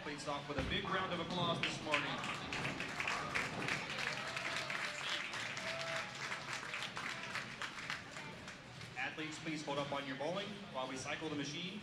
athletes off with a big round of applause this morning. Athletes, please hold up on your bowling while we cycle the machines.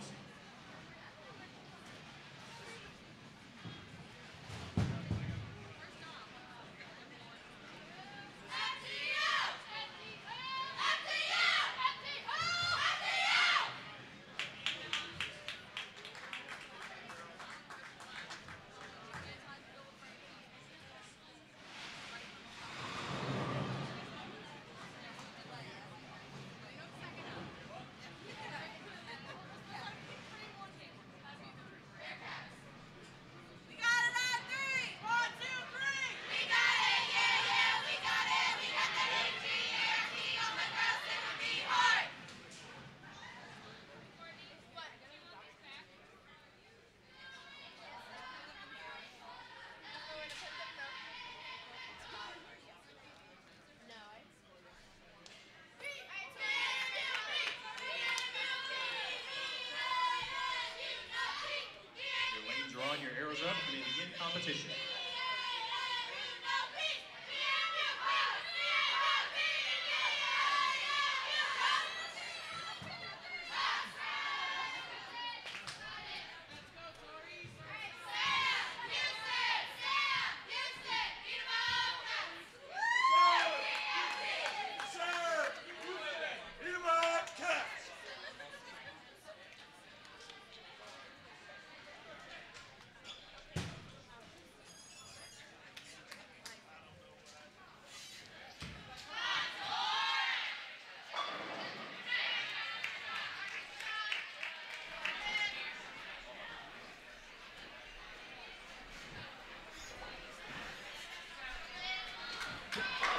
Drawing your arrows up and we begin competition.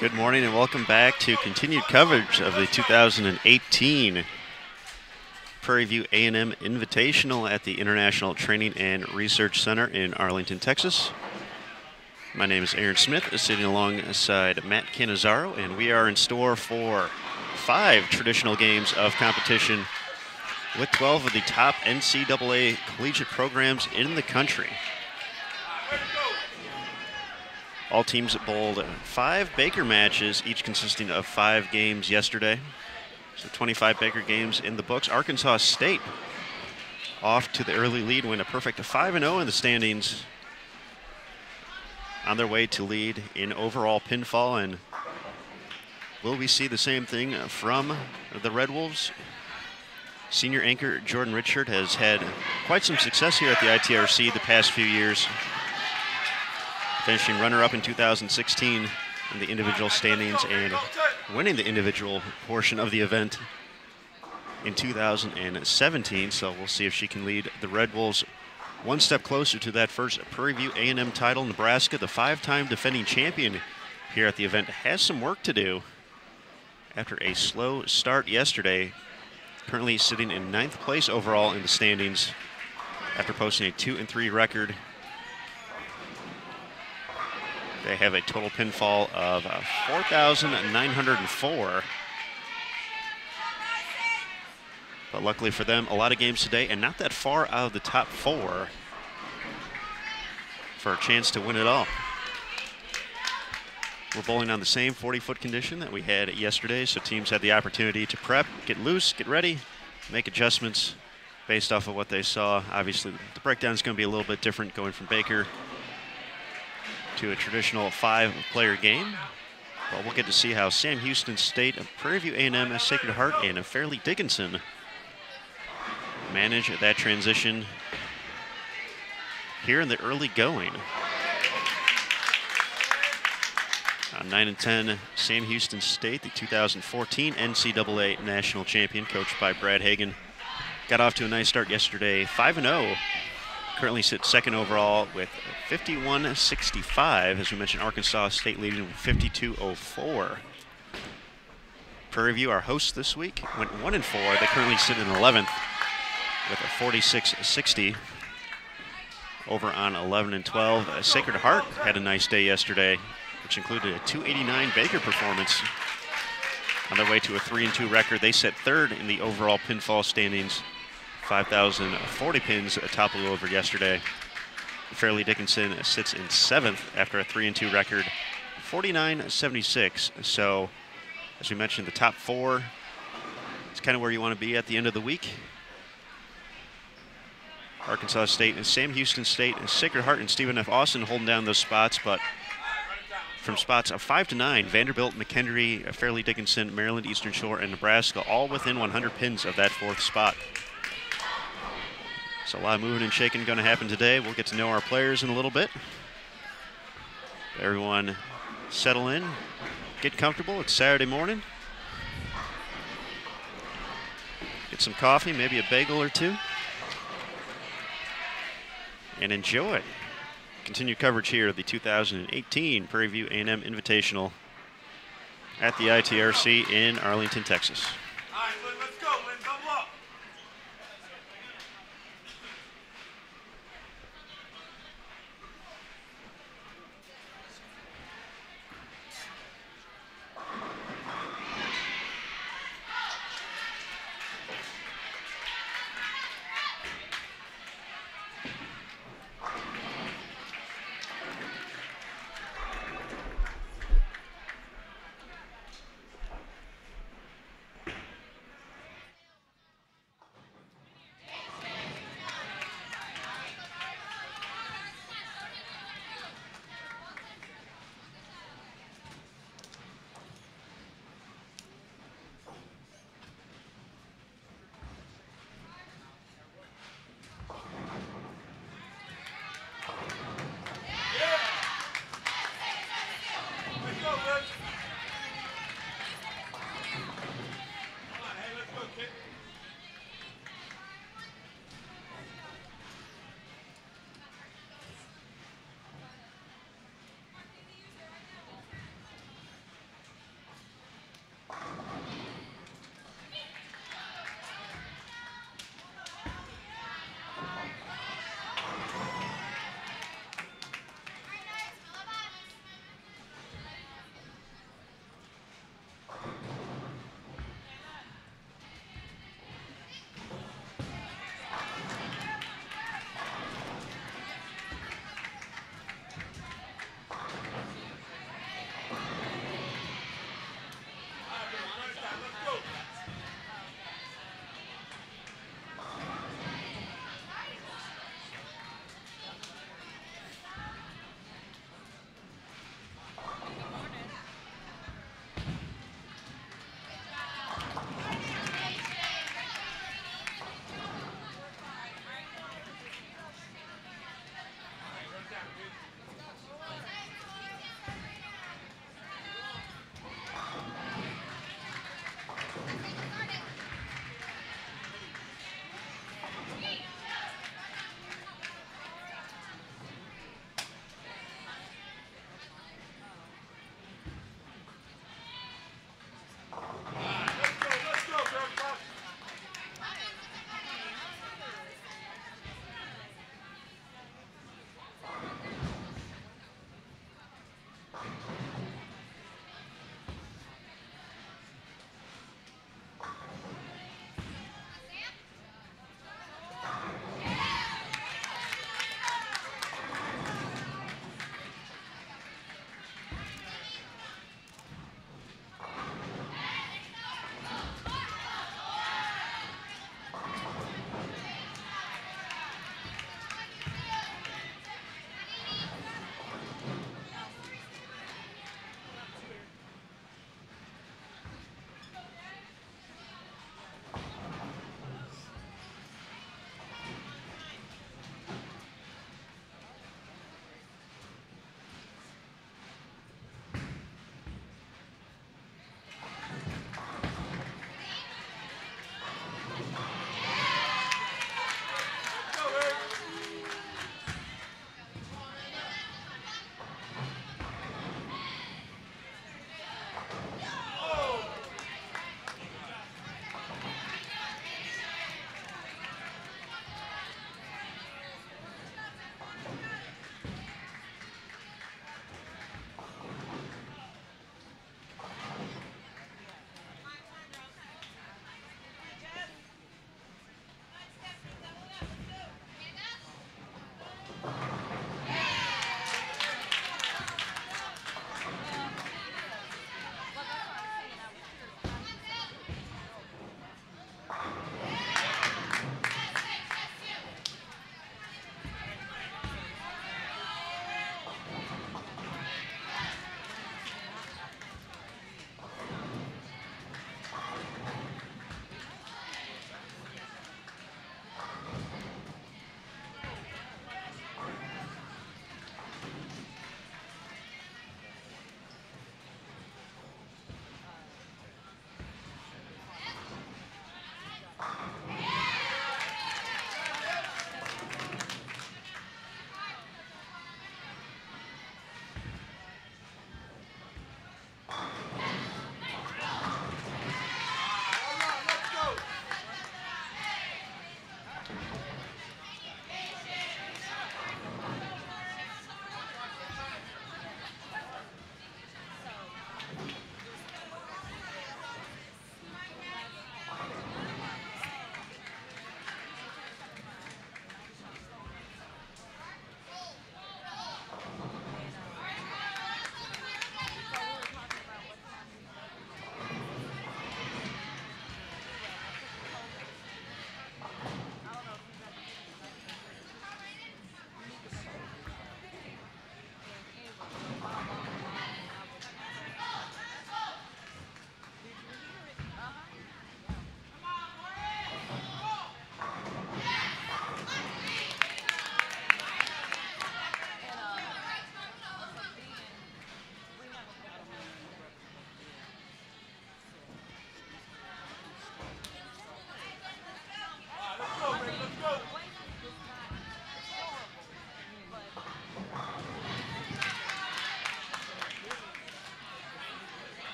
Good morning and welcome back to continued coverage of the 2018 Prairie View A&M Invitational at the International Training and Research Center in Arlington, Texas. My name is Aaron Smith, sitting alongside Matt Cannizzaro, and we are in store for 5 traditional games of competition with 12 of the top NCAA collegiate programs in the country. All teams bowled 5 Baker matches, each consisting of 5 games yesterday. So 25 Baker games in the books. Arkansas State off to the early lead, win a perfect 5-0 in the standings. On their way to lead in overall pinfall. And will we see the same thing from the Red Wolves? Senior anchor Jordan Richard has had quite some success here at the ITRC the past few years, finishing runner-up in 2016 in the individual standings and winning the individual portion of the event in 2017. So we'll see if she can lead the Red Wolves one step closer to that first Prairie View A&M title. Nebraska, the 5-time defending champion here at the event, has some work to do after a slow start yesterday. Currently sitting in 9th place overall in the standings after posting a 2-3 record. They have a total pinfall of 4,904. But luckily for them, a lot of games today and not that far out of the top 4 for a chance to win it all. We're bowling on the same 40-foot condition that we had yesterday, so teams had the opportunity to prep, get loose, get ready, make adjustments based off of what they saw. Obviously, the breakdown is going to be a little bit different going from Baker to a traditional 5-player game. But we'll get to see how Sam Houston State, Prairie View A&M, Sacred Heart, and Fairleigh Dickinson manage that transition here in the early going. 9 and 10, Sam Houston State, the 2014 NCAA national champion, coached by Brad Hagan, got off to a nice start yesterday, 5-0. Currently sits 2nd overall with 51-65. As we mentioned, Arkansas State leading with 52-04. Prairie View, our hosts this week, went 1-4. They currently sit in 11th with a 46-60. Over on 11 and 12, Sacred Heart had a nice day yesterday, which included a 289 Baker performance. On their way to a 3-2 record, they set 3rd in the overall pinfall standings. 5,040 pins toppled over yesterday. Fairleigh Dickinson sits in 7th after a 3-2 record, 49-76. So, as we mentioned, the top 4 is kind of where you want to be at the end of the week. Arkansas State and Sam Houston State and Sacred Heart and Stephen F. Austin holding down those spots, but from spots of 5 to 9, Vanderbilt, McKendree, Fairleigh Dickinson, Maryland, Eastern Shore, and Nebraska all within 100 pins of that 4th spot. So a lot of moving and shaking going to happen today. We'll get to know our players in a little bit. Everyone settle in, get comfortable. It's Saturday morning. Get some coffee, maybe a bagel or two, and enjoy. Continued coverage here of the 2018 Prairie View A&M Invitational at the ITRC in Arlington, Texas. All right, Lynn, let's go, Lynn, double up.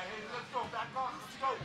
right, hey, let's go. Back off. Let's go.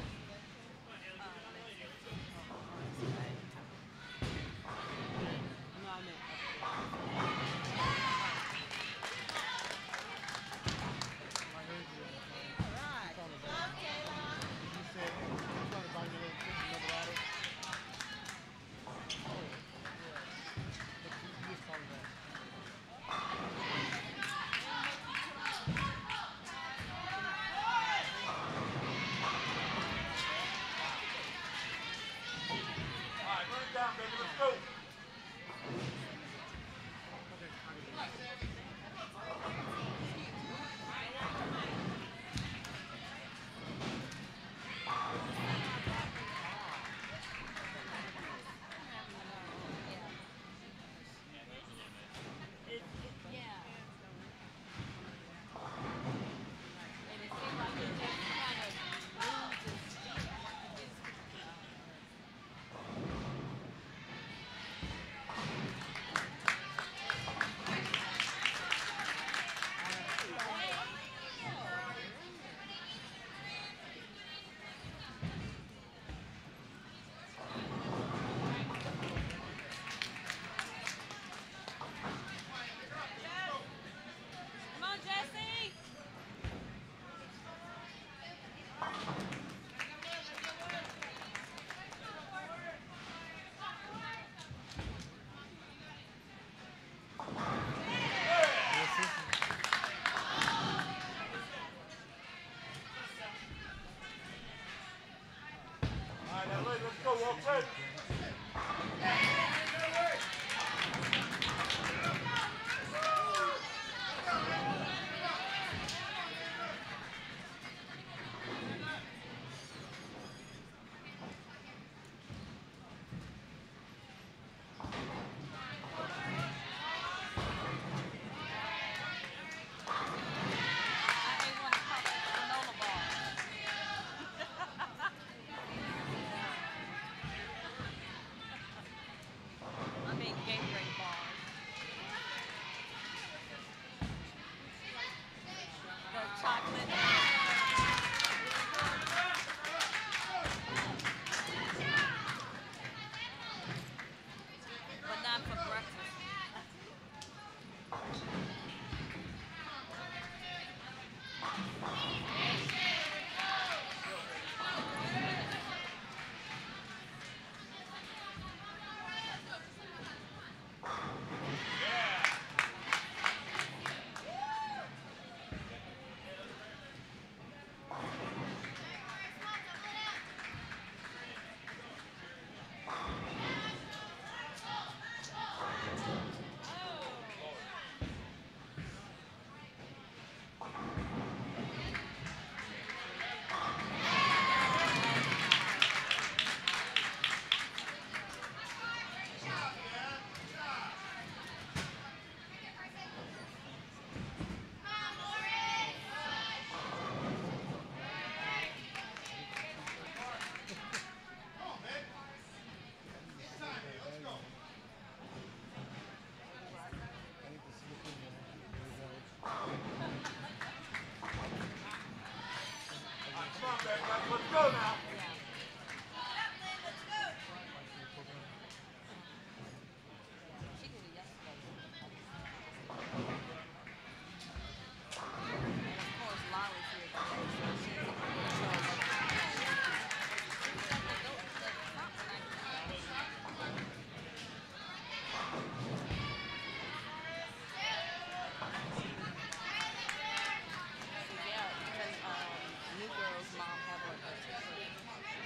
New girl's mom have her.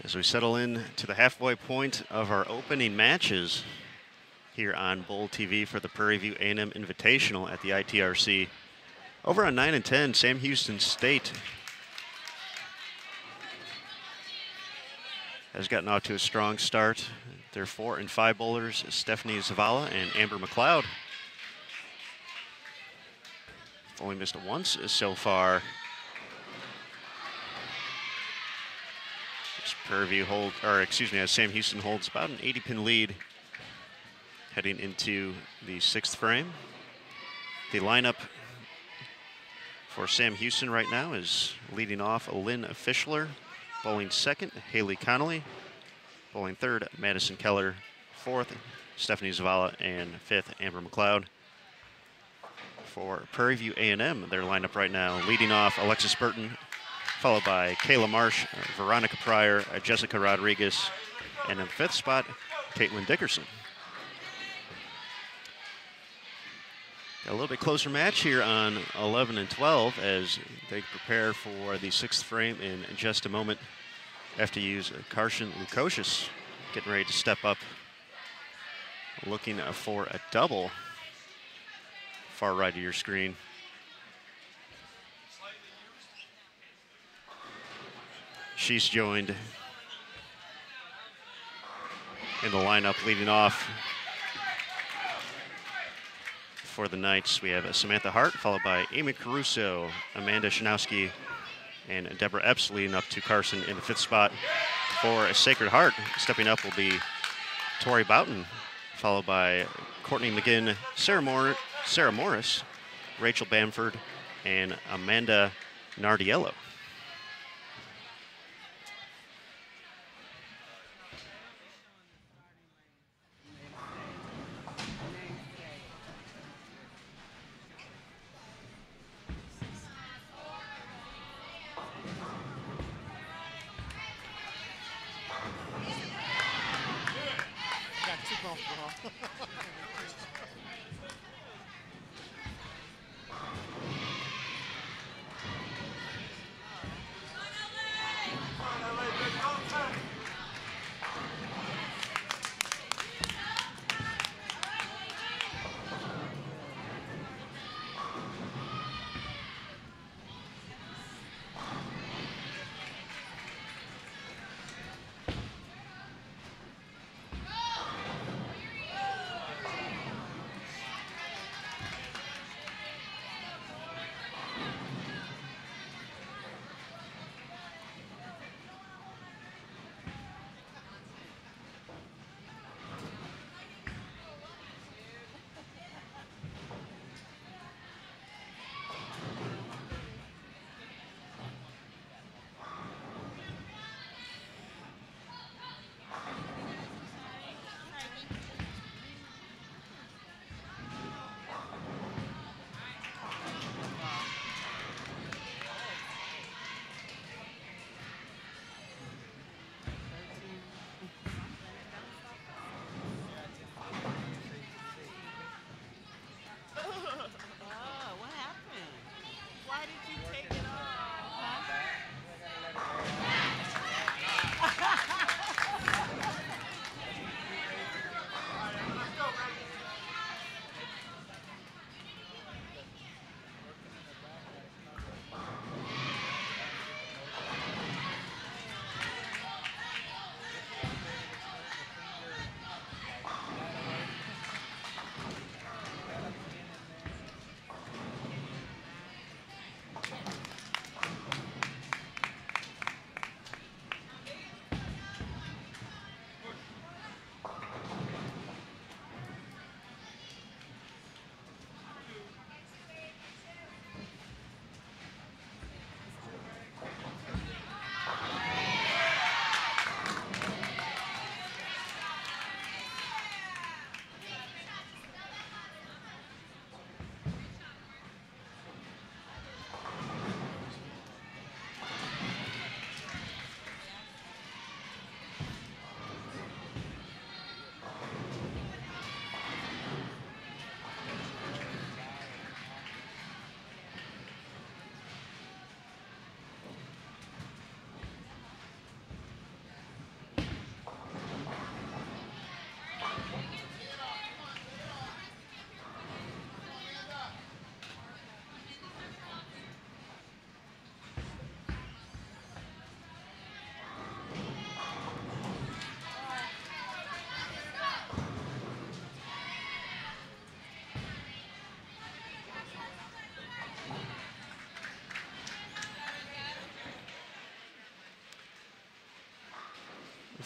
As we settle in to the halfway point of our opening matches here on Bowl TV for the Prairie View A&M Invitational at the ITRC. Over on 9 and 10, Sam Houston State has gotten off to a strong start. Their 4 and 5 bowlers, Stephanie Zavala and Amber McLeod, only missed once so far. Prairie View as Sam Houston holds about an 80-pin lead heading into the 6th frame. The lineup for Sam Houston right now is leading off Lynn Fischler, bowling 2nd, Haley Connolly, bowling 3rd, Madison Keller, 4th, Stephanie Zavala, and 5th, Amber McLeod. For Prairie View A&M, their lineup right now, leading off Alexis Burton, followed by Kayla Marsh, Veronica Pryor, Jessica Rodriguez, and in 5th spot, Caitlin Dickerson. A little bit closer match here on 11 and 12 as they prepare for the 6th frame in just a moment. Have to use Carson Lukosius, getting ready to step up, looking for a double. Far right of your screen. She's joined in the lineup leading off for the Knights. We have Samantha Hart, followed by Amy Caruso, Amanda Shanowski, and Deborah Epps leading up to Carson in the 5th spot. For Sacred Heart, stepping up will be Tori Boughton, followed by Courtney McGinn, Sarah Morris, Rachel Bamford, and Amanda Nardiello.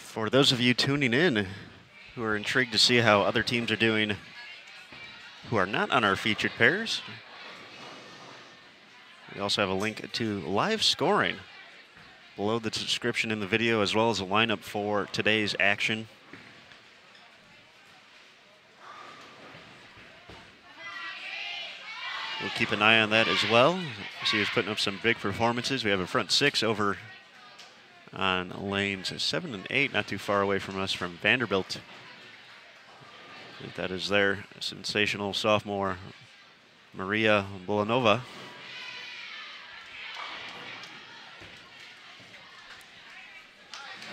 For those of you tuning in who are intrigued to see how other teams are doing who are not on our featured pairs, we also have a link to live scoring below the description in the video, as well as a lineup for today's action. We'll keep an eye on that as well. See who's putting up some big performances. We have a front six over on lanes 7 and 8, not too far away from us, from Vanderbilt. I think that is their sensational sophomore, Maria Bolanova.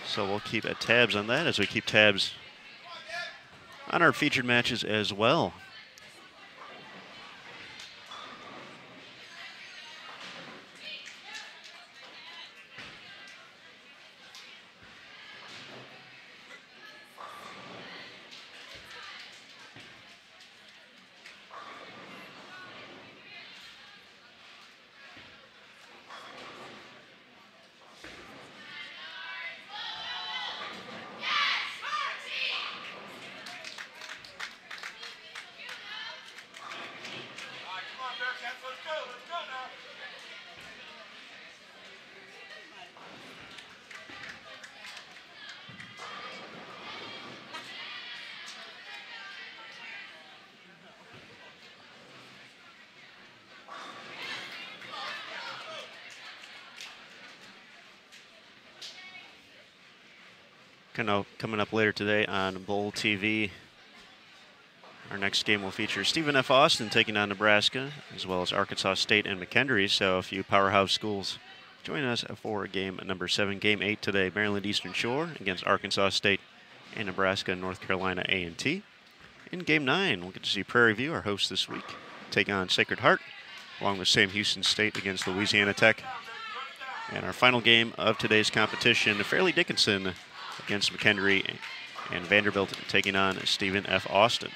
So we'll keep tabs on that as we keep tabs on our featured matches as well. Coming up later today on Bowl TV, our next game will feature Stephen F. Austin taking on Nebraska, as well as Arkansas State and McKendree. So a few powerhouse schools join us for game number 7, game 8 today. Maryland Eastern Shore against Arkansas State and Nebraska and North Carolina A&T. In game 9, we'll get to see Prairie View, our host this week, take on Sacred Heart, along with Sam Houston State against Louisiana Tech. And our final game of today's competition, Fairleigh Dickinson against McKendree, and Vanderbilt taking on Stephen F. Austin.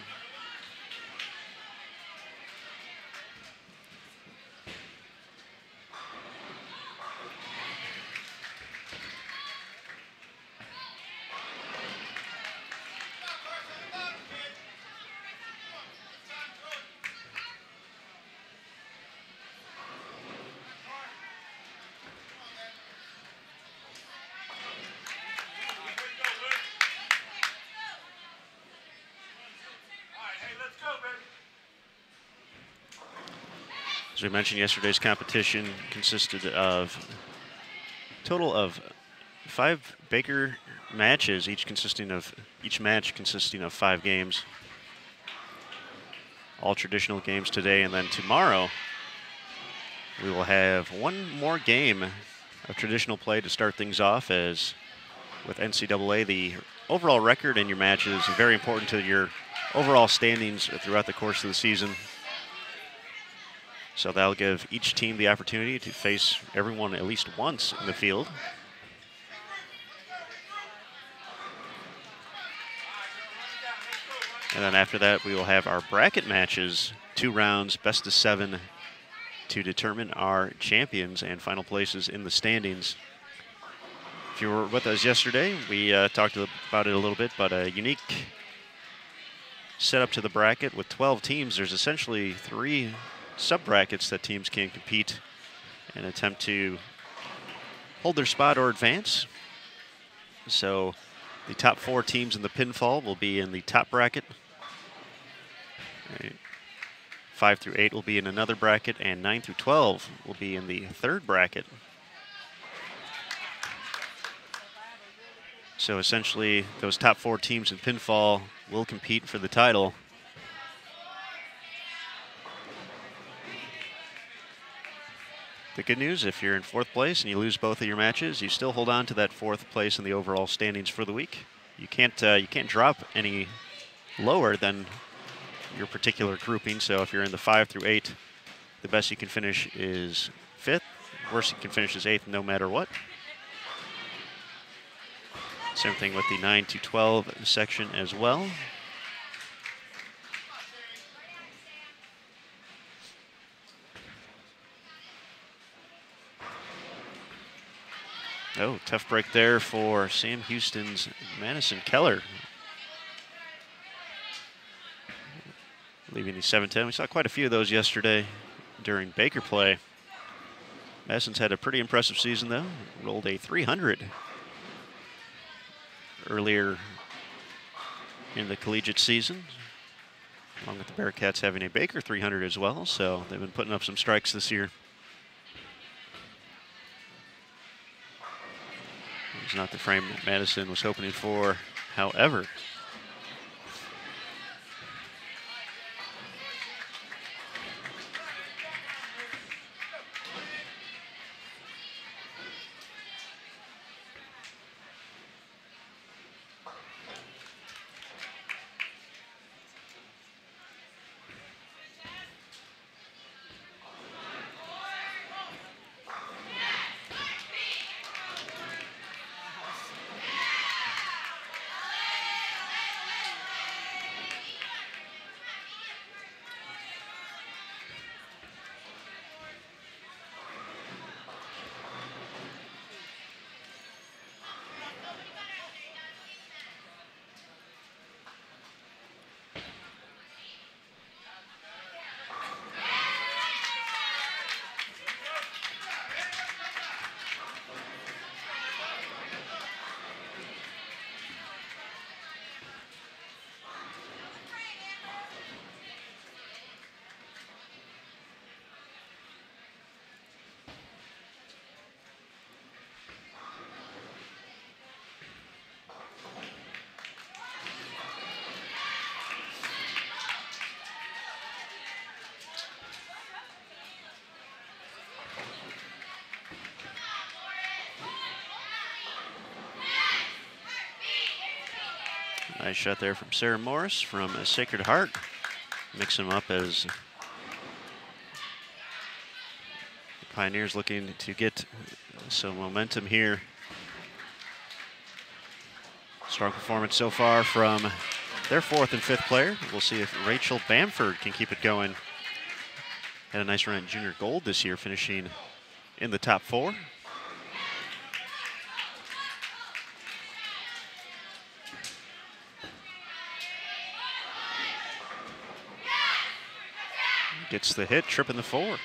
As we mentioned, yesterday's competition consisted of a total of 5 Baker matches, each match consisting of 5 games. All traditional games today, and then tomorrow we will have one more game of traditional play to start things off, as with NCAA, the overall record in your matches is very important to your overall standings throughout the course of the season. So that'll give each team the opportunity to face everyone at least once in the field. And then after that, we will have our bracket matches, 2 rounds, best of 7, to determine our champions and final places in the standings. If you were with us yesterday, we talked about it a little bit, but a unique setup to the bracket with 12 teams. There's essentially 3 sub-brackets that teams can compete and attempt to hold their spot or advance. So the top 4 teams in the pinfall will be in the top bracket. 5 through 8 will be in another bracket, and 9 through 12 will be in the third bracket. So essentially, those top 4 teams in pinfall will compete for the title. The good news, if you're in 4th place and you lose both of your matches, you still hold on to that 4th place in the overall standings for the week. You can't drop any lower than your particular grouping. So if you're in the 5 through 8, the best you can finish is 5th. Worst you can finish is 8th, no matter what. Same thing with the 9 to 12 section as well. Oh, tough break there for Sam Houston's Madison Keller. Leaving the 7-10. We saw quite a few of those yesterday during Baker play. Madison's had a pretty impressive season, though. Rolled a 300 earlier in the collegiate season, along with the Bearcats having a Baker 300 as well, so they've been putting up some strikes this year. It's not the frame that Madison was hoping for, however. Nice shot there from Sarah Morris from Sacred Heart. Mix them up as the Pioneers looking to get some momentum here. Strong performance so far from their 4th and 5th player. We'll see if Rachel Bamford can keep it going. Had a nice run at junior gold this year, finishing in the top 4. Gets the hit, tripping the 4.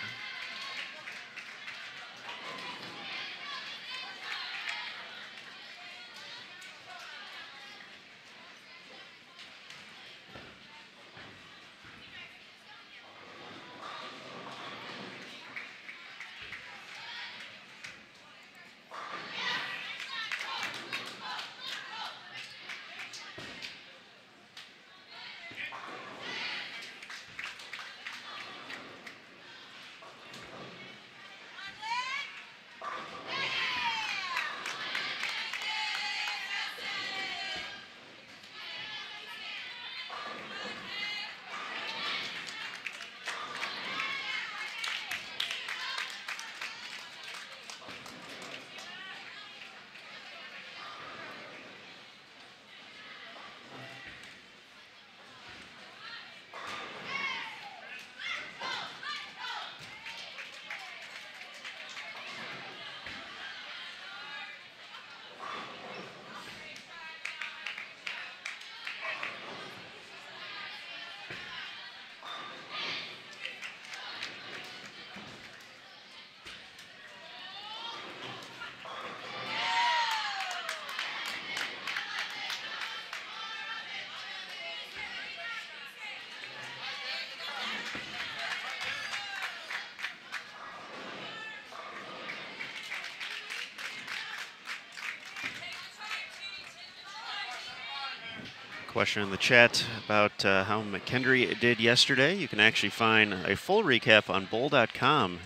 Question in the chat about how McKendree did yesterday. You can actually find a full recap on bowl.com.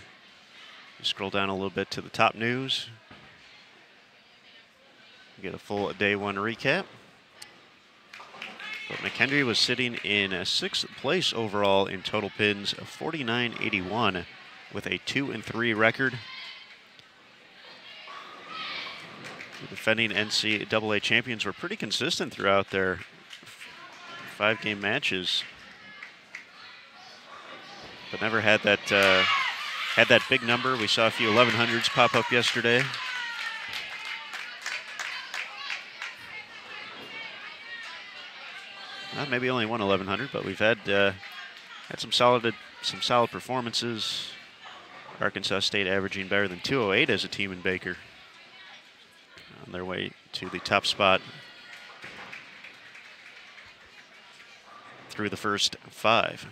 Scroll down a little bit to the top news. You get a full day 1 recap. But McKendree was sitting in 6th place overall in total pins of 49.81 with a 2-3 record. The defending NCAA champions were pretty consistent throughout their 5-game matches, but never had that big number. We saw a few 1100s pop up yesterday. Maybe only won 1,100, but we've had some solid performances. Arkansas State averaging better than 208 as a team in Baker, on their way to the top spot through the first 5.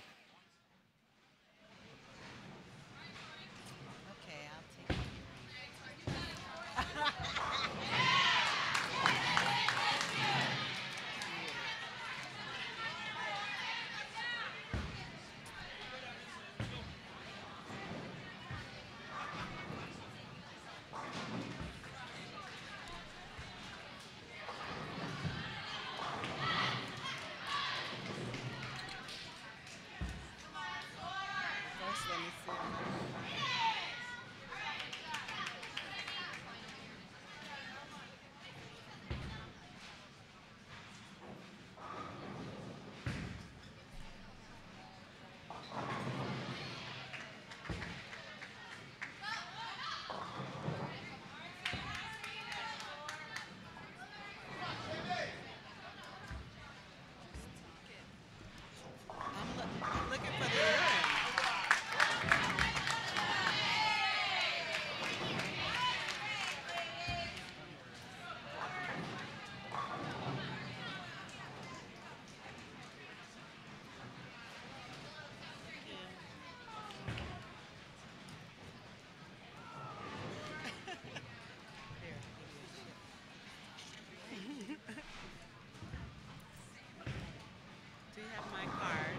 Okay, I'll take it. First, let me see. I'm looking for the earring. Do you have my card?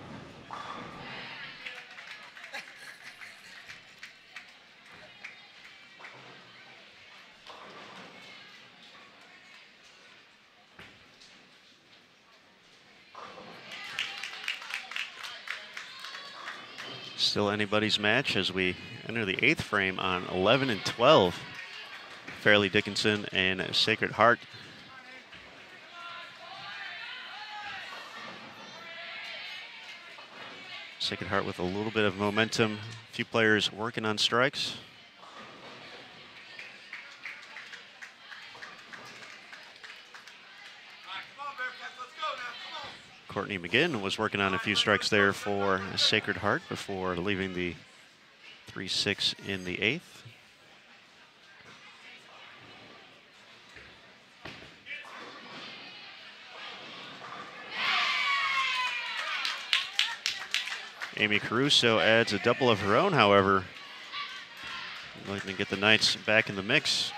Still anybody's match as we enter the 8th frame on 11 and 12. Fairleigh, Dickinson, and Sacred Heart. Sacred Heart with a little bit of momentum. A few players working on strikes. Courtney McGinn was working on a few strikes there for Sacred Heart before leaving the 3-6 in the 8th. Amy Caruso adds a double of her own, however. Looking to get the Knights back in the mix.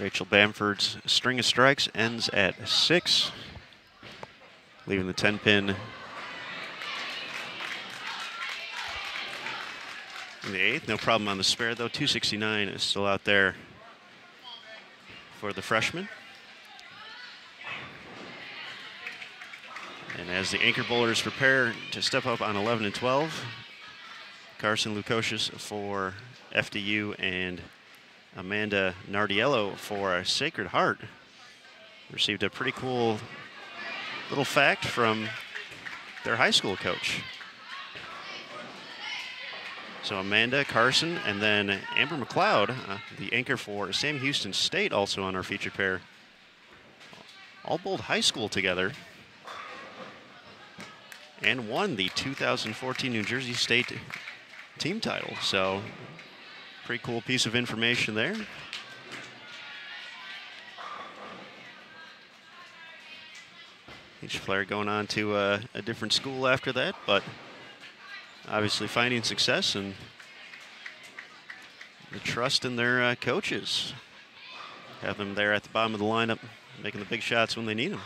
Rachel Bamford's string of strikes ends at 6, leaving the 10-pin in the 8th. No problem on the spare, though. 269 is still out there for the freshman. And as the anchor bowlers prepare to step up on 11 and 12, Carson Lukosius for FDU and Amanda Nardiello for Sacred Heart received a pretty cool little fact from their high school coach. So Amanda, Carson, and then Amber McLeod, the anchor for Sam Houston State, also on our featured pair, all bowled high school together and won the 2014 New Jersey State team title. So pretty cool piece of information there. Each player going on to a different school after that, but obviously finding success and the trust in their coaches. Have them there at the bottom of the lineup, making the big shots when they need them.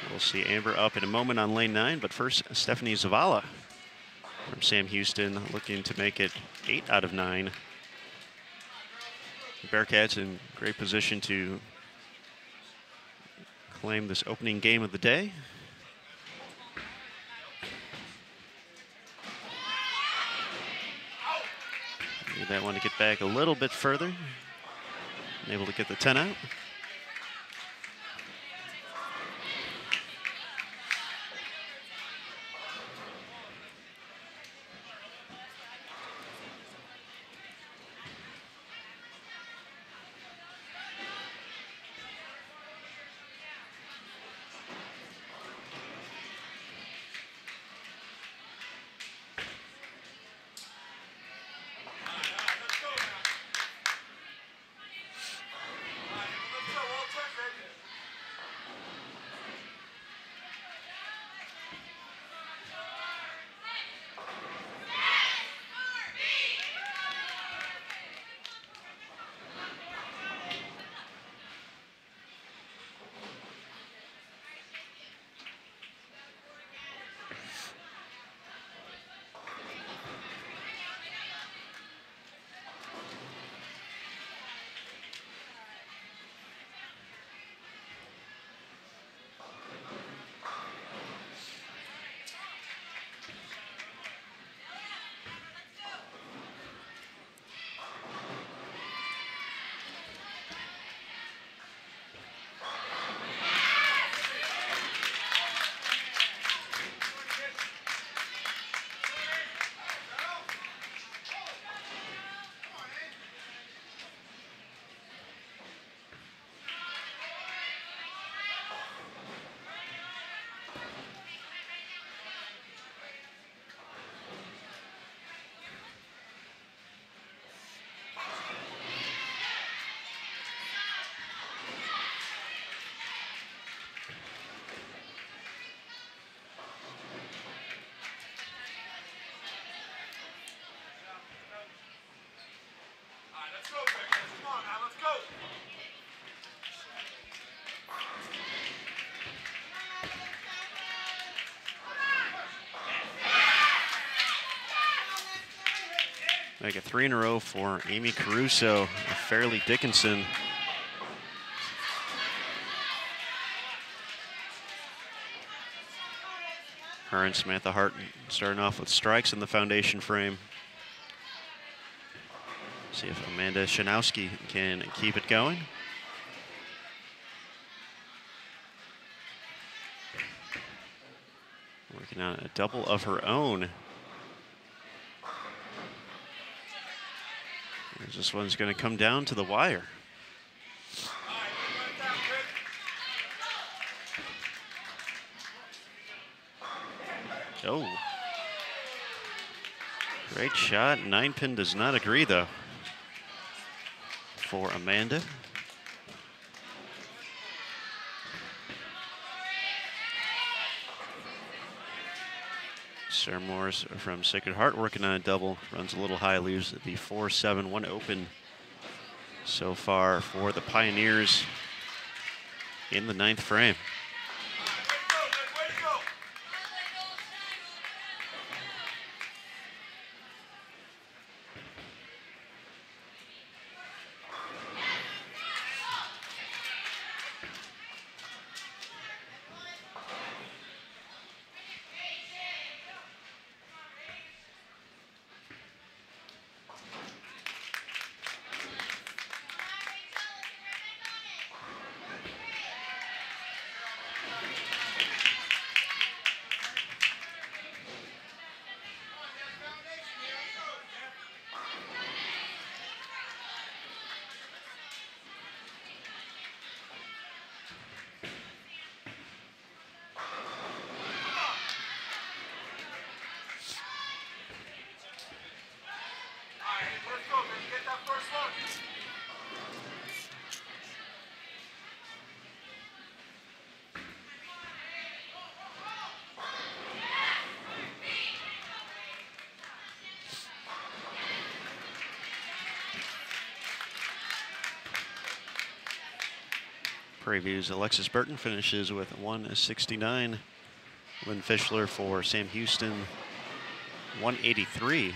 We'll see Amber up in a moment on lane 9, but first Stephanie Zavala from Sam Houston looking to make it 8 out of 9. The Bearcats in great position to claim this opening game of the day. Need that one to get back a little bit further. Able to get the 10 out. Make it 3 in a row for Amy Caruso of Fairleigh Dickinson. Her and Samantha Hart starting off with strikes in the foundation frame. See if Amanda Shanowski can keep it going. Working on a double of her own. This one's going to come down to the wire. Oh. Great shot. 9-pin does not agree, though, for Amanda. Sarah Morris from Sacred Heart working on a double. Runs a little high, leaves the 4-7, 1 open so far for the Pioneers in the 9th frame. Prairie View's Alexis Burton finishes with 169. Lynn Fischler for Sam Houston, 183.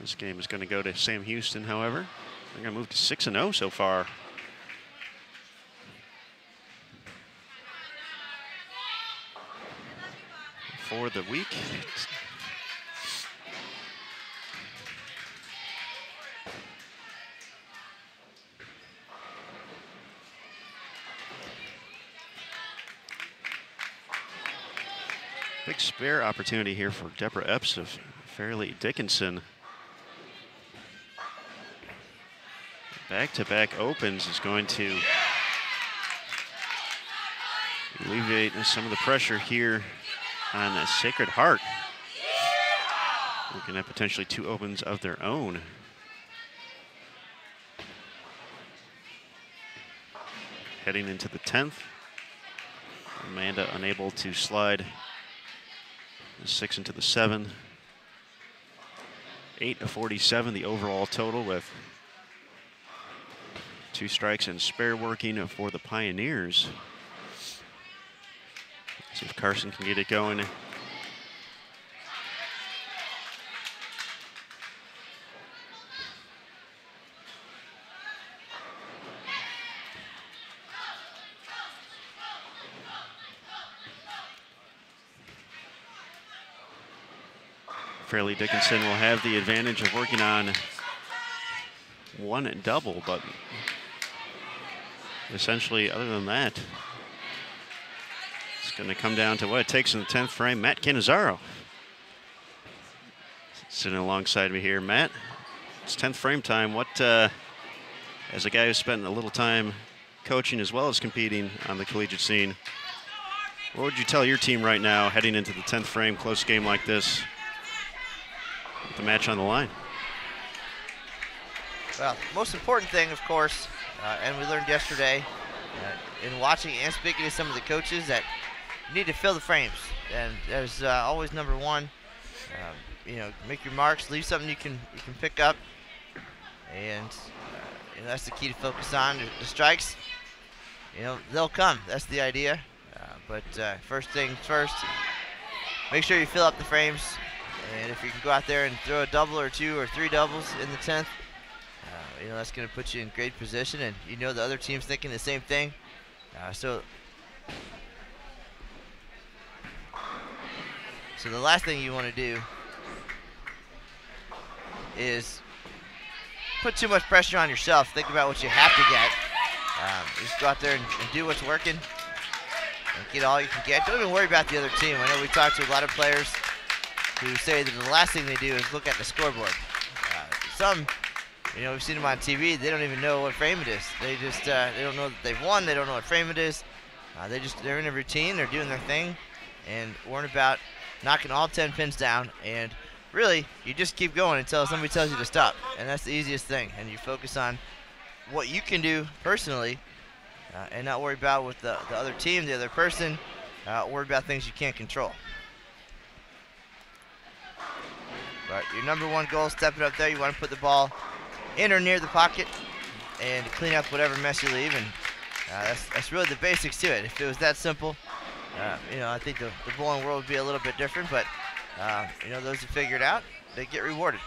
This game is going to go to Sam Houston, however. They're going to move to 6-0 so far. For the week. Big spare opportunity here for Deborah Epps of Fairleigh Dickinson. Back-to-back opens is going to alleviate some of the pressure here on Sacred Heart. Looking at potentially 2 opens of their own. Heading into the 10th. Amanda unable to slide the 6 into the 7. 8-47 the overall total, with 2 strikes and spare working for the Pioneers. See if Carson can get it going. Fairleigh Dickinson will have the advantage of working on 1 double, but essentially, other than that, it's going to come down to what it takes in the 10th frame. Matt Cannizzaro sitting alongside me here. Matt, it's 10th frame time. What, as a guy who spent a little time coaching as well as competing on the collegiate scene, what would you tell your team right now heading into the 10th frame, close game like this, with the match on the line? Well, most important thing, of course, and we learned yesterday in watching and speaking to some of the coaches, that you need to fill the frames. And there's always number one. You know, make your marks, leave something you can pick up, and that's the key to focus on. The strikes, you know, they'll come. That's the idea. But first things first, make sure you fill up the frames. And if you can go out there and throw a double or 2 or 3 doubles in the 10th, you know, that's going to put you in great position, and you know the other team's thinking the same thing. So the last thing you want to do is put too much pressure on yourself. Think about what you have to get. Just go out there and do what's working and get all you can get. Don't even worry about the other team. I know we talked to a lot of players who say that the last thing they do is look at the scoreboard. Some You know, we've seen them on TV. They don't even know what frame it is. They just they don't know that they've won. They don't know what frame it is. They're in a routine. They're doing their thing, and worrying about knocking all 10 pins down. And really, you just keep going until somebody tells you to stop, and that's the easiest thing. And you focus on what you can do personally, and not worry about with the other team, the other person. Worry about things you can't control. But your number one goal, stepping up there, you want to put the ball in or near the pocket and clean up whatever mess you leave. And that's really the basics to it. If it was that simple, you know, I think the bowling world would be a little bit different. But you know, those who figure it out, they get rewarded.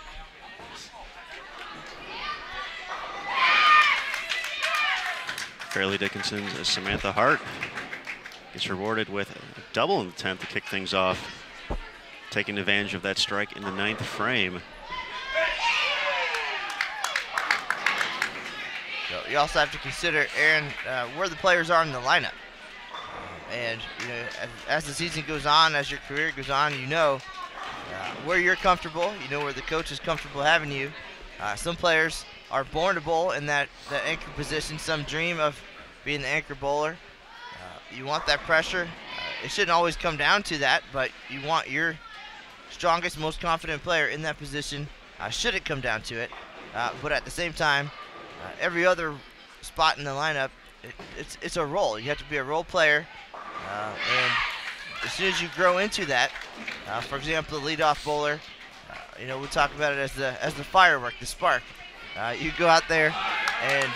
Fairleigh Dickinson's Samantha Hart gets rewarded with a double in the 10th to kick things off, taking advantage of that strike in the 9th frame. So you also have to consider, Aaron, where the players are in the lineup. And you know, as the season goes on, as your career goes on, you know where you're comfortable. You know where the coach is comfortable having you. Some players are born to bowl in that anchor position. Some dream of being the anchor bowler. You want that pressure. It shouldn't always come down to that, but you want your strongest, most confident player in that position should it come down to it. But at the same time, every other spot in the lineup, it's a role. You have to be a role player, and as soon as you grow into that, for example, the leadoff bowler, you know, we talk about it as the firework, the spark. You go out there, and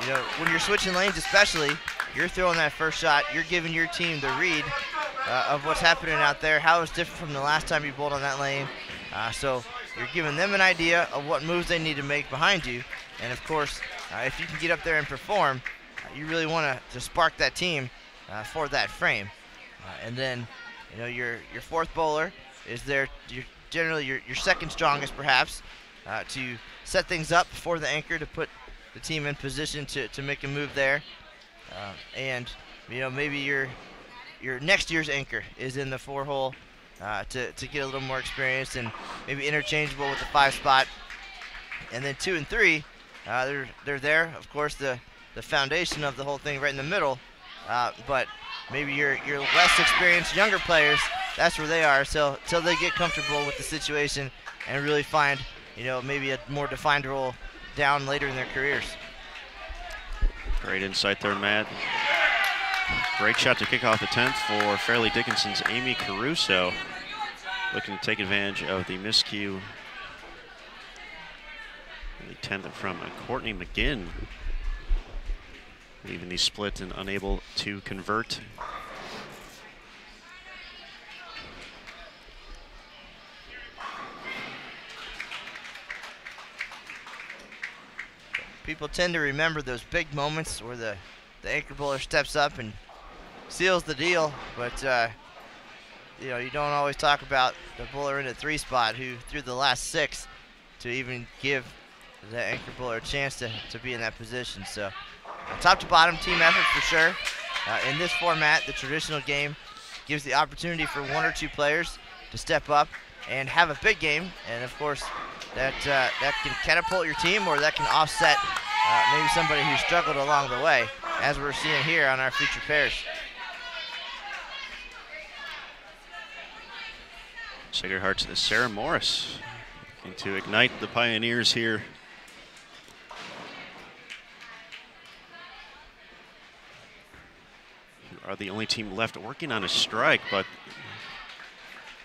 you know, when you're switching lanes, especially, you're throwing that first shot. You're giving your team the read of what's happening out there, how it's different from the last time you bowled on that lane. So you're giving them an idea of what moves they need to make behind you. And of course, if you can get up there and perform, you really want to spark that team for that frame. And then, you know, your fourth bowler is there. Generally your second strongest, perhaps, to set things up for the anchor, to put the team in position to make a move there. And you know, maybe your next year's anchor is in the 4-hole to get a little more experience, and maybe interchangeable with the 5 spot. And then 2 and 3, they're there. Of course, the foundation of the whole thing right in the middle. But maybe your less experienced younger players, that's where they are. So till they get comfortable with the situation and really find, you know, maybe a more defined role down later in their careers. Great insight there, Matt. Great shot to kick off the 10th for Fairleigh Dickinson's Amy Caruso, looking to take advantage of the miscue. The 10th from Courtney McGinn, leaving the split and unable to convert. People tend to remember those big moments where the anchor bowler steps up and seals the deal, but you know, you don't always talk about the bowler in the 3 spot who threw the last 6 to even give the anchor bowler a chance to be in that position. So top to bottom team effort for sure. In this format, the traditional game gives the opportunity for 1 or 2 players to step up and have a big game, and of course that can catapult your team, or that can offset maybe somebody who struggled along the way, as we're seeing here on our feature pairs. Sacred Heart's Sarah Morris looking to ignite the Pioneers here. Who are the only team left working on a strike, but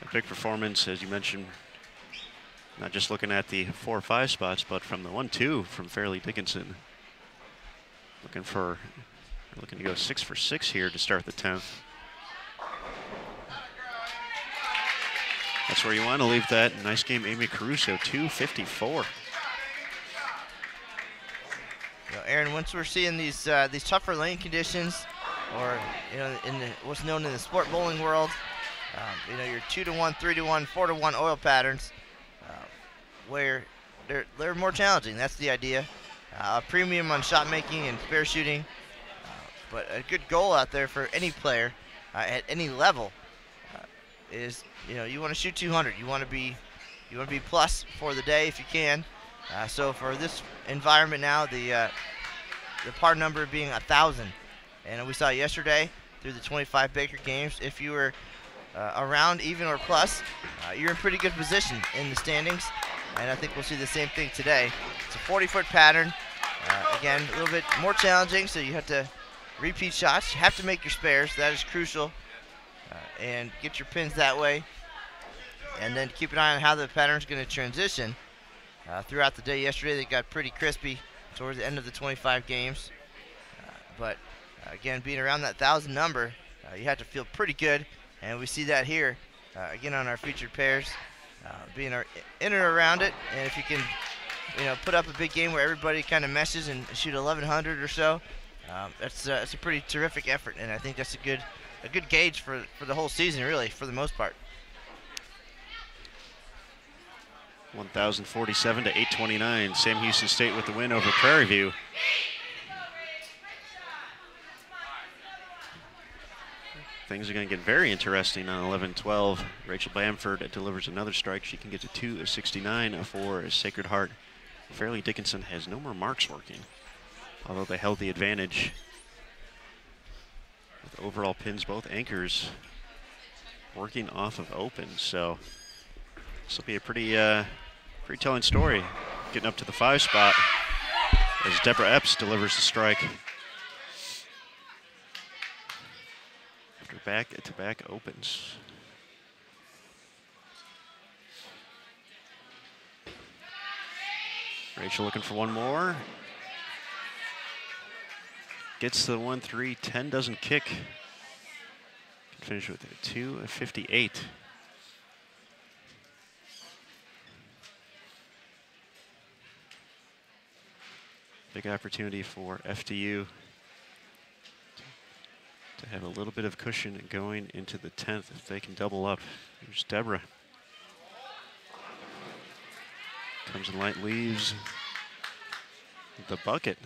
a big performance, as you mentioned, not just looking at the 4 or 5 spots, but from the 1-2 from Fairleigh Dickinson. Looking to go 6 for 6 here to start the 10th. That's where you want to leave that. Nice game, Amy Caruso, 254. You know, Aaron, once we're seeing these tougher lane conditions, or you know, in what's known in the sport bowling world, you know, your 2-to-1, 3-to-1, 4-to-1 oil patterns, where they're more challenging. That's the idea. A premium on shot making and spare shooting, but a good goal out there for any player at any level is, you know, you want to shoot 200. You want to be plus for the day if you can. So for this environment now, the par number being 1,000. And we saw yesterday through the 25 Baker games, if you were around even or plus, you're in pretty good position in the standings. And I think we'll see the same thing today. It's a 40-foot pattern. Again, a little bit more challenging, so you have to repeat shots. You have to make your spares. That is crucial. And get your pins that way. And then keep an eye on how the pattern's going to transition. Throughout the day yesterday, they got pretty crispy towards the end of the 25 games. But again, being around that 1,000 number, you have to feel pretty good. And we see that here, again, on our featured pairs. Being in and around it, and if you can, put up a big game where everybody kind of meshes and shoot 1,100 or so, that's a pretty terrific effort, and I think that's a good gauge for the whole season, really, for the most part. 1,047 to 829. Sam Houston State with the win over Prairie View. Things are going to get very interesting on 11-12. Rachel Bamford delivers another strike. She can get to 269 for Sacred Heart. Fairleigh Dickinson has no more marks working, although they held the advantage with overall pins, both anchors working off of open. So this will be a pretty telling story. Getting up to the 5 spot as Deborah Epps delivers the strike. Back-to-back opens. Rachel looking for one more. Gets the 1-3, 10 doesn't kick. Can finish with a 258. Big opportunity for FDU to have a little bit of cushion going into the 10th if they can double up. Here's Deborah. Comes in light, leaves the bucket.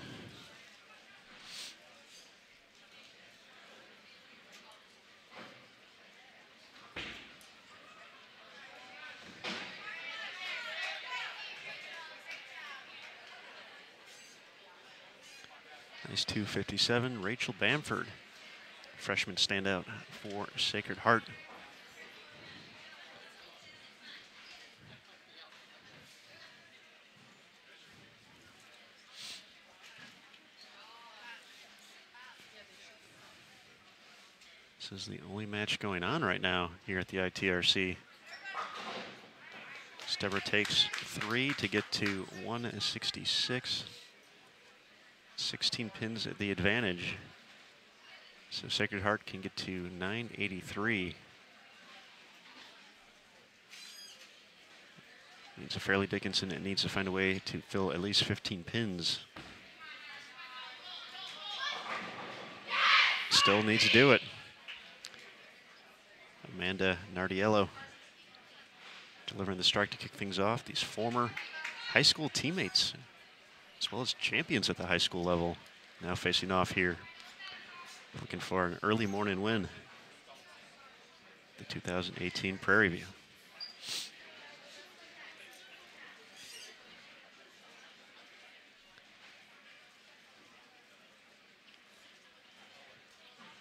Nice 257, Rachel Bamford. Freshman standout for Sacred Heart. This is the only match going on right now here at the ITRC. Deborah takes 3 to get to 166. 16 pins at the advantage. So Sacred Heart can get to 983. Needs a Fairleigh Dickinson. It needs to find a way to fill at least 15 pins. Still needs to do it. Amanda Nardiello delivering the strike to kick things off. These former high school teammates, as well as champions at the high school level, now facing off here. Looking for an early morning win. The 2018 Prairie View.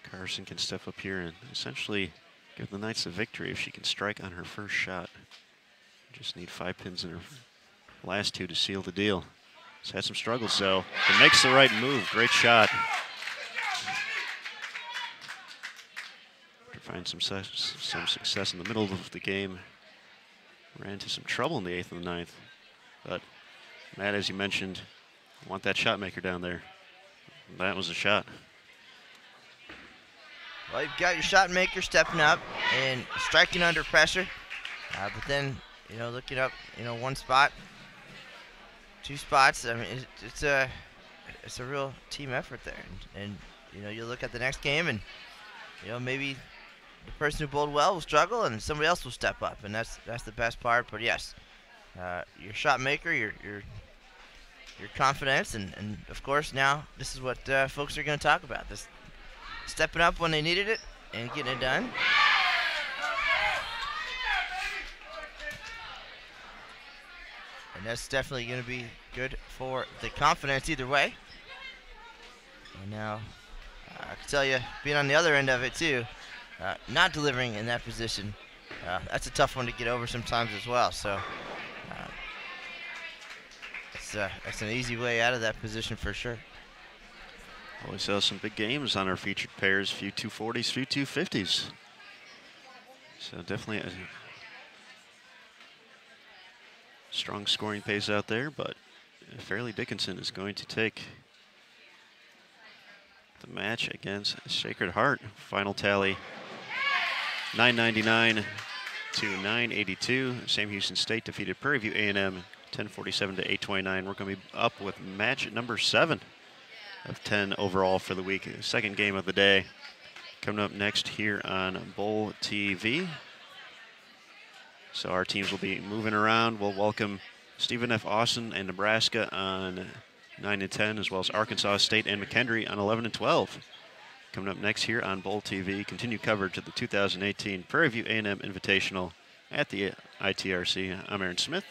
Carson can step up here and essentially give the Knights a victory if she can strike on her first shot. Just need 5 pins in her last 2 to seal the deal. She's had some struggles, so it makes the right move. Great shot. Find some success in the middle of the game. Ran into some trouble in the 8th and the 9th. But Matt, as you mentioned, want that shot maker down there. That was a shot. Well, you've got your shot maker stepping up and striking under pressure. But then, looking up, 1 spot, 2 spots. I mean, it's a real team effort there. And you look at the next game and, maybe the person who bowled well will struggle and somebody else will step up, and that's the best part. But yes, your shot maker, your confidence, and of course now this is what folks are going to talk about. This stepping up when they needed it and getting it done. And And that's definitely going to be good for the confidence either way. And now, I can tell you, being on the other end of it too, not delivering in that position, that's a tough one to get over sometimes as well. So that's an easy way out of that position for sure. Always have some big games on our featured pairs, few 240s, few 250s. So definitely a strong scoring pace out there, but Fairleigh Dickinson is going to take the match against Sacred Heart. Final tally 999 to 982. Sam Houston State defeated Prairie View A&M 1047 to 829. We're going to be up with match number 7 of 10 overall for the week. Second game of the day coming up next here on Bowl TV. So our teams will be moving around. We'll welcome Stephen F. Austin and Nebraska on 9 and 10, as well as Arkansas State and McKendree on 11 and 12. Coming up next here on Bowl TV, continue coverage of the 2018 Prairie View A&M Invitational at the ITRC. I'm Aaron Smith,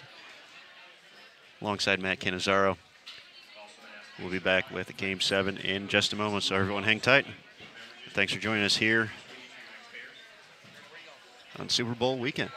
alongside Matt Cannizzaro. We'll be back with Game 7 in just a moment, so everyone hang tight. Thanks for joining us here on Super Bowl weekend.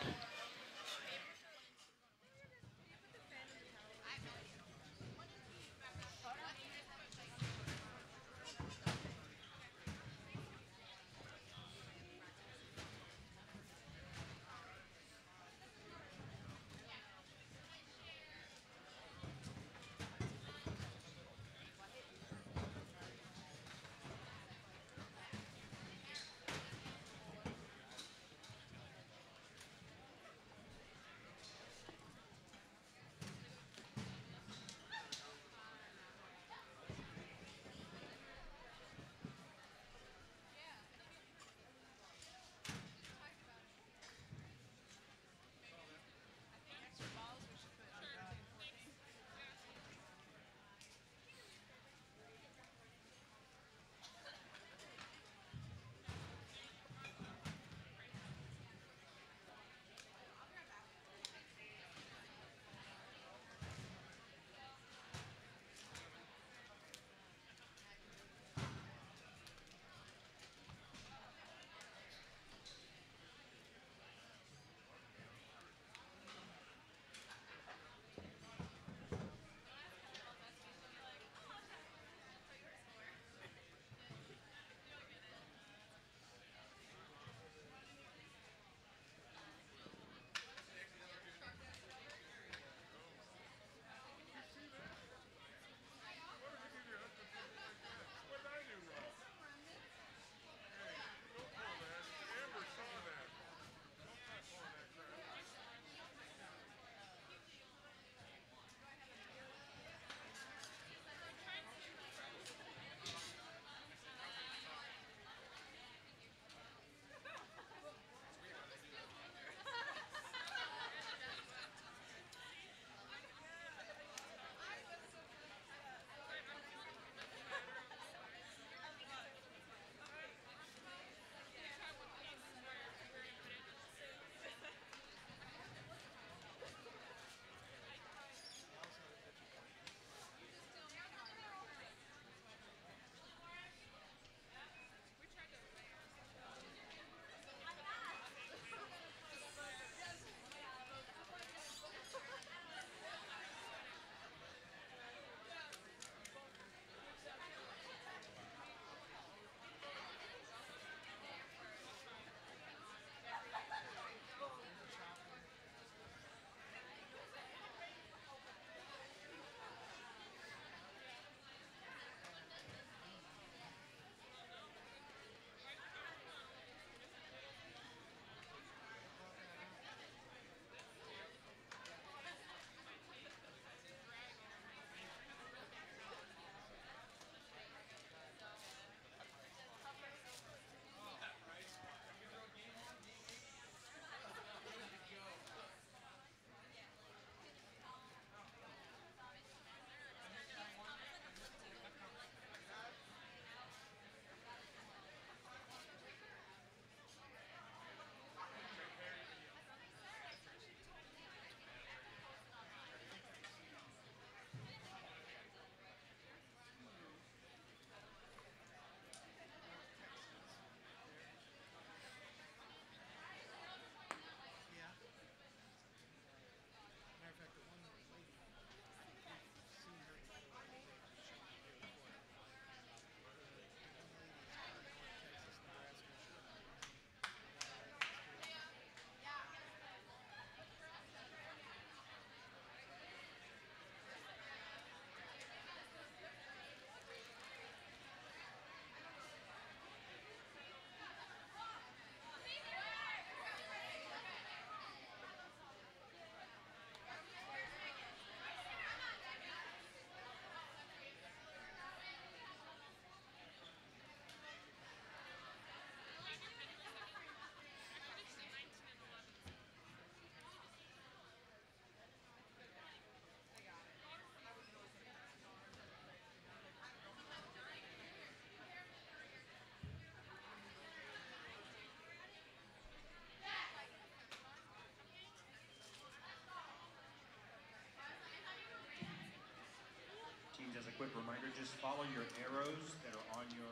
just follow your arrows that are on your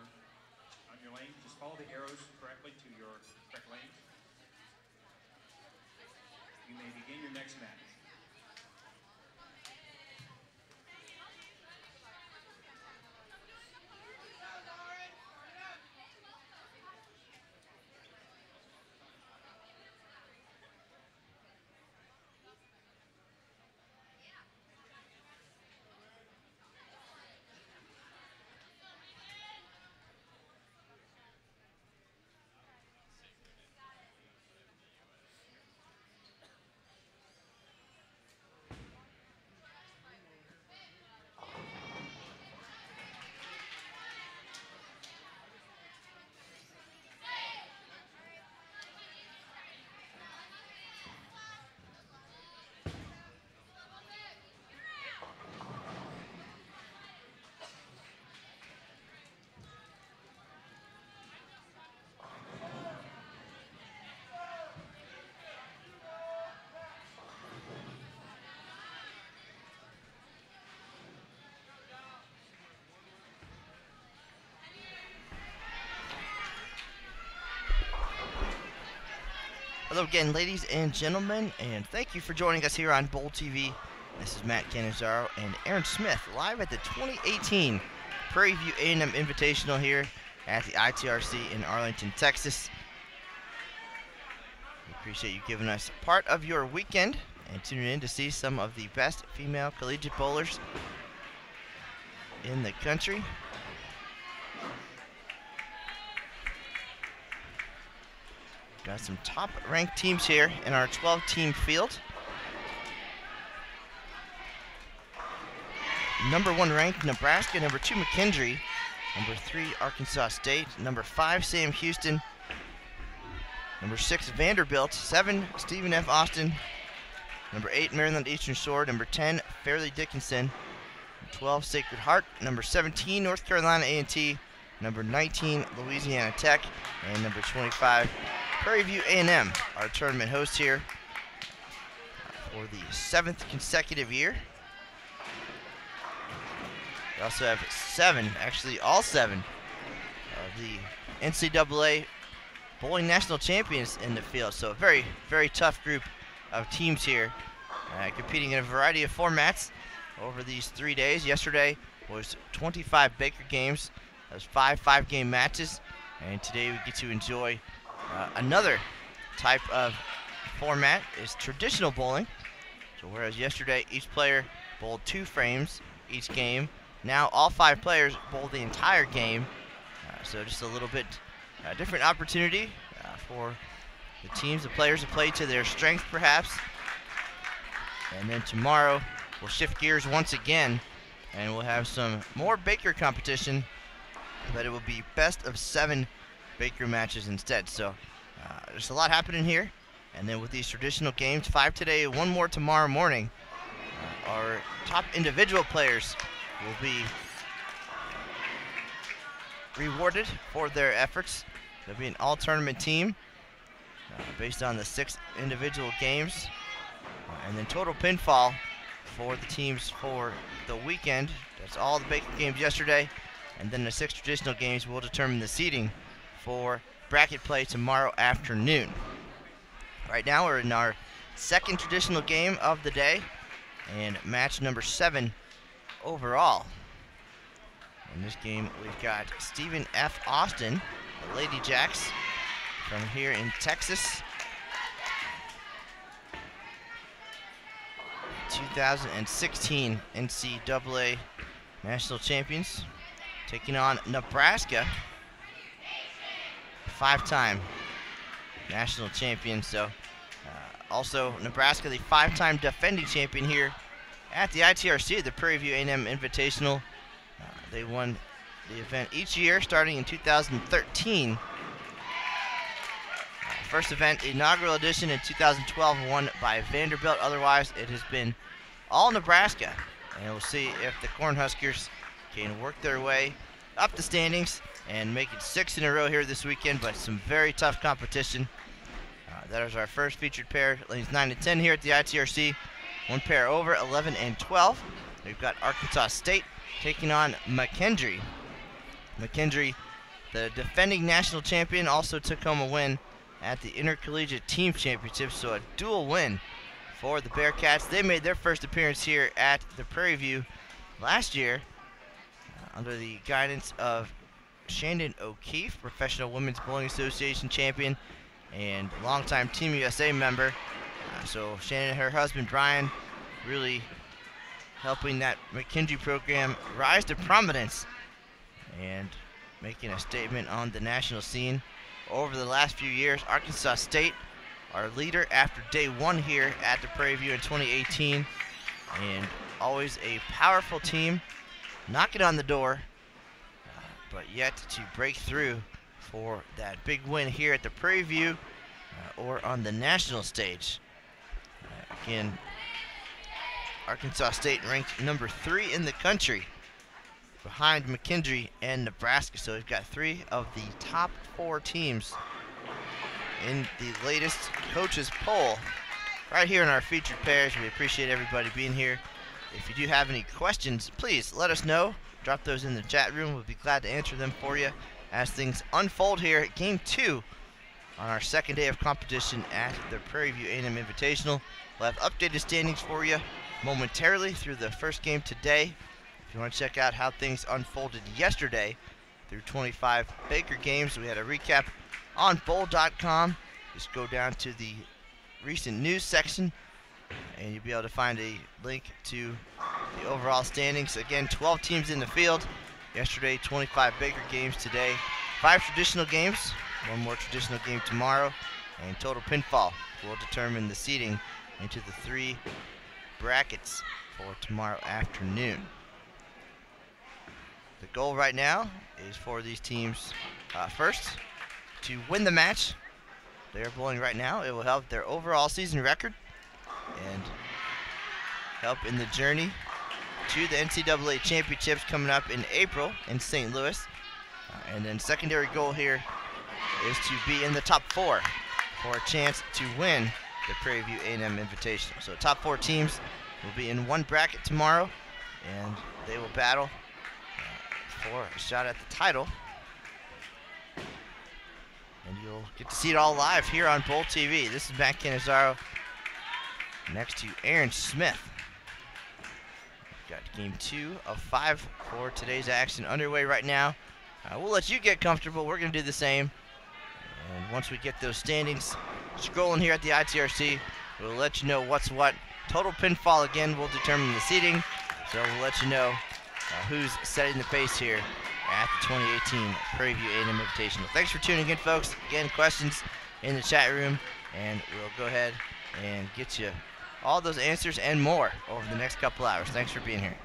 lane. Just follow the arrows correctly to your correct lane. You may begin your next match. Hello again, ladies and gentlemen, and thank you for joining us here on Bowl TV. This is Matt Cannizzaro and Aaron Smith live at the 2018 Prairie View A&M Invitational here at the ITRC in Arlington, Texas. We appreciate you giving us part of your weekend and tuning in to see some of the best female collegiate bowlers in the country. Got some top-ranked teams here in our 12-team field. Number 1 ranked Nebraska, number 2 McKendree, number 3 Arkansas State, number 5 Sam Houston, number 6 Vanderbilt, 7 Stephen F. Austin, number 8 Maryland Eastern Shore, number 10 Fairleigh Dickinson, 12 Sacred Heart, number 17 North Carolina A&T, number 19 Louisiana Tech, and number 25 Prairie View A&M, our tournament host here for the 7th consecutive year. We also have 7, actually all 7, of the NCAA Bowling National Champions in the field. So a very, very tough group of teams here, competing in a variety of formats over these 3 days. Yesterday was 25 Baker games. That was 5 5-game matches, and today we get to enjoy another type of format is traditional bowling. So whereas yesterday each player bowled 2 frames each game, now all 5 players bowl the entire game. So just a little bit different opportunity for the teams, the players to play to their strength perhaps. And then tomorrow we'll shift gears once again and we'll have some more Baker competition, but it will be best of 7 Baker matches instead. So there's a lot happening here, and then with these traditional games, 5 today, 1 more tomorrow morning, our top individual players will be rewarded for their efforts. There'll be an all-tournament team based on the 6 individual games, and then total pinfall for the teams for the weekend. That's all the Baker games yesterday, and then the 6 traditional games will determine the seeding for bracket play tomorrow afternoon. Right now we're in our 2nd traditional game of the day and match number 7 overall. In this game we've got Stephen F. Austin, the Lady Jacks from here in Texas. 2016 NCAA National Champions, taking on Nebraska, 5-time national champion. So also Nebraska, the 5-time defending champion here at the ITRC, the Prairie View A&M Invitational. They won the event each year starting in 2013. First event, inaugural edition in 2012, won by Vanderbilt. Otherwise, it has been all Nebraska. And we'll see if the Cornhuskers can work their way up the standings and make it 6 in a row here this weekend, but some very tough competition. That is our first featured pair, lanes 9 and 10 here at the ITRC. 1 pair over, 11 and 12. We've got Arkansas State taking on McKendree. McKendree, the defending national champion, also took home a win at the Intercollegiate Team Championship, so a dual win for the Bearcats. They made their first appearance here at the Prairie View last year under the guidance of Shandon O'Keefe, Professional Women's Bowling Association champion and longtime Team USA member. So Shannon and her husband Brian really helping that McKendree program rise to prominence and making a statement on the national scene. Over the last few years, Arkansas State, our leader after day one here at the Prairie View in 2018, and always a powerful team, knocking on the door, but yet to break through for that big win here at the Prairie View or on the national stage. Again, Arkansas State ranked number 3 in the country behind McKendree and Nebraska. So we've got 3 of the top 4 teams in the latest coaches poll right here in our featured pairs. We appreciate everybody being here. If you do have any questions, please let us know. Drop those in the chat room. We'll be glad to answer them for you as things unfold here at Game 2 on our second day of competition at the Prairie View A&M Invitational. We'll have updated standings for you momentarily through the first game today. If you want to check out how things unfolded yesterday through 25 Baker games, we had a recap on bowl.com. Just go down to the recent news section and you'll be able to find a link to the overall standings. Again, 12 teams in the field. Yesterday, 25 Baker games. Today, 5 traditional games, 1 more traditional game tomorrow, and total pinfall will determine the seeding into the 3 brackets for tomorrow afternoon. The goal right now is for these teams first to win the match. They are bowling right now. It will help their overall season record and help in the journey to the NCAA championships coming up in April in St. Louis. And then secondary goal here is to be in the top 4 for a chance to win the Prairie View A&M Invitational. So top 4 teams will be in one bracket tomorrow, and they will battle for a shot at the title. And you'll get to see it all live here on Bowl TV. This is Matt Cannizzaro next to Aaron Smith. We've got game 2 of 5 for today's action underway right now. We'll let you get comfortable. We're going to do the same. And once we get those standings scrolling here at the ITRC, we'll let you know what's what. Total pinfall again will determine the seeding. So we'll let you know who's setting the pace here at the 2018 Prairie View A&M Invitational. Thanks for tuning in, folks. Again, questions in the chat room, and we'll go ahead and get you all those answers and more over the next couple hours. Thanks for being here.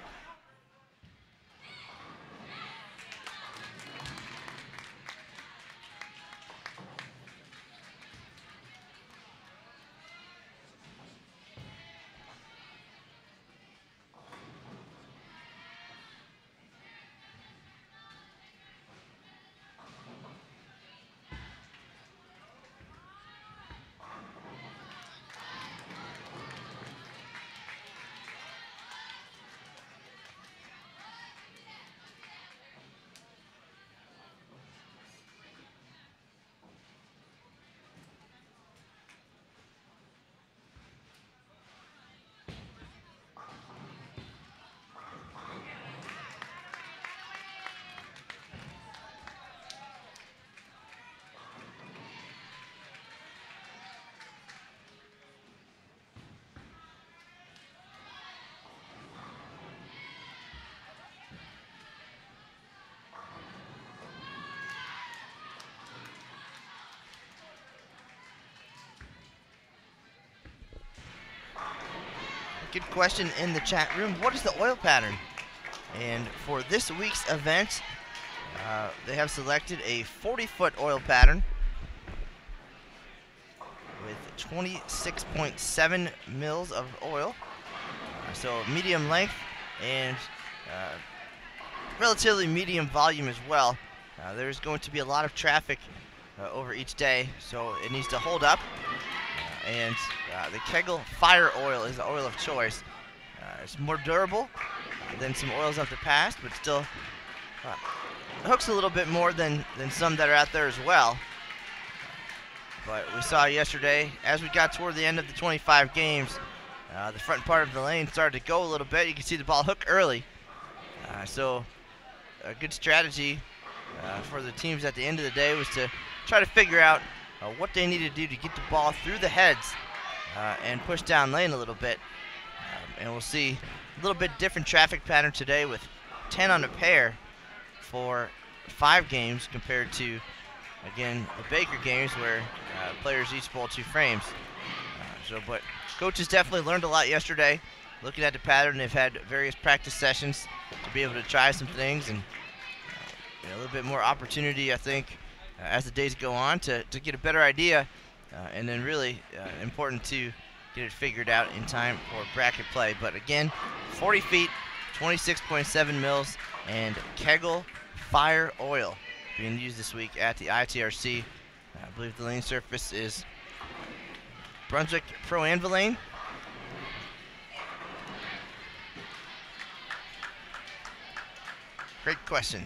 Good question in the chat room. What is the oil pattern? And for this week's event, they have selected a 40-foot oil pattern with 26.7 mils of oil. So medium length and relatively medium volume as well. There's going to be a lot of traffic over each day, so it needs to hold up. The Kegel Fire Oil is the oil of choice. It's more durable, than some oils of the past, but still hooks a little bit more than some that are out there as well. But we saw yesterday, as we got toward the end of the 25 games, the front part of the lane started to go a little bit. You can see the ball hook early. So a good strategy for the teams at the end of the day was to try to figure out what they needed to do to get the ball through the heads and push down lane a little bit. And we'll see a little bit different traffic pattern today with 10 on the pair for 5 games compared to, again, the Baker games where players each bowl 2 frames. But coaches definitely learned a lot yesterday. Looking at the pattern, they've had various practice sessions to be able to try some things and a little bit more opportunity, I think, as the days go on to get a better idea. And then really important to get it figured out in time for bracket play. But again, 40 feet, 26.7 mils, and Kegel Fire Oil being used this week at the ITRC. I believe the lane surface is Brunswick Pro Anvilane. Great question.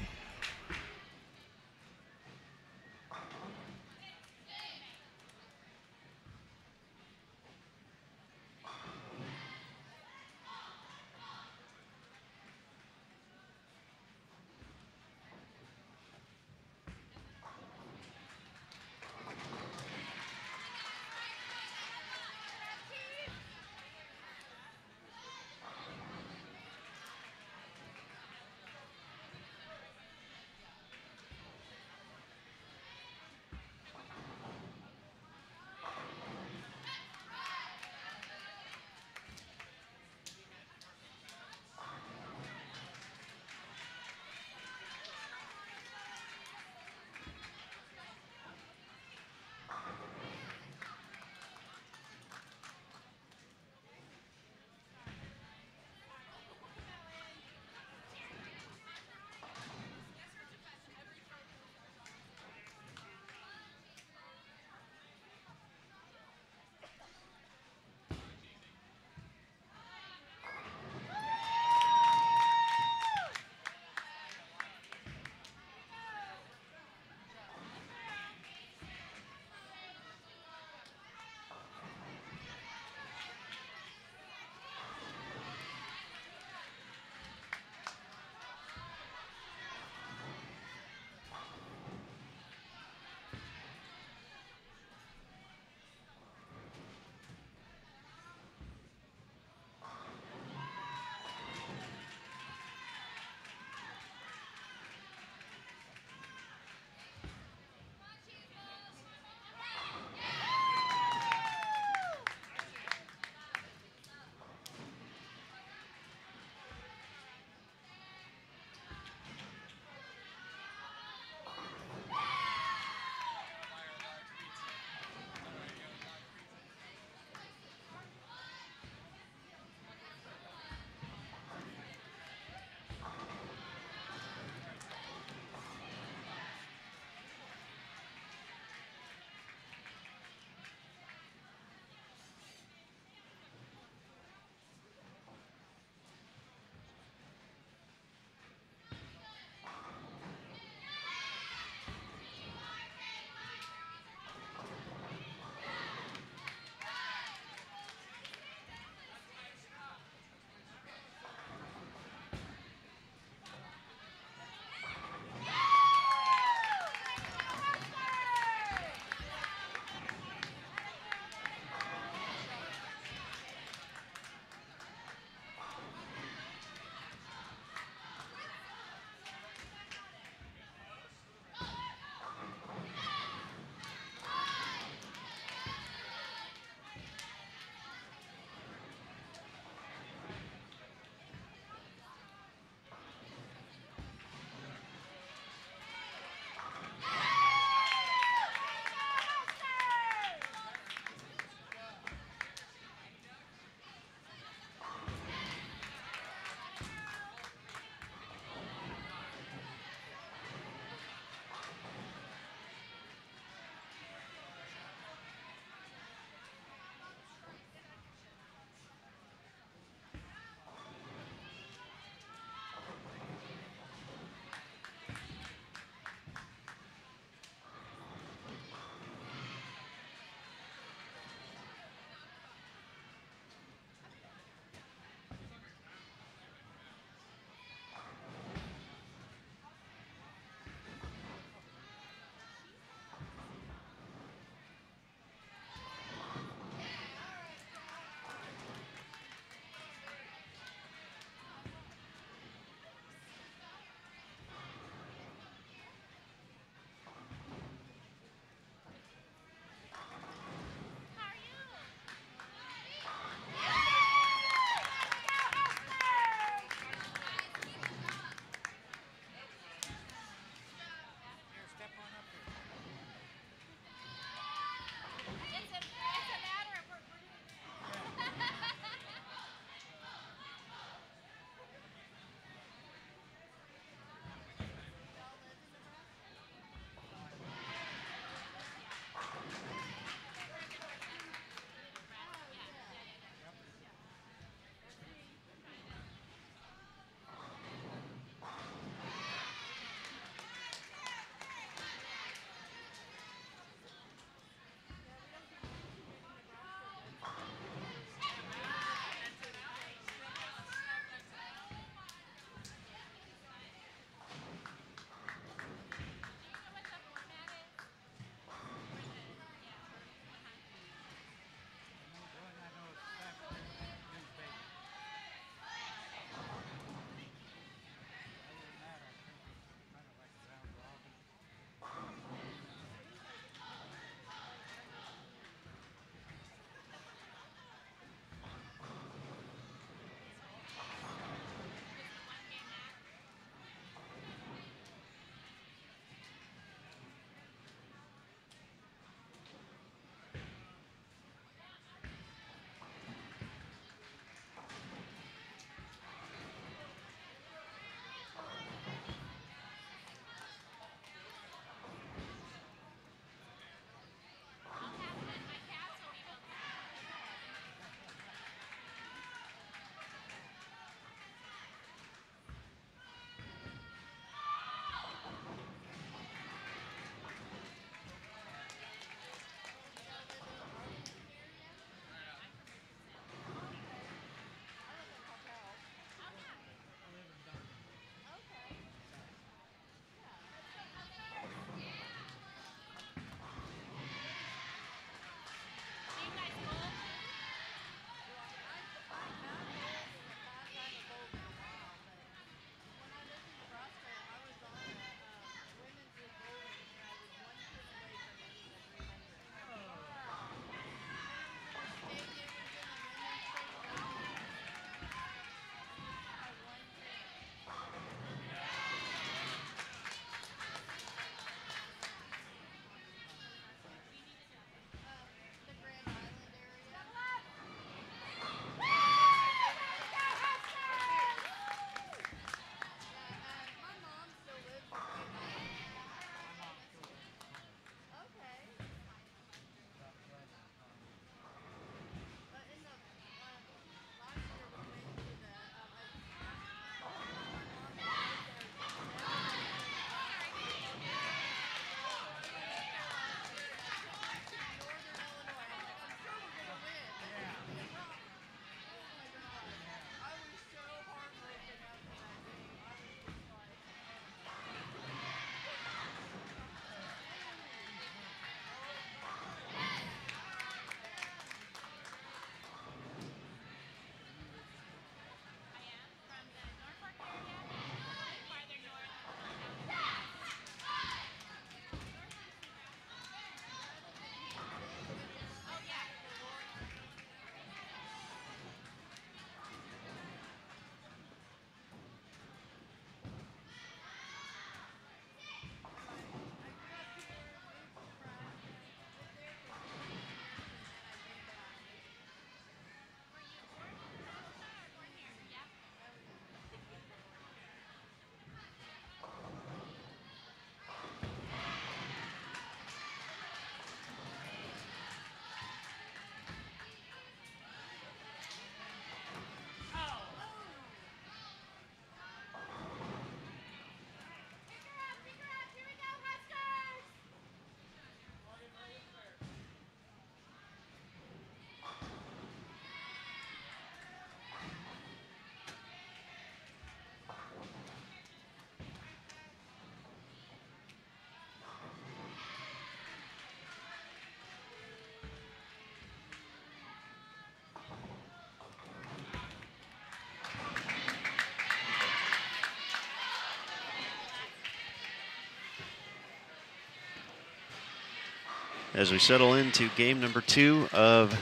as we settle into game number 2 of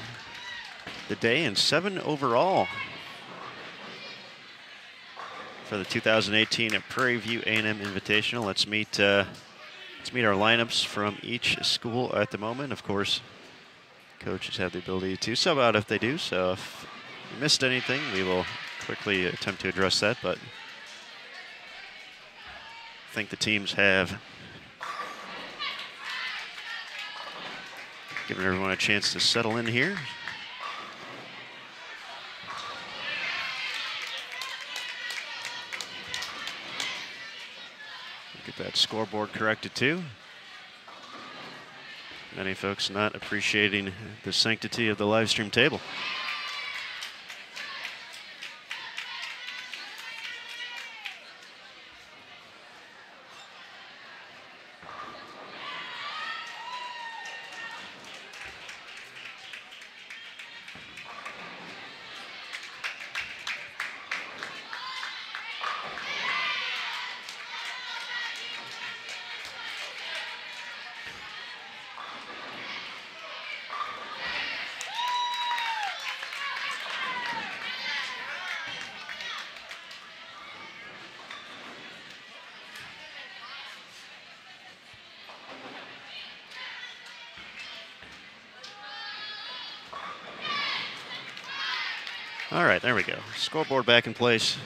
the day and 7 overall for the 2018 Prairie View A&M Invitational. Let's meet our lineups from each school at the moment. Of course, coaches have the ability to sub out if they do, so if you missed anything, we will quickly attempt to address that, but I think the teams have given everyone a chance to settle in here. Get that scoreboard corrected too. Many folks not appreciating the sanctity of the live stream table. All right, there we go. Scoreboard back in place.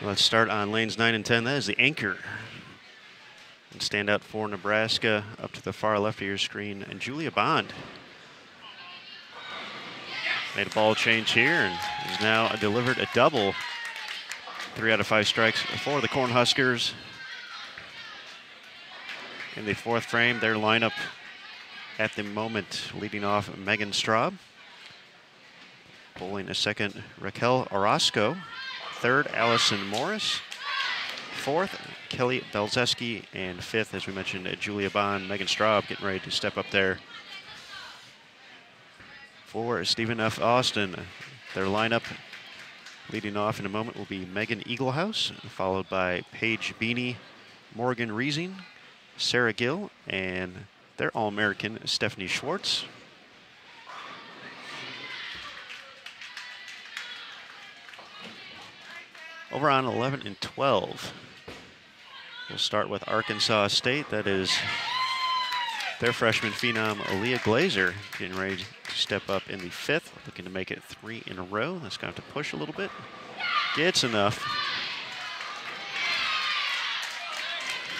Let's start on lanes 9 and 10. That is the anchor. And stand out for Nebraska up to the far left of your screen, and Julia Bond. Made a ball change here and has now delivered a double. 3 out of 5 strikes for the Cornhuskers. In the 4th frame, their lineup at the moment leading off Megan Straub. Bowling a second, Raquel Orozco. 3rd, Allison Morris. 4th, Kelly Belzeski. And 5th, as we mentioned, Julia Bond. Megan Straub getting ready to step up there for Stephen F. Austin. Their lineup leading off in a moment will be Megan Eaglehouse, followed by Paige Beanie, Morgan Reesing, Sarah Gill, and their All-American Stephanie Schwartz. Over on 11 and 12, we'll start with Arkansas State. That is their freshman phenom, Aaliyah Glazer, getting ready to step up in the 5th, looking to make it 3 in a row. That's going to have to push a little bit. Gets enough.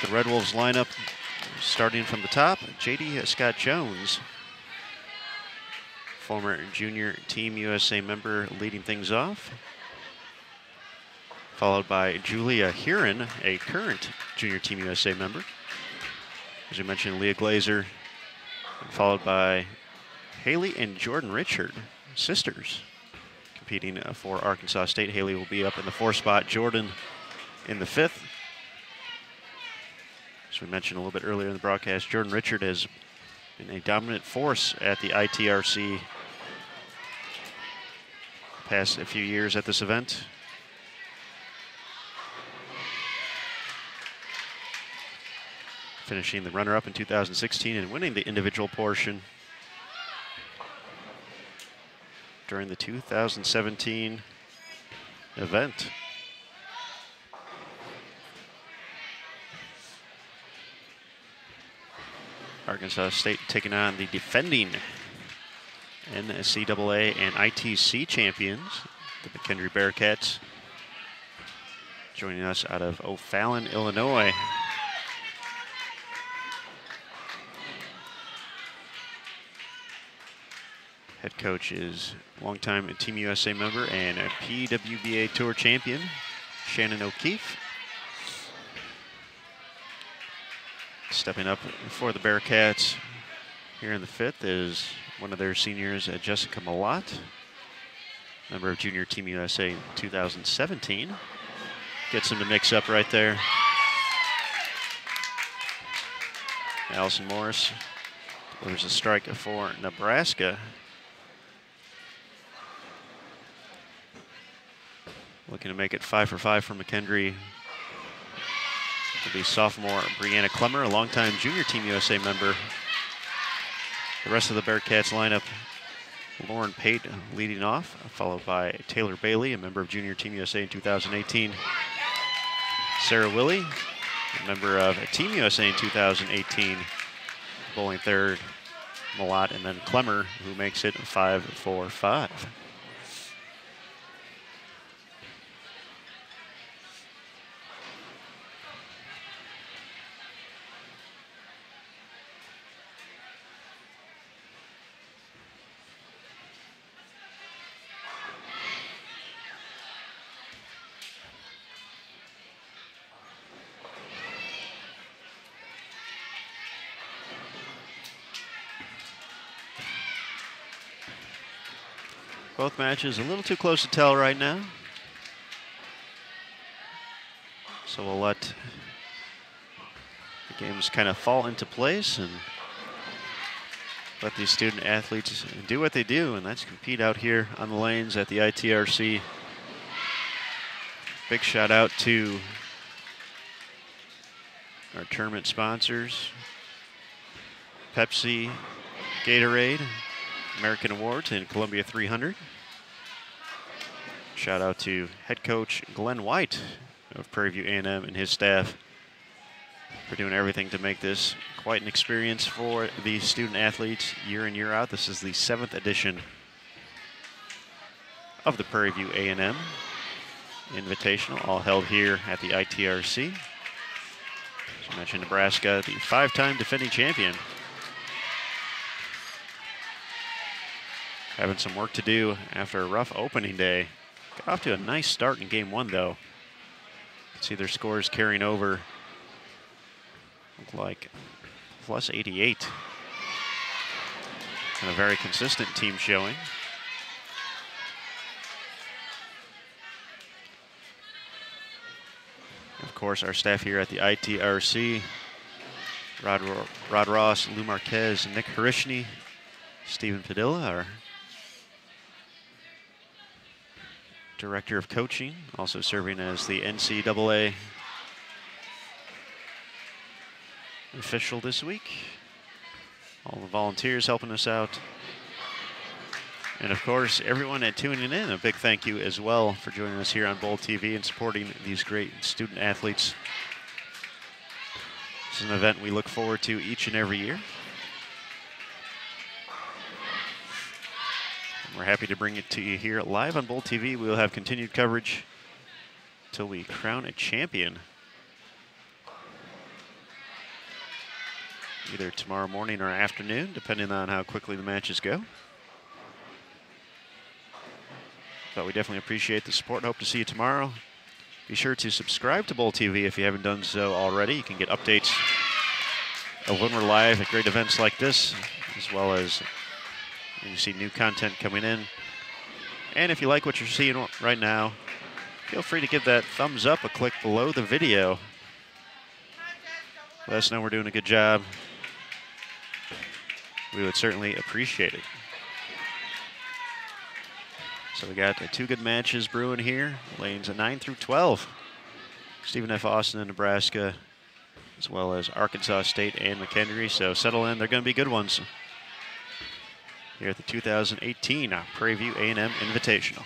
The Red Wolves lineup, starting from the top, J.D. Scott Jones, former junior Team USA member, leading things off, followed by Julia Heron, a current junior Team USA member. As we mentioned, Leah Glazer, followed by Haley and Jordan Richard, sisters, competing for Arkansas State. Haley will be up in the 4th spot, Jordan in the 5th. As we mentioned a little bit earlier in the broadcast, Jordan Richard has been a dominant force at the ITRC the past few years at this event. Finishing the runner-up in 2016 and winning the individual portion during the 2017 event. Arkansas State taking on the defending NCAA and ITC champions, the McKendree Bearcats, joining us out of O'Fallon, Illinois. Head coach is longtime Team USA member and a PWBA Tour champion, Shannon O'Keefe. Stepping up for the Bearcats here in the 5th is one of their seniors, Jessica Malott, member of Junior Team USA in 2017. Gets him to mix up right there. Allison Morris delivers a strike for Nebraska. Looking to make it 5 for 5 from McKendree. It'll be sophomore Brianna Clemmer, a longtime junior Team USA member. The rest of the Bearcats lineup, Lauren Pate leading off, followed by Taylor Bailey, a member of junior Team USA in 2018. Sarah Willie, a member of Team USA in 2018, bowling third. Malott, and then Clemmer, who makes it 5 for 5. Both matches a little too close to tell right now. So we'll let the games kind of fall into place and let these student athletes do what they do, and that's compete out here on the lanes at the ITRC. Big shout out to our tournament sponsors, Pepsi, Gatorade, American Awards, and Columbia 300. Shout out to head coach Glenn White of Prairie View A&M and his staff for doing everything to make this quite an experience for the student athletes year in, year out. This is the 7th edition of the Prairie View A&M Invitational, all held here at the ITRC. As I mentioned, Nebraska, the 5-time defending champion. Having some work to do after a rough opening day. Got off to a nice start in game 1, though. You can see their scores carrying over. Look like plus 88. And a very consistent team showing. Of course, our staff here at the ITRC, Rod Ross, Lou Marquez, Nick Harishny, Stephen Padilla, our Director of Coaching, also serving as the NCAA official this week. All the volunteers helping us out. And of course, everyone at tuning in, a big thank you as well for joining us here on Bowl TV and supporting these great student athletes. This is an event we look forward to each and every year. We're happy to bring it to you here live on Bowl TV. We will have continued coverage until we crown a champion. Either tomorrow morning or afternoon, depending on how quickly the matches go. But we definitely appreciate the support and hope to see you tomorrow. Be sure to subscribe to Bowl TV if you haven't done so already. You can get updates of when we're live at great events like this, as well as when you see new content coming in. And if you like what you're seeing right now, feel free to give that thumbs up a click below the video. Let us know we're doing a good job. We would certainly appreciate it. So we got 2 good matches brewing here. Lanes 9 through 12. Stephen F. Austin in Nebraska, as well as Arkansas State and McKendree. So settle in, they're going to be good ones here at the 2018 Prairie View A&M Invitational.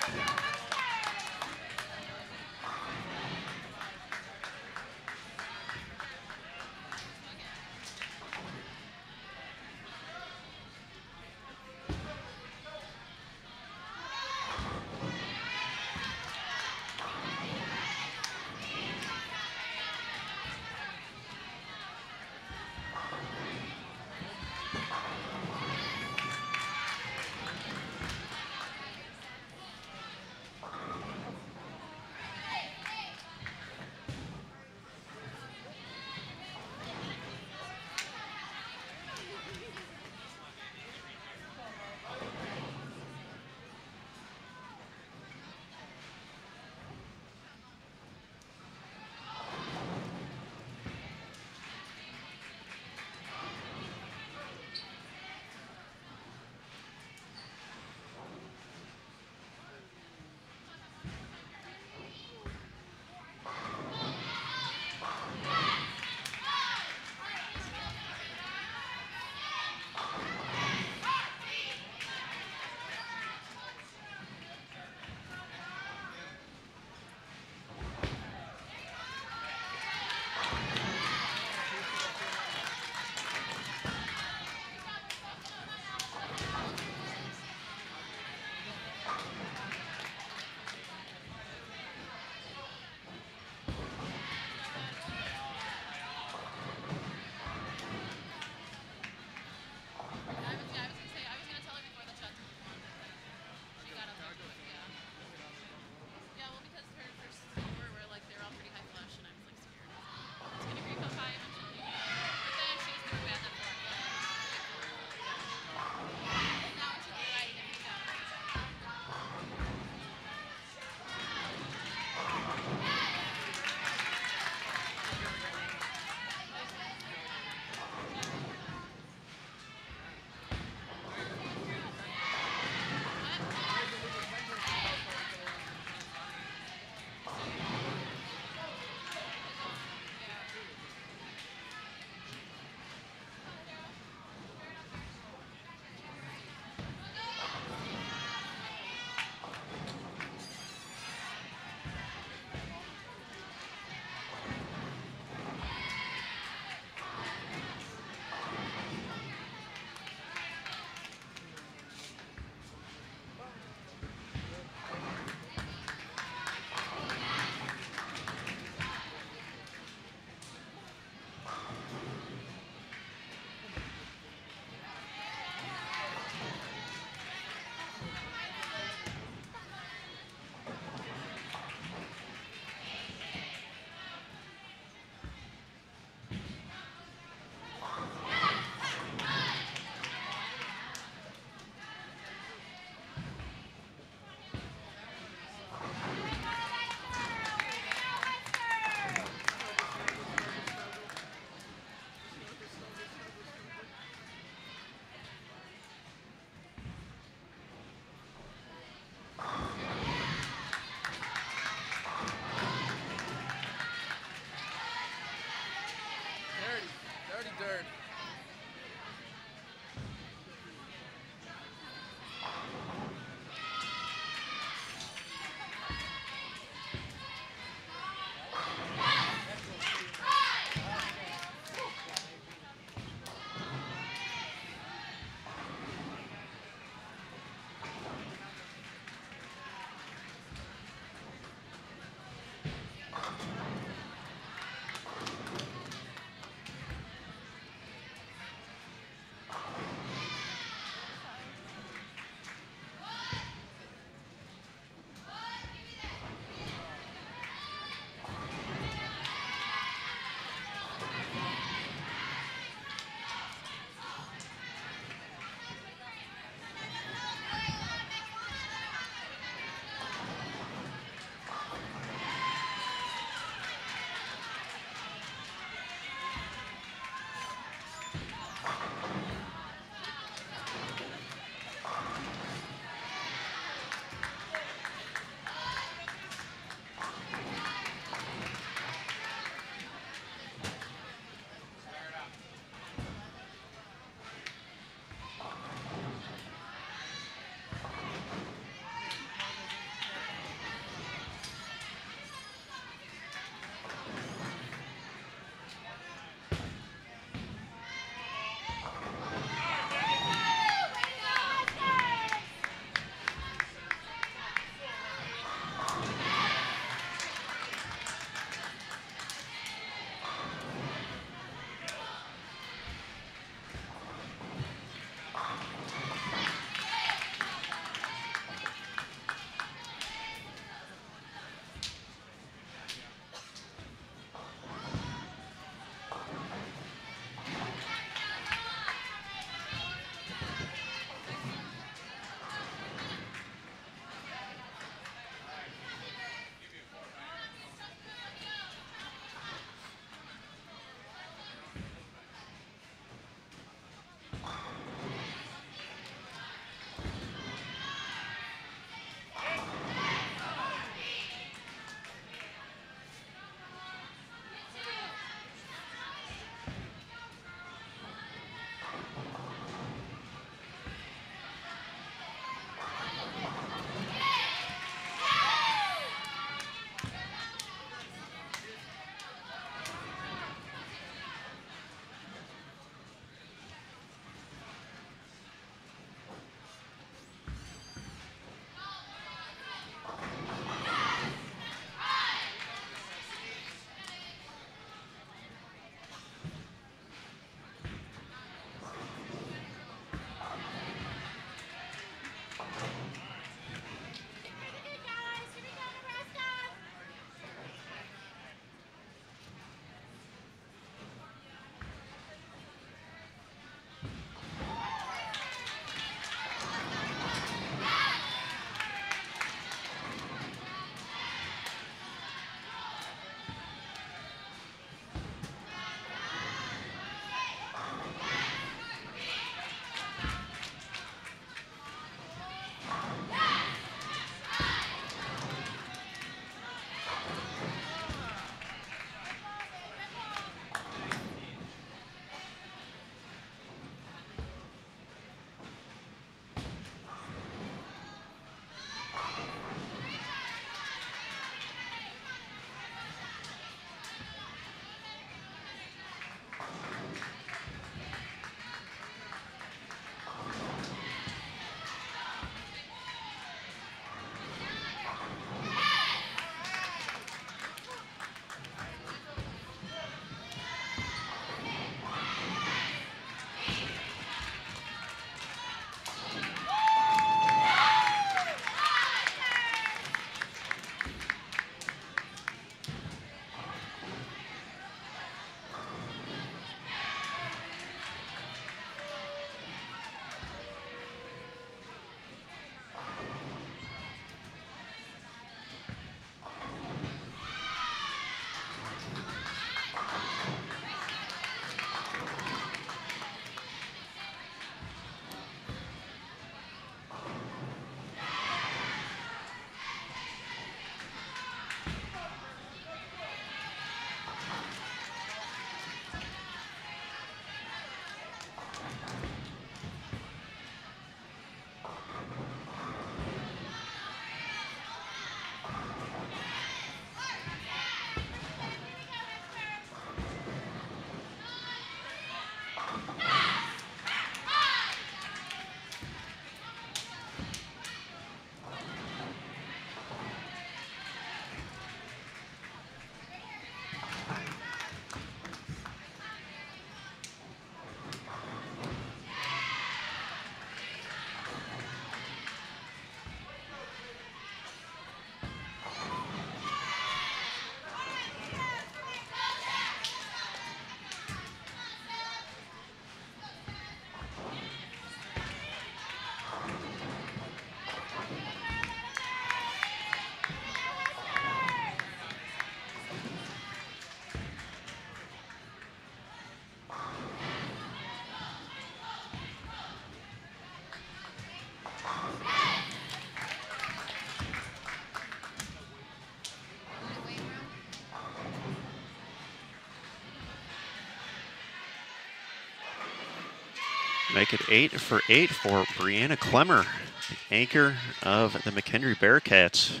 Make it 8 for 8 for Brianna Clemmer, the anchor of the McKendree Bearcats.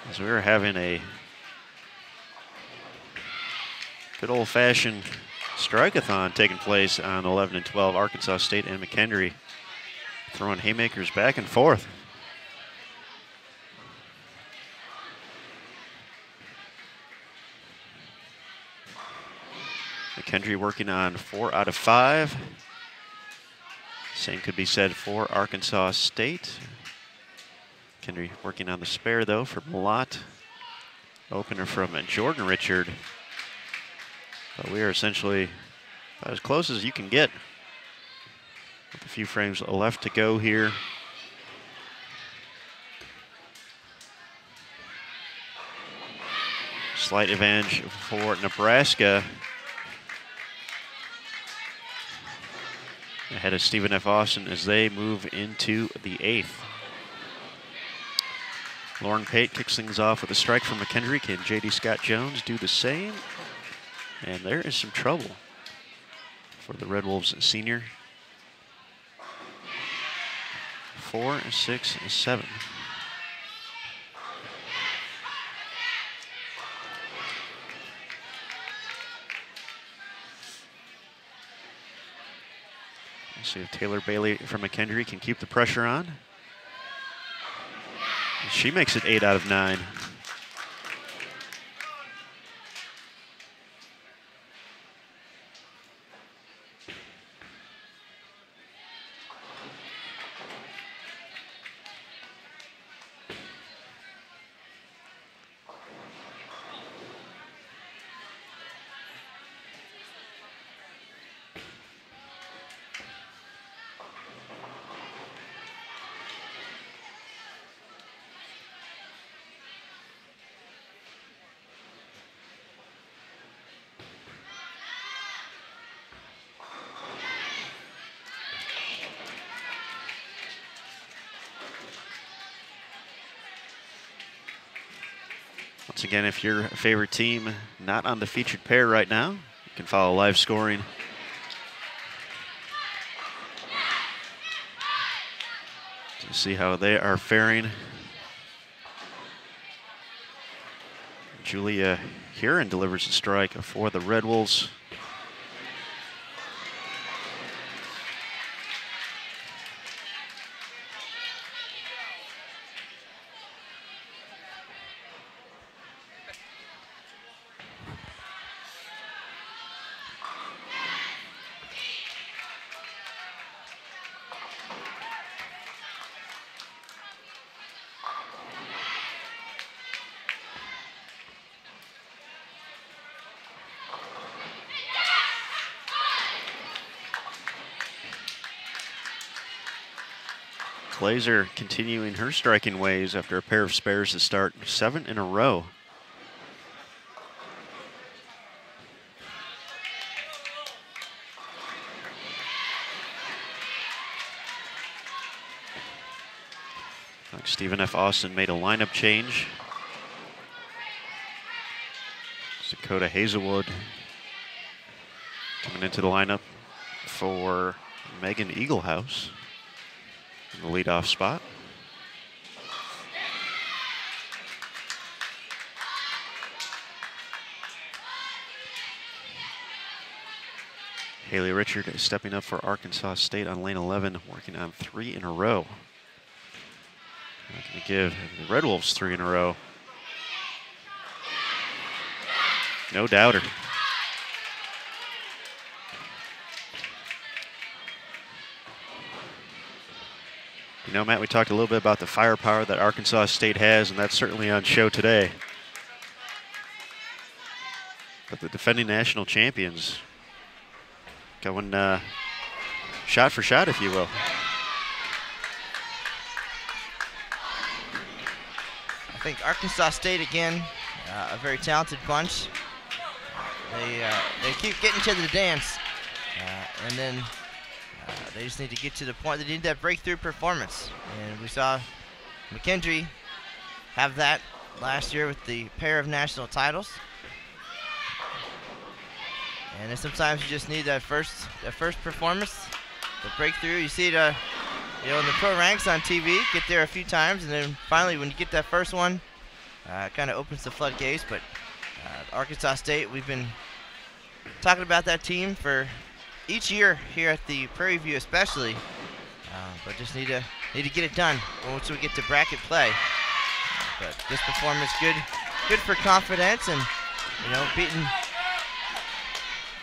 As we are having a good old-fashioned strike-a-thon taking place on 11 and 12, Arkansas State and McKendree throwing haymakers back and forth. McKendree working on 4 out of 5. Same could be said for Arkansas State. McKendree working on the spare though for Malott. Opener from Jordan Richard. But we are essentially about as close as you can get. With a few frames left to go here. Slight advantage for Nebraska. Ahead of Stephen F. Austin as they move into the 8th. Lauren Pate kicks things off with a strike from McKendree. Can J.D. Scott Jones do the same? And there is some trouble for the Red Wolves senior. 4, 6, 7. Let's see if Taylor Bailey from McKendree can keep the pressure on. She makes it 8 out of 9. Once again, if your favorite team not on the featured pair right now, you can follow live scoring to see how they are faring. Julia Huron delivers a strike for the Red Wolves. Glazer continuing her striking ways after a pair of spares to start 7 in a row. Like Stephen F. Austin made a lineup change. Dakota Hazelwood coming into the lineup for Megan Eaglehouse in the leadoff spot. Haley Richard is stepping up for Arkansas State on lane 11, working on 3 in a row. Not going to give the Red Wolves 3 in a row. No doubter. You know, Matt, we talked a little bit about the firepower that Arkansas State has, and that's certainly on show today. But the defending national champions going shot for shot, if you will. I think Arkansas State, again, a very talented bunch. They keep getting to the dance, and then they just need to get to the point. They need that breakthrough performance, and we saw McKendree have that last year with the pair of national titles. And then sometimes you just need that first performance the breakthrough. You see it, you know, in the pro ranks on TV. Get there a few times, and then finally, when you get that first one, it kind of opens the floodgates. But Arkansas State, we've been talking about that team for each year here at the Prairie View, especially. But just need to get it done once we get to bracket play. But this performance good for confidence, and you know, beating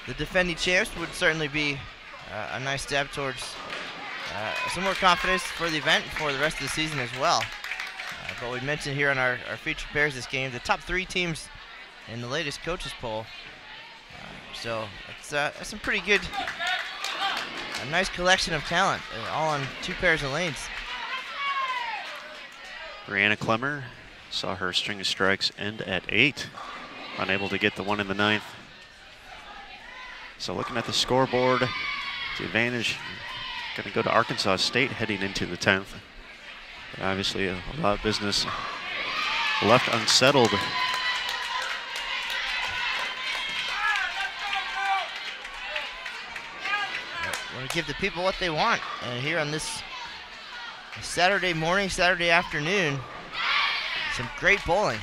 the defending champs would certainly be a nice step towards some more confidence for the event and for the rest of the season as well. But we mentioned here on our featured pairs this game, the top 3 teams in the latest coaches poll. So it's some pretty good, a nice collection of talent, all on 2 pairs of lanes. Brianna Clemmer saw her string of strikes end at 8, unable to get the one in the 9th. So looking at the scoreboard, the advantage going to go to Arkansas State heading into the 10th. But obviously a lot of business left unsettled. Want to give the people what they want, and here on this Saturday morning, Saturday afternoon, some great bowling.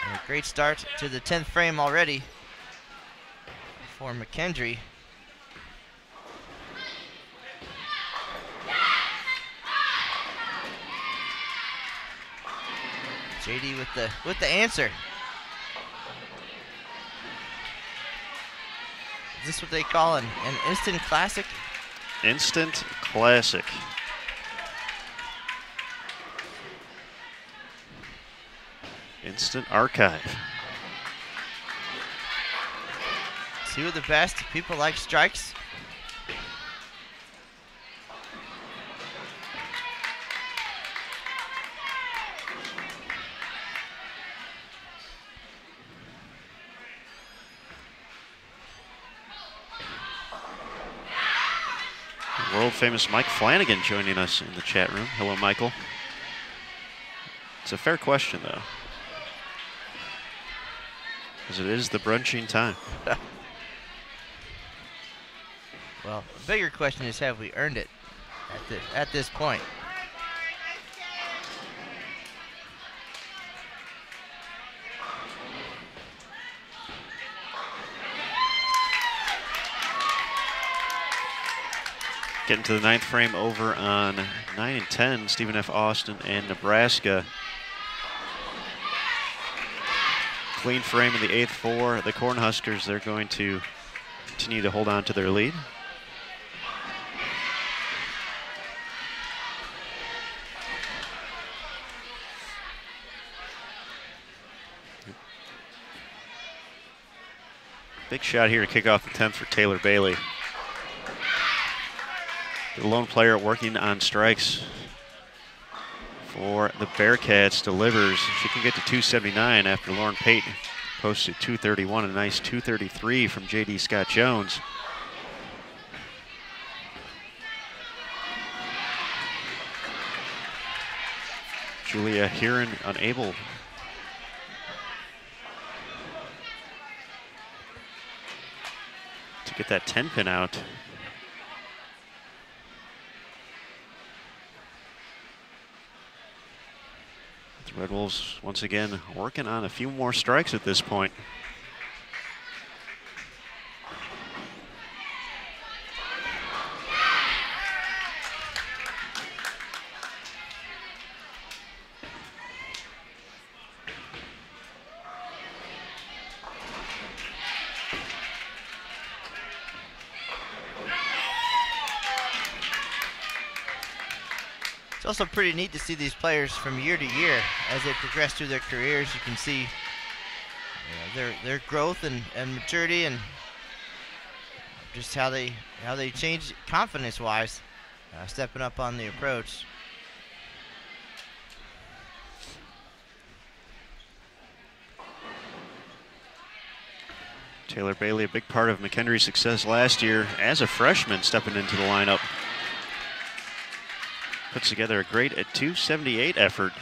And a great start to the 10th frame already for McKendree. JD with the answer. Is this what they call an instant classic? Instant classic. Instant archive. 2 of the best. People like strikes. World famous Mike Flanagan joining us in the chat room. Hello, Michael. It's a fair question, though, because it is the brunching time. Well, the bigger question is, have we earned it at this point? Getting to the 9th frame over on 9 and 10, Stephen F. Austin and Nebraska. Clean frame in the 8th for the Cornhuskers. They're going to continue to hold on to their lead. Big shot here to kick off the 10th for Taylor Bailey. The lone player working on strikes for the Bearcats delivers. She can get to 279 after Lauren Payton posted 231, a nice 233 from J.D. Scott Jones. Julia Heron unable to get that 10 pin out. The Red Wolves once again working on a few more strikes at this point. It's also pretty neat to see these players from year to year as they progress through their careers. You can see their growth and maturity, and just how they change confidence-wise, stepping up on the approach. Taylor Bailey, a big part of McKendree's success last year as a freshman, stepping into the lineup. Puts together a great 278 effort.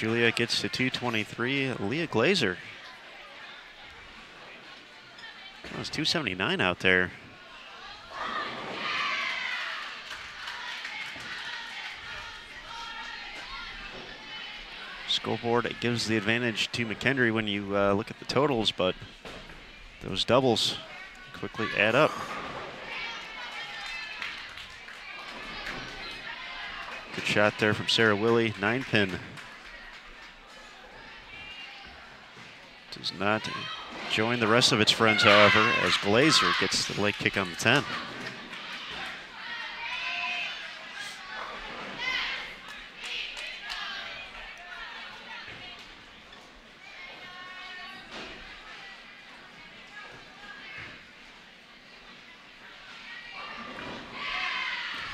Julia gets to 223. Leah Glazer. Oh, it's 279 out there. Scoreboard, it gives the advantage to McKendree when you look at the totals, but those doubles quickly add up. Good shot there from Sarah Willie, 9-pin. Does not join the rest of its friends, however, as Glazer gets the leg kick on the 10.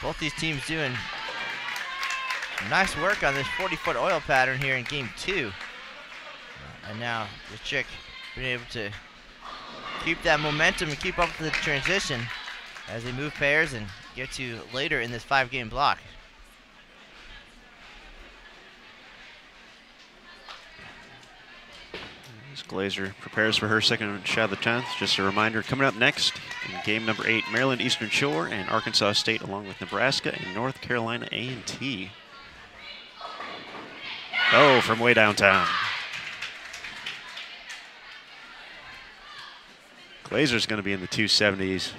Both these teams doing nice work on this 40-foot oil pattern here in game 2. And now the Chick being able to keep that momentum and keep up with the transition as they move pairs and get to later in this 5-game block. As Glazer prepares for her second shot of the 10th. Just a reminder, coming up next in game number 8, Maryland Eastern Shore and Arkansas State along with Nebraska and North Carolina A&T. Oh, from way downtown. Glazer's going to be in the 270s.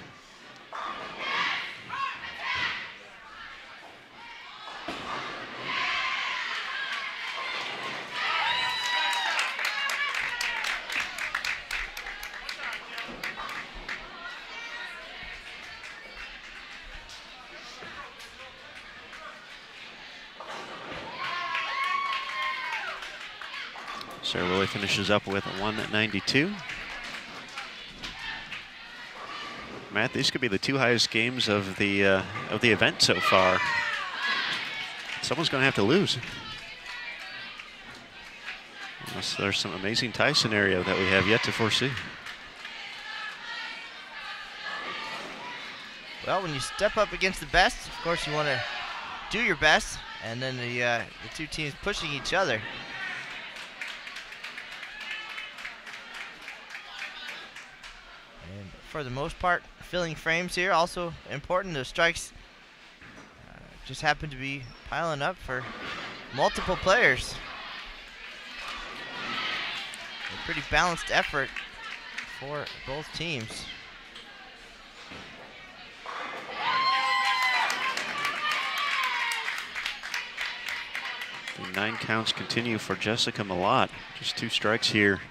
Sarah Willie finishes up with a 192. Matt, these could be the 2 highest games of the event so far. Someone's going to have to lose. Unless there's some amazing tie scenario that we have yet to foresee. Well, when you step up against the best, of course you want to do your best, and then the 2 teams pushing each other. And for the most part, filling frames here also important. The strikes just happen to be piling up for multiple players. A pretty balanced effort for both teams. The 9 counts continue for Jessica Malott. Just 2 strikes here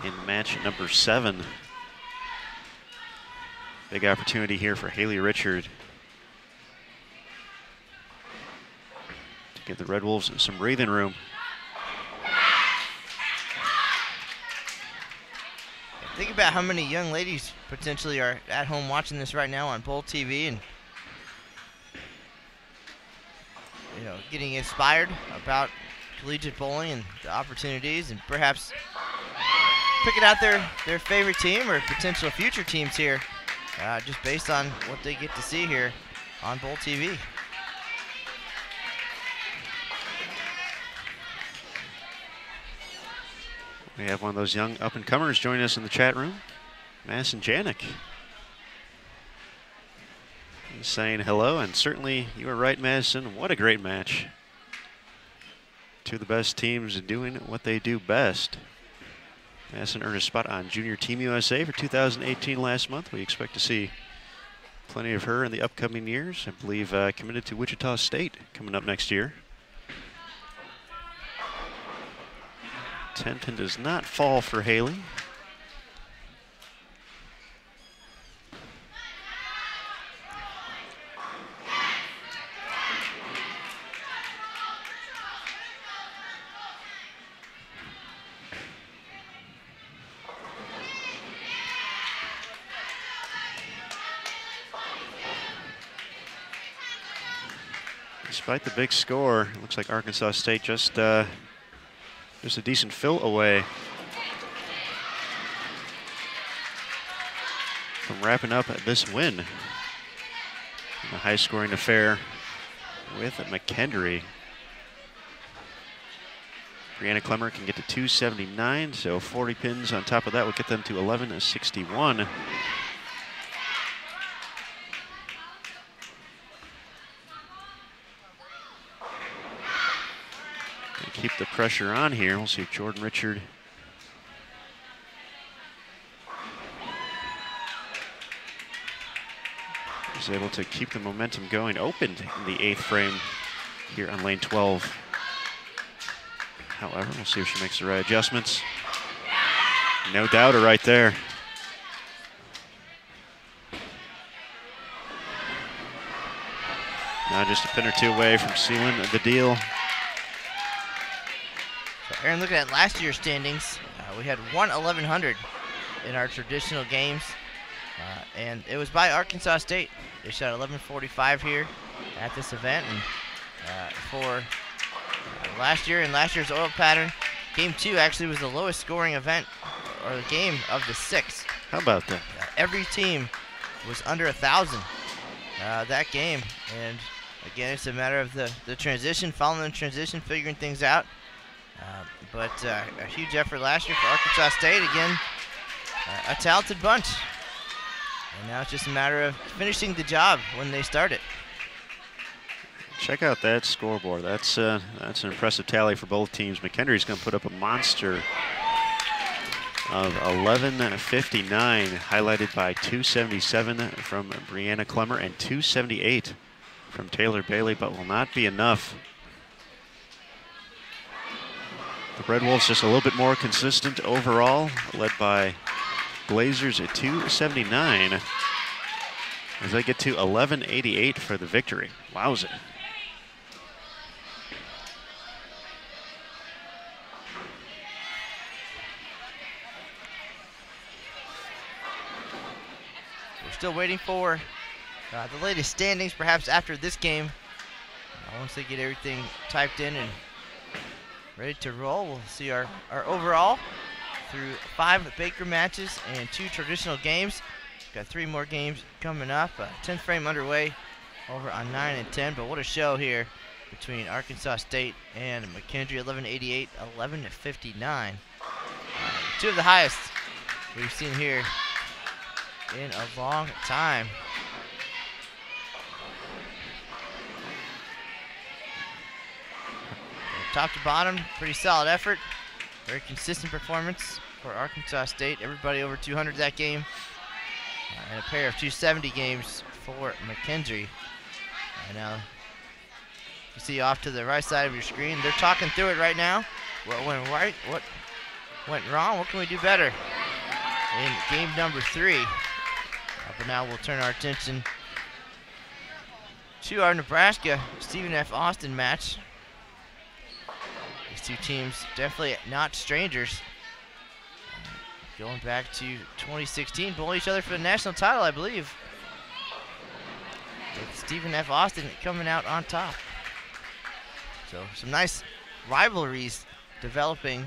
in match number 7. Big opportunity here for Haley Richard to give the Red Wolves some breathing room. Think about how many young ladies potentially are at home watching this right now on Bowl TV and getting inspired about collegiate bowling and the opportunities, and perhaps picking out their favorite team or potential future teams here, just based on what they get to see here on Bowl TV. We have one of those young up-and-comers joining us in the chat room, Madison Janik. He's saying hello, and certainly you were right, Madison. What a great match. 2 of the best teams doing what they do best. Madison earned a spot on Junior Team USA for 2018 last month. We expect to see plenty of her in the upcoming years. I believe committed to Wichita State coming up next year. 10-pin does not fall for Haley. Despite the big score, it looks like Arkansas State just a decent fill away from wrapping up this win in a high-scoring affair with McKendree. Brianna Clemmer can get to 279, so 40 pins on top of that will get them to 1161. Keep the pressure on here. We'll see if Jordan Richard is able to keep the momentum going. Opened in the 8th frame here on lane 12. However, we'll see if she makes the right adjustments. No doubter right there. Now just a pin or two away from sealing the deal. So Aaron, looking at last year's standings, we had 1100 in our traditional games, and it was by Arkansas State. They shot 1145 here at this event, and for last year, in last year's oil pattern, game 2 actually was the lowest scoring event or the game of the 6. How about that? Every team was under 1,000 that game, and again, it's a matter of the transition, following the transition, figuring things out. But a huge effort last year for Arkansas State. Again, a talented bunch. And now it's just a matter of finishing the job when they start it. Check out that scoreboard. That's an impressive tally for both teams. McKendree's going to put up a monster of 1159, highlighted by 277 from Brianna Clemmer and 278 from Taylor Bailey, but will not be enough. The Red Wolves just a little bit more consistent overall, led by Blazers at 279 as they get to 1188 for the victory. Wowza. We're still waiting for the latest standings, perhaps after this game. Once they get everything typed in and ready to roll, we'll see our overall through 5 Baker matches and 2 traditional games. Got 3 more games coming up. 10th frame underway over on 9 and 10, but what a show here between Arkansas State and McKendree. 1188, 1159. 2 of the highest we've seen here in a long time. Top to bottom, pretty solid effort. Very consistent performance for Arkansas State. Everybody over 200 that game. And a pair of 270 games for McKendree. And now you see off to the right side of your screen, they're talking through it right now. What went right? What went wrong? What can we do better in game number 3? But now we'll turn our attention to our Nebraska Stephen F. Austin match. These 2 teams definitely not strangers. Going back to 2016, bowling each other for the national title, I believe. With Stephen F. Austin coming out on top. So some nice rivalries developing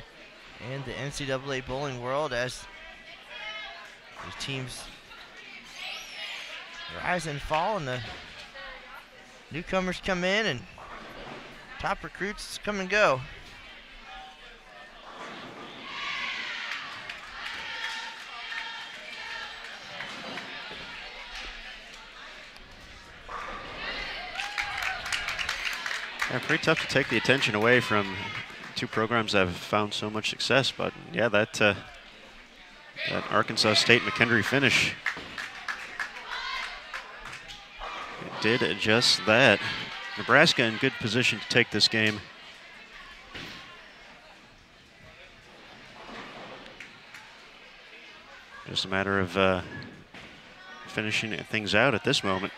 in the NCAA bowling world as these teams rise and fall, and the newcomers come in and top recruits come and go. Yeah, pretty tough to take the attention away from 2 programs that have found so much success, but yeah, that Arkansas State McKendree finish did just that. Nebraska in good position to take this game. Just a matter of finishing things out at this moment.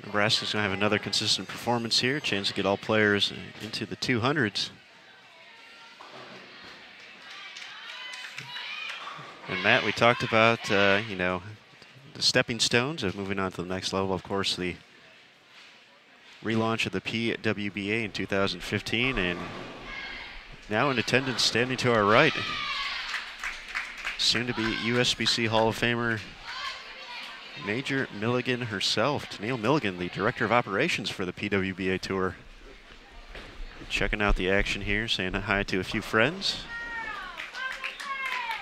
Nebraska's going to have another consistent performance here. Chance to get all players into the 200s. And Matt, we talked about, you know, the stepping stones of moving on to the next level. Of course, the relaunch of the PWBA in 2015, and now in attendance, standing to our right, soon to be USBC Hall of Famer Major Milligan herself, Tennille Milligan, the Director of Operations for the PWBA Tour. Checking out the action here, saying hi to a few friends.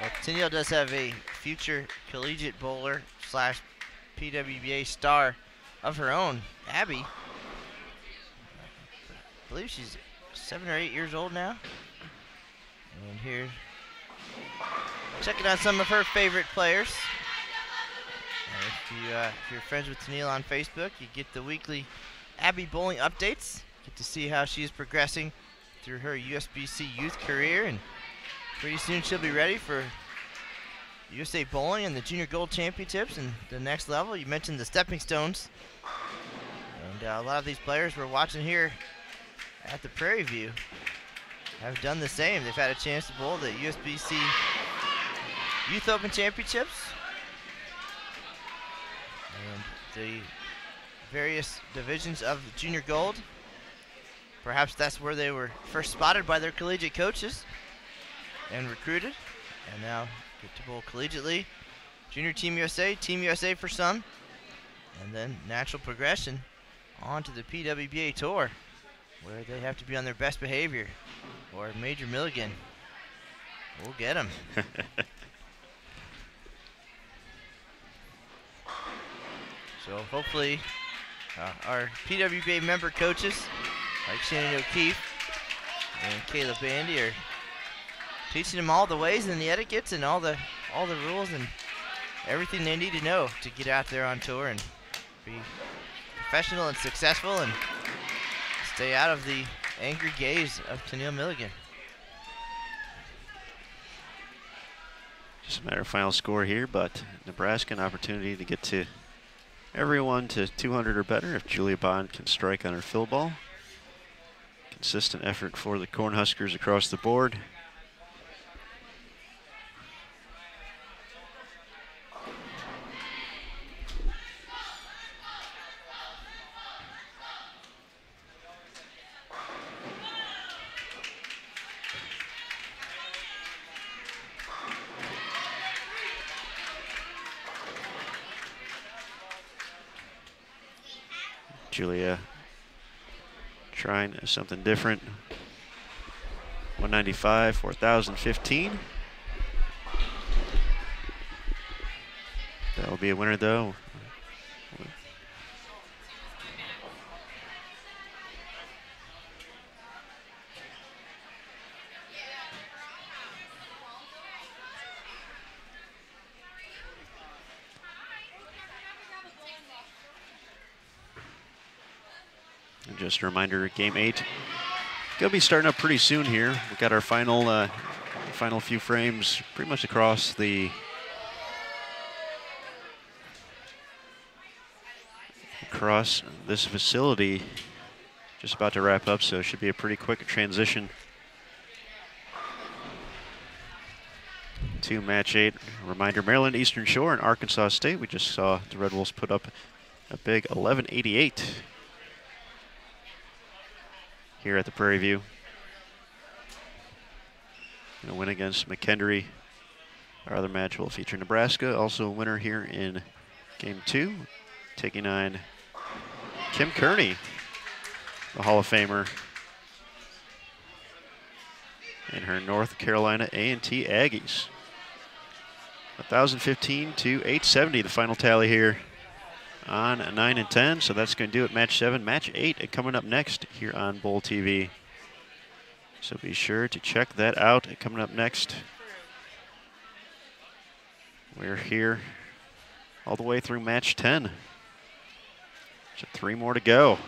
Well, Tennille does have a future collegiate bowler slash PWBA star of her own, Abby. I believe she's 7 or 8 years old now. And here, checking out some of her favorite players. If you're friends with Tennille on Facebook, you get the weekly Abby bowling updates. Get to see how she is progressing through her USBC youth career, and pretty soon she'll be ready for USA Bowling and the Junior Gold Championships and the next level. You mentioned the stepping stones, and a lot of these players we're watching here at the Prairie View have done the same. They've had a chance to bowl the USBC Youth Open Championships and the various divisions of the Junior Gold. Perhaps that's where they were first spotted by their collegiate coaches and recruited, and now get to bowl collegiately. Junior Team USA for some, and then natural progression on to the PWBA Tour, where they have to be on their best behavior, or Major Milligan will get them. So hopefully our PWBA member coaches like Shannon O'Keefe and Caleb Bandy are teaching them all the ways and the etiquettes and all the rules and everything they need to know to get out there on tour and be professional and successful and stay out of the angry gaze of Tennille Milligan. Just a matter of final score here, but Nebraska an opportunity to get to everyone to 200 or better if Julia Bond can strike on her fill ball. Consistent effort for the Cornhuskers across the board. Julia trying something different. 195, 4,015. That will be a winner though. And just a reminder, game 8 gonna be starting up pretty soon here. We got our final few frames pretty much across this facility. Just about to wrap up, so it should be a pretty quick transition to match 8. Reminder, Maryland Eastern Shore and Arkansas State. We just saw the Red Wolves put up a big 1188 here at the Prairie View. And a win against McKendree. Our other match will feature Nebraska, also a winner here in game 2, taking on Kim Kearney, the Hall of Famer, and her North Carolina A&T Aggies. 1,015 to 870, the final tally here on 9 and 10. So that's going to do it. Match 7, match 8 coming up next here on Bowl TV. So be sure to check that out. Coming up next, we're here all the way through match 10. So 3 more to go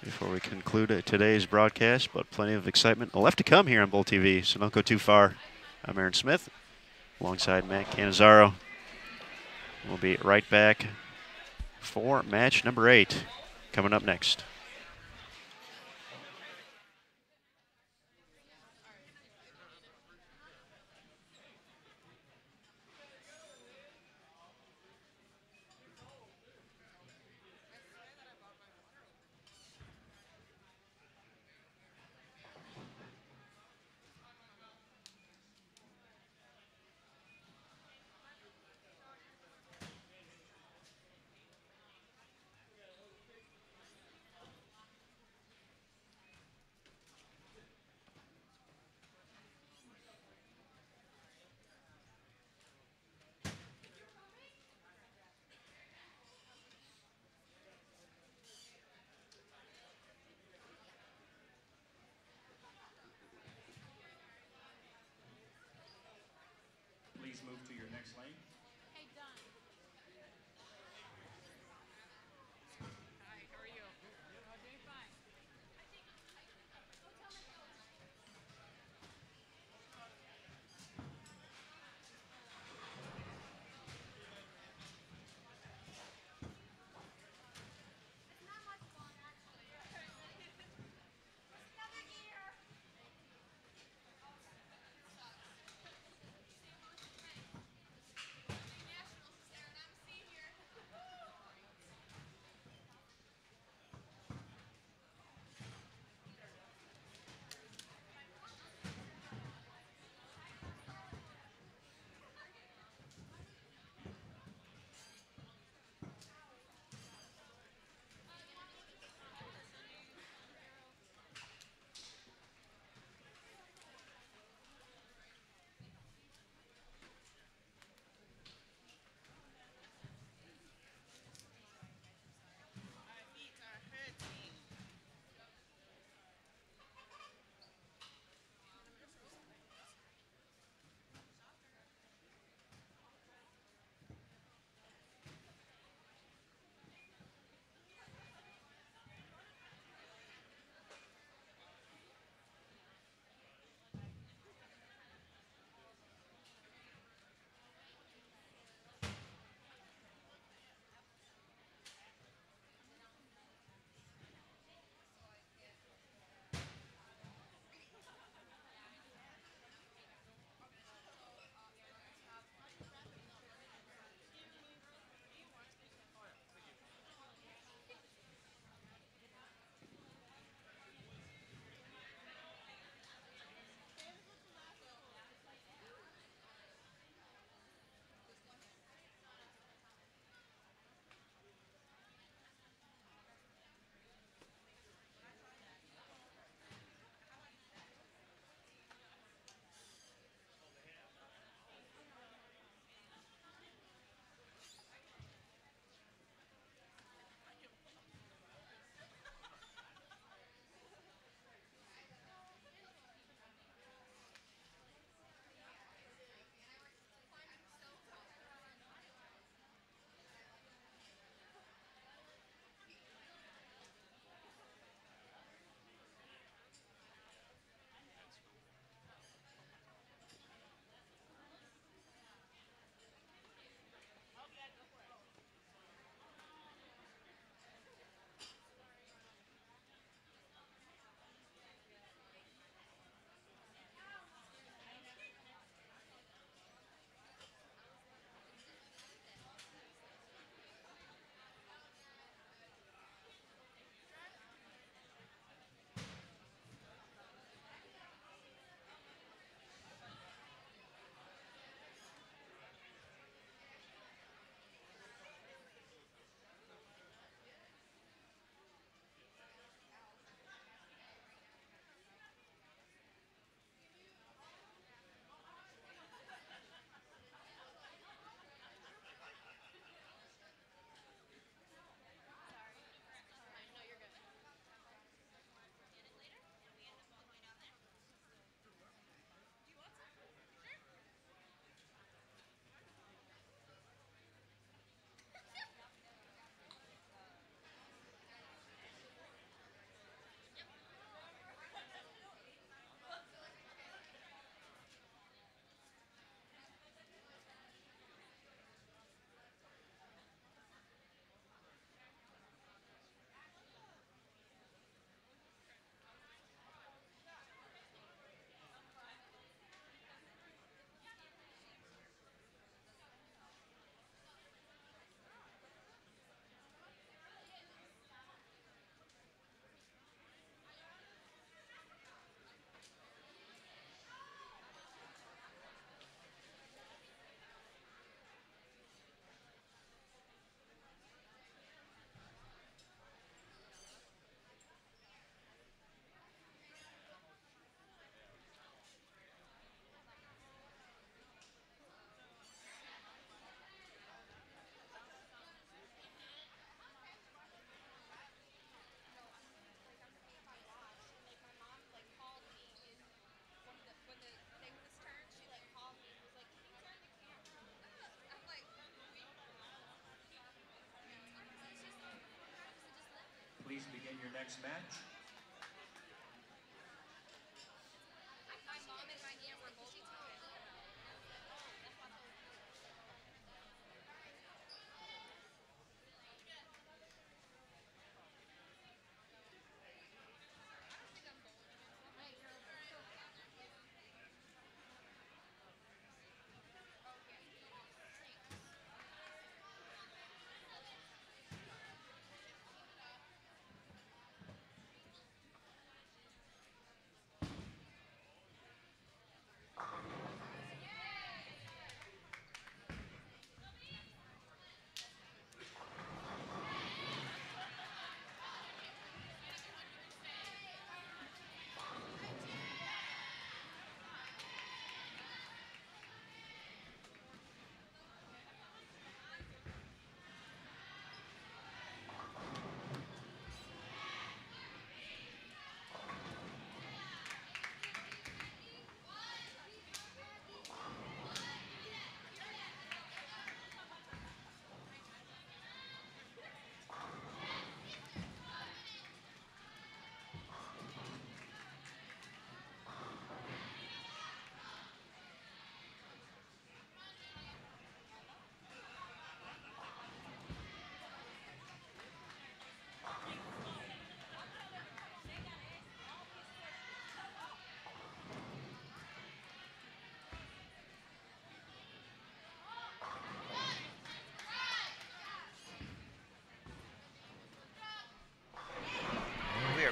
before we conclude today's broadcast, but plenty of excitement left to come here on Bowl TV, so don't go too far. I'm Aaron Smith alongside Matt Cannizzaro. We'll be right back for match number 8 coming up next. next match.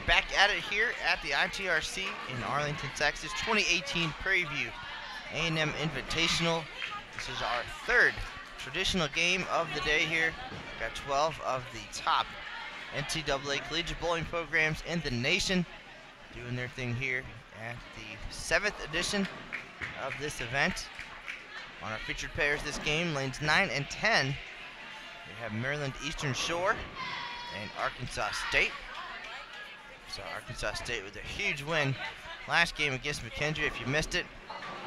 Back at it here at the ITRC in Arlington, Texas. 2018 Prairie View A&M Invitational. This is our third traditional game of the day here. Got 12 of the top NCAA collegiate bowling programs in the nation doing their thing here at the 7th edition of this event. On our featured pairs this game, lanes 9 and 10, we have Maryland Eastern Shore and Arkansas State. So Arkansas State with a huge win last game against McKendree. If you missed it,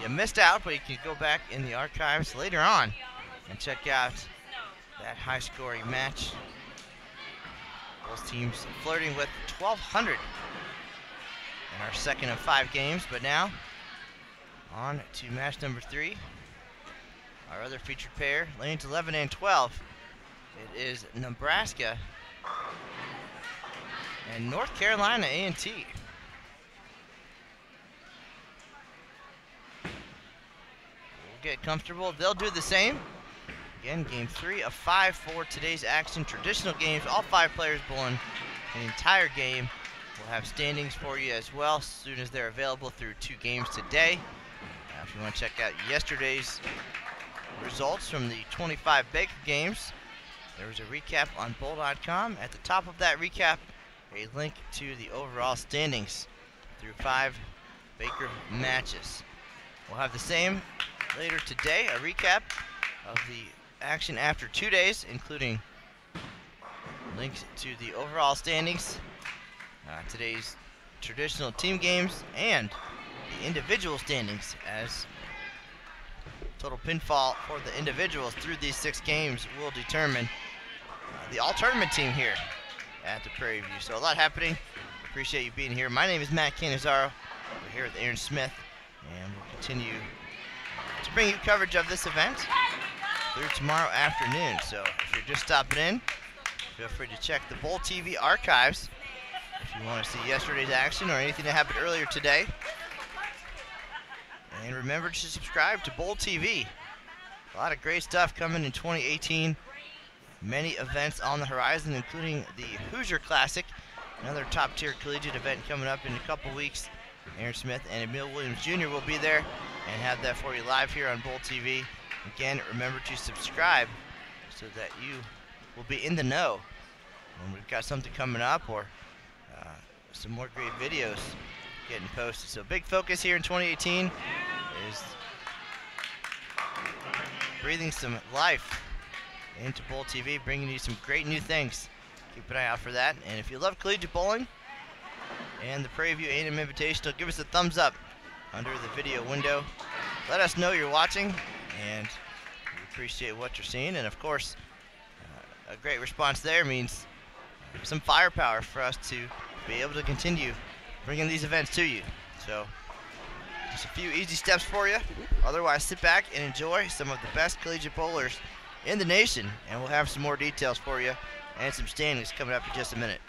you missed out, but you can go back in the archives later on and check out that high-scoring match. Both teams flirting with 1,200 in our second of 5 games, but now on to match number 3. Our other featured pair, lanes 11 and 12. It is Nebraska and North Carolina A&T. We'll get comfortable. They'll do the same. Again, game 3 of 5 for today's action. Traditional games, all 5 players bowling the entire game. We'll have standings for you as well as soon as they're available through 2 games today. If you want to check out yesterday's results from the 25 Baker games, there was a recap on bowl.com. At the top of that recap, a link to the overall standings through 5 Baker matches. We'll have the same later today, a recap of the action after 2 days, including links to the overall standings, today's traditional team games, and the individual standings, as total pinfall for the individuals through these 6 games will determine the all-tournament team here at the Prairie View. So a lot happening. Appreciate you being here. My name is Matt Canizaro. We're here with Aaron Smith, and we'll continue to bring you coverage of this event through tomorrow afternoon. So if you're just stopping in, feel free to check the Bowl TV archives if you want to see yesterday's action or anything that happened earlier today. And remember to subscribe to Bowl TV. A lot of great stuff coming in 2018. Many events on the horizon, including the Hoosier Classic, another top-tier collegiate event coming up in a couple weeks. Aaron Smith and Emil Williams Jr. will be there and have that for you live here on Bowl TV. Again, remember to subscribe so that you will be in the know when we've got something coming up or some more great videos getting posted. So big focus here in 2018 is breathing some life into Bowl TV, bringing you some great new things. Keep an eye out for that. And if you love collegiate bowling and the Prairie View A&M Invitational, give us a thumbs up under the video window. Let us know you're watching, and we appreciate what you're seeing. And of course, a great response there means some firepower for us to be able to continue bringing these events to you. So just a few easy steps for you. Otherwise, sit back and enjoy some of the best collegiate bowlers in the nation, and we'll have some more details for you and some standings coming up in just a minute.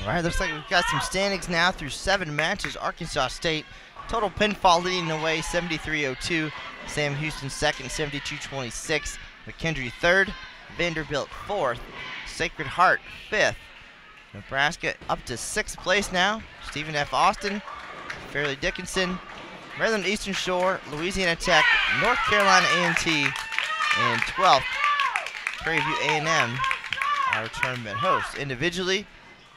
All right, looks like we've got some standings now through 7 matches. Arkansas State, total pinfall leading the way, 73-02. Sam Houston second, 72-26. McKendree third. Vanderbilt fourth. Sacred Heart fifth. Nebraska up to 6th place now. Stephen F. Austin, Fairleigh Dickinson, Maryland Eastern Shore, Louisiana Tech, North Carolina A&T, and 12th, Prairie View A&M, our tournament hosts. Individually,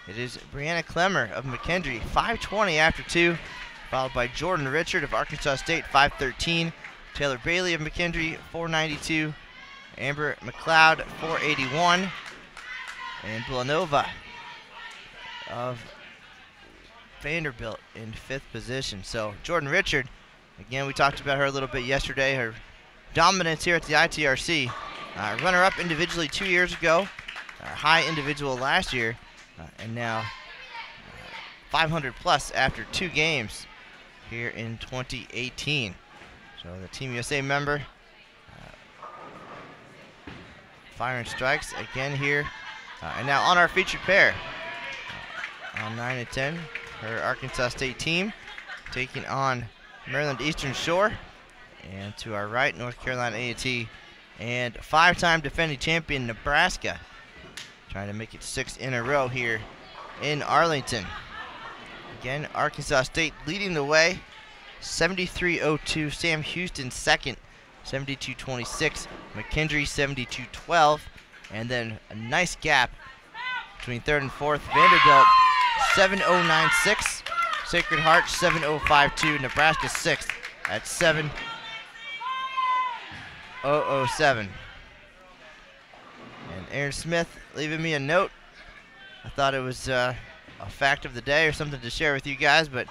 it is Brianna Clemmer of McKendree, 5:20 after 2, followed by Jordan Richard of Arkansas State, 5:13, Taylor Bailey of McKendree, 4:92, Amber McLeod, 4:81, and Villanova of Vanderbilt in 5th position. So Jordan Richard, again, we talked about her a little bit yesterday, her dominance here at the ITRC. Runner-up individually 2 years ago, high individual last year, and now 500 plus after 2 games here in 2018. So the Team USA member firing strikes again here. And now on our featured pair, on 9 and 10, her Arkansas State team taking on Maryland Eastern Shore. And to our right, North Carolina A&T and 5-time defending champion Nebraska, trying to make it 6 in a row here in Arlington. Again, Arkansas State leading the way, 73-02. Sam Houston second, 72-26. McKendree 72-12. And then a nice gap between 3rd and 4th. Vanderbilt 7-0-9-6. Sacred Heart 7-0-5-2. Nebraska 6th at 7-0-0-7. And Aaron Smith leaving me a note. I thought it was a fact of the day or something to share with you guys, but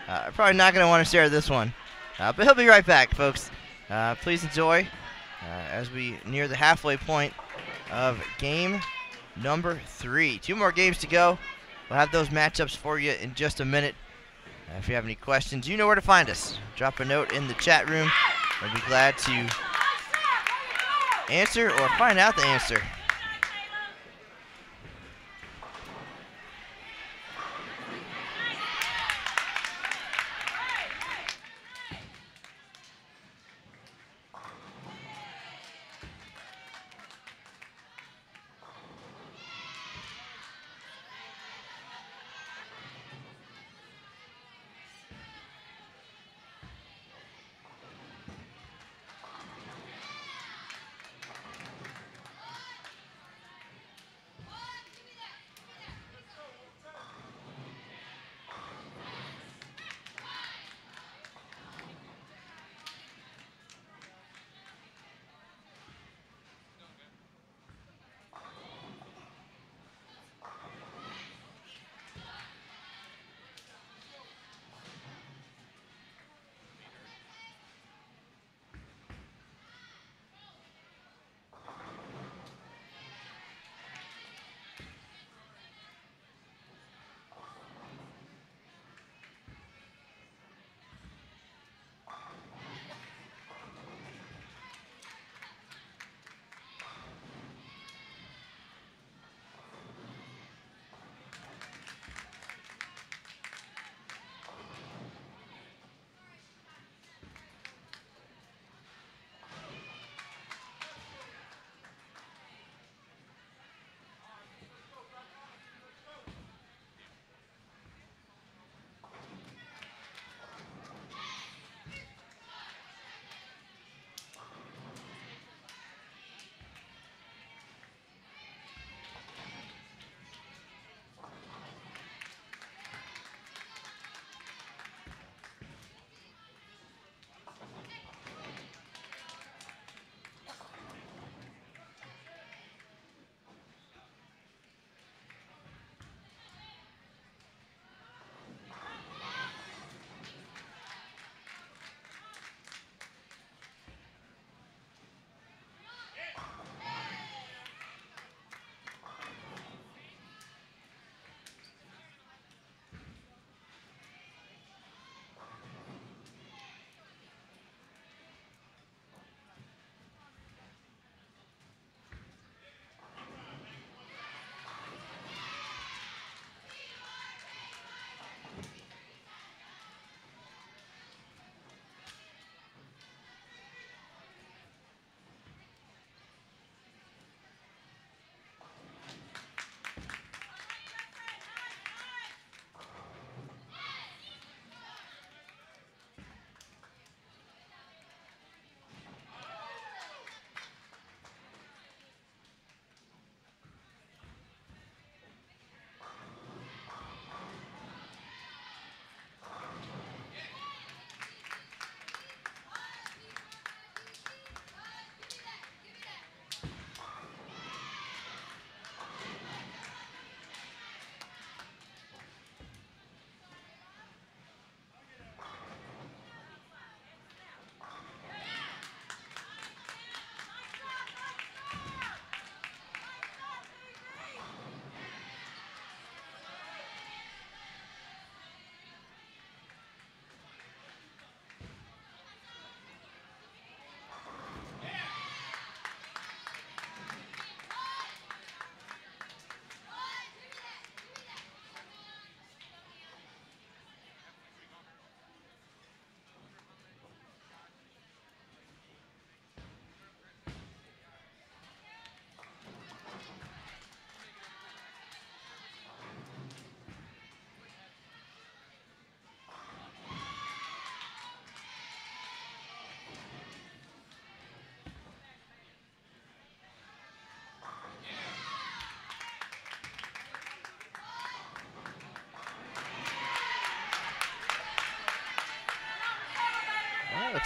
I'm probably not going to want to share this one. But he'll be right back, folks. Please enjoy as we near the halfway point of game number 3. 2 more games to go. We'll have those matchups for you in just a minute. If you have any questions, you know where to find us. Drop a note in the chat room. We'll be glad to answer or find out the answer.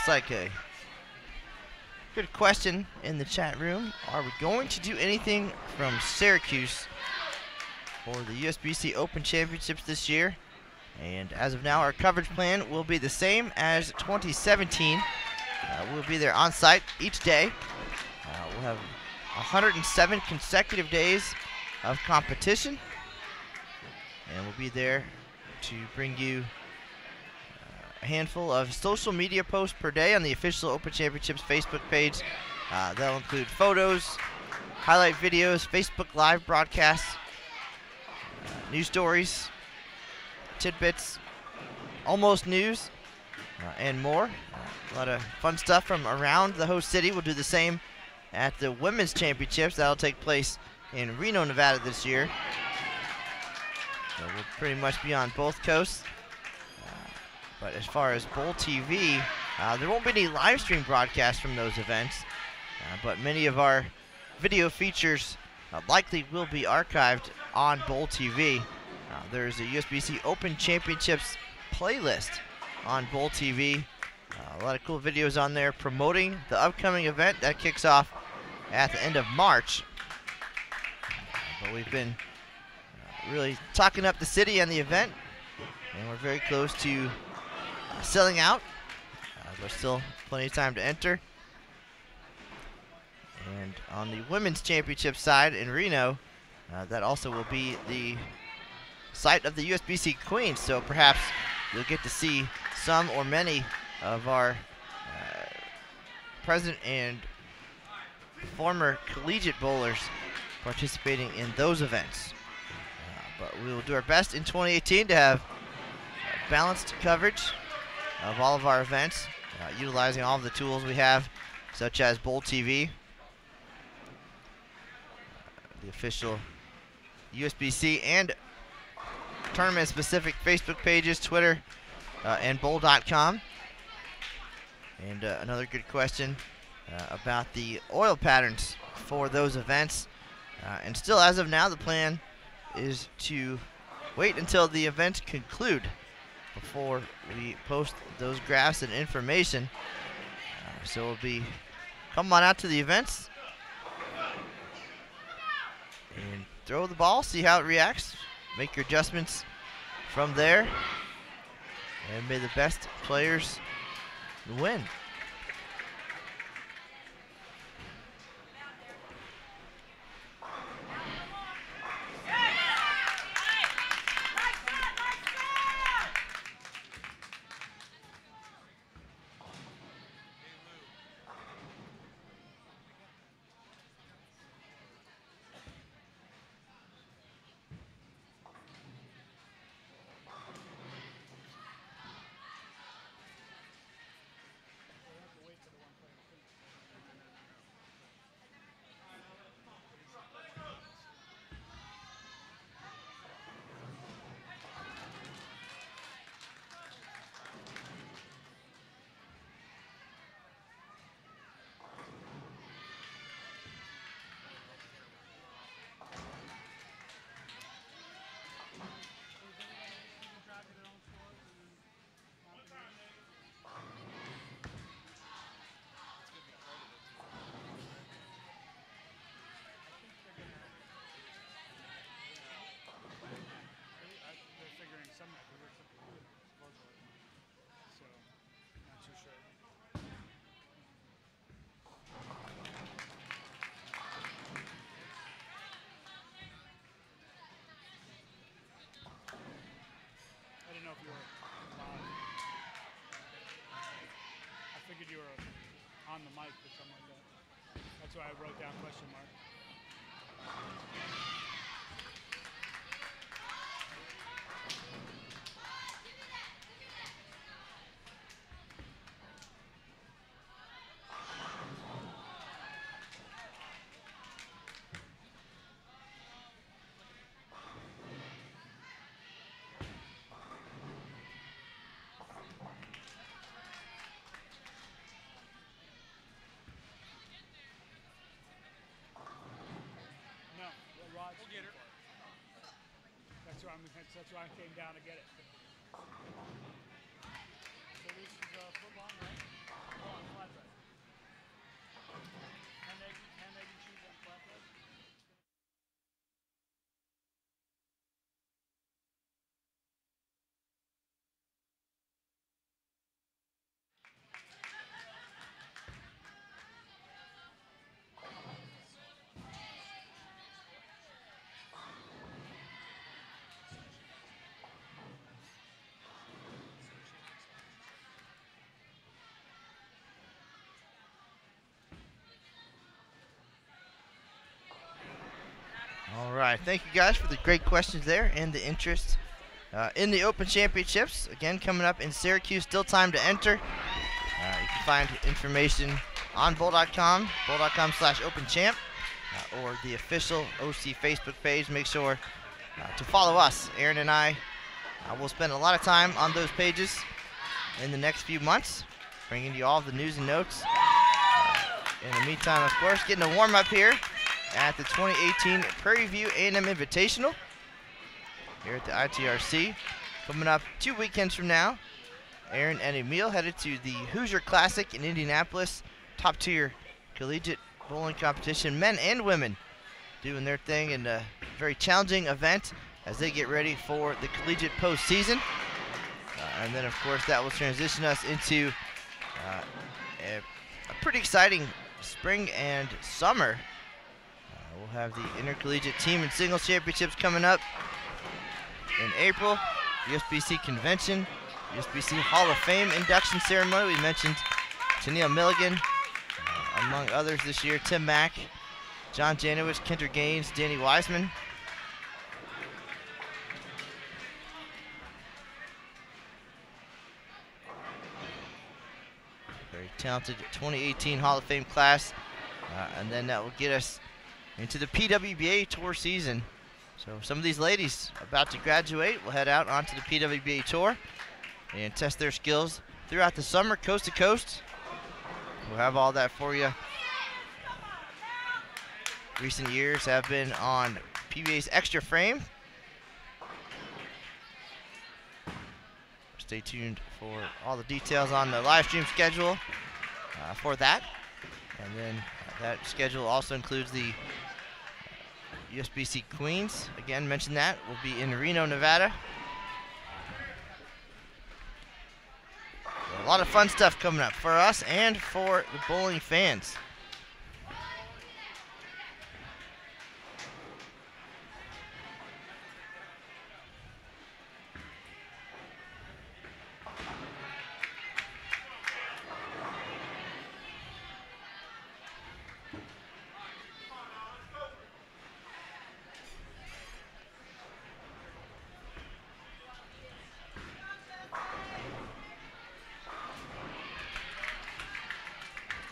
Looks like a good question in the chat room. Are we going to do anything from Syracuse for the USBC Open Championships this year? And as of now, our coverage plan will be the same as 2017. We'll be there on site each day. We'll have 107 consecutive days of competition, and we'll be there to bring you a handful of social media posts per day on the official Open Championships Facebook page. That'll include photos, highlight videos, Facebook Live broadcasts, news stories, tidbits, almost news, and more. A lot of fun stuff from around the host city. We'll do the same at the Women's Championships. That'll take place in Reno, Nevada this year. So we'll pretty much be on both coasts. But as far as Bowl TV, there won't be any live stream broadcasts from those events. But many of our video features likely will be archived on Bowl TV. There's a USBC Open Championships playlist on Bowl TV. A lot of cool videos on there promoting the upcoming event that kicks off at the end of March. But we've been really talking up the city and the event, and we're very close to selling out. There's still plenty of time to enter. And on the Women's Championship side in Reno, that also will be the site of the USBC Queens, so perhaps you'll get to see some or many of our present and former collegiate bowlers participating in those events. But we will do our best in 2018 to have balanced coverage of all of our events, utilizing all of the tools we have, such as Bowl TV, the official USBC and tournament-specific Facebook pages, Twitter, and bowl.com. And another good question about the oil patterns for those events. And still, as of now, the plan is to wait until the events conclude before we post those graphs and information. So we'll be come on out to the events and throw the ball, see how it reacts, make your adjustments from there, and may the best players win. If you were I figured you were on the mic or something like that. That's why I wrote down question mark. We'll get her. That's why I came down to get it. So this is football, right? All right, thank you guys for the great questions there and the interest in the Open Championships. Again, coming up in Syracuse, still time to enter. You can find information on bowl.com/openchamp, or the official OC Facebook page. Make sure to follow us. Aaron and I will spend a lot of time on those pages in the next few months, bringing you all the news and notes. In the meantime, of course, getting a warm-up here at the 2018 Prairie View A&M Invitational here at the ITRC. Coming up 2 weekends from now, Aaron and Emil headed to the Hoosier Classic in Indianapolis. Top-tier collegiate bowling competition, men and women doing their thing in a very challenging event as they get ready for the collegiate postseason. And then, of course, that will transition us into a pretty exciting spring and summer. We'll have the intercollegiate team and singles championships coming up in April. USBC convention, USBC Hall of Fame induction ceremony. We mentioned Tennille Milligan, among others this year. Tim Mack, John Janowicz, Kendra Gaines, Danny Wiseman. Very talented 2018 Hall of Fame class. And then that will get us into the PWBA Tour season. So some of these ladies about to graduate will head out onto the PWBA Tour and test their skills throughout the summer, coast to coast. We'll have all that for you. Recent years have been on PBA's Extra Frame. Stay tuned for all the details on the live stream schedule for that. And then that schedule also includes the USBC Queens. Again, mentioned that. Will be in Reno, Nevada. A lot of fun stuff coming up for us and for the bowling fans.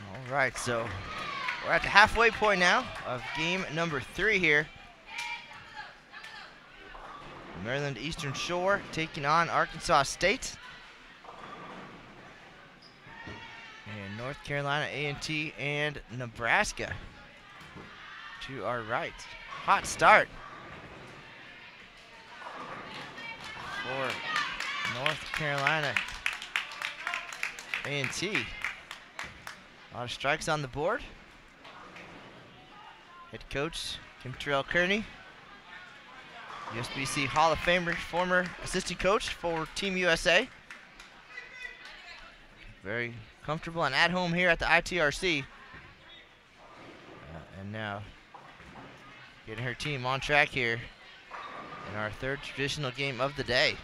All right, so we're at the halfway point now of game number 3 here. Maryland Eastern Shore taking on Arkansas State. And North Carolina A&T and Nebraska to our right. Hot start for North Carolina A&T. A lot of strikes on the board. Head coach Kim Terrell Kearney, USBC Hall of Famer, former assistant coach for Team USA. Very comfortable and at home here at the ITRC. And now getting her team on track here in our third traditional game of the day.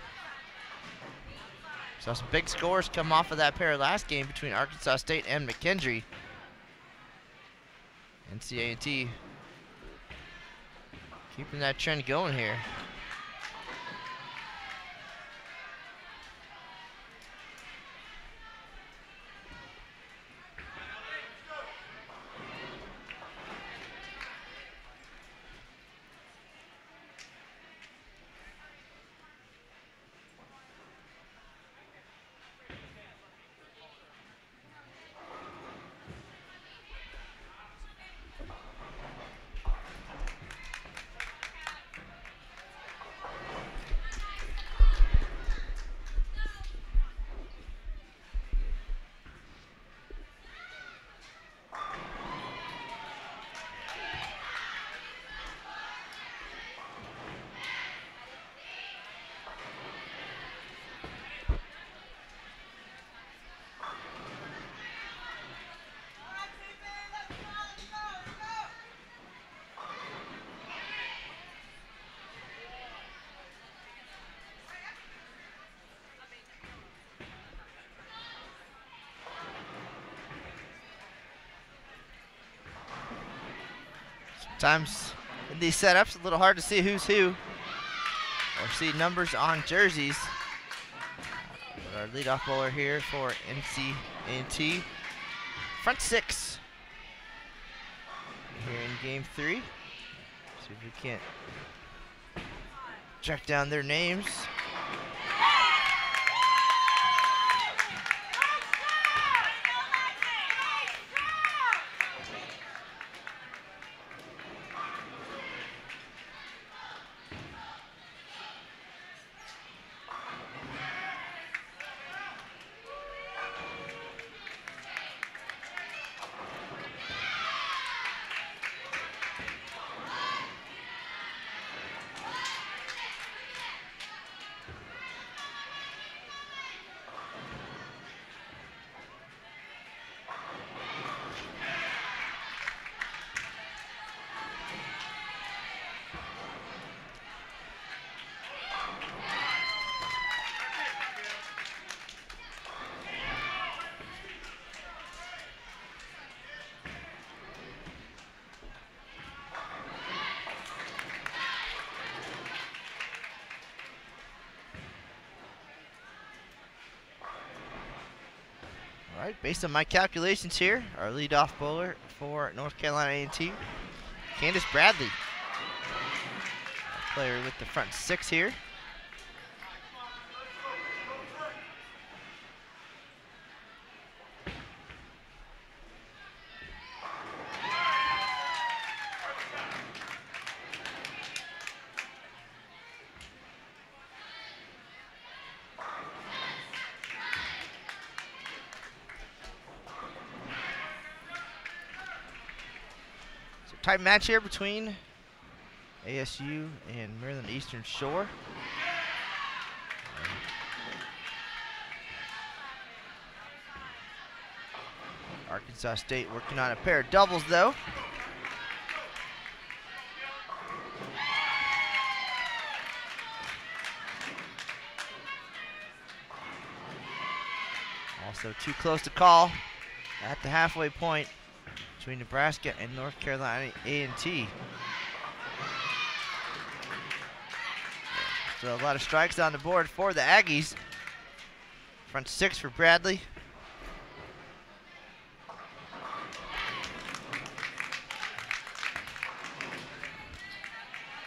Saw some big scores come off of that pair last game between Arkansas State and McKendree. NCAA keeping that trend going here. Times in these setups, a little hard to see who's who or see numbers on jerseys. But our leadoff bowler here for NC&T, front six here in game 3. See if we can't track down their names. All right, based on my calculations here, our leadoff bowler for North Carolina A&T, Candace Bradley, player with the front six here. Tight match here between ASU and Maryland Eastern Shore. Arkansas State working on a pair of doubles though. Also too close to call at the halfway point between Nebraska and North Carolina A&T. So a lot of strikes on the board for the Aggies. Front six for Bradley.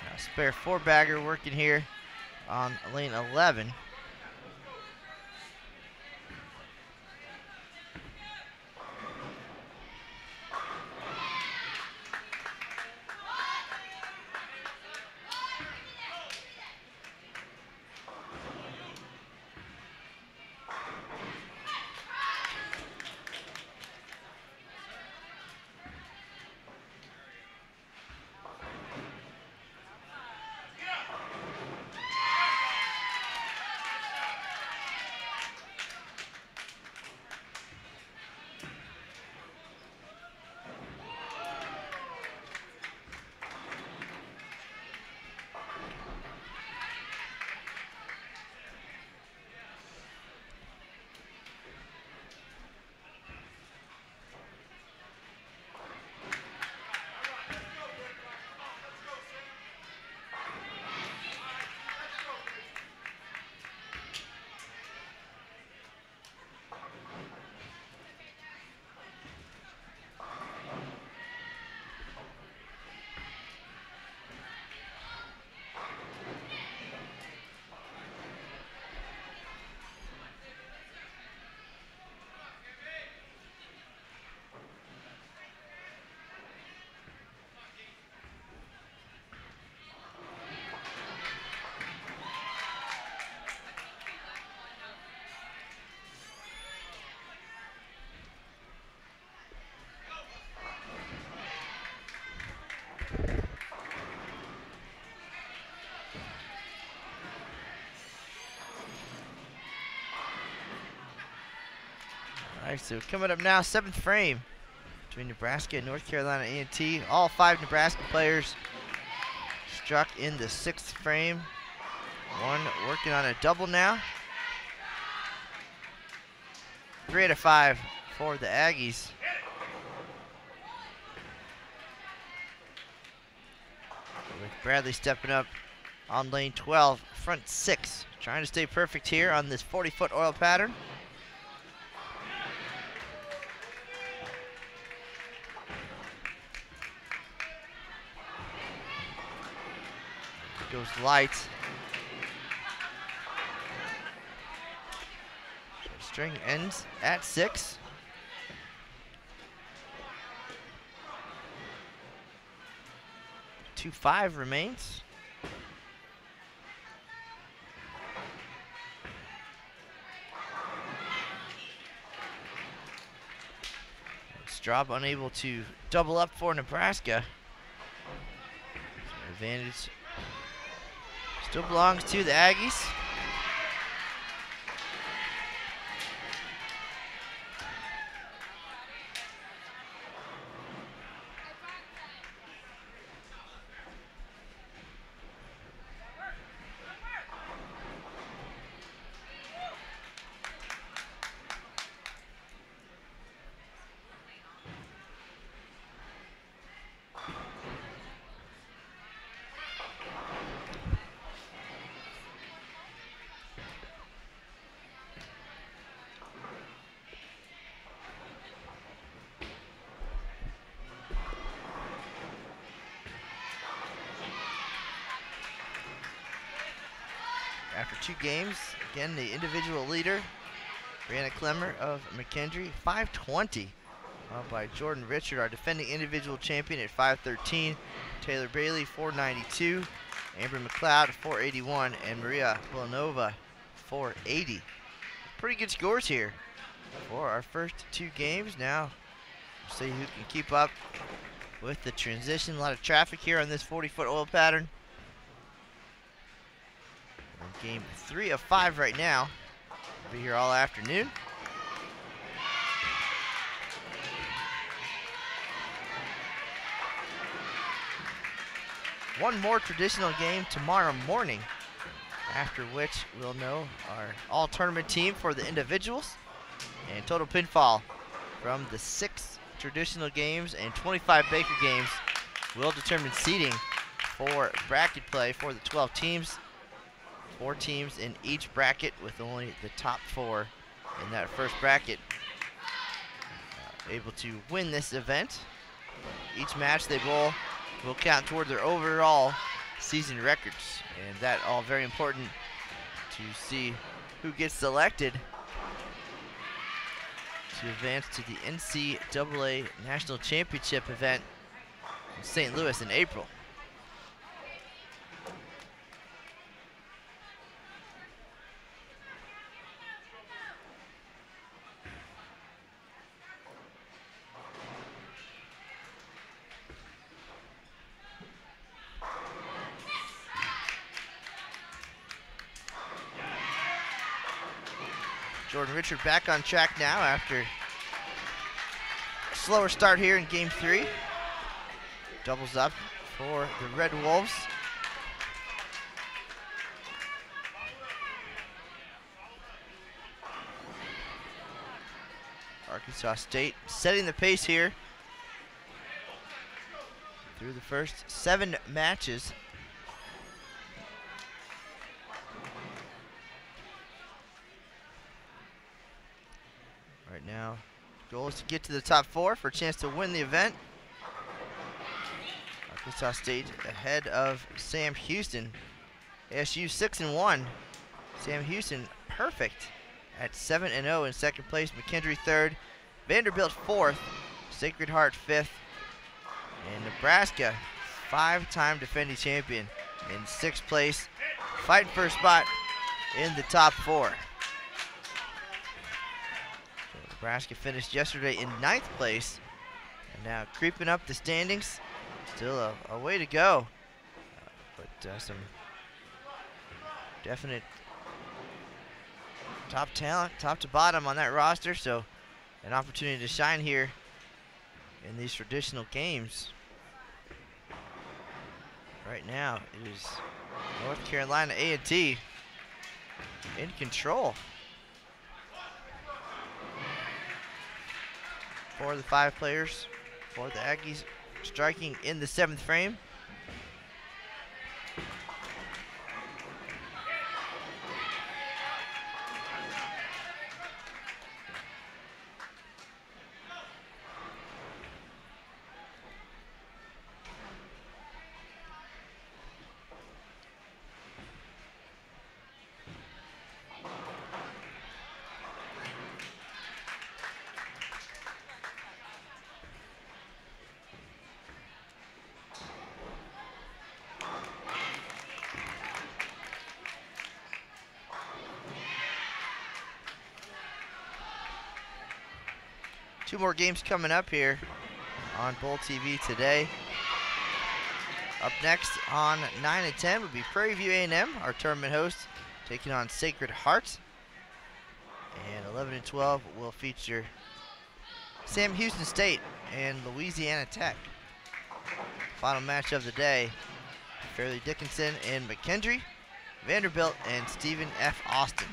Now spare four-bagger working here on lane 11. All right, so coming up now, 7th frame between Nebraska and North Carolina A&T. All 5 Nebraska players struck in the 6th frame. One working on a double now. 3 out of 5 for the Aggies. with Bradley stepping up on lane 12, front 6. Trying to stay perfect here on this 40-foot oil pattern. Goes light. String ends at 6. .25 remains. Straub unable to double up for Nebraska. So advantage still belongs to the Aggies. After 2 games, again, the individual leader, Brianna Clemmer of McKendree, 5:20. By Jordan Richard, our defending individual champion at 5:13. Taylor Bailey, 4:92. Amber McLeod, 4:81. And Maria Villanova, 4:80. Pretty good scores here for our first 2 games. Now, we'll see who can keep up with the transition. A lot of traffic here on this 40-foot oil pattern. Game 3 of 5 right now. We'll be here all afternoon. One more traditional game tomorrow morning, after which we'll know our all-tournament team for the individuals and total pinfall from the 6 traditional games and 25 Baker games will determine seeding for bracket play for the 12 teams. 4 teams in each bracket, with only the top 4 in that first bracket able to win this event. Each match they bowl will count toward their overall season records, and that all very important to see who gets selected to advance to the NCAA National Championship event in St. Louis in April. Jordan Richard back on track now after a slower start here in game 3. Doubles up for the Red Wolves. Arkansas State setting the pace here through the first 7 matches. Right now, goal is to get to the top 4 for a chance to win the event. Arkansas State ahead of Sam Houston. ASU 6-1. Sam Houston perfect at 7-0 in second place. McKendree 3rd. Vanderbilt 4th. Sacred Heart 5th. And Nebraska, 5-time defending champion, in 6th place, fighting for a spot in the top 4. Nebraska finished yesterday in 9th place, and now creeping up the standings. Still a way to go, but some definite top talent, top to bottom on that roster, so an opportunity to shine here in these traditional games. Right now, it is North Carolina A&T in control. For the 5 players for the Aggies striking in the 7th frame. 2 more games coming up here on Bowl TV today. Up next on 9 and 10 would be Prairie View A&M, our tournament host, taking on Sacred Heart. And 11 and 12 will feature Sam Houston State and Louisiana Tech. Final match of the day, Fairleigh Dickinson and McKendree, Vanderbilt and Stephen F. Austin.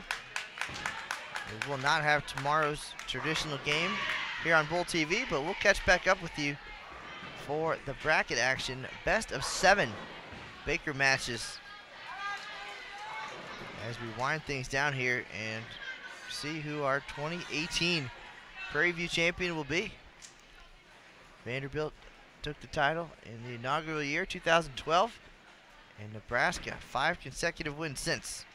We will not have tomorrow's traditional game here on Bowl TV, but we'll catch back up with you for the bracket action. Best of 7 Baker matches as we wind things down here and see who our 2018 Prairie View champion will be. Vanderbilt took the title in the inaugural year 2012, and Nebraska 5 consecutive wins since.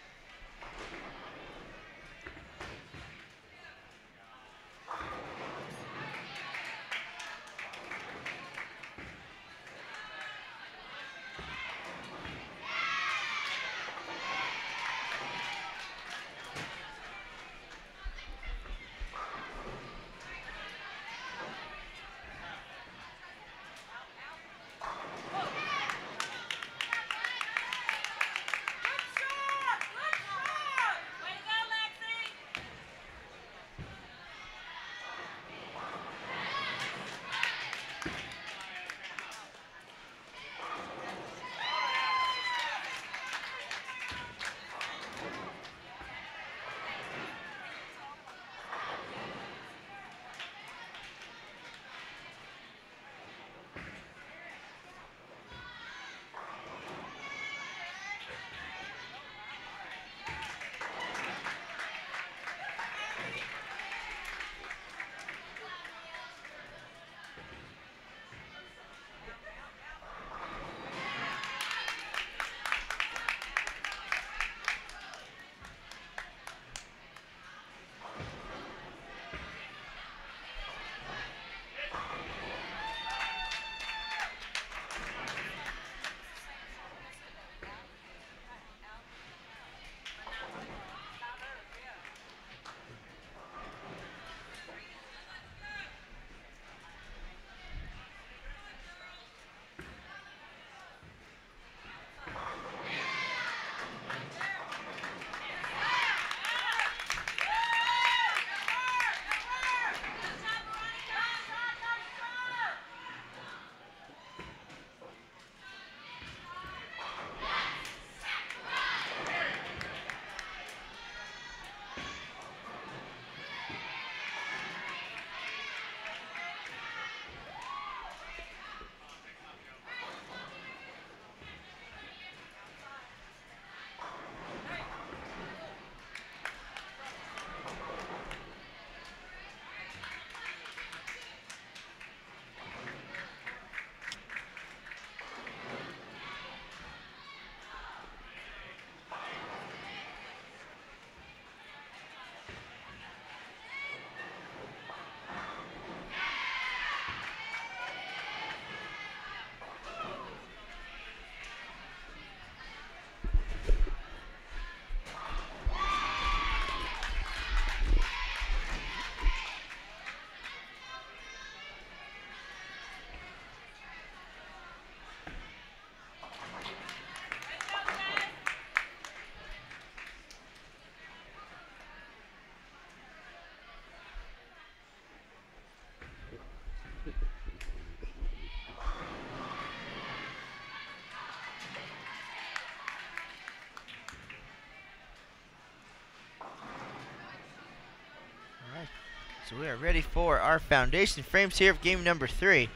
So we are ready for our foundation frames here of game number 3.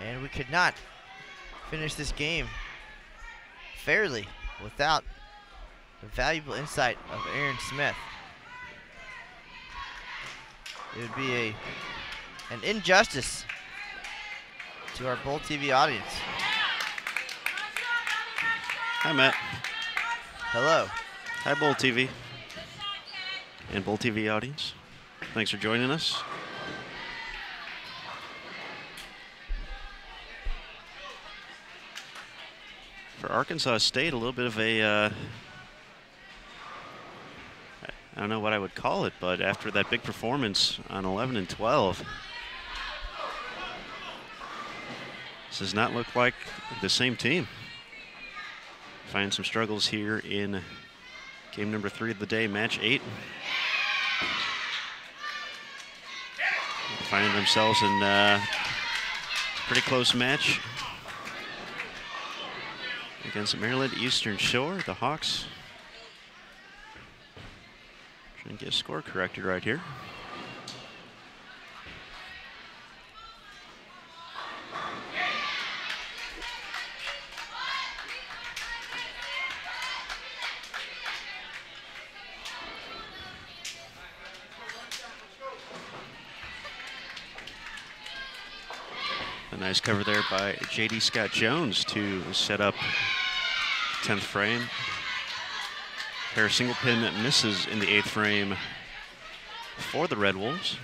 And we could not finish this game fairly without the valuable insight of Aaron Smith. It would be an injustice to our Bowl TV audience. Hi, Matt. Hello. Hi, Bowl TV and Bowl TV audience. Thanks for joining us. For Arkansas State, a little bit of a, I don't know what I would call it, but after that big performance on 11 and 12, This does not look like the same team. Find some struggles here in game number 3 of the day, match 8. Finding themselves in a pretty close match against Maryland Eastern Shore. The Hawks trying to get a score corrected right here. A nice cover there by J.D. Scott Jones to set up 10th frame. Pair single pin misses in the 8th frame for the Red Wolves.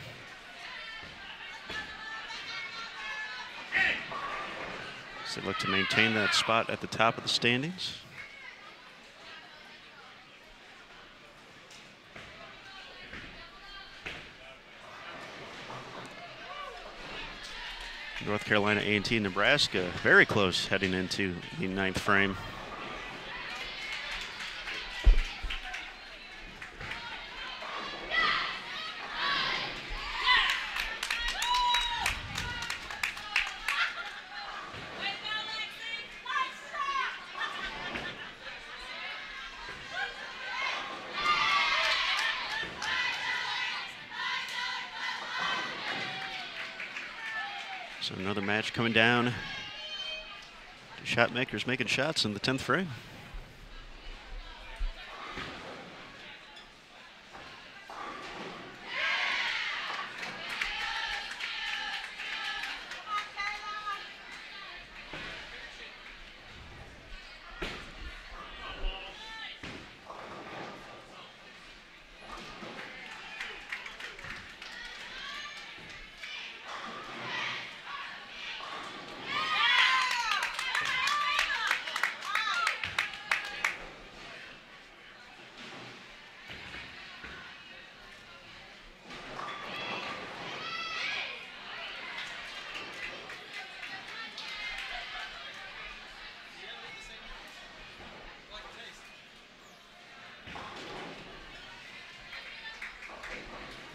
So they look to maintain that spot at the top of the standings. North Carolina A&T and Nebraska very close heading into the 9th frame. So another match coming down. Shot makers making shots in the 10th frame.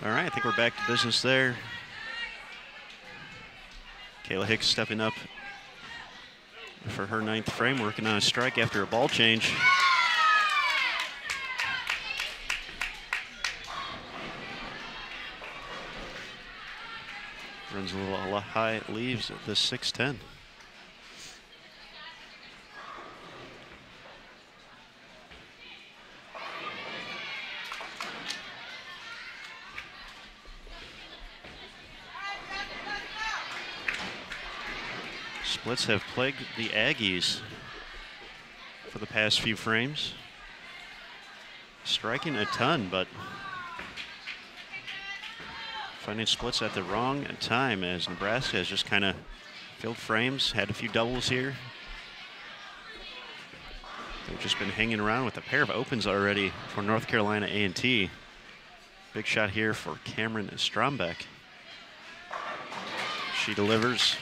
All right, I think we're back to business there. Kayla Hicks stepping up for her 9th frame, working on a strike after a ball change. Runs a little high, leaves at the 6-10. Splits have plagued the Aggies for the past few frames. Striking a ton, but finding splits at the wrong time as Nebraska has just kind of filled frames, had a few doubles here. They've just been hanging around with a pair of opens already for North Carolina A&T. Big shot here for Cameron Strombeck. She delivers.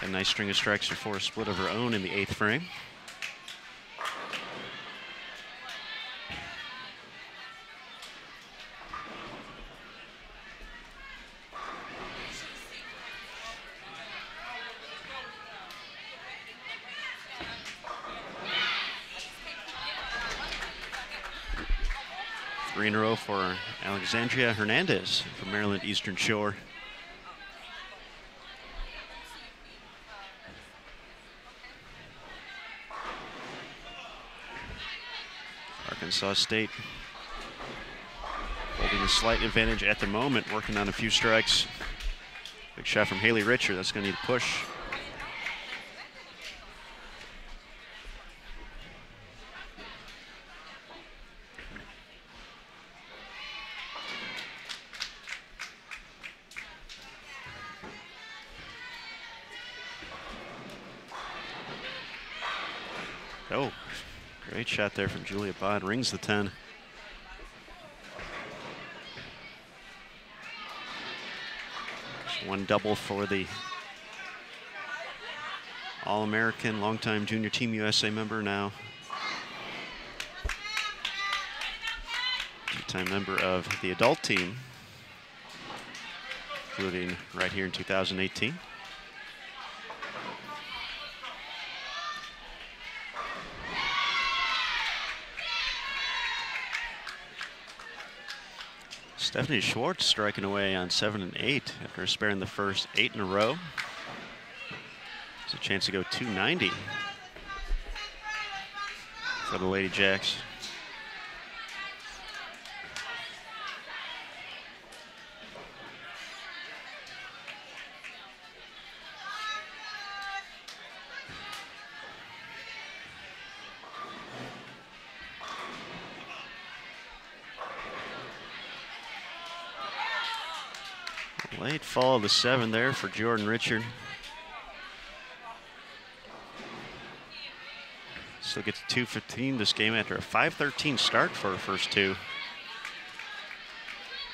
A nice string of strikes before a split of her own in the 8th frame. Three in a row for Alexandria Hernandez from Maryland Eastern Shore. Arkansas State holding a slight advantage at the moment, working on a few strikes. Big shot from Haley Richard. That's going to need a push. Oh, great shot there from Julia Bond. Rings the 10. Just one double for the All-American, longtime Junior Team USA member now. Two-time member of the adult team, including right here in 2018. Stephanie Schwartz striking away on 7 and 8 after sparing the first 8 in a row. It's a chance to go 290 for the Lady Jacks. Late fall of the 7 there for Jordan Richard. Still gets 2:15 this game after a 5:13 start for her first 2.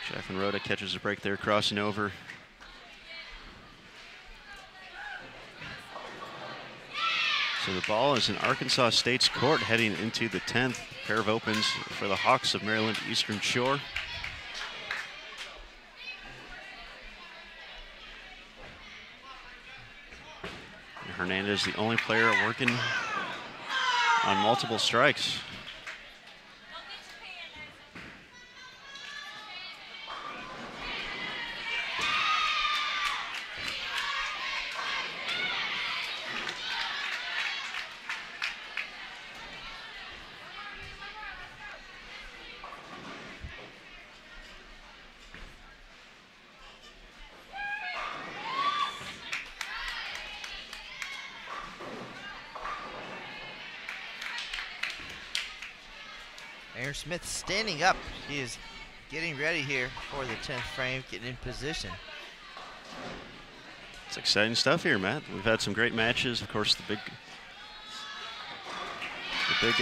Jacqueline Rhoda catches a break there, crossing over. So the ball is in Arkansas State's court heading into the 10th. Pair of opens for the Hawks of Maryland Eastern Shore. Hernandez, the only player working on multiple strikes. Aaron Smith standing up. She is getting ready here for the 10th frame, getting in position. It's exciting stuff here, Matt. We've had some great matches. Of course, the big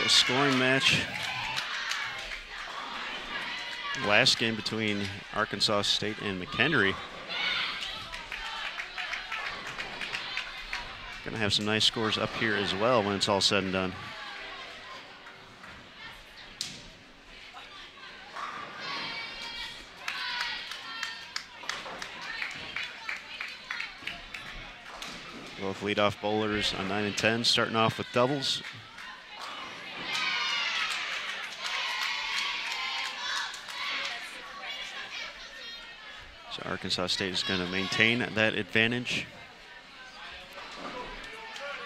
scoring match last game between Arkansas State and McKendree. Gonna have some nice scores up here as well when it's all said and done. Both leadoff bowlers on 9 and 10, starting off with doubles. So Arkansas State is going to maintain that advantage.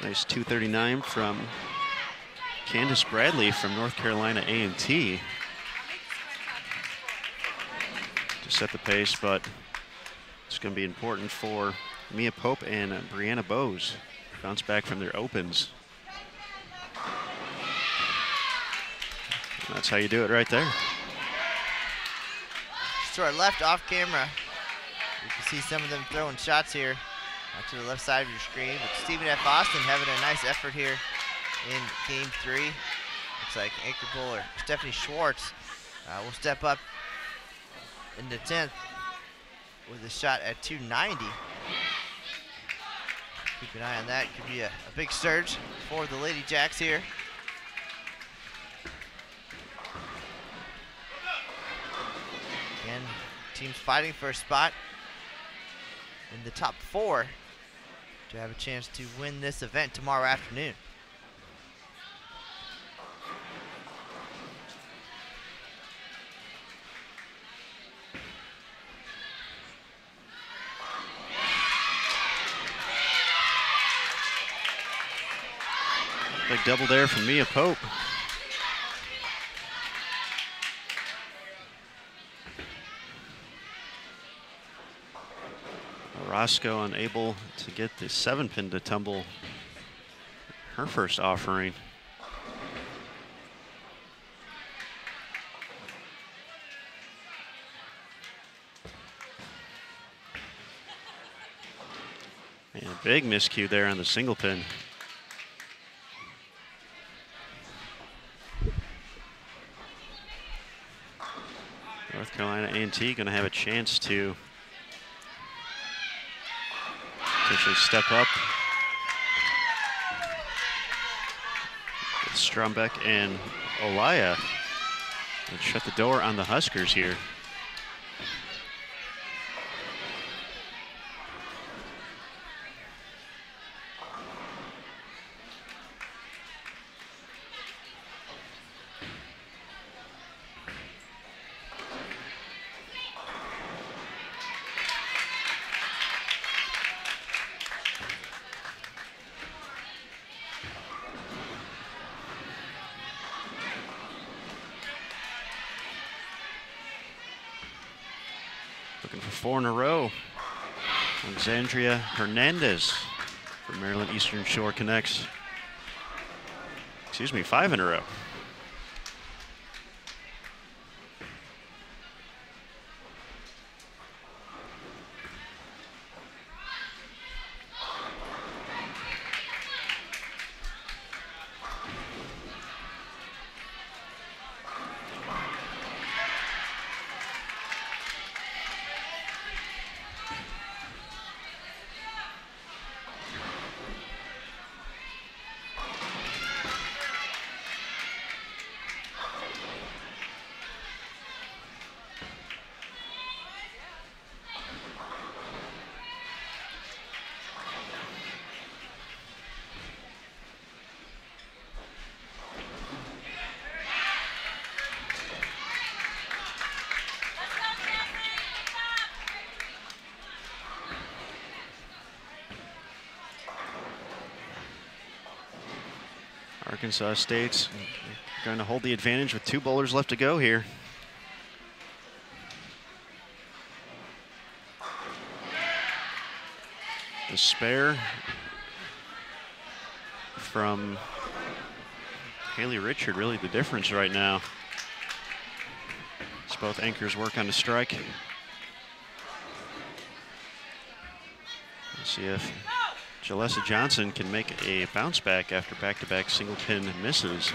Nice 239 from Candace Bradley from North Carolina A&T to set the pace, but it's going to be important for Mia Pope and Brianna Bowes. Bounce back from their opens. That's how you do it right there. To our left off camera, you can see some of them throwing shots here to the left side of your screen. But Stephen F. Austin having a nice effort here in game 3. Looks like anchor bowler Stephanie Schwartz will step up in the 10th with a shot at 290. Keep an eye on that. Could be a big surge for the Lady Jacks here. Again, teams fighting for a spot in the top 4 to have a chance to win this event tomorrow afternoon. Big double there from Mia Pope. Roscoe unable to get the 7-pin to tumble her first offering. And a big miscue there on the single pin. North Carolina A&T going to have a chance to potentially step up Strombeck and Olaya and shut the door on the Huskers here. Looking for 4 in a row. Alexandria Hernandez for Maryland Eastern Shore connects. Excuse me, 5 in a row. Arkansas State's going to hold the advantage with 2 bowlers left to go here. The spare from Haley Richard, really the difference right now. As both anchors work on the strike. Let's see if Jalessa Johnson can make a bounce back after back-to-back single pin misses.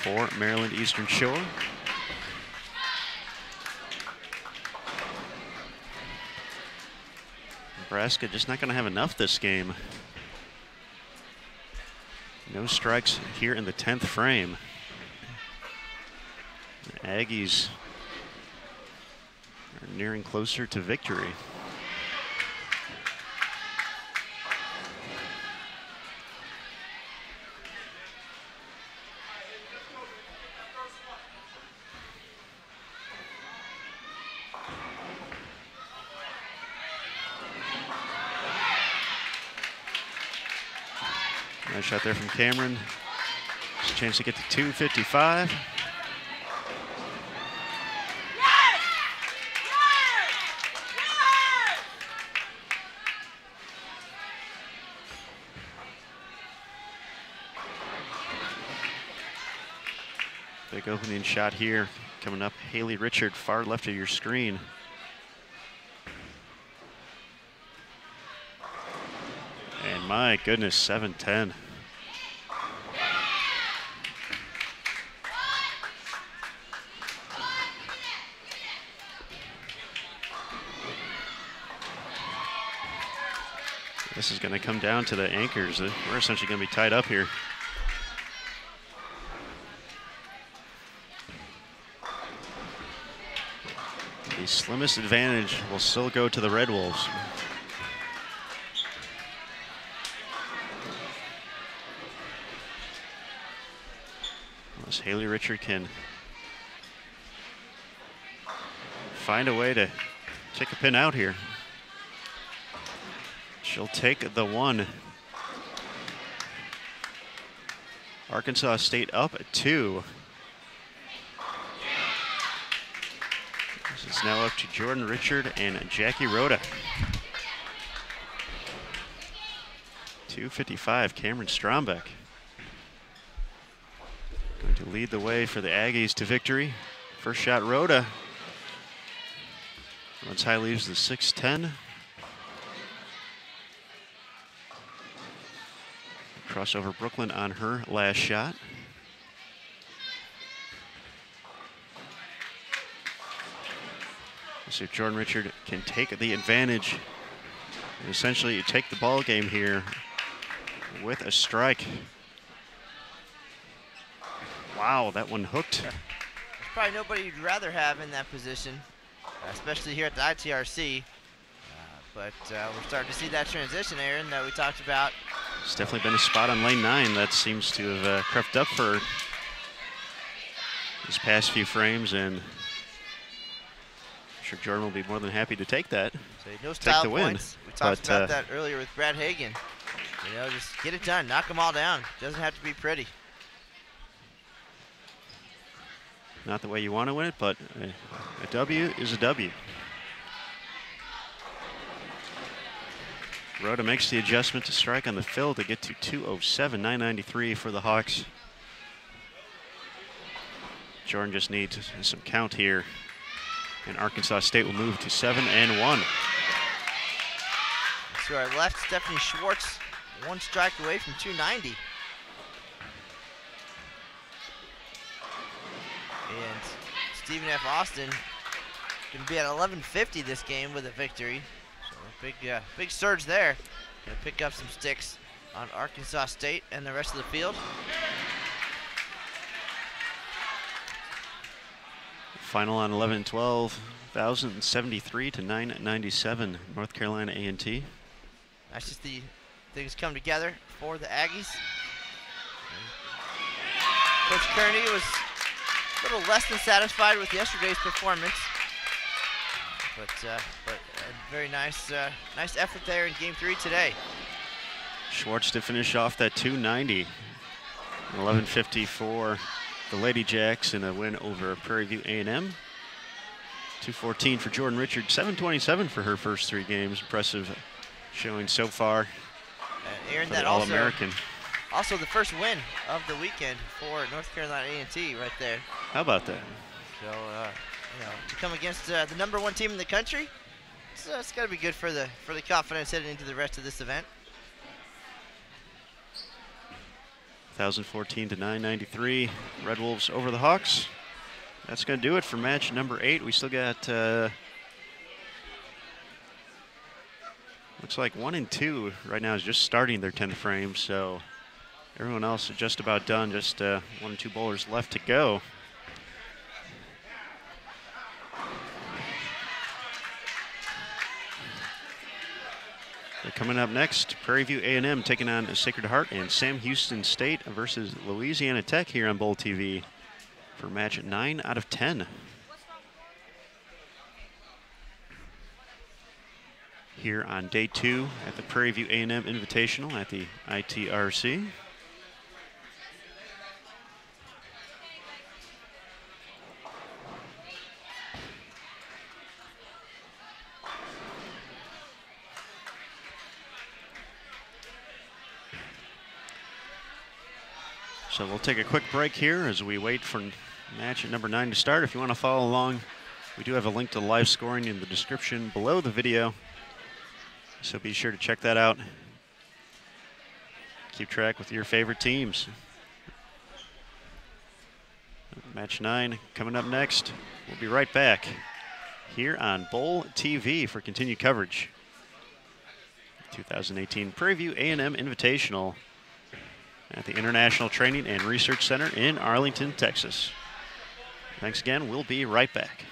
For Maryland Eastern Shore. Nebraska just not going to have enough this game. No strikes here in the 10th frame. The Aggies are nearing closer to victory. Nice shot there from Cameron. Just a chance to get to 255. Big opening shot here coming up. Haley Richard, far left of your screen. And my goodness, 7-10. This is going to come down to the anchors. We're essentially going to be tied up here. The slimmest advantage will still go to the Red Wolves. Unless Haley Richard can find a way to take a pin out here. She'll take the 1. Arkansas State up at 2. This is now up to Jordan Richard and Jackie Rhoda. 2:55, Cameron Strombeck going to lead the way for the Aggies to victory. First shot, Rhoda. Runs high, leaves the 6-10. Crossover Brooklyn on her last shot. So Jordan Richard can take the advantage. And essentially, you take the ball game here with a strike. Wow, that one hooked. There's probably nobody you'd rather have in that position, especially here at the ITRC. But we're starting to see that transition, Aaron, that we talked about. It's definitely been a spot on lane 9 that seems to have crept up for these past few frames, and I'm sure Jordan will be more than happy to take that. So no style the win. points. We talked about that earlier with Brad Hagan. You know, just get it done, knock them all down. Doesn't have to be pretty. Not the way you want to win it, but a W is a W. Rhoda makes the adjustment to strike on the fill to get to 207, 993 for the Hawks. Jordan just needs some count here, and Arkansas State will move to 7-1. To our left, Stephanie Schwartz, one strike away from 290. And Stephen F. Austin going to be at 1150 this game with a victory. So big surge there. Going to pick up some sticks on Arkansas State and the rest of the field. Final on 11-12, 1,073 to 997, North Carolina A&T. That's just the things come together for the Aggies. Coach Kearney was a little less than satisfied with yesterday's performance, but a very nice effort there in Game 3 today. Schwartz to finish off that 290. 1150 for the Lady Jacks in a win over Prairie View A&M. 214 for Jordan Richard, 727 for her first 3 games. Impressive showing so far. Aaron, for that the All-American. Also the first win of the weekend for North Carolina A&T right there. How about that? So, you know, to come against the #1 team in the country, it's got to be good for the confidence heading into the rest of this event. 1,014 to 993. Red Wolves over the Hawks. That's going to do it for match number 8. We still got, looks like 1 and 2 right now is just starting their 10th frame. So everyone else is just about done. Just 1 and 2 bowlers left to go. They're coming up next, Prairie View A&M taking on Sacred Heart and Sam Houston State versus Louisiana Tech here on Bowl TV for match 9 out of 10. Here on day 2 at the Prairie View A&M Invitational at the ITRC. So we'll take a quick break here as we wait for match at number 9 to start. If you want to follow along, we do have a link to the live scoring in the description below the video. So be sure to check that out. Keep track with your favorite teams. Match 9 coming up next. We'll be right back here on Bowl TV for continued coverage. 2018 Prairie View A&M Invitational at the International Training and Research Center in Arlington, Texas. Thanks again. We'll be right back.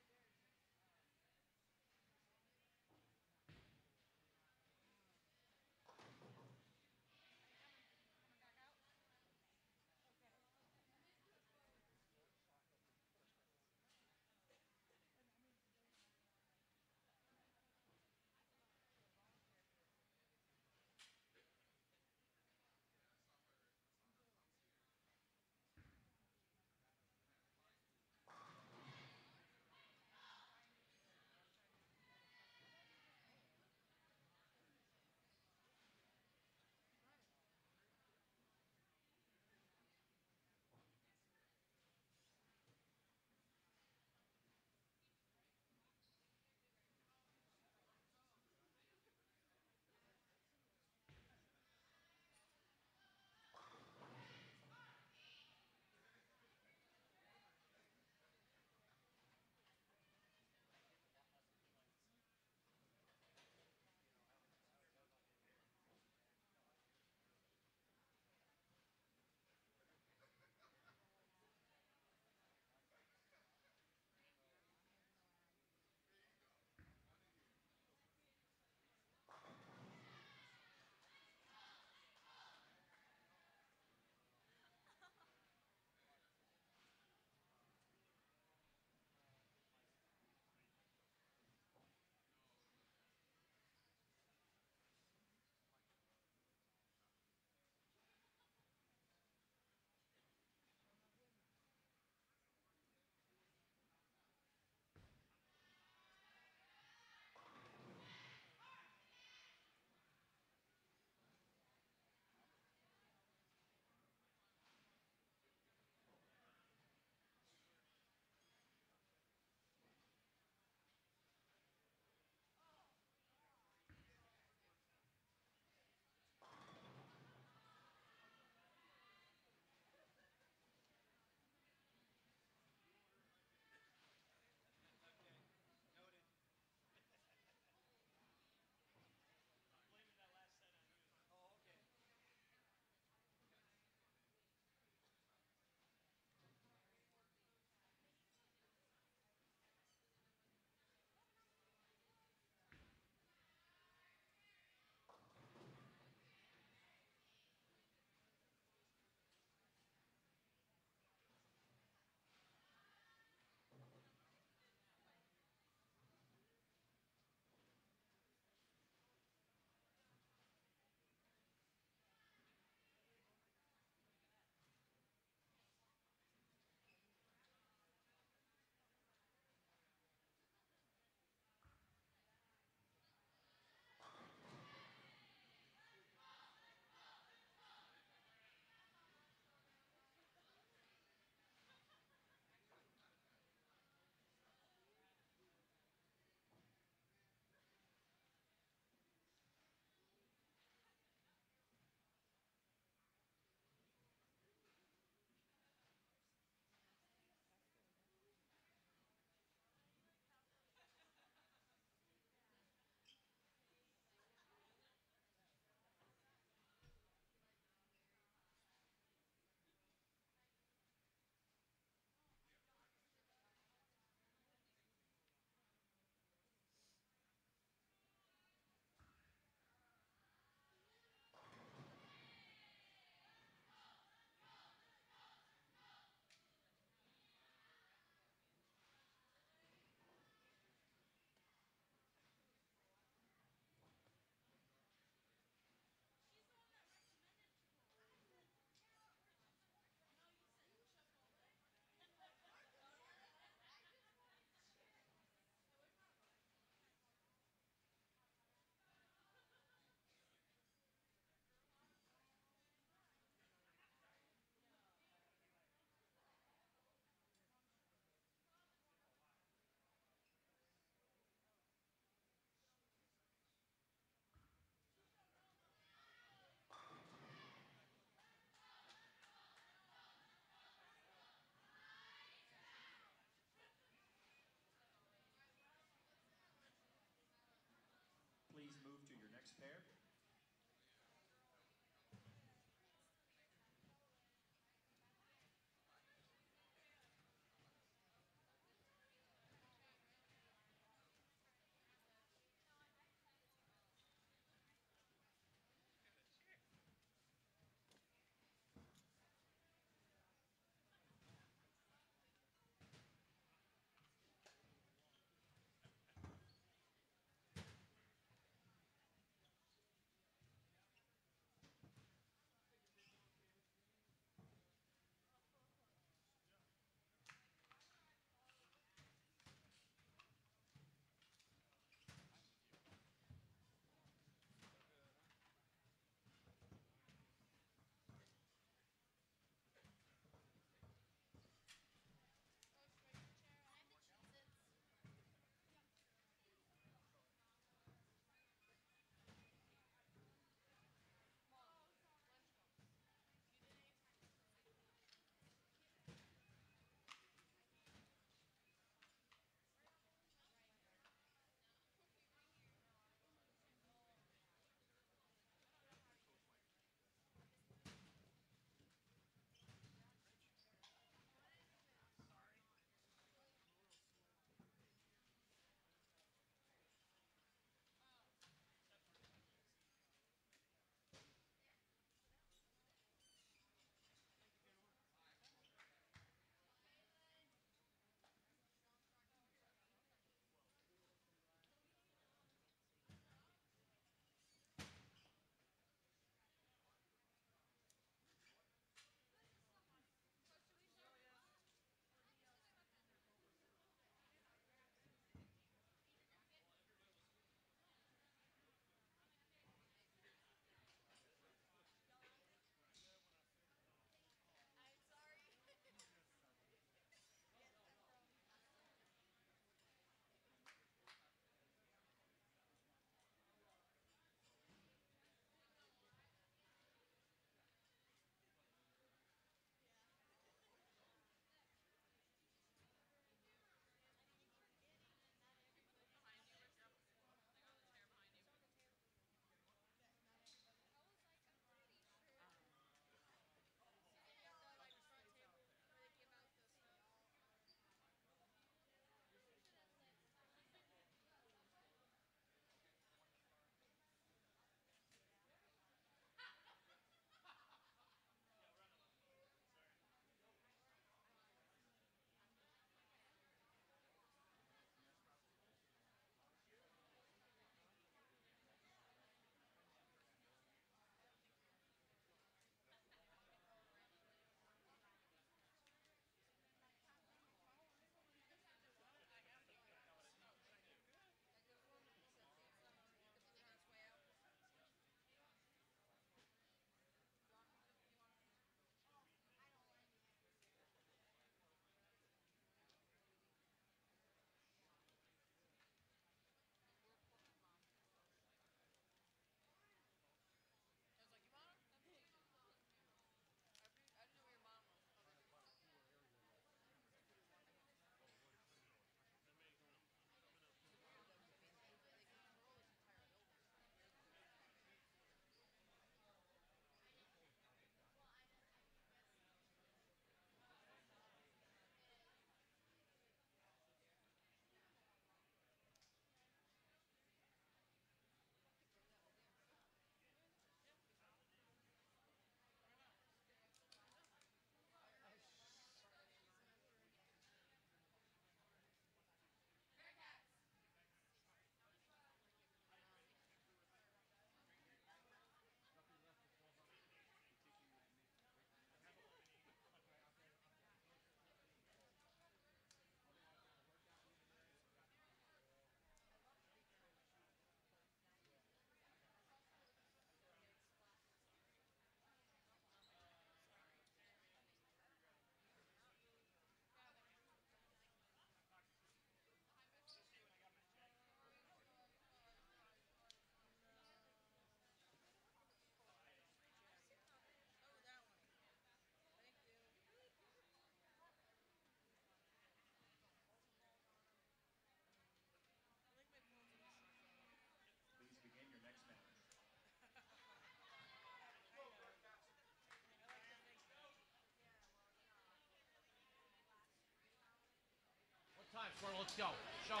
let's go. Show 'em.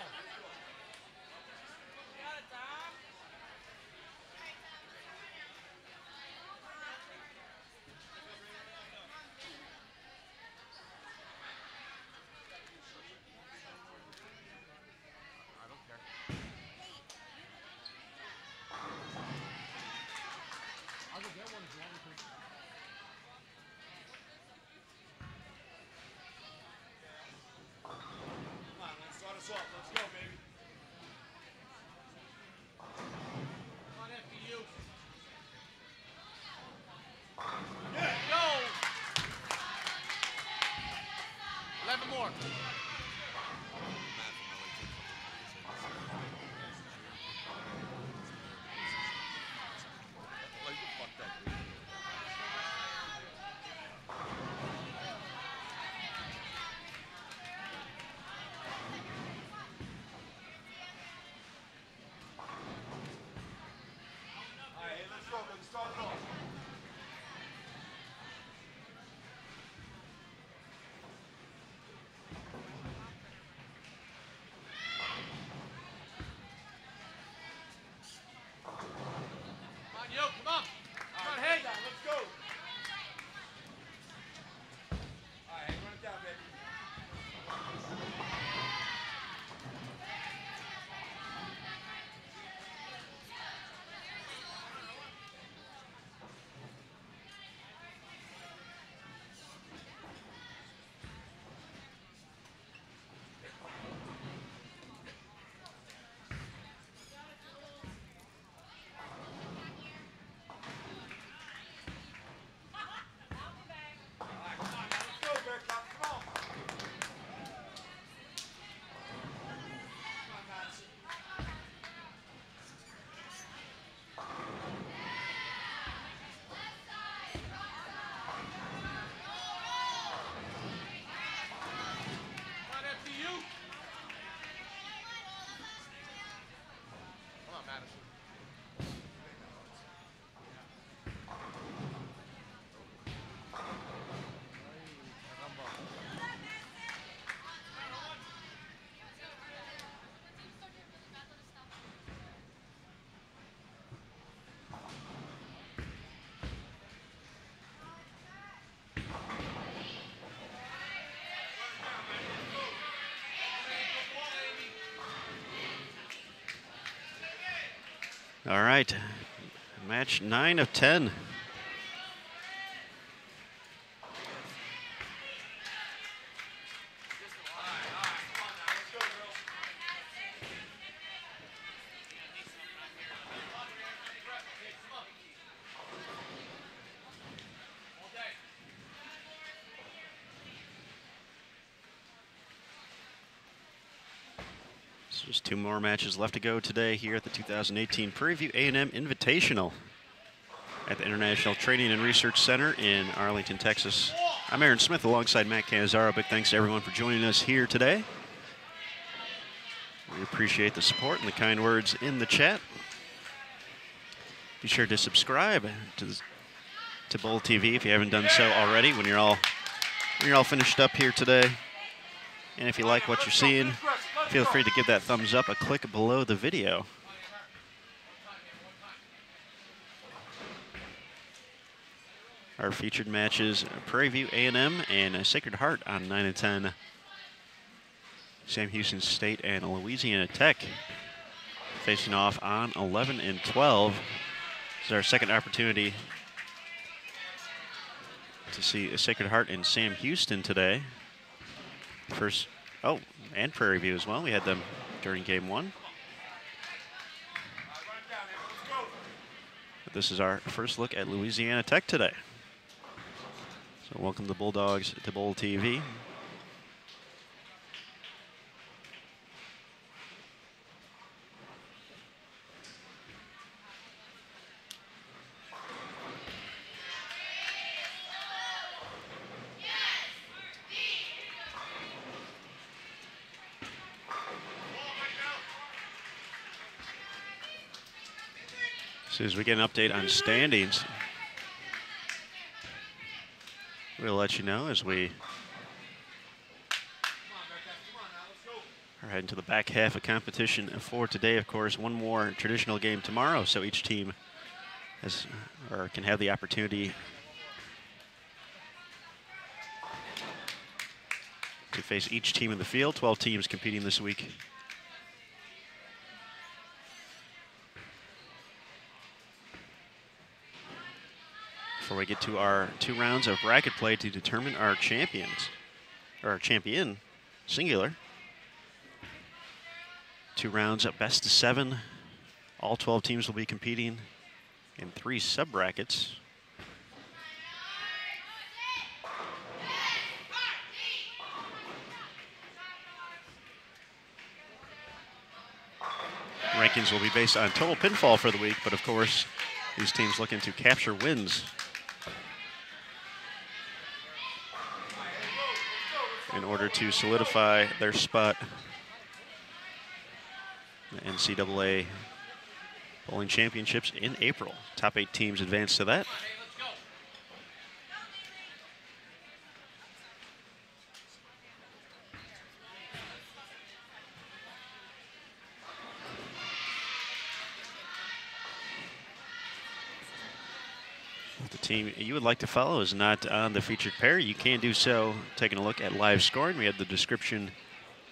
I don't care. I'll go get one if you want me to. Come on, let's start us off. Let's go, baby. Come on, FBU. Yeah, go! 11 more. Yo, come on. Come on, hey. Let's go. All right, run it down, baby. All right, match 9 of 10. So just 2 more matches left to go today here at the 2018 Prairie View A&M Invitational at the International Training and Research Center in Arlington, Texas. I'm Aaron Smith alongside Matt Cannizzaro. Big thanks to everyone for joining us here today. We appreciate the support and the kind words in the chat. Be sure to subscribe to Bowl TV if you haven't done so already when you're all finished up here today. And if you like what you're seeing, feel free to give that thumbs up a click below the video. Our featured matches, Prairie View A&M and Sacred Heart on 9 and 10. Sam Houston State and Louisiana Tech facing off on 11 and 12. This is our second opportunity to see Sacred Heart and Sam Houston today. First, oh, and Prairie View as well. We had them during game 1. But this is our first look at Louisiana Tech today. So welcome the Bulldogs to Bowl TV. As soon as we get an update on standings, we'll let you know as we We're heading to the back half of competition for today. Of course, one more traditional game tomorrow, so each team has or can have the opportunity to face each team in the field. 12 teams competing this week. Before we get to our 2 rounds of bracket play to determine our champions, or our champion, singular. 2 rounds of best of 7. All 12 teams will be competing in 3 sub-brackets. Rankings will be based on total pinfall for the week, but of course, these teams looking to capture wins in order to solidify their spot in the NCAA Bowling Championships in April. Top 8 teams advance to that. If the team you would like to follow is not on the featured pair, you can do so taking a look at live scoring. We have the description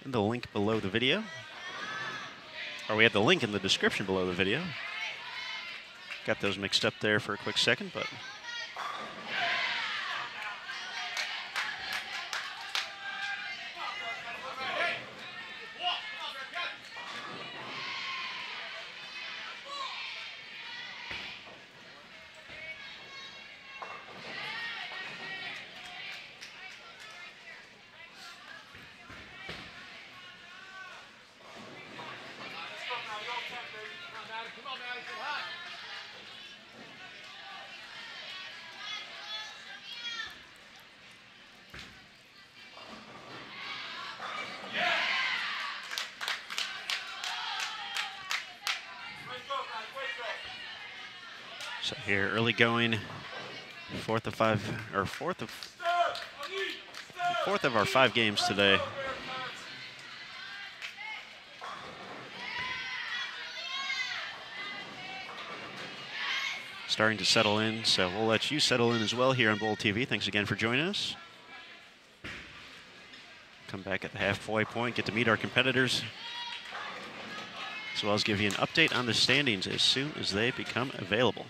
and the link below the video. Or we have the link in the description below the video. Got those mixed up there for a quick second, but so here early going, fourth of our 5 games today. Starting to settle in, so we'll let you settle in as well here on Bowl TV. Thanks again for joining us. Come back at the halfway point, get to meet our competitors, as well as give you an update on the standings as soon as they become available.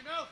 Ready, move.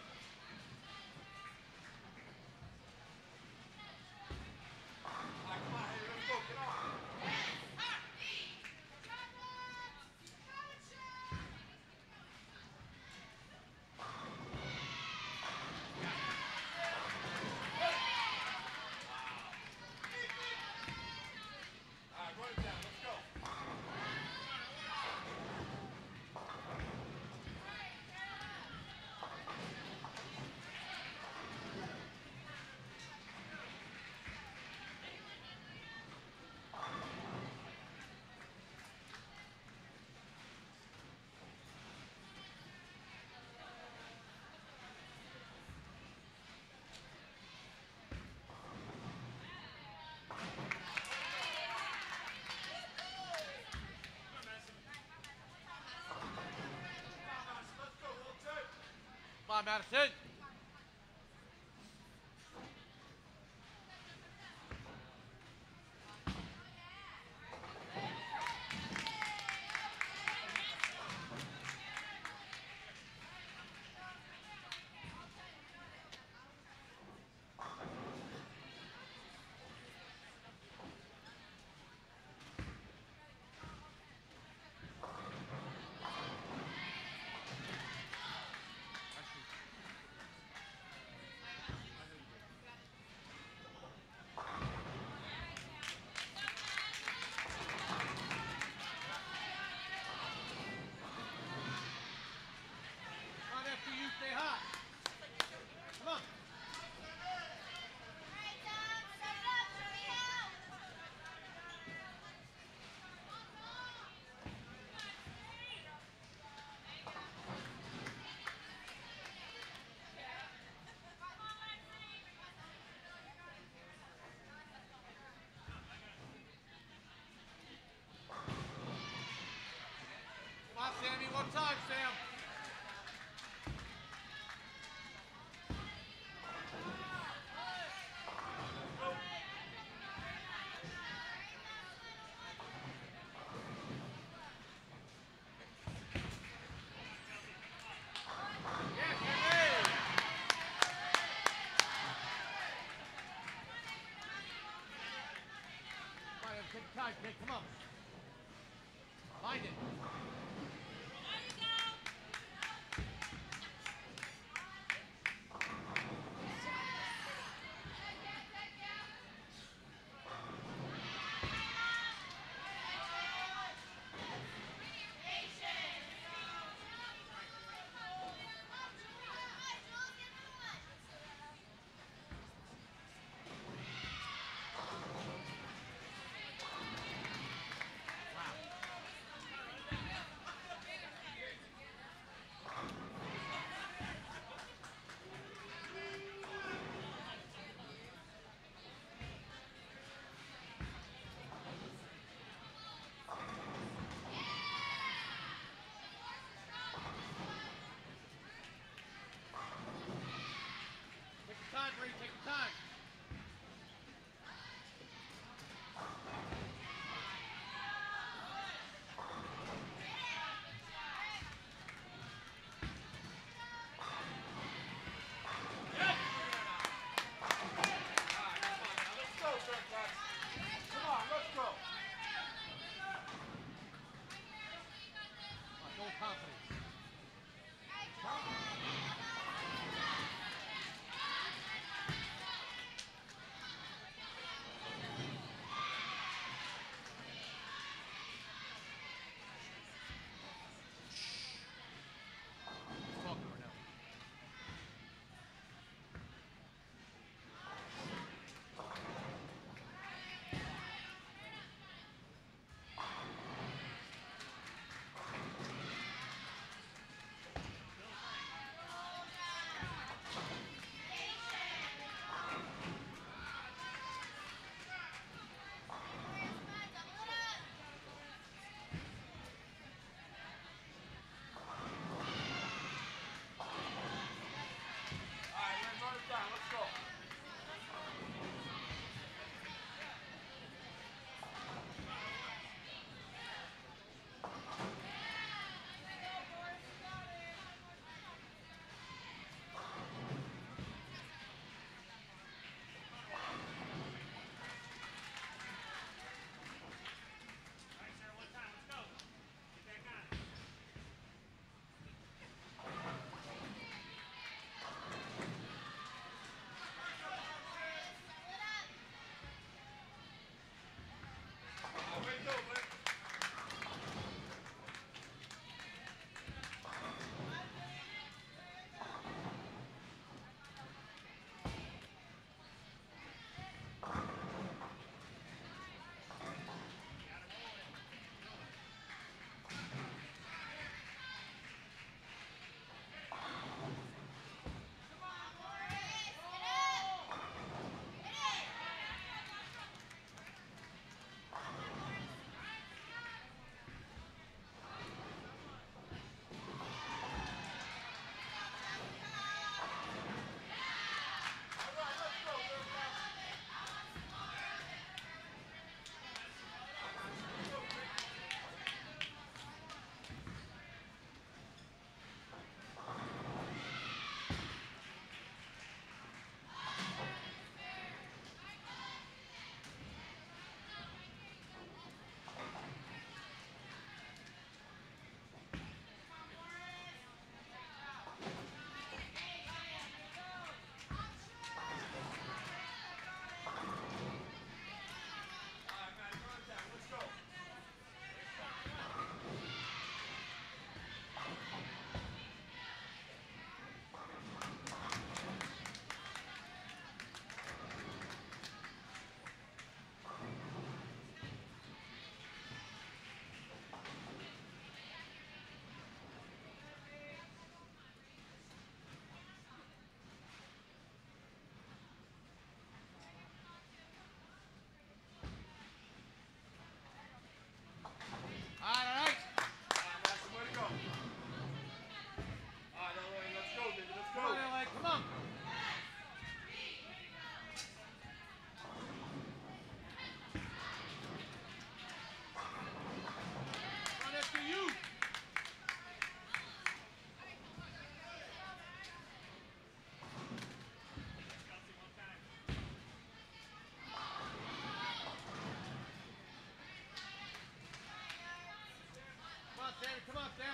Come on, Madison. Stay hot. Come on. Come on, Sammy. One time, Sam. Take time, kid. Come on. Find it. up, Sam.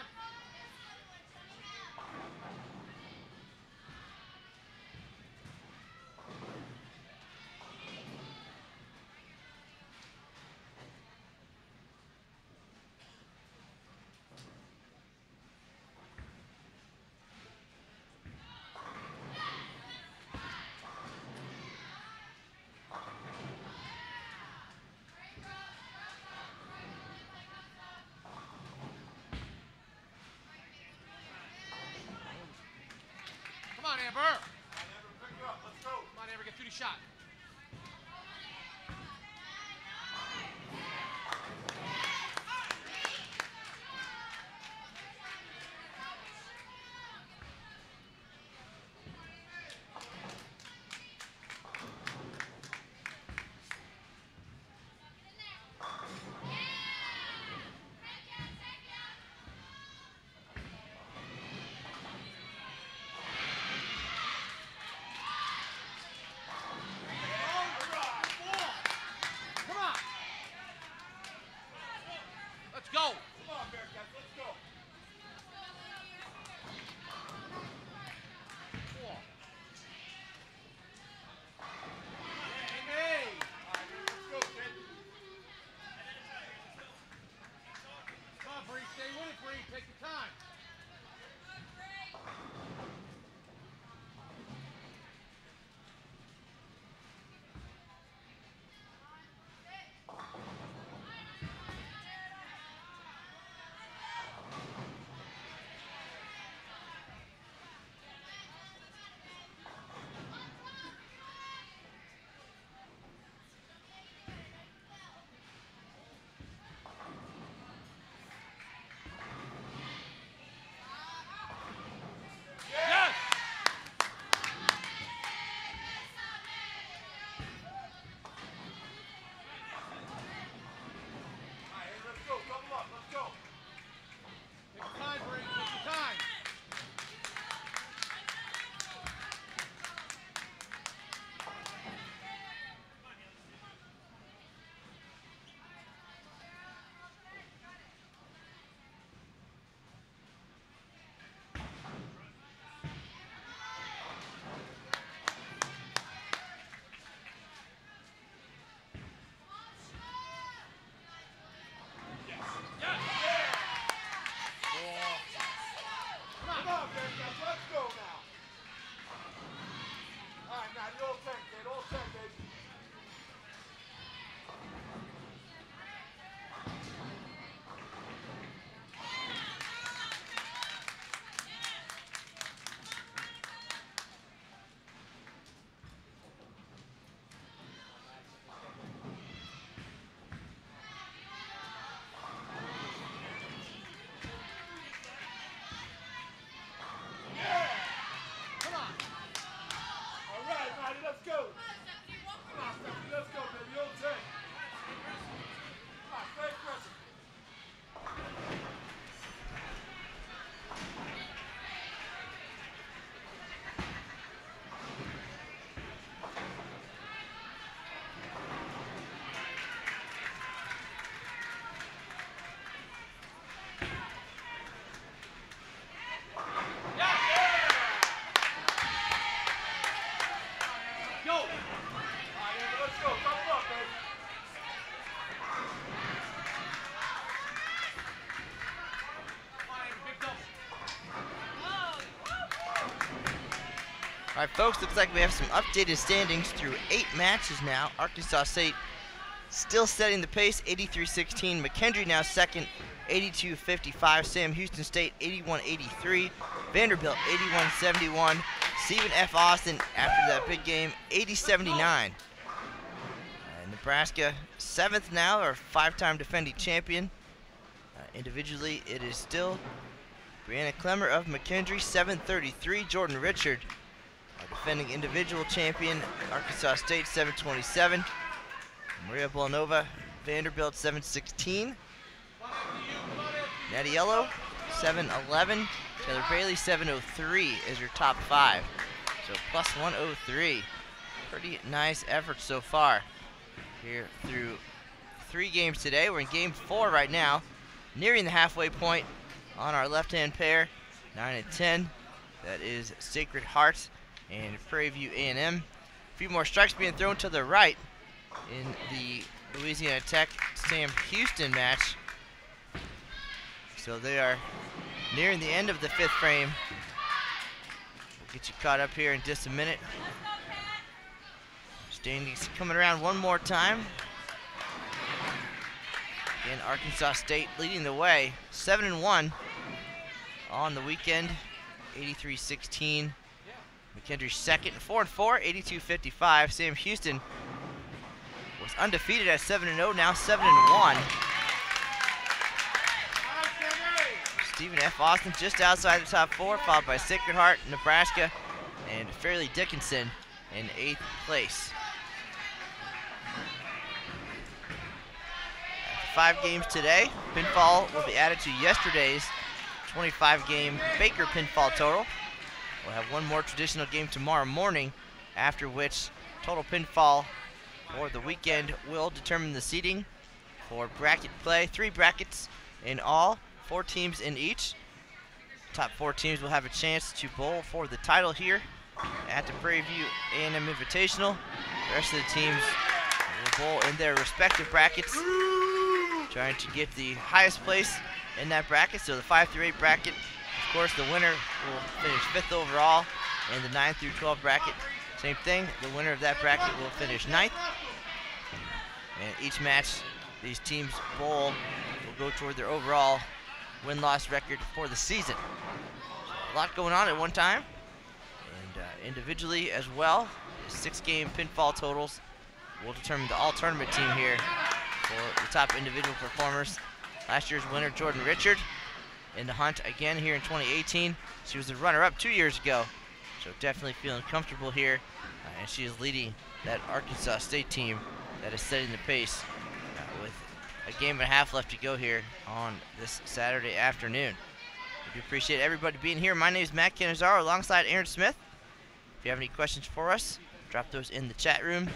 Come on, Amber. Come on, Amber, get through the shot. Go! Come on, Bearcats, let's go! Cool. Hey! Alright, let's go, kid. Come on, Bree, stay with it, Bree. Take your time. All right, folks, looks like we have some updated standings through 8 matches now. Arkansas State still setting the pace, 83-16. McKendree now second, 82-55. Sam Houston State, 81-83. Vanderbilt, 81-71. Stephen F. Austin, after that big game, 80-79. Nebraska, 7th now, our 5-time defending champion. Individually, it is still Brianna Clemmer of McKendree, 733. Jordan Richard, our defending individual champion, Arkansas State, 727. Maria Villanova, Vanderbilt, 716. Natty Yellow, 711. Taylor Bailey, 703 is your top 5. So plus 103. Pretty nice effort so far here through 3 games today. We're in game 4 right now, nearing the halfway point. on our left-hand pair, 9 and 10. That is Sacred Heart and Prairie View A&M. A few more strikes being thrown to the right in the Louisiana Tech Sam Houston match. So they are nearing the end of the 5th frame. We'll get you caught up here in just a minute. Standings coming around one more time. Again, Arkansas State leading the way, 7-1 on the weekend, 83-16. McKendree second, 4-4, 82-55. Sam Houston was undefeated at 7-0, now 7-1. Stephen F. Austin just outside the top 4, followed by Sacred Heart, Nebraska, and Fairleigh Dickinson in 8th place. After 5 games today, pinfall will be added to yesterday's 25-game Baker pinfall total. We'll have one more traditional game tomorrow morning, after which total pinfall for the weekend will determine the seeding for bracket play. 3 brackets in all, 4 teams in each. Top 4 teams will have a chance to bowl for the title here at the Prairie View A&M Invitational. The rest of the teams will bowl in their respective brackets, trying to get the highest place in that bracket. So the 5 through 8 bracket, of course, the winner will finish 5th overall. And the 9 through 12 bracket, same thing. The winner of that bracket will finish 9th. And each match these teams bowl will go toward their overall win-loss record for the season. So a lot going on at one time. And individually as well, 6-game pinfall totals will determine the all-tournament team here for the top individual performers. Last year's winner, Jordan Richard, in the hunt again here in 2018. She was the runner-up 2 years ago, so definitely feeling comfortable here. And she is leading that Arkansas State team that is setting the pace with a game and a half left to go here on this Saturday afternoon. We do appreciate everybody being here. My name is Matt Canizaro alongside Aaron Smith. If you have any questions for us, drop those in the chat room.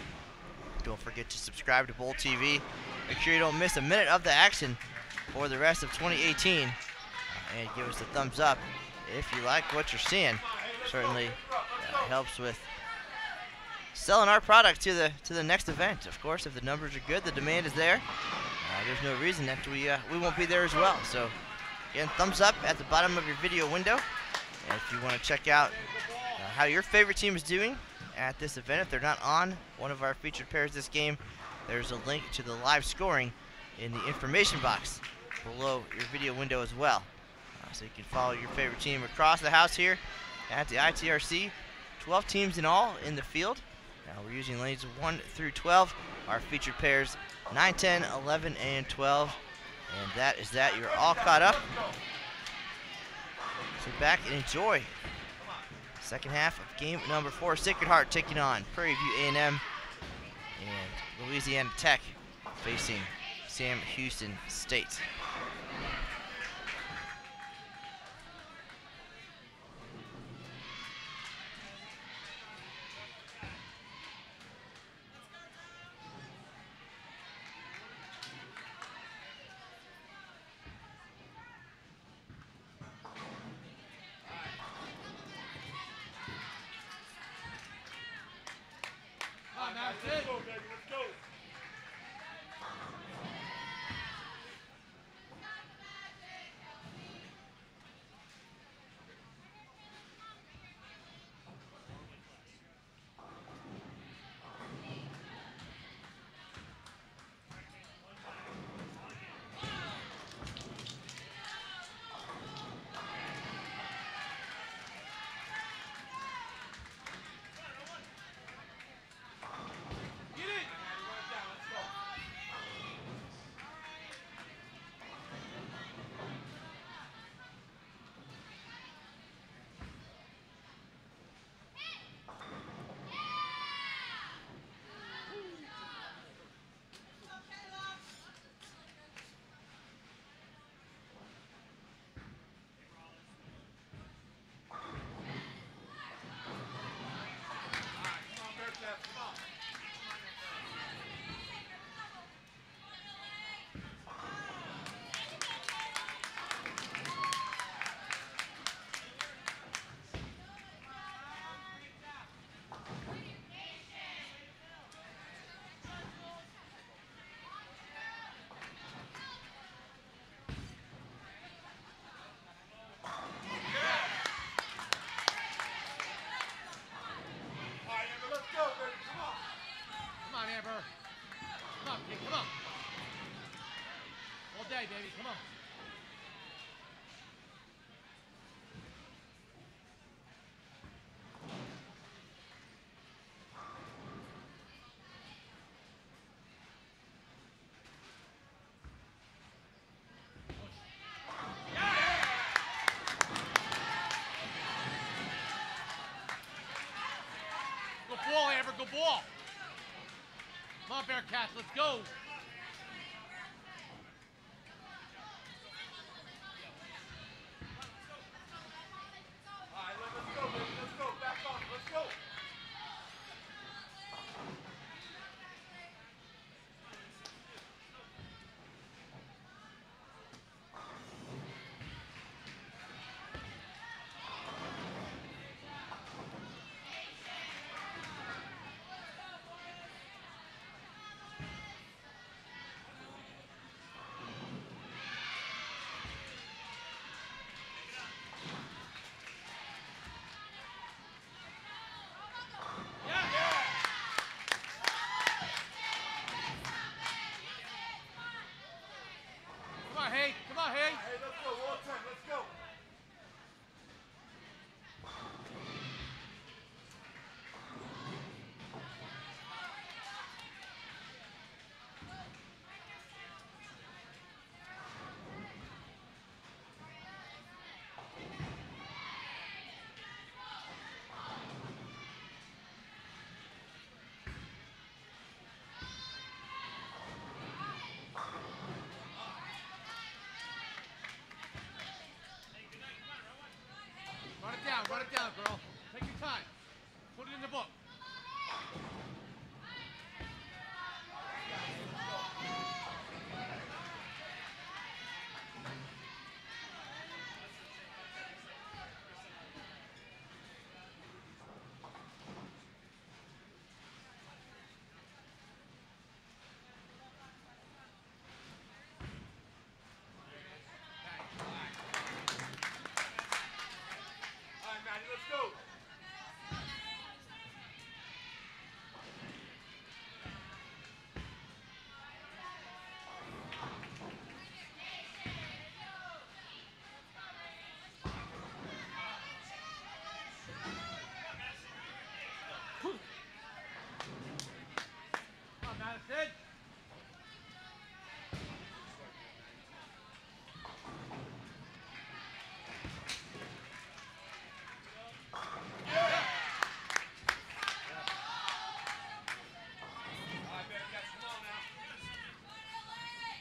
Don't forget to subscribe to Bowl TV. Make sure you don't miss a minute of the action for the rest of 2018. And give us a thumbs up if you like what you're seeing. Certainly helps with selling our product to the next event. Of course, if the numbers are good, the demand is there. There's no reason that we won't be there as well. So again, thumbs up at the bottom of your video window. And if you want to check out how your favorite team is doing at this event, if they're not on one of our featured pairs this game, there's a link to the live scoring in the information box below your video window as well. So you can follow your favorite team across the house here at the ITRC. 12 teams in all in the field. Now we're using lanes 1 through 12. Our featured pairs 9, 10, 11, and 12. And that is that. You're all caught up. Sit back and enjoy second half of game number 4. Sacred Heart taking on Prairie View A&M, and Louisiana Tech facing Sam Houston State. Get baby. Come on. Go ball, Amber. Go ball. Come on, Bearcats. Let's go. Come on, Hay. Come on, Hay. Hey, let's go. One time. Let's go. Run it down, girl. Take your time. Put it in the book. All right, Maddie, let's go. Come on, Madison. All right, Bearcats, come on now.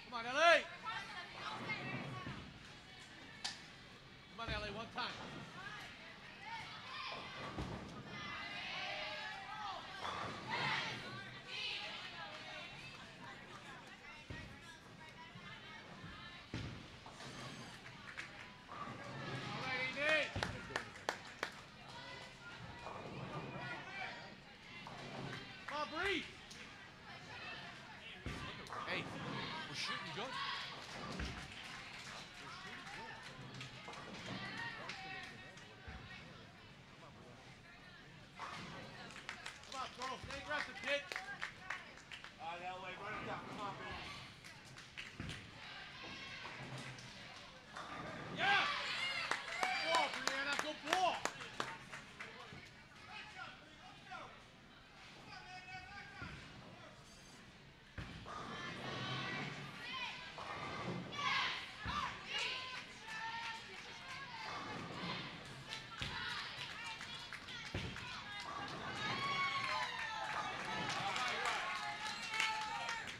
Come on, LA. Come on, LA, one time. All right, Amy. Come on, breathe. Hey, we're shooting good. Come on, girls. Stay aggressive, kid. All right, LA, run it down. Come on, baby. Yeah! Ball, Brianna. Go ball.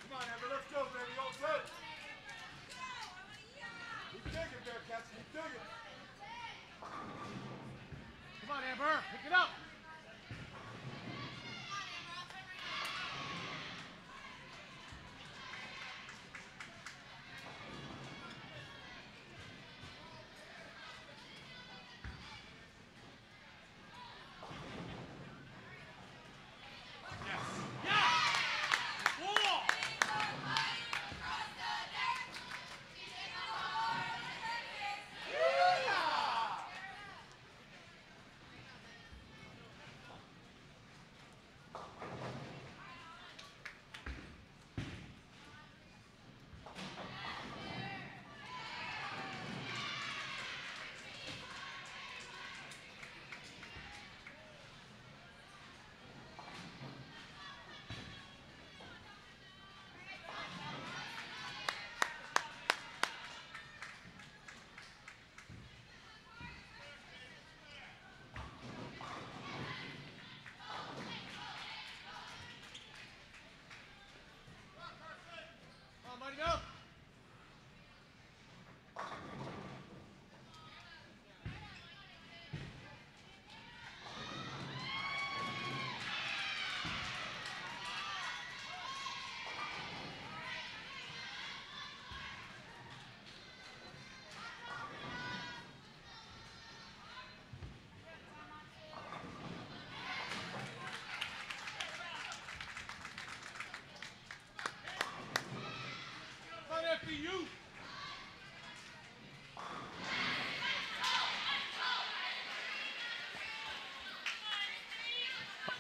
Come on, Amber, let's go, baby. All set. Keep digging, Bearcats. Keep digging. Come on, Amber. Pick it up. Ball.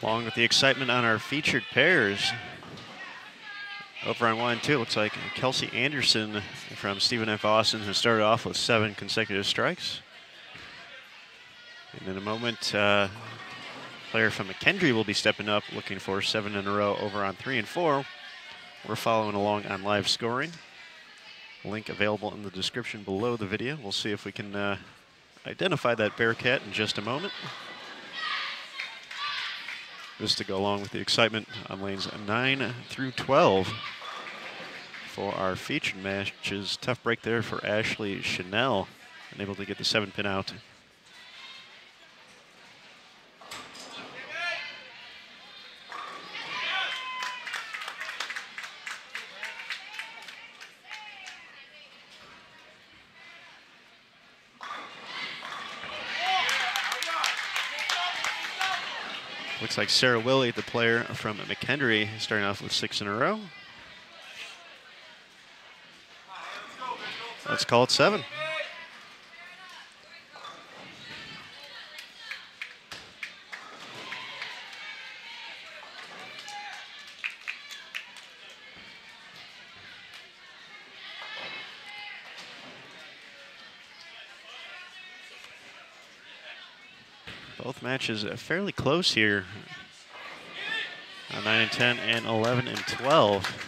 Along with the excitement on our featured pairs. Over on 1 and 2, it looks like Kelsey Anderson from Stephen F. Austin has started off with 7 consecutive strikes. And in a moment, player from McKendree will be stepping up, looking for 7 in a row over on 3 and 4. We're following along on live scoring. Link available in the description below the video. We'll see if we can identify that Bearcat in just a moment. Just to go along with the excitement on lanes 9 through 12 for our featured matches. Tough break there for Ashley Chanel, unable to get the 7-pin out. Looks like Sarah Willie, the player from McKendree, starting off with 6 in a row. Let's call it 7. Both matches fairly close here. 9 and 10 and 11 and 12.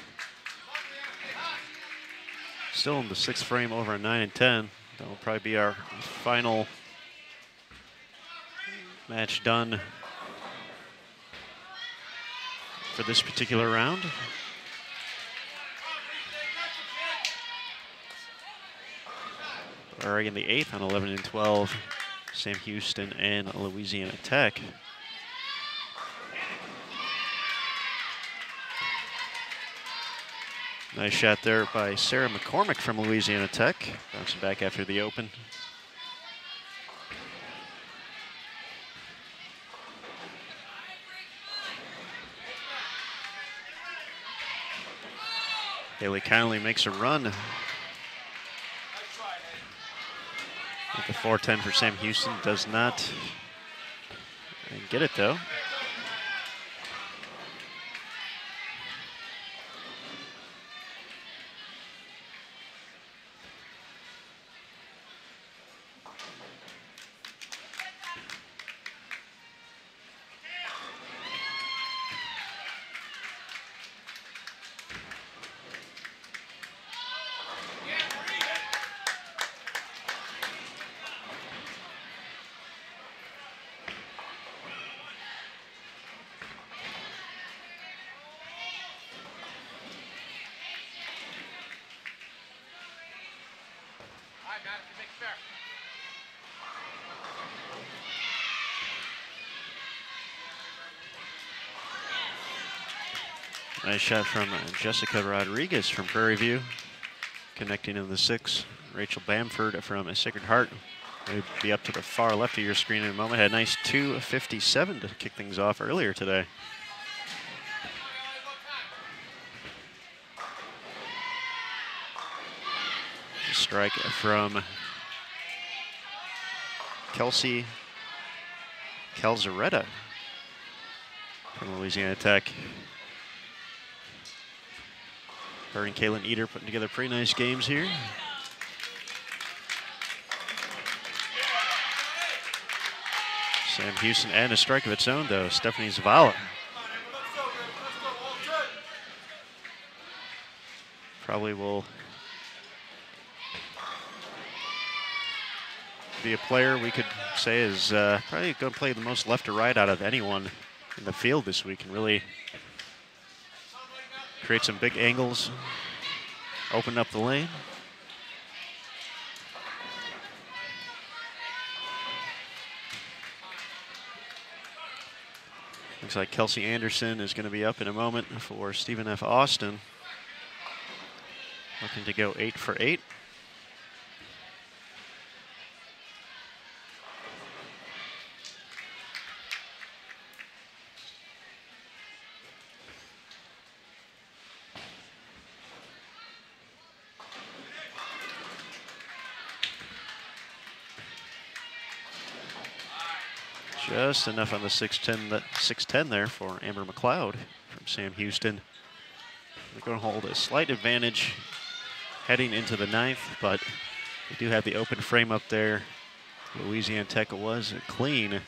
Still in the 6th frame over on 9 and 10. That will probably be our final match done for this particular round. Already in the 8th on 11 and 12. Sam Houston and Louisiana Tech. Nice shot there by Sarah McCormick from Louisiana Tech. Bouncing back after the open. Haley Connolly makes a run. With the 4-10 for Sam Houston, does not get it though. Nice shot from Jessica Rodriguez from Prairie View. Connecting in the 6. Rachel Bamford from Sacred Heart. We'll be up to the far left of your screen in a moment. Had a nice 2:57 to kick things off earlier today. Strike from Kelsey Calzaretta from Louisiana Tech. Her and Kaylin Eder putting together pretty nice games here. Sam Houston and a strike of its own though, Stephanie Zavala. Probably will be a player we could say is probably going to play the most left to right out of anyone in the field this week and really create some big angles, open up the lane. Looks like Kelsey Anderson is going to be up in a moment for Stephen F. Austin. Looking to go 8 for 8. Just enough on the 6'10 there for Amber McLeod from Sam Houston. They're going to hold a slight advantage heading into the 9th, but they do have the open frame up there. Louisiana Tech was clean.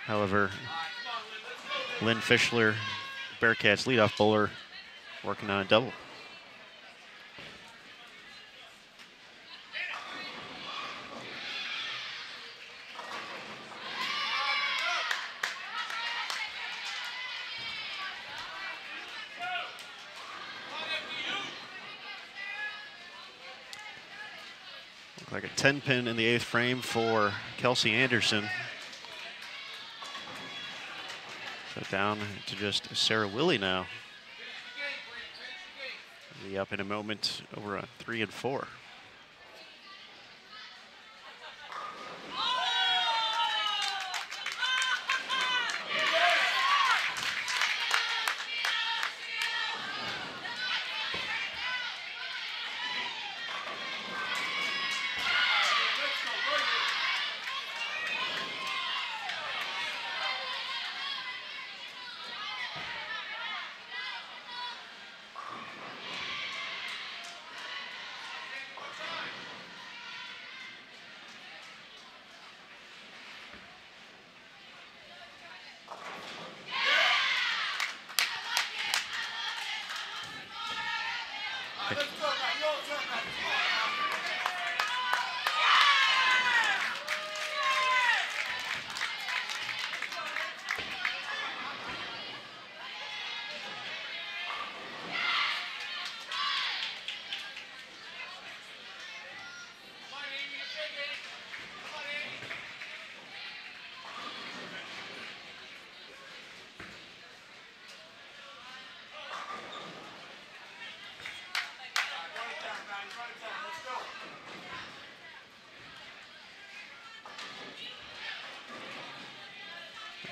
However, Lynn Fischler, Bearcats leadoff bowler, working on a double. Like a 10 pin in the 8th frame for Kelsey Anderson. So down to just Sarah Willie now. Be up in a moment over a 3 and 4.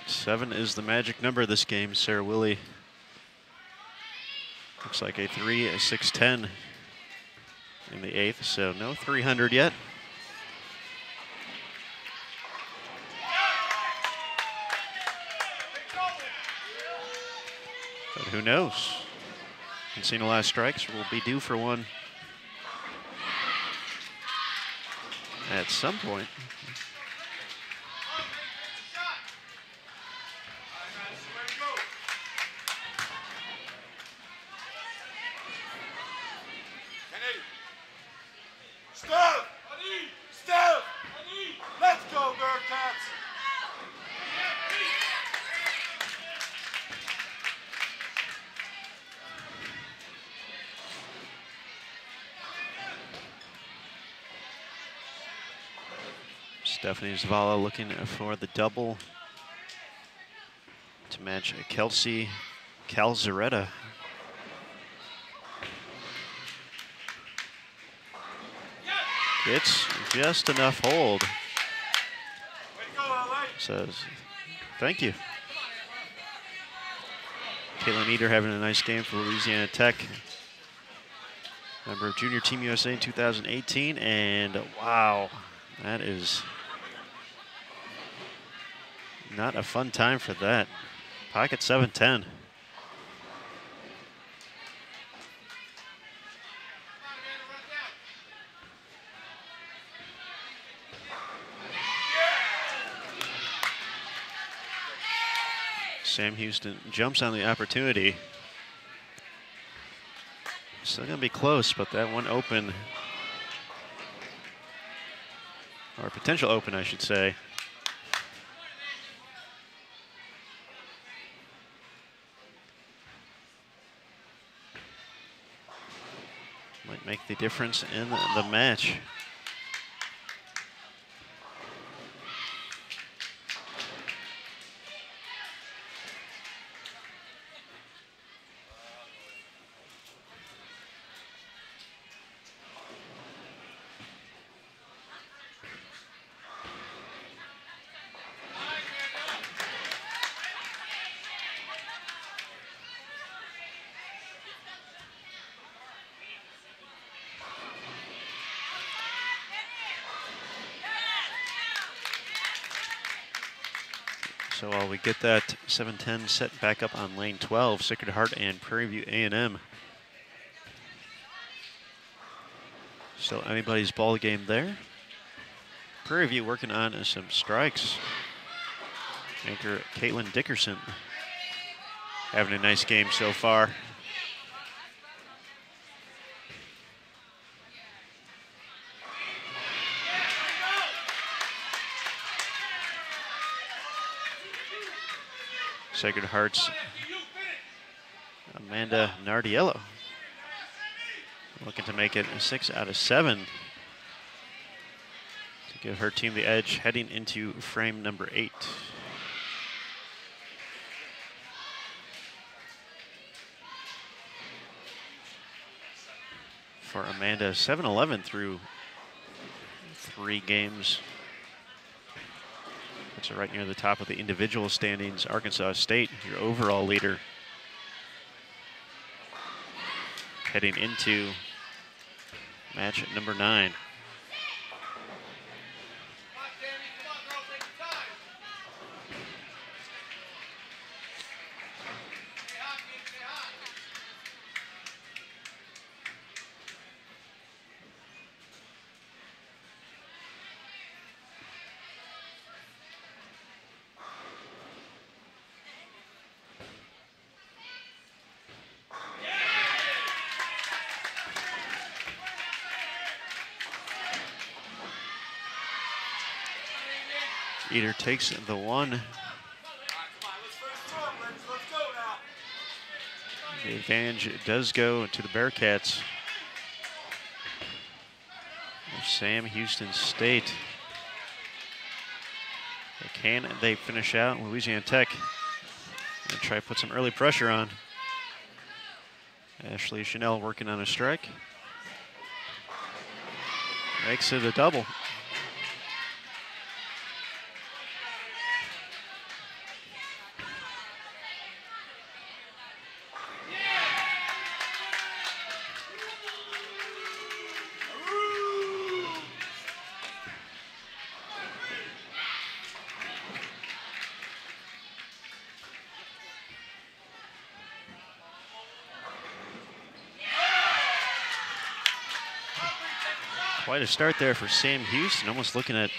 Seven is the magic number of this game. Sarah Willie looks like a 3, a 6'10 in the 8th, so no 300 yet. But who knows? Encina last strikes will be due for one at some point. Stephanie Zavala looking for the double to match Kelsey Calzaretta. It's just enough hold. Says, thank you. Caitlin Eder having a nice game for Louisiana Tech. Member of Junior Team USA in 2018, and wow, that is not a fun time for that. Pocket 7-10. Sam Houston jumps on the opportunity. Still gonna be close, but that one open, or potential open, I should say. Might make the difference in the match. So while we get that 7-10 set back up on lane 12, Sacred Heart and Prairie View A&M. Still anybody's ball game there. Prairie View working on some strikes. Anchor Caitlin Dickinson having a nice game so far. Sacred Heart's Amanda Nardiello looking to make it a 6 out of 7 to give her team the edge heading into frame number 8. For Amanda, 7-11 through 3 games. Puts her right near the top of the individual standings. Arkansas State, your overall leader, heading into match number 9. Eater takes the 1. The advantage does go to the Bearcats. Sam Houston State. Can they finish out? Louisiana Tech and try to put some early pressure on. Ashley Chanel working on a strike. Makes it a double. Quite a start there for Sam Houston, almost looking at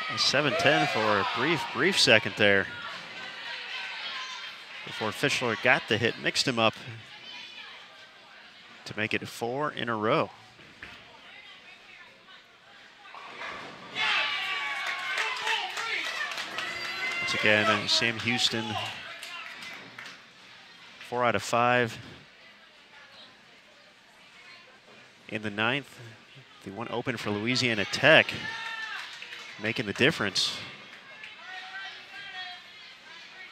a 7-10 for a brief second there. Before Fischler got the hit, mixed him up to make it 4 in a row. Once again, Sam Houston, 4 out of 5. In the 9th, the one open for Louisiana Tech, making the difference.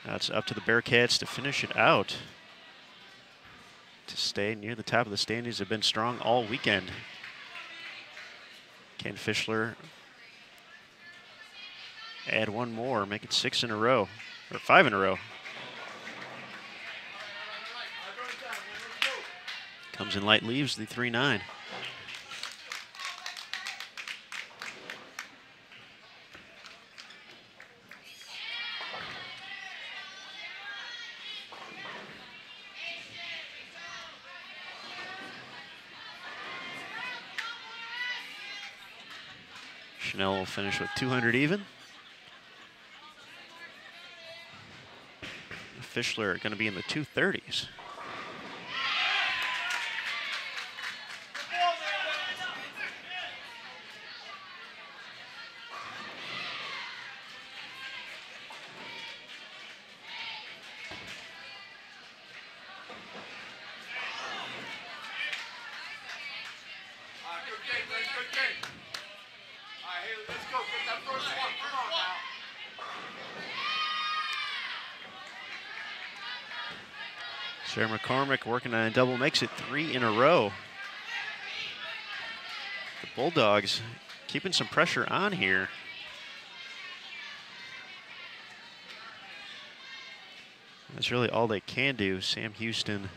Now it's up to the Bearcats to finish it out. To stay near the top of the standings, have been strong all weekend. Can Fischler add one more, make it 6 in a row, or 5 in a row? Comes in light, leaves the 3-9. Chanel will finish with 200 even. Fischler going to be in the 230s. Sarah McCormick working on a double, makes it 3 in a row. The Bulldogs keeping some pressure on here. That's really all they can do. Sam Houston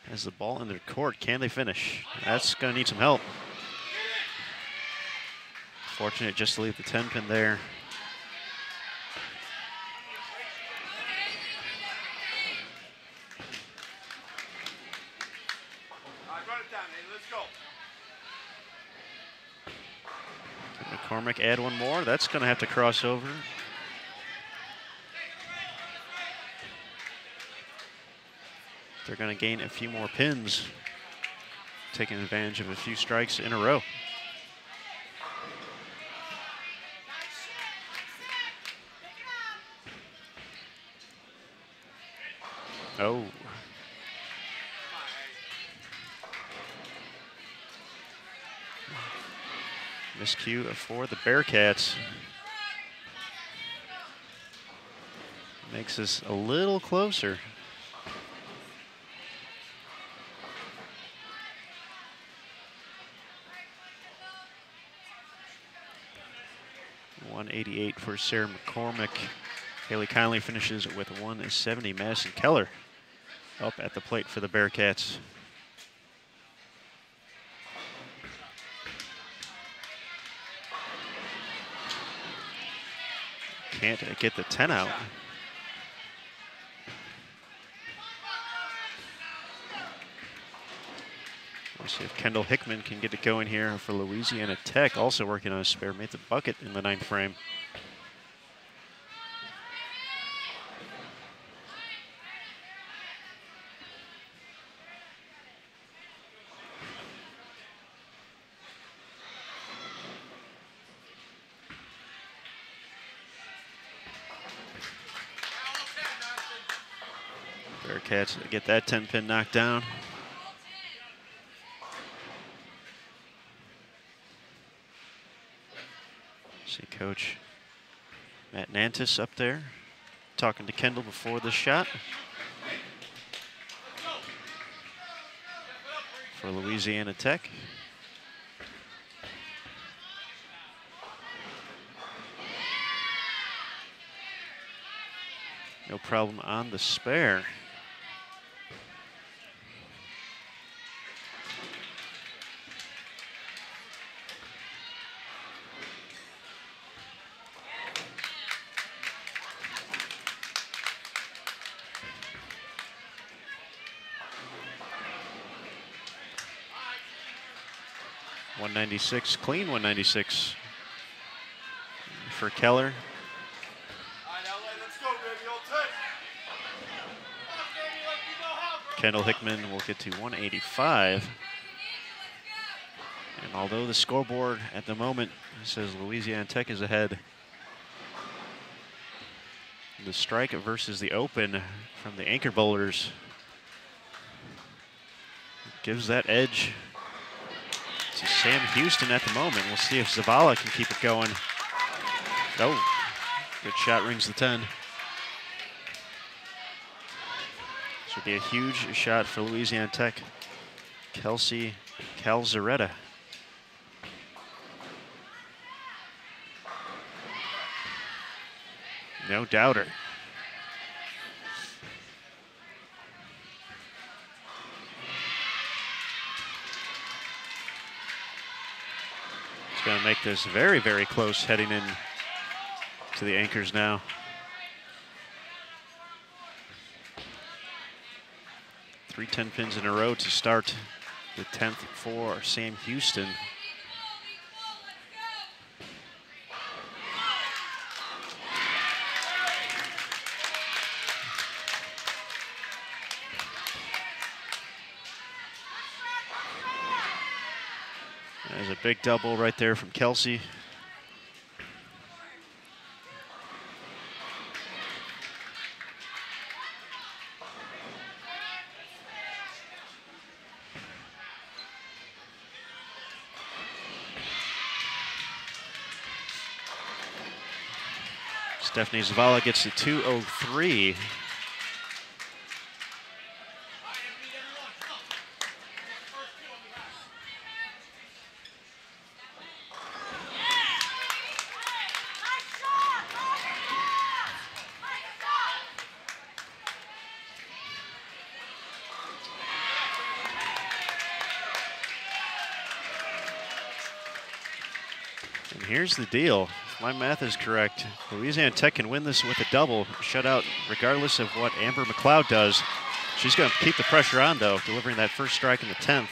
has the ball in their court. Can they finish? That's going to need some help. Fortunate just to leave the 10 pin there McCormick add one more. That's going to have to cross over. They're going to gain a few more pins, taking advantage of a few strikes in a row. Oh. Miscue for the Bearcats. Makes us a little closer. .188 for Sarah McCormick. Haley Conley finishes with 170. Madison Keller up at the plate for the Bearcats. Can't get the 10 out. We'll see if Kendall Hickman can get it going here for Louisiana Tech, also working on a spare. Made the bucket in the 9th frame. Bearcats get that 10-pin knocked down. See Coach Matt Nantis up there talking to Kendall before the shot. For Louisiana Tech. No problem on the spare. .196, clean 196 for Keller. Kendall Hickman will get to 185. And although the scoreboard at the moment says Louisiana Tech is ahead, the strike versus the open from the anchor bowlers gives that edge to Sam Houston at the moment. We'll see if Zavala can keep it going. Oh, good shot, rings the 10. This would be a huge shot for Louisiana Tech. Kelsey Calzaretta. No doubter. It's going to make this very, very close heading in to the anchors now. Three 10 pins in a row to start the 10th for Sam Houston. There's a big double right there from Kelsey. Stephanie Zavala gets to 203. And here's the deal. If my math is correct, Louisiana Tech can win this with a double shutout regardless of what Amber McLeod does. She's going to keep the pressure on, though, delivering that first strike in the 10th.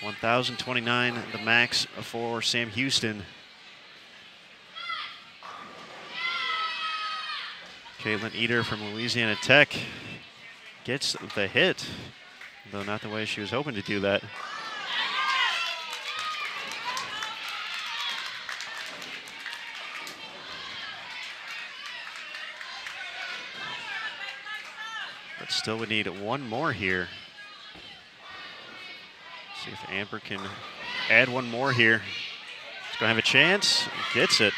1,029 the max for Sam Houston. Caitlin Eder from Louisiana Tech gets the hit, though not the way she was hoping to do that. But still we need one more here. See if Amber can add one more here. She's gonna have a chance, gets it.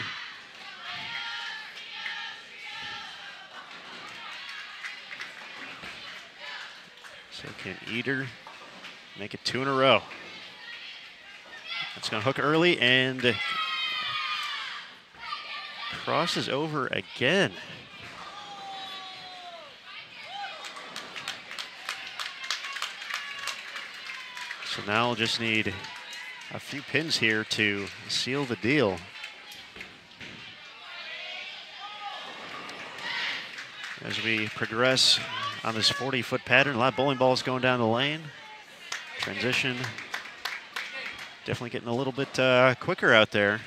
So can Eder make it 2 in a row? That's gonna hook early and crosses over again. So now we'll just need a few pins here to seal the deal. As we progress on this 40-foot pattern, a lot of bowling balls going down the lane. Transition, definitely getting a little bit quicker out there.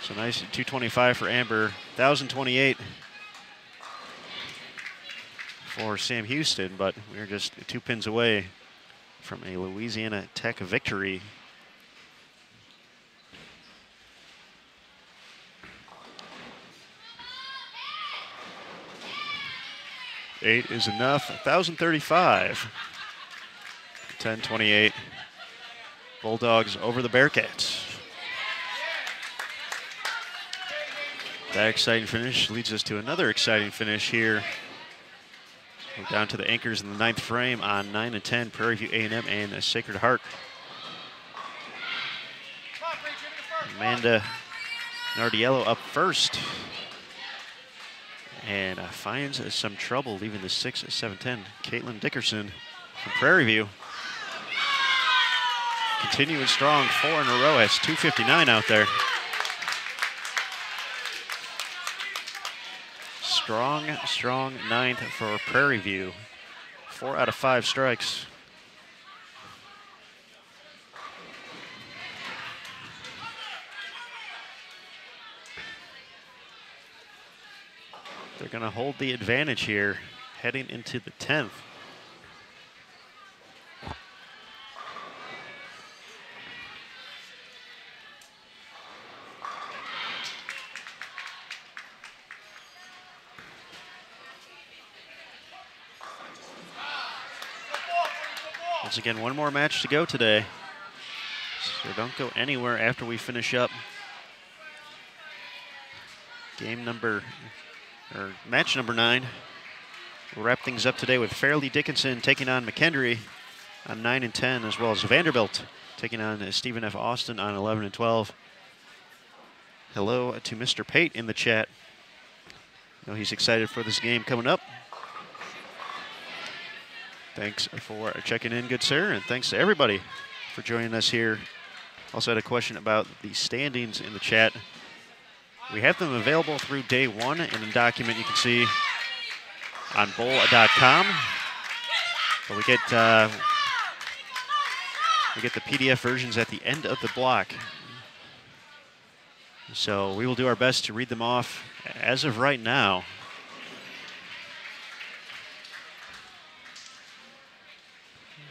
So nice 225 for Amber, 1,028 for Sam Houston, but we're just 2 pins away from a Louisiana Tech victory. Eight is enough, 1,035. 10-28. Bulldogs over the Bearcats. That exciting finish leads us to another exciting finish here. We're down to the anchors in the 9th frame on 9 and 10, Prairie View A&M and Sacred Heart. Amanda Nardiello up first. And finds some trouble leaving the 6-7-10. Caitlin Dickinson from Prairie View. Continuing strong, 4 in a row, has 259 out there. Strong 9th for Prairie View. 4 out of 5 strikes. They're going to hold the advantage here heading into the 10th. Once again, one more match to go today. So don't go anywhere after we finish up match number 9. We'll wrap things up today with Fairleigh Dickinson taking on McKendree on 9 and 10, as well as Vanderbilt taking on Stephen F. Austin on 11 and 12. Hello to Mr. Pate in the chat. I know he's excited for this game coming up. Thanks for checking in, good sir, and thanks to everybody for joining us here. Also had a question about the standings in the chat. We have them available through day 1 in a document you can see on bowl.com. But we get the PDF versions at the end of the block. So we will do our best to read them off as of right now.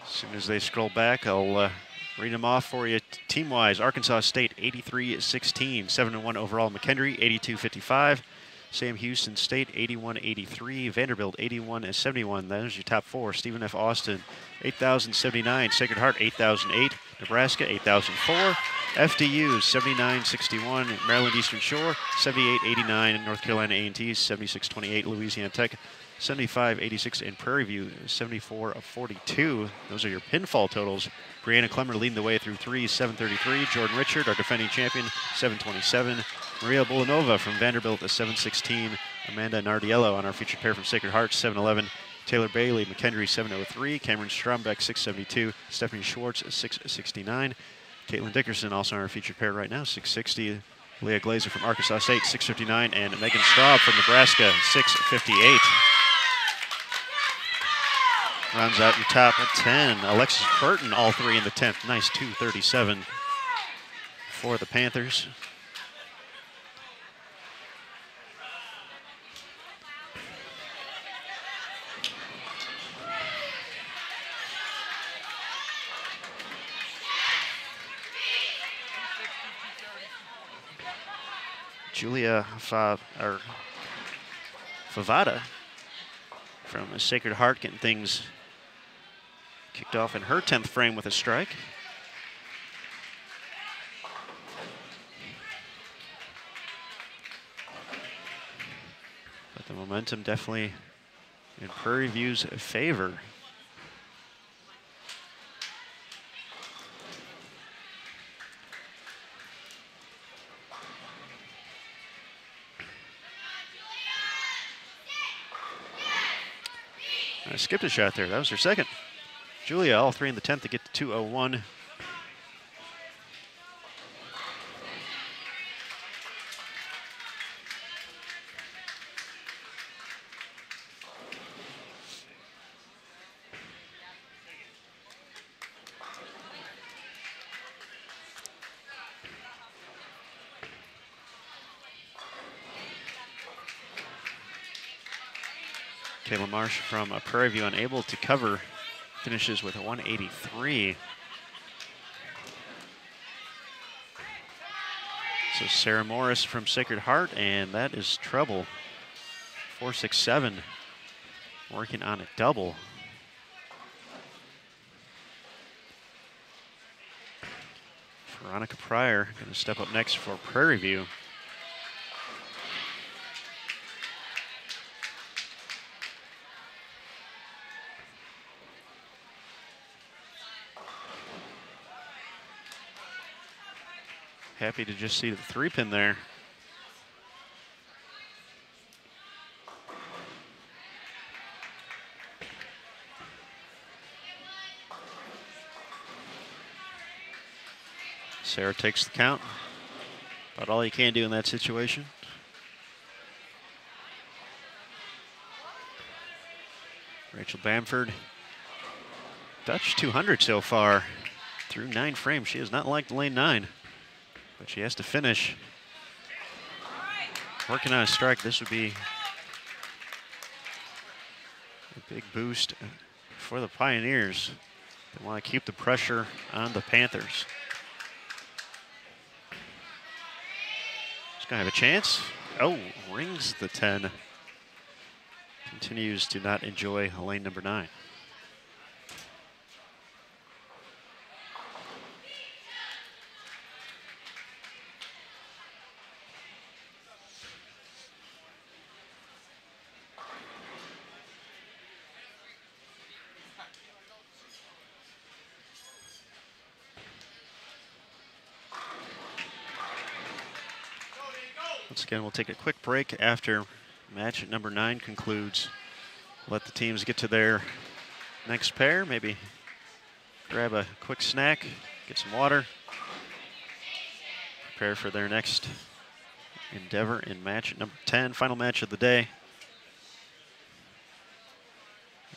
As soon as they scroll back, I'll read them off for you. Team-wise, Arkansas State 83-16, 7-1 overall. McKendree 82-55. Sam Houston State 81-83. Vanderbilt 81-71. Those are your top 4. Stephen F. Austin 8,079. Sacred Heart 8,008. Nebraska 8,004. FDU 79-61. Maryland Eastern Shore 78-89. North Carolina A&T 76-28. Louisiana Tech 75-86, and Prairie View 74-42. Those are your pinfall totals. Brianna Clemmer leading the way through 3, 733. Jordan Richard, our defending champion, 727. Maria Bulanova from Vanderbilt, 716. Amanda Nardiello on our featured pair from Sacred Heart, 711. Taylor Bailey, McKendree, 703. Cameron Strombeck, 672. Stephanie Schwartz, 669. Caitlin Dickerson also on our featured pair right now, 660. Leah Glazer from Arkansas State, 659. And Megan Straub from Nebraska, 658. Rounds out your top 10. Alexis Burton, all three in the 10th. Nice 237 for the Panthers. Julia Favada from Sacred Heart getting things kicked off in her 10th frame with a strike. But the momentum definitely in Prairie View's favor. I skipped a shot there. That was her second. Julia, all three in the 10th to get to 201. Kayla Marsh from Prairie View unable to cover, finishes with a 183. So Sarah Morris from Sacred Heart, and that is trouble. 467, working on a double. Veronica Pryor going to step up next for Prairie View. Happy to just see the 3-pin there. Sarah takes the count. About all you can do in that situation. Rachel Bamford. Dutch 200 so far through 9 frames. She has not liked lane 9. But she has to finish. Working on a strike, this would be a big boost for the Pioneers. They want to keep the pressure on the Panthers. She's going to have a chance. Oh, rings the 10. Continues to not enjoy lane number 9. Once again, we'll take a quick break after match number 9 concludes. Let the teams get to their next pair, maybe grab a quick snack, get some water, prepare for their next endeavor in match number 10, final match of the day.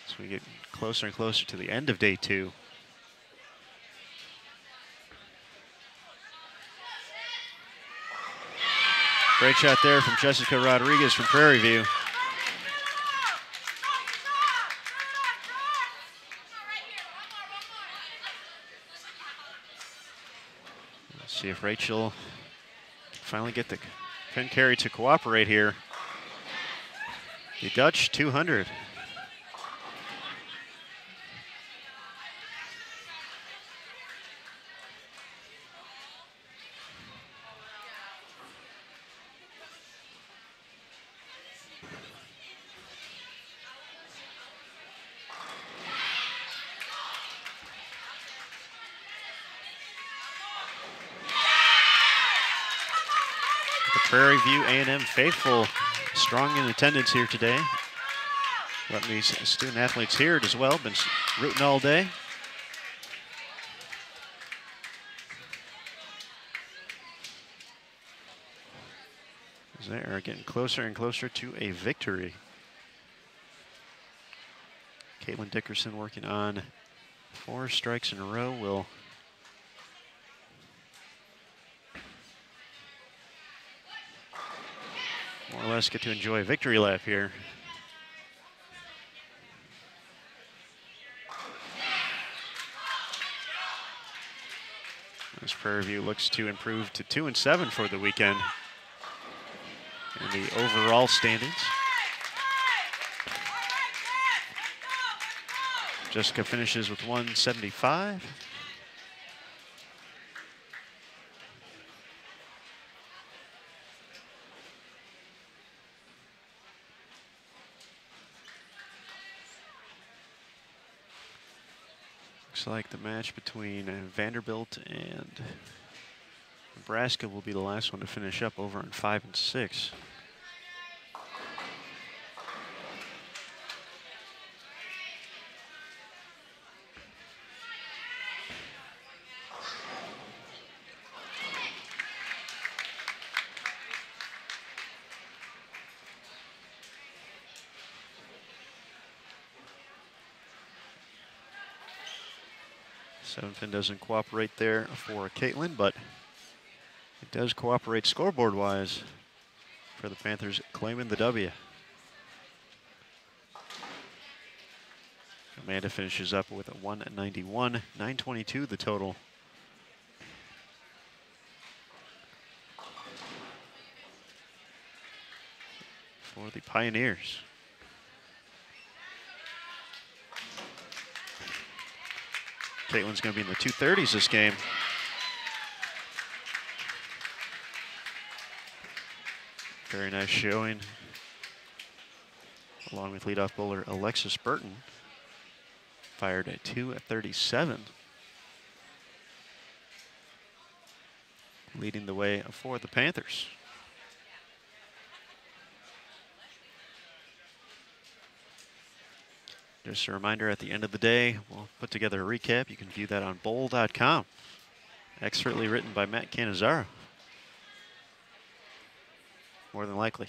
As we get closer and closer to the end of day 2. Great shot there from Jessica Rodriguez from Prairie View. Let's see if Rachel can finally get the pin carry to cooperate here. The Dutch 200. Prairie View A&M faithful, strong in attendance here today. Letting these student athletes hear it as well. Been rooting all day. As they are getting closer and closer to a victory. Caitlin Dickerson working on 4 strikes in a row will more or less get to enjoy a victory lap here. As Prairie View looks to improve to 2-7 for the weekend in the overall standings. Jessica finishes with 175. Looks like the match between Vanderbilt and Nebraska will be the last one to finish up over on 5 and 6. Seven pin doesn't cooperate there for Caitlin, but it does cooperate scoreboard-wise for the Panthers, claiming the W. Amanda finishes up with a 191, 922 the total. For the Pioneers. Caitlin's going to be in the 230s this game. Very nice showing. Along with leadoff bowler Alexis Burton. Fired at 237. Leading the way for the Panthers. Just a reminder, at the end of the day, we'll put together a recap. You can view that on bowl.com. Expertly written by Matt Cannizzaro. More than likely.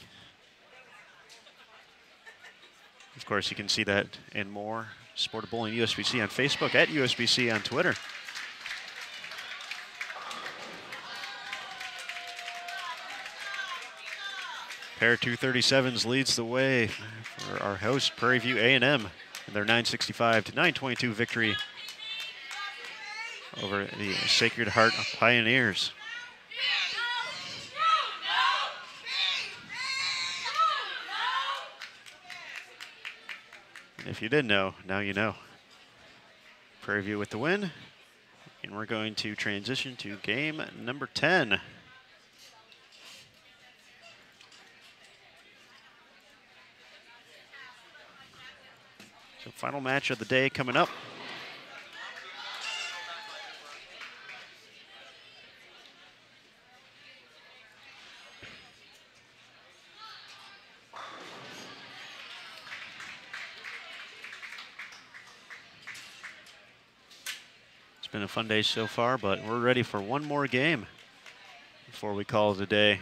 Of course, you can see that and more. Sport of Bowling USBC on Facebook, at USBC on Twitter. Pair 237s leads the way for our host, Prairie View A&M. And their 965 to 922 victory over the Sacred Heart of Pioneers. And if you didn't know, now you know. Prairie View with the win. And we're going to transition to game number 10. So final match of the day coming up. It's been a fun day so far, but we're ready for one more game before we call it a day.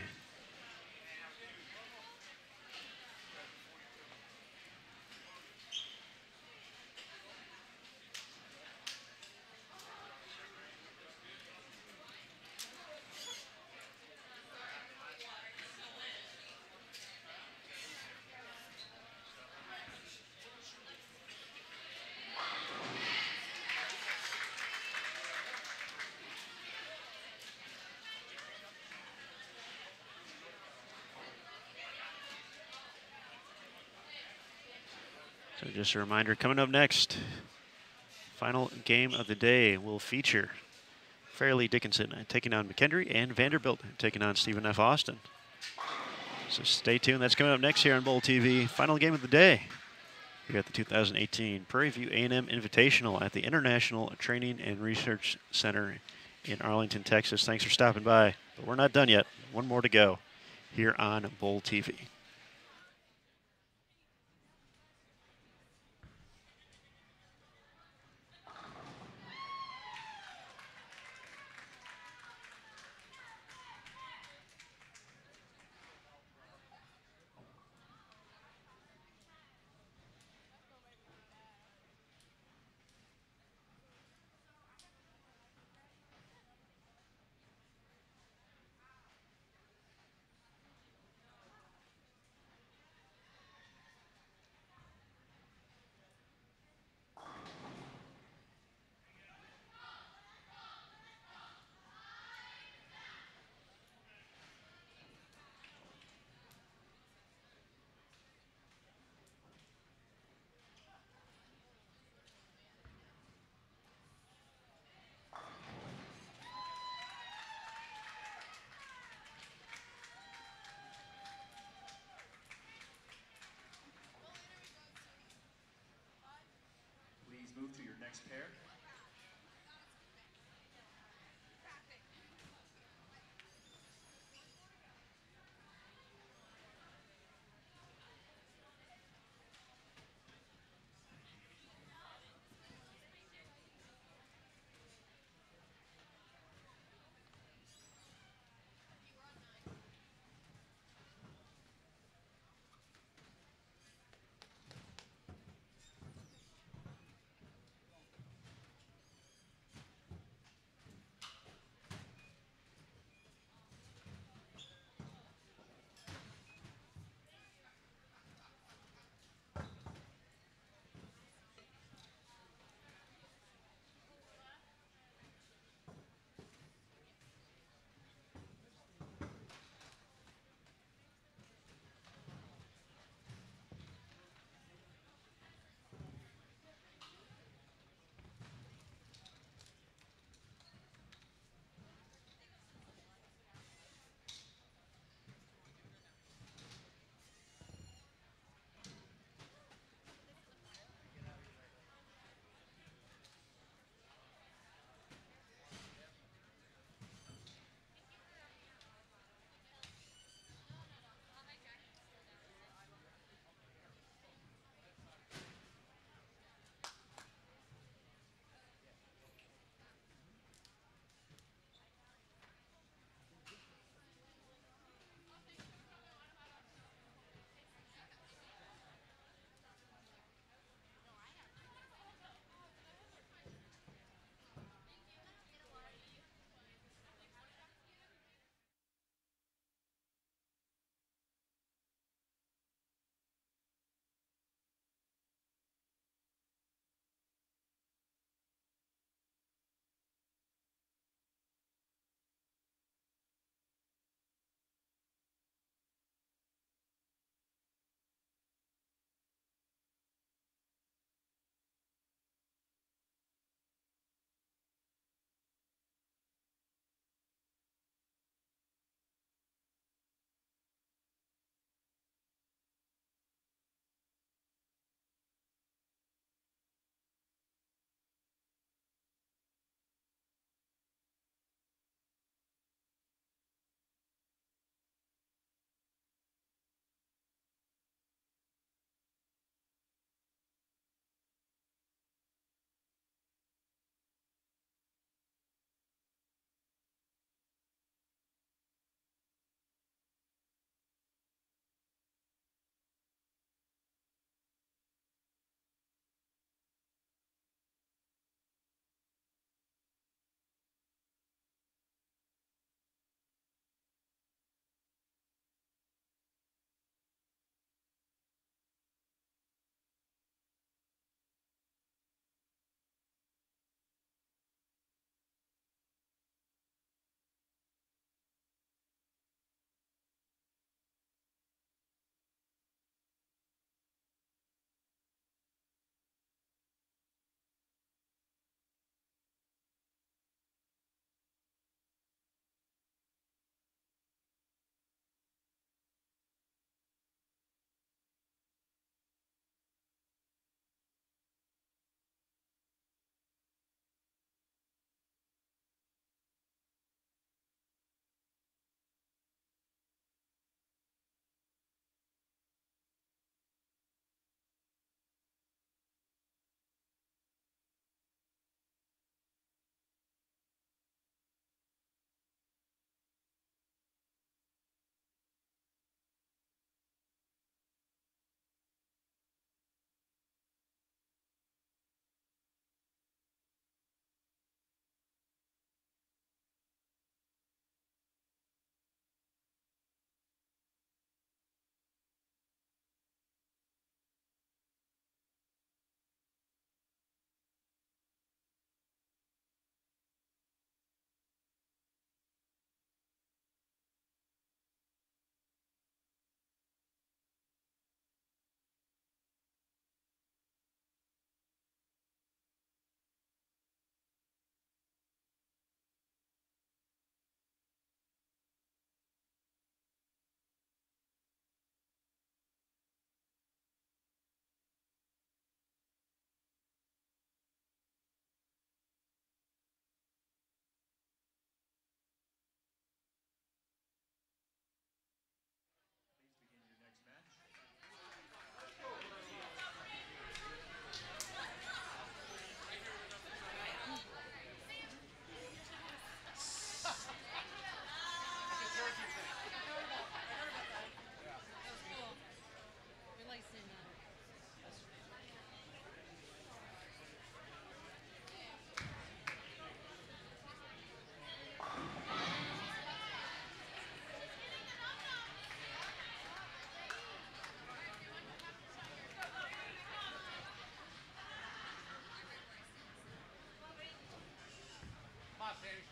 So just a reminder, coming up next, final game of the day will feature Fairleigh Dickinson taking on McKendree and Vanderbilt taking on Stephen F. Austin. So stay tuned. That's coming up next here on Bowl TV. Final game of the day. We got the 2018 Prairie View A&M Invitational at the International Training and Research Center in Arlington, Texas. Thanks for stopping by. But we're not done yet. One more to go here on Bowl TV. next pair.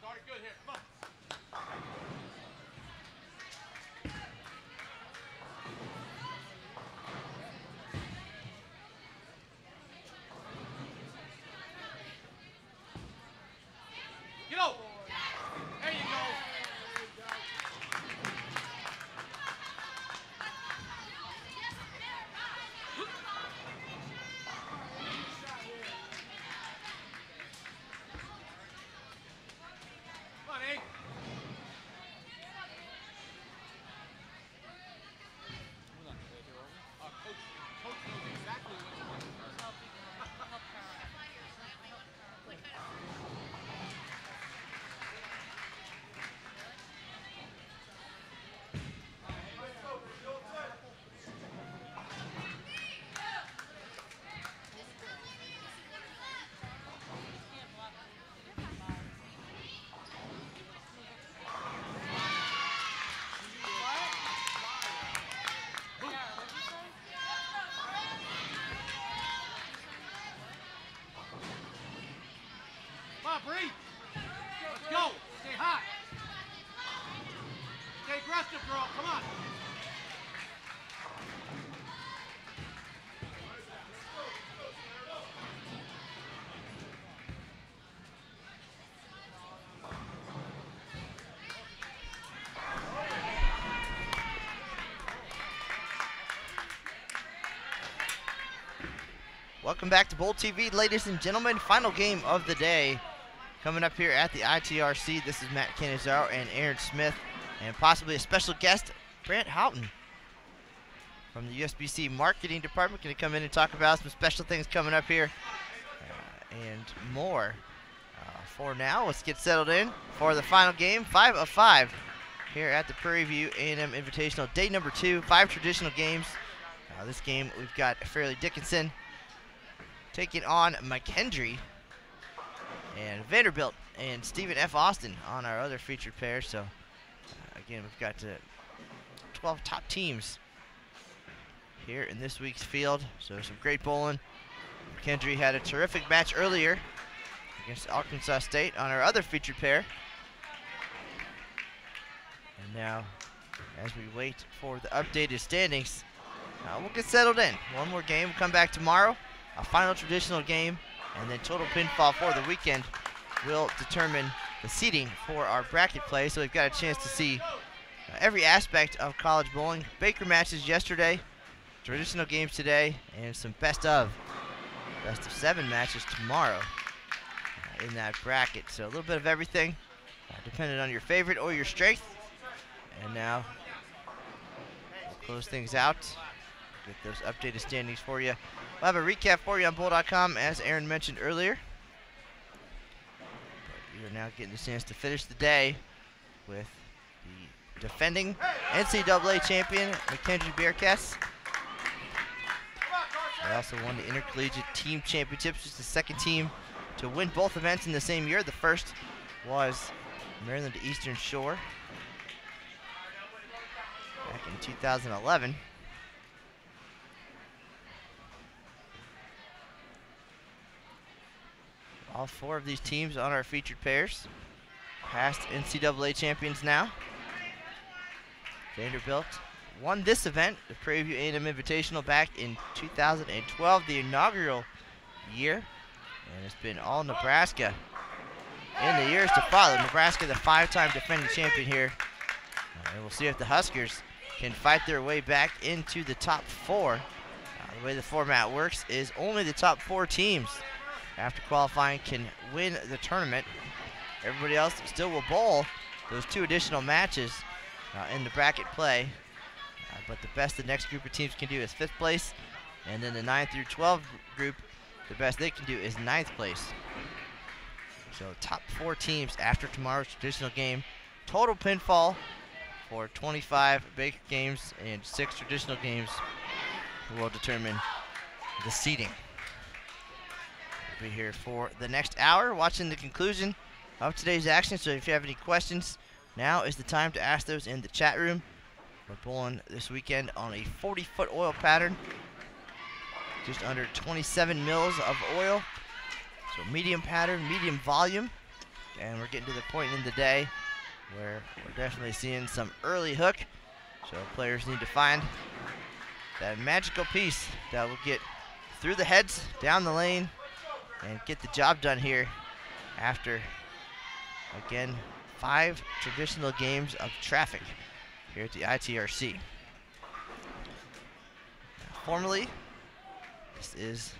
Started good here. Come on. Get over. There you go. Come on, Egg. Coach knows exactly what you want. Come on, Bree. Let's go. Stay hot. Stay aggressive, girl. Come on. Welcome back to Bowl TV, ladies and gentlemen. Final game of the day coming up here at the ITRC. This is Matt Canizaro and Aaron Smith, and possibly a special guest, Brant Houghton from the USBC Marketing Department. Going to come in and talk about some special things coming up here and more. For now, let's get settled in for the final game, 5 of 5 here at the Prairie View A&M Invitational, day number 2, 5 traditional games. This game, we've got Fairleigh Dickinson taking on McKendree, and Vanderbilt and Stephen F. Austin on our other featured pair. So again, we've got 12 top teams here in this week's field. So some great bowling. McKendree had a terrific match earlier against Arkansas State on our other featured pair. And now, as we wait for the updated standings, we'll get settled in. One more game, we'll come back tomorrow. A final traditional game, and then total pinfall for the weekend will determine the seeding for our bracket play. So we've got a chance to see every aspect of college bowling. Baker matches yesterday, traditional games today, and some best of 7 matches tomorrow in that bracket. So a little bit of everything, depending on your favorite or your strength. And now we'll close things out, get those updated standings for you. We'll have a recap for you on bowl.com, as Aaron mentioned earlier. But we are now getting the chance to finish the day with the defending NCAA champion, McKendree Bearcats. They also won the Intercollegiate Team Championships, just the second team to win both events in the same year. The first was Maryland Eastern Shore back in 2011. All 4 of these teams on our featured pairs, past NCAA champions now. Vanderbilt won this event, the Prairie View A&M Invitational, back in 2012, the inaugural year. And it's been all Nebraska in the years to follow. Nebraska, the 5-time defending champion here. And we'll see if the Huskers can fight their way back into the top 4. The way the format works is only the top 4 teams after qualifying can win the tournament. Everybody else still will bowl those 2 additional matches in the bracket play. But the best the next group of teams can do is 5th place. And then the 9 through 12 group, the best they can do is 9th place. So top 4 teams after tomorrow's traditional game. Total pinfall for 25 Baker games and 6 traditional games will determine the seeding. We'll be here for the next hour watching the conclusion of today's action. So if you have any questions, now is the time to ask those in the chat room. We're bowling this weekend on a 40-foot oil pattern, just under 27 mils of oil. So medium pattern, medium volume, and we're getting to the point in the day where we're definitely seeing some early hook. So players need to find that magical piece that will get through the heads, down the lane, and get the job done here after, again, 5 traditional games of traffic here at the ITRC. Formerly, this is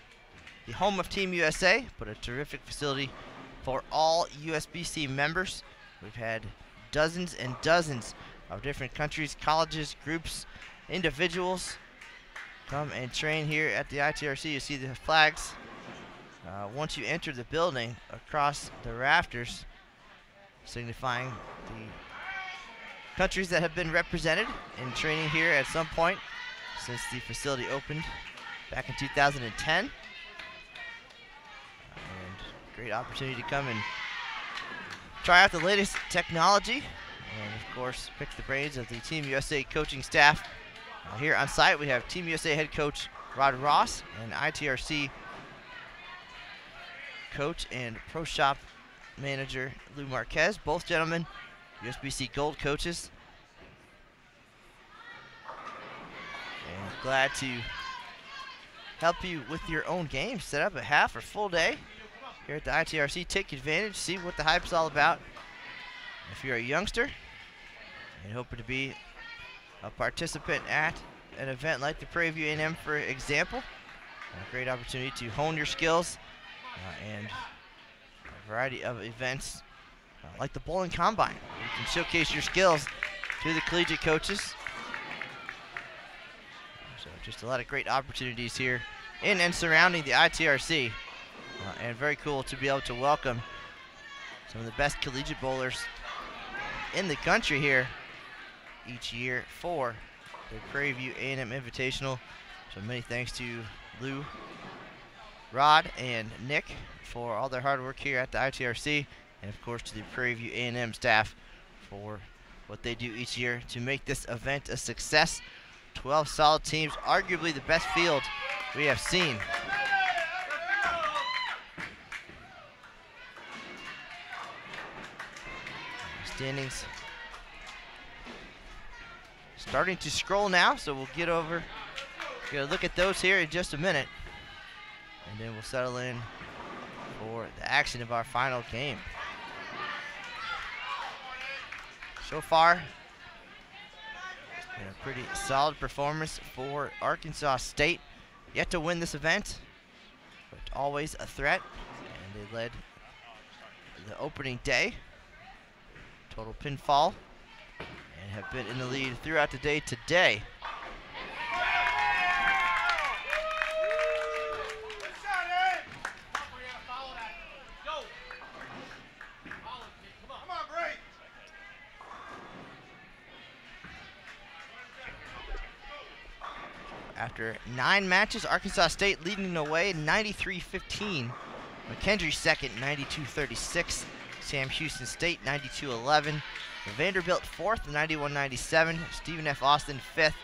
the home of Team USA, but a terrific facility for all USBC members. We've had dozens and dozens of different countries, colleges, groups, individuals come and train here at the ITRC. You see the flags once you enter the building across the rafters, signifying the countries that have been represented in training here at some point since the facility opened back in 2010. And great opportunity to come and try out the latest technology and, of course, pick the brains of the Team USA coaching staff. Here on site, we have Team USA head coach Rod Ross and ITRC coach and Pro Shop manager Lou Marquez, both gentlemen USBC Gold coaches. And glad to help you with your own game. Set up a half or full day here at the ITRC. Take advantage, see what the hype's all about. If you're a youngster and hoping to be a participant at an event like the Prairie View A&M, for example, a great opportunity to hone your skills and a variety of events like the bowling combine, where you can showcase your skills to the collegiate coaches. So just a lot of great opportunities here in and surrounding the ITRC, and very cool to be able to welcome some of the best collegiate bowlers in the country here each year for the Prairie View A&M Invitational. So many thanks to Lou, Rod, and Nick for all their hard work here at the ITRC, and of course to the Prairie View A&M staff for what they do each year to make this event a success. 12 solid teams, arguably the best field we have seen. Standings starting to scroll now, so we'll get a look at those here in just a minute, and then we'll settle in for the action of our final game. So far, it's been a pretty solid performance for Arkansas State. Yet to win this event, but always a threat, and they led the opening day. Total pinfall, and have been in the lead throughout the day today. After 9 matches, Arkansas State leading the way 93-15. McKendree second, 92-36. Sam Houston State, 92-11. Vanderbilt fourth, 91-97. Stephen F. Austin fifth,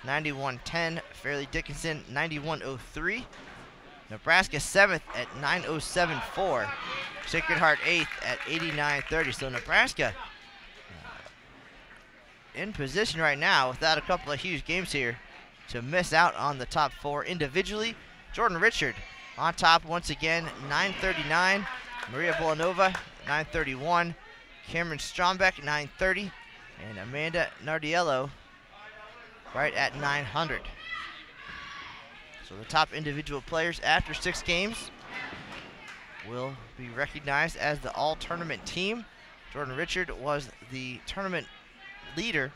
91-10. Fairleigh Dickinson, 91-03. Nebraska seventh at 90-74. Sacred Heart eighth at 89-30. So Nebraska in position right now without a couple of huge games here to miss out on the top 4 individually. Jordan Richard on top once again, 939. Maria Villanova, 931. Cameron Strombeck, 930. And Amanda Nardiello right at 900. So the top individual players after 6 games will be recognized as the all-tournament team. Jordan Richard was the tournament leader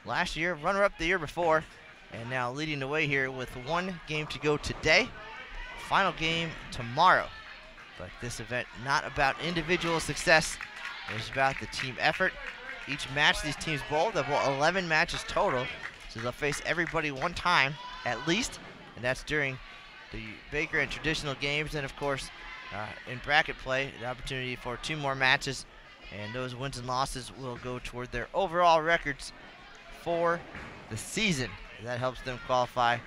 last year, runner-up the year before, and now leading the way here with 1 game to go today. Final game tomorrow. But this event not about individual success. It's about the team effort. Each match these teams bowl, they'll bowl 11 matches total. So they'll face everybody 1 time at least. And that's during the Baker and traditional games. And of course, in bracket play, the opportunity for 2 more matches. And those wins and losses will go toward their overall records for the season. That helps them qualify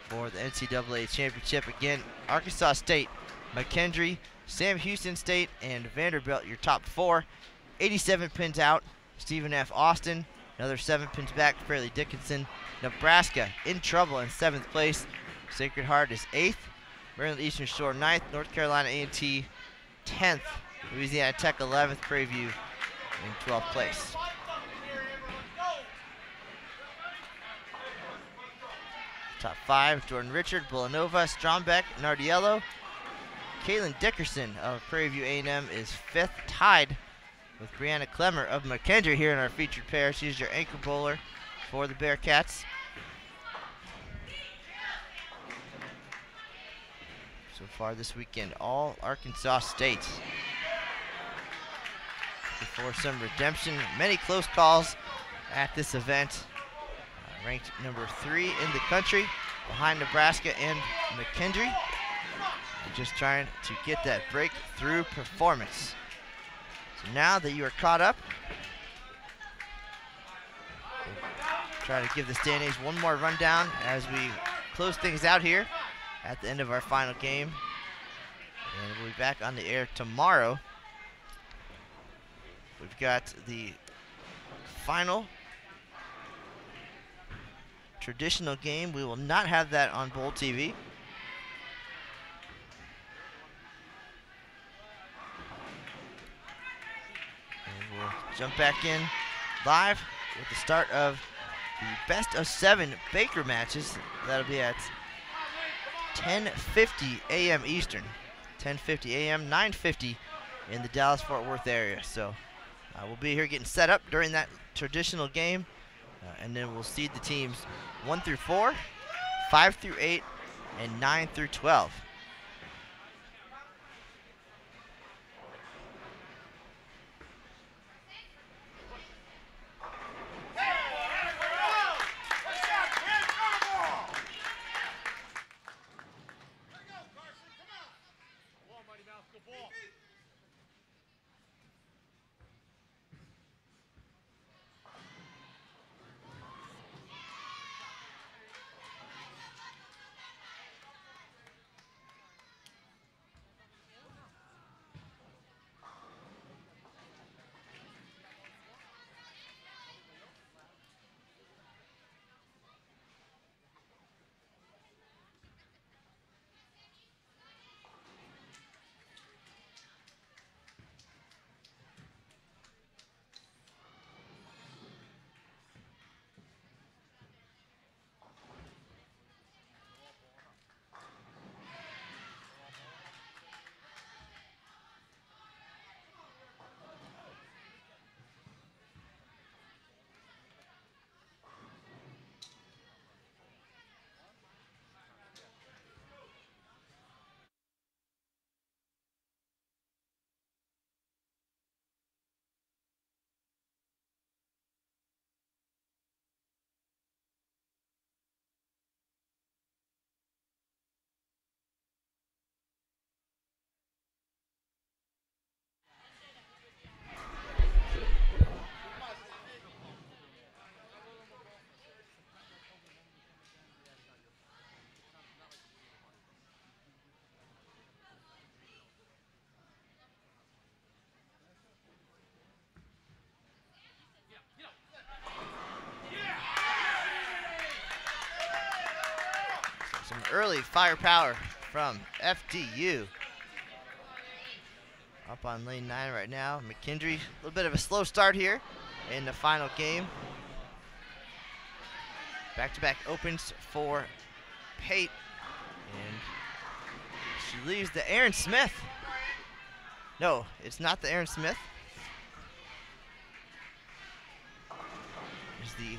for the NCAA championship. Again, Arkansas State, McKendree, Sam Houston State and Vanderbilt, your top 4. 87 pins out, Stephen F. Austin. Another 7 pins back, Fairleigh Dickinson. Nebraska in trouble in 7th place. Sacred Heart is 8th. Maryland Eastern Shore 9th. North Carolina A&T 10th. Louisiana Tech 11th. Prairie View in 12th place. Top 5, Jordan Richard, Villanova, Strombeck, Nardiello. Caitlin Dickerson of Prairie View A&M is 5th, tied with Brianna Clemmer of McKendree here in our featured pair. She's your anchor bowler for the Bearcats. So far this weekend, all Arkansas State. Before some redemption, many close calls at this event. Ranked number 3 in the country, behind Nebraska and McKendree. And just trying to get that breakthrough performance. So now that you are caught up, we'll try to give the standings one more rundown as we close things out here at the end of our final game. And we'll be back on the air tomorrow. We've got the final traditional game. We will not have that on Bowl TV. And we'll jump back in live with the start of the best of 7 Baker matches. That'll be at 10:50 a.m. Eastern. 10:50 a.m., 9:50 in the Dallas-Fort Worth area. So we'll be here getting set up during that traditional game. And then we'll seed the teams 1 through 4, 5 through 8, and 9 through 12. Some early firepower from FDU. Up on lane 9 right now. McKendree, a little bit of a slow start here in the final game. Back-to-back opens for Pate. And she leaves the Aaron Smith. No, it's not the Aaron Smith. There's the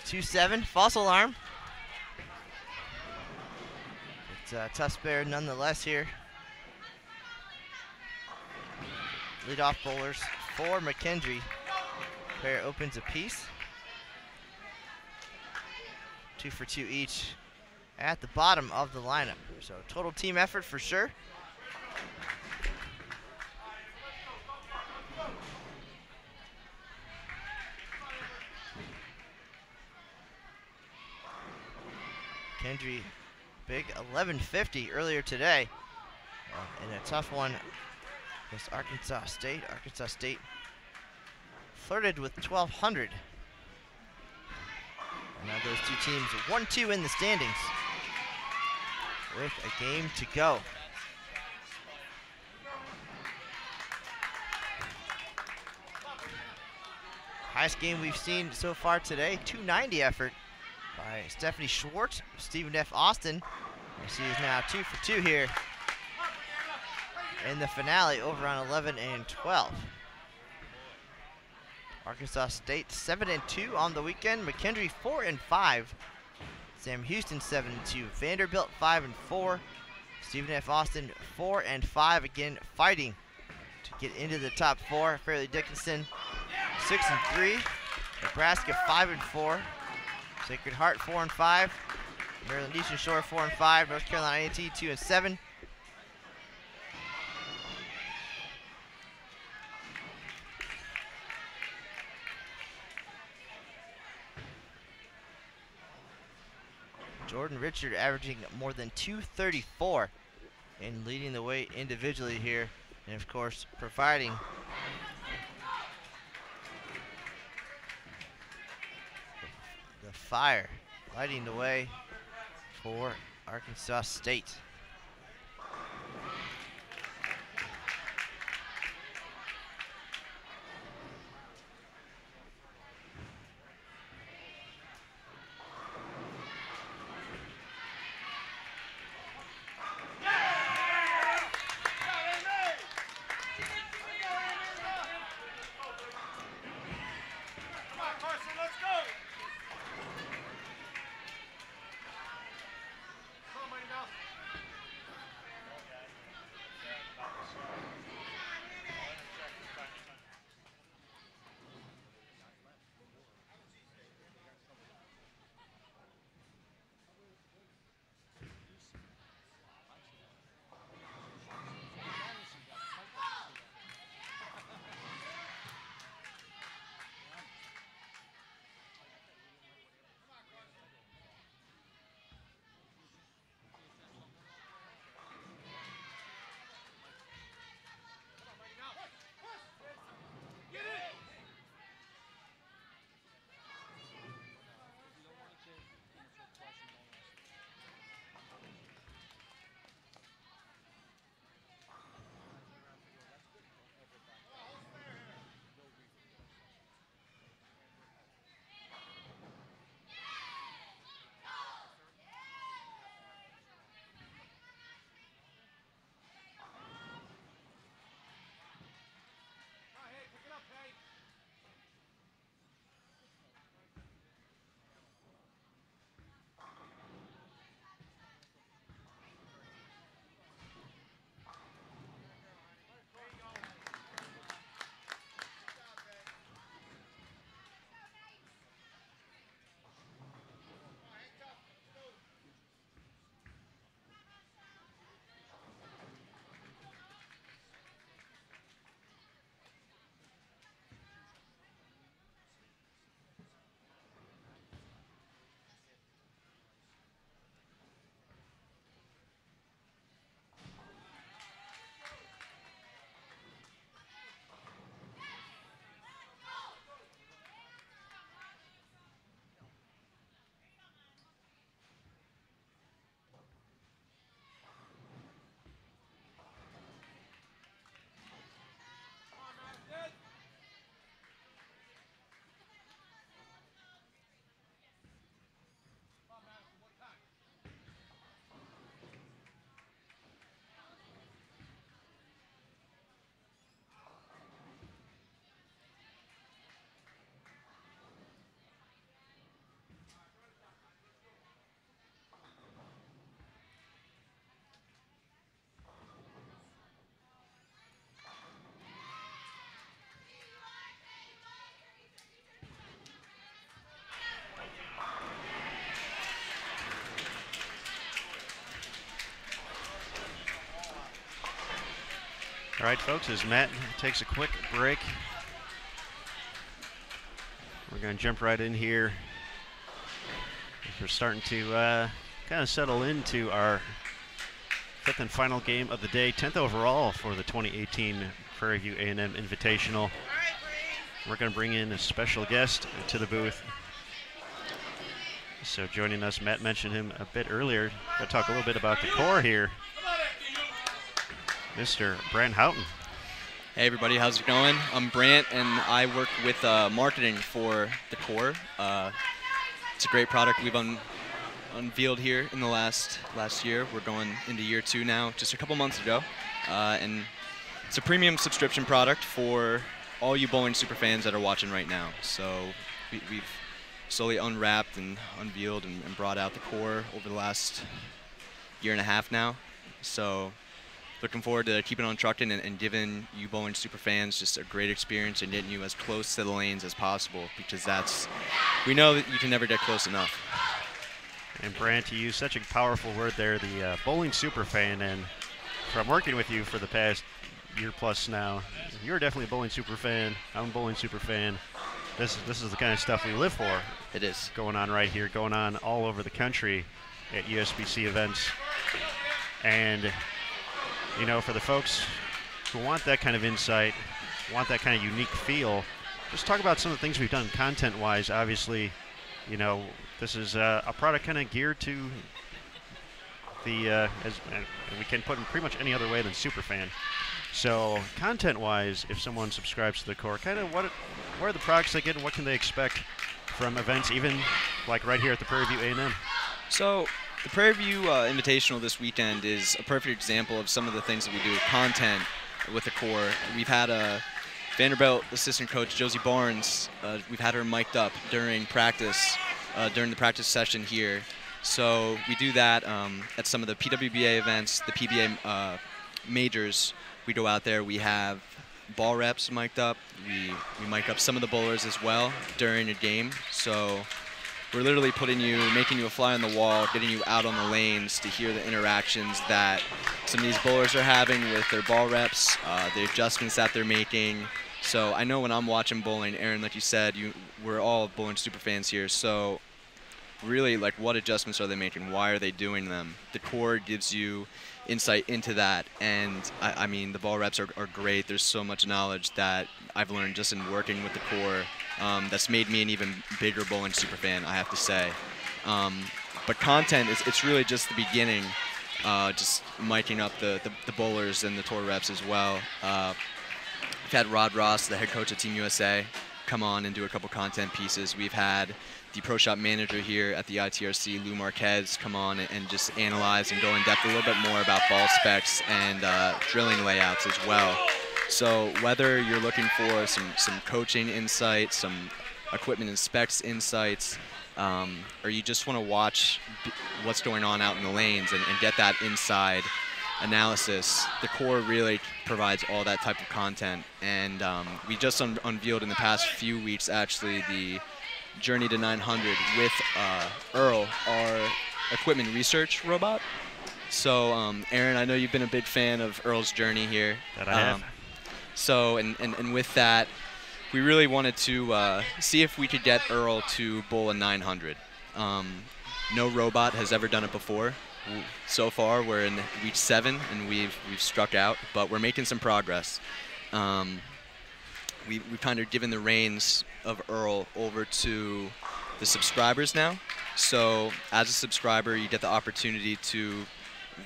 2-7 false alarm. It's a tough spare nonetheless here. Leadoff bowlers for McKendree. Pair opens apiece. 2 for 2 each at the bottom of the lineup. So total team effort for sure. McKendree, big 1150 earlier today. And a tough one against Arkansas State. Arkansas State flirted with 1,200. And now those two teams 1-2 in the standings with a game to go. Highest game we've seen so far today, 290 effort by Stephanie Schwartz, Stephen F. Austin. She is now 2 for 2 here in the finale, over on 11 and 12. Arkansas State 7-2 on the weekend. McKendree 4-5. Sam Houston 7-2. Vanderbilt 5-4. Stephen F. Austin 4-5. Again, fighting to get into the top 4. Fairleigh Dickinson 6-3. Nebraska 5-4. Sacred Heart 4-5. Maryland Eastern Shore 4-5. North Carolina A&T 2-7. Jordan Richard averaging more than 234 and leading the way individually here, and of course providing the fire, lighting the way for Arkansas State. All right, folks, as Matt takes a quick break, we're going to jump right in here. We're starting to kind of settle into our fifth and final game of the day, 10th overall for the 2018 Prairie View A&M Invitational. We're going to bring in a special guest to the booth. So joining us, Matt mentioned him a bit earlier. Going to talk a little bit about the core here. Mr. Brant Houghton. Hey everybody, how's it going? I'm Brant and I work with marketing for the core. It's a great product we've unveiled here in the last year. We're going into year 2 now, just a couple months ago. And it's a premium subscription product for all you bowling super fans that are watching right now. So we've slowly unwrapped and unveiled and brought out the core over the last year and a half now. So looking forward to keeping on trucking and giving you bowling super fans just a great experience and getting you as close to the lanes as possible, because we know that you can never get close enough. And Brant, you use such a powerful word there, the bowling super fan, and from working with you for the past year plus now, you're definitely a bowling super fan. I'm a bowling super fan. This is the kind of stuff we live for. It is. Going on right here, going on all over the country at USBC events. And you know, for the folks who want that kind of insight, want that kind of unique feel, just talk about some of the things we've done content-wise. Obviously, you know, this is a product kind of geared to the, and we can put in pretty much any other way than superfan. So content-wise, if someone subscribes to the core, kind of what are the products they get and what can they expect from events, even like right here at the Prairie View A&M? So the Prairie View Invitational this weekend is a perfect example of some of the things that we do with content with the core. We've had a Vanderbilt assistant coach, Josie Barnes, we've had her mic'd up during practice, during the practice session here. So we do that at some of the PWBA events, the PBA majors. We go out there, we have ball reps mic'd up. We mic up some of the bowlers as well during a game. So we're literally making you a fly on the wall, getting you out on the lanes to hear the interactions that some of these bowlers are having with their ball reps, the adjustments that they're making. So I know when I'm watching bowling, Aaron, like you said, we're all bowling super fans here. So really, like, what adjustments are they making? Why are they doing them? The core gives you insight into that. And I mean, the ball reps are great. There's so much knowledge that I've learned just in working with the core. That's made me an even bigger bowling superfan, I have to say. But content, it's really just the beginning, just miking up the bowlers and the tour reps as well. We've had Rod Ross, the head coach of Team USA, come on and do a couple content pieces. We've had the pro shop manager here at the ITRC, Lou Marquez, come on and just analyze and go in depth a little bit more about ball specs and drilling layouts as well. So whether you're looking for some coaching insight, some equipment and specs insights, or you just want to watch what's going on out in the lanes and get that inside analysis, the core really provides all that type of content. And we just unveiled in the past few weeks, actually, the Journey to 900 with Earl, our equipment research robot. So Aaron, I know you've been a big fan of Earl's journey here. That I have. So, and with that, we really wanted to see if we could get Earl to bowl a 900. No robot has ever done it before. So far, we're in week 7, and we've struck out, but we're making some progress. We've kind of given the reins of Earl over to the subscribers now. So as a subscriber, you get the opportunity to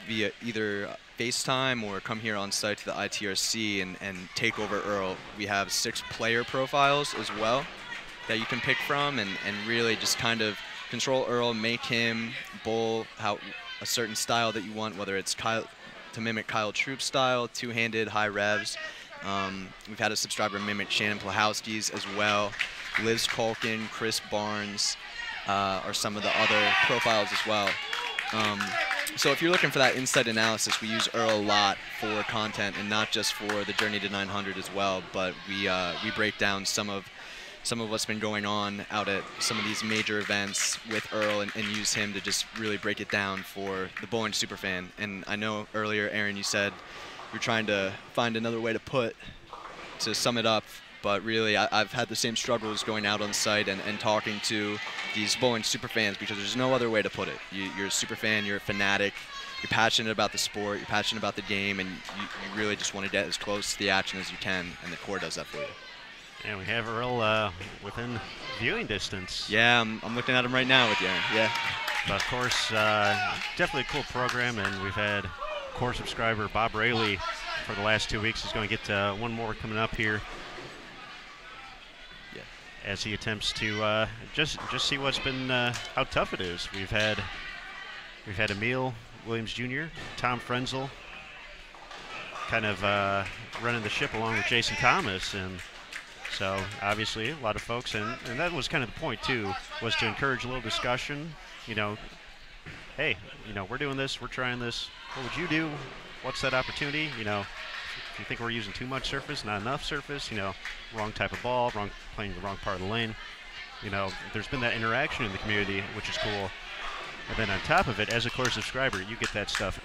via either FaceTime or come here on site to the ITRC and take over Earl. We have 6 player profiles as well that you can pick from and really just kind of control Earl, make him bowl a certain style that you want, whether it's to mimic Kyle Troop's style, two-handed, high revs. We've had a subscriber mimic Shannon Plahowski's as well. Liz Culkin, Chris Barnes are some of the other profiles as well. So if you're looking for that insight analysis, we use Earl a lot for content, and not just for the Journey to 900 as well, but we break down some of what's been going on out at some of these major events with Earl and use him to just really break it down for the bowling superfan. And I know earlier, Aaron, you said you're trying to find another way to sum it up, but really I've had the same struggles going out on site and talking to these bowling superfans, because there's no other way to put it. You're a superfan, you're a fanatic, passionate about the sport, you're passionate about the game, and you really just want to get as close to the action as you can, and the Corps does that for you. And we have Earl within viewing distance. Yeah, I'm looking at him right now with you. Yeah. But of course, definitely a cool program, and we've had Corps subscriber Bob Rayleigh for the last 2 weeks. He's going to get one more coming up here. Yeah. As he attempts to just see what's been how tough it is. We've had Emil Williams Jr., Tom Frenzel, kind of running the ship along with Jason Thomas, and so obviously a lot of folks, and that was kind of the point too, was to encourage a little discussion. You know, hey, you know, we're doing this, we're trying this. What would you do? What's that opportunity? You know, if you think we're using too much surface, not enough surface, you know, wrong type of ball, playing the wrong part of the lane. You know, there's been that interaction in the community, which is cool. And then on top of it, as a Corps subscriber, you get that stuff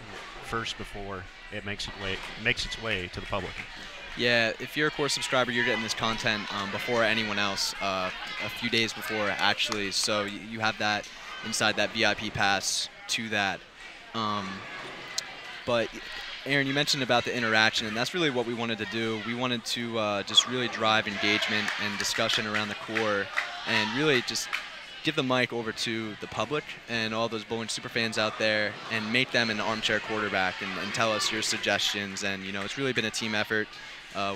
first before it makes its way to the public. Yeah, if you're a Corps subscriber, you're getting this content before anyone else, a few days before actually. So you have that inside that VIP pass to that. But Aaron, you mentioned about the interaction, and that's really what we wanted to do. We wanted to just really drive engagement and discussion around the Corps, and really just give the mic over to the public and all those bowling superfans out there, and make them an armchair quarterback and tell us your suggestions. And you know, it's really been a team effort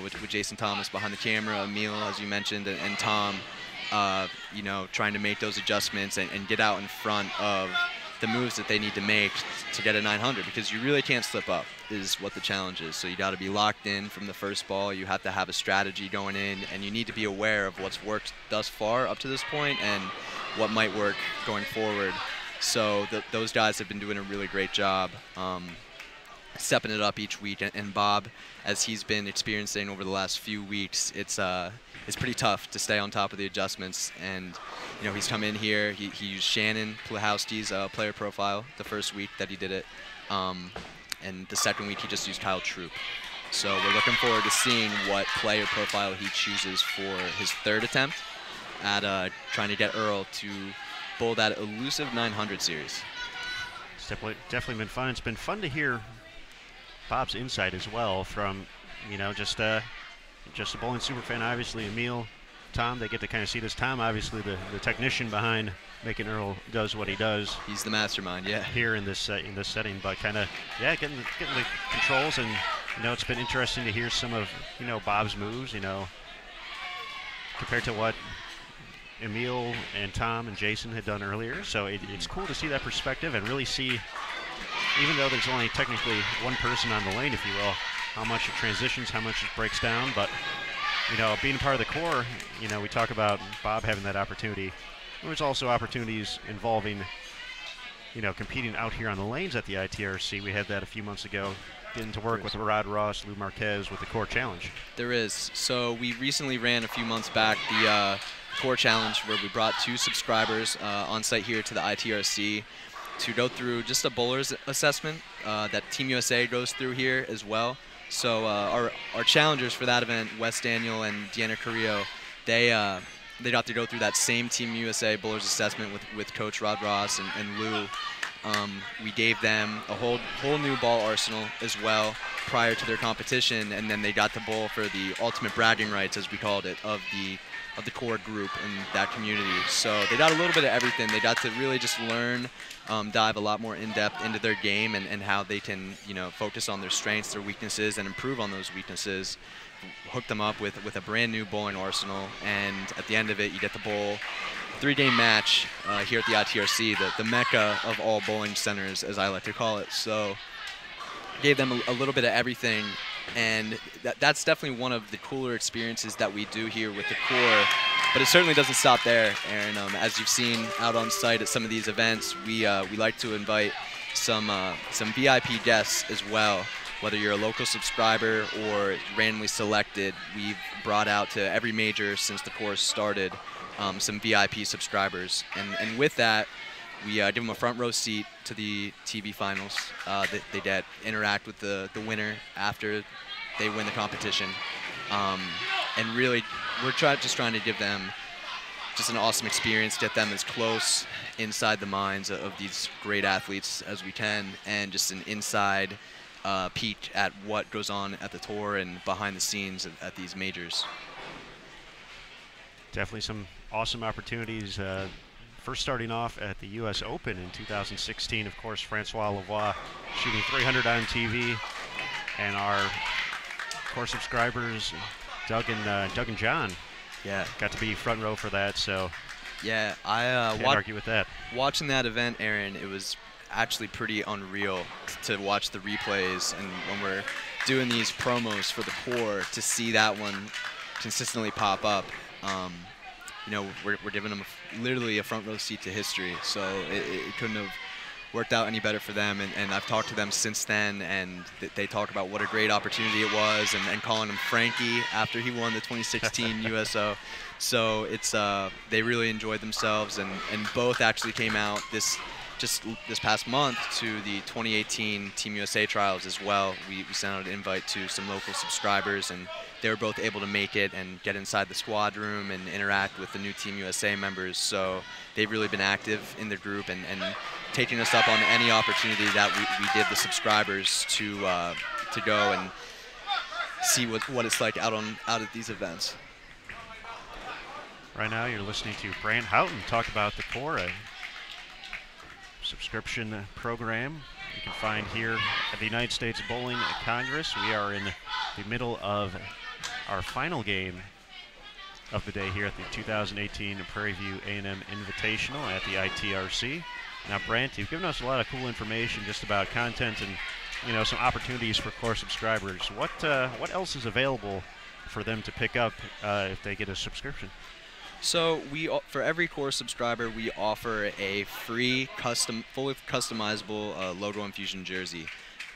with Jason Thomas behind the camera, Emil, as you mentioned, and Tom, you know, trying to make those adjustments and get out in front of the moves that they need to make to get a 900, because you really can't slip up is what the challenge is. So you got to be locked in from the first ball. You have to have a strategy going in, and you need to be aware of what's worked thus far up to this point and what might work going forward. So those guys have been doing a really great job stepping it up each week. And Bob, as he's been experiencing over the last few weeks, it's pretty tough to stay on top of the adjustments. And you know, he's come in here. He used Shannon Plahowski's player profile the first week that he did it, and the second week he just used Kyle Troop. So we're looking forward to seeing what player profile he chooses for his third attempt at trying to get Earl to bowl that elusive 900 series. It's definitely been fun. It's been fun to hear Bob's insight as well from, you know, just a bowling superfan, obviously. Emil, Tom, they get to kind of see this. Tom, obviously the technician behind making Earl does what he does. He's the mastermind, yeah. Here in this setting, but kind of, yeah, getting the controls, and you know, it's been interesting to hear some of, you know, Bob's moves, you know, compared to what Emil and Tom and Jason had done earlier. So it's cool to see that perspective and really see, even though there's only technically one person on the lane, if you will, how much it transitions, how much it breaks down. But you know, being part of the Corps, you know, we talk about Bob having that opportunity. There's also opportunities involving, you know, competing out here on the lanes at the ITRC. We had that a few months ago, getting to work with Rod Ross, Lou Marquez with the Corps Challenge. There is. So we recently ran a few months back the Corps Challenge, where we brought 2 subscribers on site here to the ITRC to go through just a bowler's assessment that Team USA goes through here as well. So our challengers for that event, Wes Daniel and Deanna Carrillo, they got to go through that same Team USA bowler's assessment with Coach Rod Ross and Lou. We gave them a whole new ball arsenal as well prior to their competition, and then they got to bowl for the ultimate bragging rights, as we called it, of the Corps group in that community. So they got a little bit of everything. They got to really just learn, dive a lot more in depth into their game and how they can, you know, focus on their strengths, their weaknesses, and improve on those weaknesses. Hook them up with a brand new bowling arsenal, and at the end of it, you get to bowl a 3-game match here at the ITRC, the mecca of all bowling centers, as I like to call it. So gave them a little bit of everything, and that's definitely one of the cooler experiences that we do here with the Corps. But it certainly doesn't stop there, Aaron. As you've seen out on site at some of these events, we like to invite some VIP guests as well. Whether you're a local subscriber or randomly selected, we've brought out to every major since the Corps started some VIP subscribers. And with that, we give them a front row seat to the TV finals. They get interact with the winner after they win the competition. And really, we're just trying to give them just an awesome experience, get them as close inside the minds of these great athletes as we can, and just an inside peek at what goes on at the tour and behind the scenes at these majors. Definitely some awesome opportunities. First starting off at the U.S. Open in 2016, of course, Francois Lavoie shooting 300 on TV, and our core subscribers, Doug and John, got to be front row for that. So yeah, can't argue with that. Watching that event, Aaron, it was actually pretty unreal to watch the replays, and when we're doing these promos for the core, to see that one consistently pop up. You know, we're giving them literally a front row seat to history, so it couldn't have worked out any better for them. And I've talked to them since then, and they talk about what a great opportunity it was, and calling him Frankie after he won the 2016 USO. So it's they really enjoyed themselves, and both actually came out this past month to the 2018 Team USA trials as well. We sent out an invite to some local subscribers, and they were both able to make it and get inside the squad room and interact with the new Team USA members. So they've really been active in the group and taking us up on any opportunity that we give the subscribers to go and see what it's like out at these events. Right now you're listening to Brant Houghton talk about the core, a subscription program you can find here at the United States Bowling Congress. We are in the middle of our final game of the day here at the 2018 Prairie View A&M Invitational at the ITRC. Now, Brant, you've given us a lot of cool information just about content and, you know, some opportunities for core subscribers. What else is available for them to pick up if they get a subscription? So for every core subscriber, we offer a free fully customizable logo infusion jersey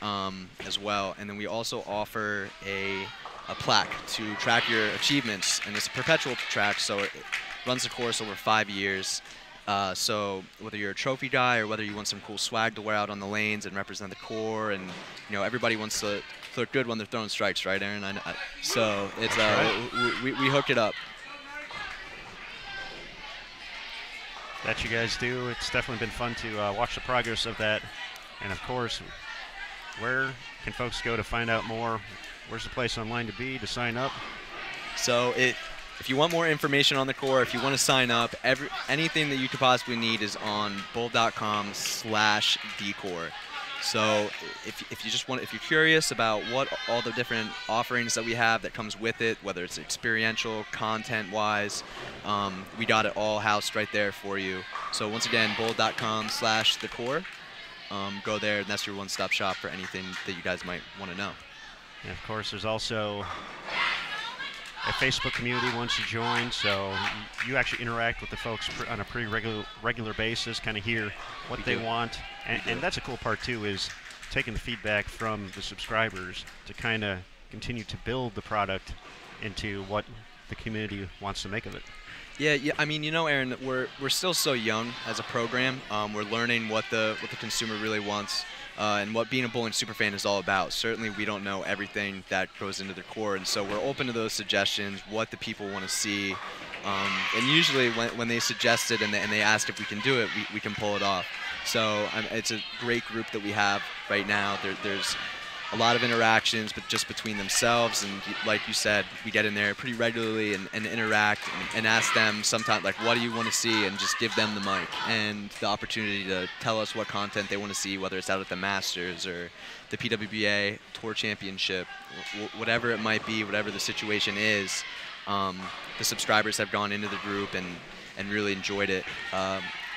as well, and then we also offer a plaque to track your achievements, and it's a perpetual track, so it runs the course over 5 years. So whether you're a trophy guy or whether you want some cool swag to wear out on the lanes and represent the core, and you know, everybody wants to look good when they're throwing strikes, right, Aaron? So it's we hook it up. That you guys do. It's definitely been fun to watch the progress of that. And of course, where can folks go to find out more? Where's the place online to be to sign up? So if you want more information on the core, if you want to sign up, anything that you could possibly need is on bowl.com/decor. So if you're curious about what all the different offerings that we have that comes with it, whether it's experiential, content-wise, we got it all housed right there for you. So once again, bowl.com/thecore. Go there, and that's your one-stop shop for anything that you guys might want to know. And of course, there's also a Facebook community once you join, so you actually interact with the folks on a pretty regular basis, kind of hear what they want. And that's a cool part too, is taking the feedback from the subscribers to kind of continue to build the product into what the community wants to make of it. Yeah. I mean, you know, Aaron, we're still so young as a program. We're learning what the consumer really wants. And what being a bowling superfan is all about. Certainly we don't know everything that goes into the core, and so we're open to those suggestions, what the people want to see. And usually when they suggest it and they ask if we can do it, we can pull it off. So it's a great group that we have right now. There's a lot of interactions, but just between themselves, and like you said, we get in there pretty regularly and interact and ask them sometimes, like, what do you want to see, and just give them the mic and the opportunity to tell us what content they want to see, whether it's out at the Masters or the PWBA Tour Championship, whatever it might be, whatever the situation is. The subscribers have gone into the group and really enjoyed it.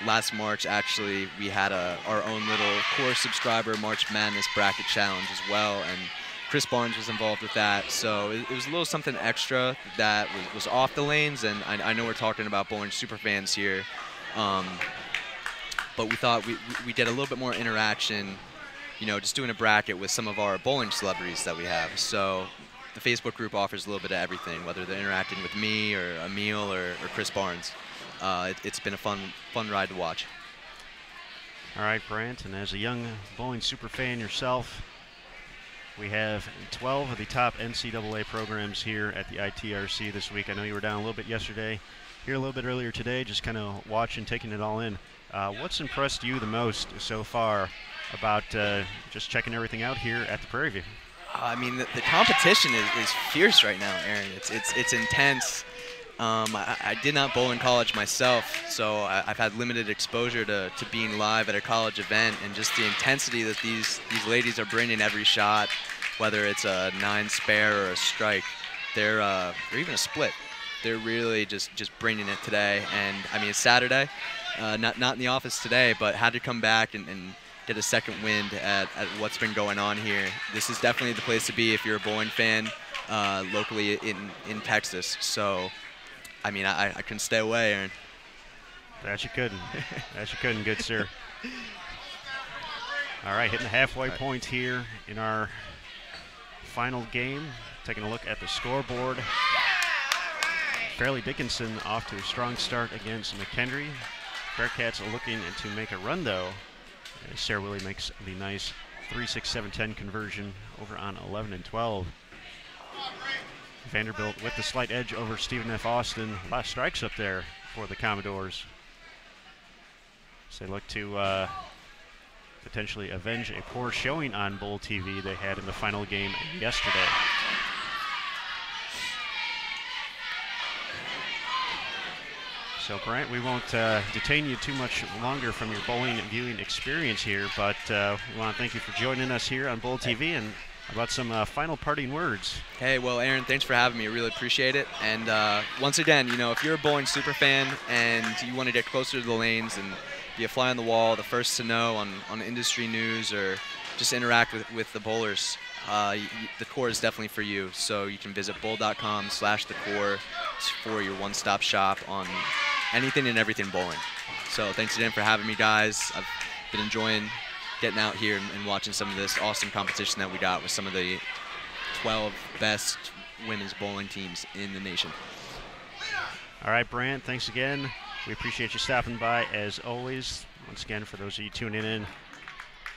Last March, actually, we had our own little core subscriber March Madness bracket challenge as well, and Chris Barnes was involved with that. So it was a little something extra that was off the lanes, and I know we're talking about bowling superfans here, but we thought we'd get a little bit more interaction, you know, just doing a bracket with some of our bowling celebrities that we have. So the Facebook group offers a little bit of everything, whether they're interacting with me or Emil or Chris Barnes. It's been a fun ride to watch. All right, Brant, and as a young bowling superfan yourself, we have 12 of the top NCAA programs here at the ITRC this week. I know you were down a little bit yesterday. here a little bit earlier today, just kind of watching, taking it all in. What's impressed you the most so far about just checking everything out here at the Prairie View? I mean, the competition is fierce right now, Aaron. It's intense. I did not bowl in college myself, so I've had limited exposure to being live at a college event, and just the intensity that these ladies are bringing every shot, whether it's a 9 spare or a strike, or even a split. They're really just bringing it today. And I mean, it's Saturday, not in the office today, but had to come back and get a second wind at what's been going on here. This is definitely the place to be if you're a bowling fan locally in Texas. So, I mean, I couldn't stay away, Aaron. That you couldn't. That you couldn't, good sir. All right, hitting the halfway point here in our final game. Taking a look at the scoreboard. Fairleigh Dickinson off to a strong start against McKendree. Bearcats are looking to make a run, though, as Sarah Willie makes the nice 3-6-7-10 conversion over on 11 and 12. Vanderbilt with the slight edge over Stephen F. Austin. A lot of strikes up there for the Commodores, as they look to potentially avenge a poor showing on Bowl TV they had in the final game yesterday. So, Brant, we won't detain you too much longer from your bowling and viewing experience here, but we want to thank you for joining us here on Bowl TV, and about some final parting words. Hey, well, Aaron, thanks for having me. I really appreciate it. And once again, you know, if you're a bowling super fan and you want to get closer to the lanes and be a fly on the wall, the first to know on industry news, or just interact with the bowlers, the core is definitely for you. So you can visit bowl.com/thecore for your one-stop shop on anything and everything bowling. So thanks again for having me, guys. I've been enjoying getting out here and watching some of this awesome competition that we got with some of the 12 best women's bowling teams in the nation. All right, Brant, thanks again. We appreciate you stopping by as always. Once again, for those of you tuning in,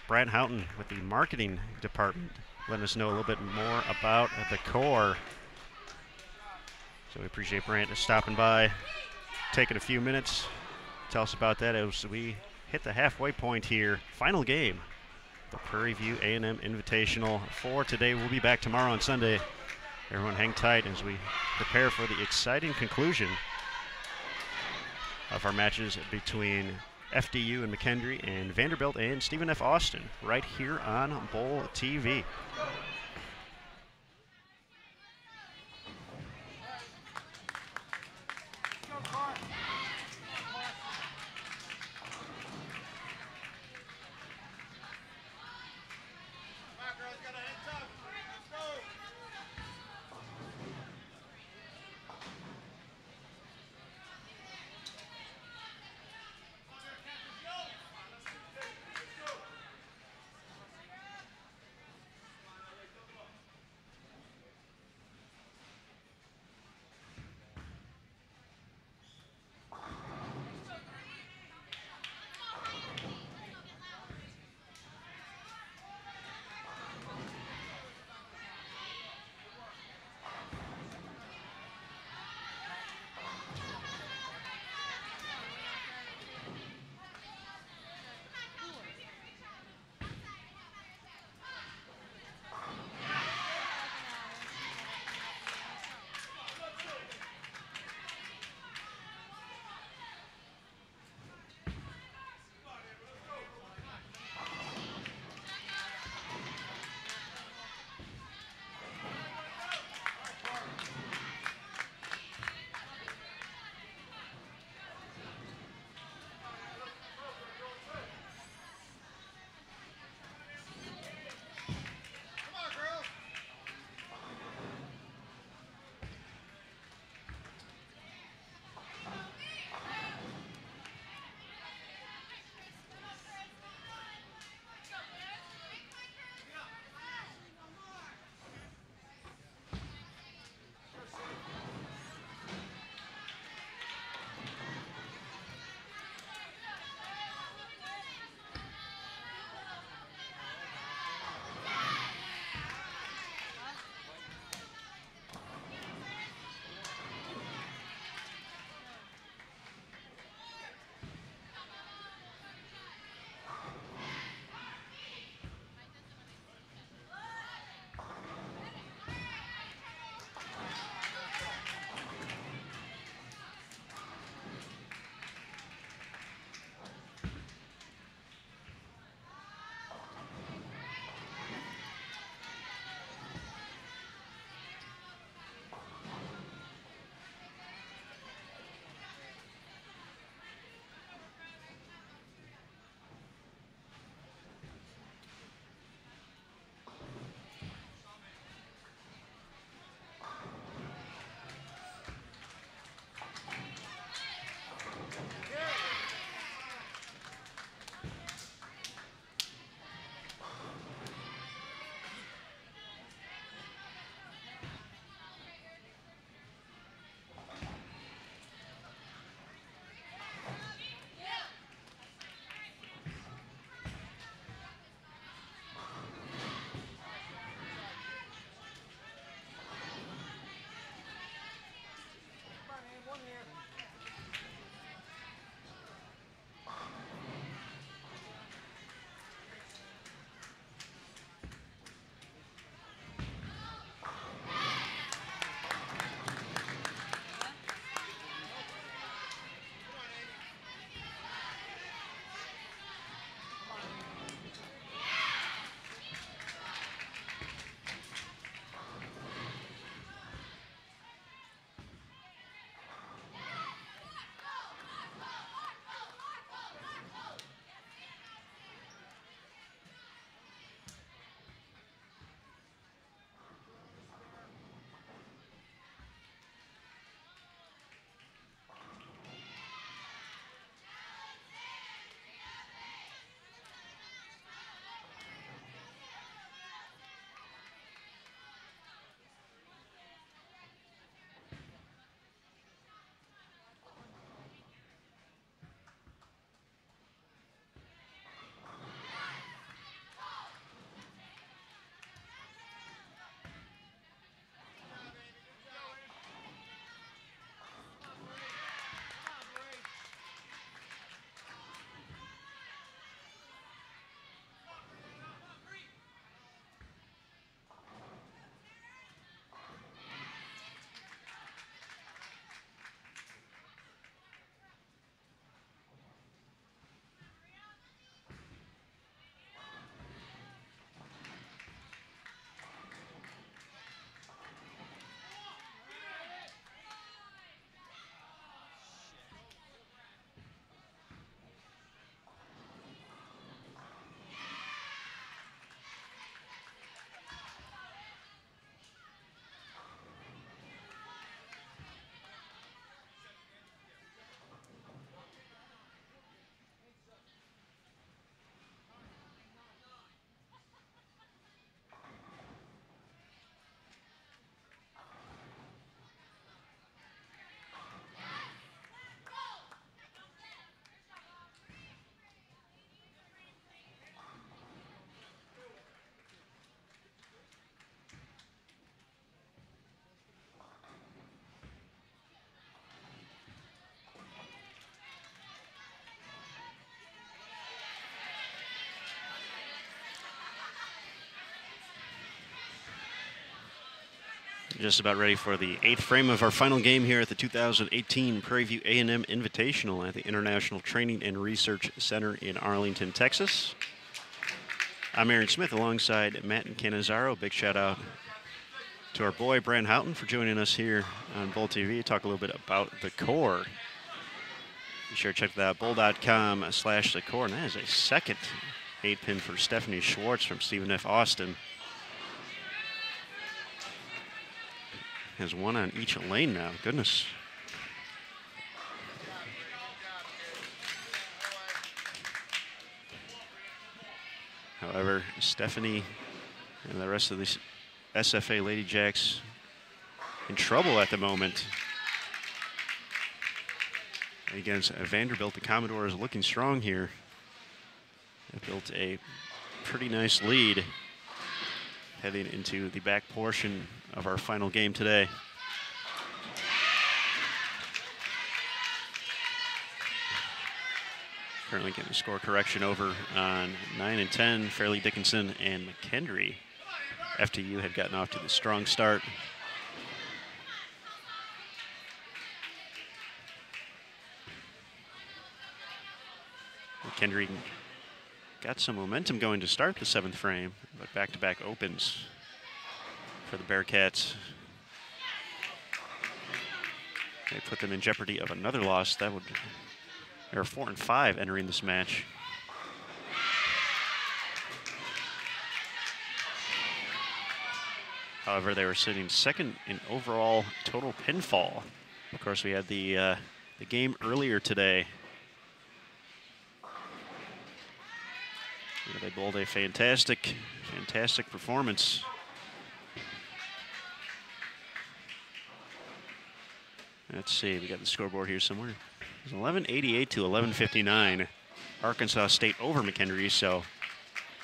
Brant Houghton with the marketing department, letting us know a little bit more about the core. So we appreciate Brant stopping by, taking a few minutes. Tell us about that as we hit the halfway point here. Final game, the Prairie View A&M Invitational for today. We'll be back tomorrow on Sunday. Everyone hang tight as we prepare for the exciting conclusion of our matches between FDU and McKendree and Vanderbilt and Stephen F. Austin right here on Bowl TV. just about ready for the 8th frame of our final game here at the 2018 Prairie View A&M Invitational at the International Training and Research Center in Arlington, Texas. I'm Aaron Smith alongside Matt and Canizaro. Big shout out to our boy Brand Houghton for joining us here on Bull TV. Talk a little bit about the core. Be sure to check that out, bull.com/thecore. And that is a second 8-pin for Stephanie Schwartz from Stephen F. Austin. Has one on each lane now. Goodness. However, Stephanie and the rest of the SFA Lady Jacks in trouble at the moment. Against Vanderbilt, the Commodores looking strong here. They built a pretty nice lead heading into the back portion of our final game today. Currently getting a score correction over on 9 and 10, Fairleigh, Dickinson, and McKendree. FTU had gotten off to the strong start. McKendree got some momentum going to start the 7th frame, but back-to-back opens for the Bearcats. They put them in jeopardy of another loss. That would, they were 4 and 5 entering this match. However, they were sitting second in overall total pinfall. Of course, we had the game earlier today. They bowled a fantastic performance. Let's see, we got the scoreboard here somewhere. It was 1188 to 1159. Arkansas State over McKendree, so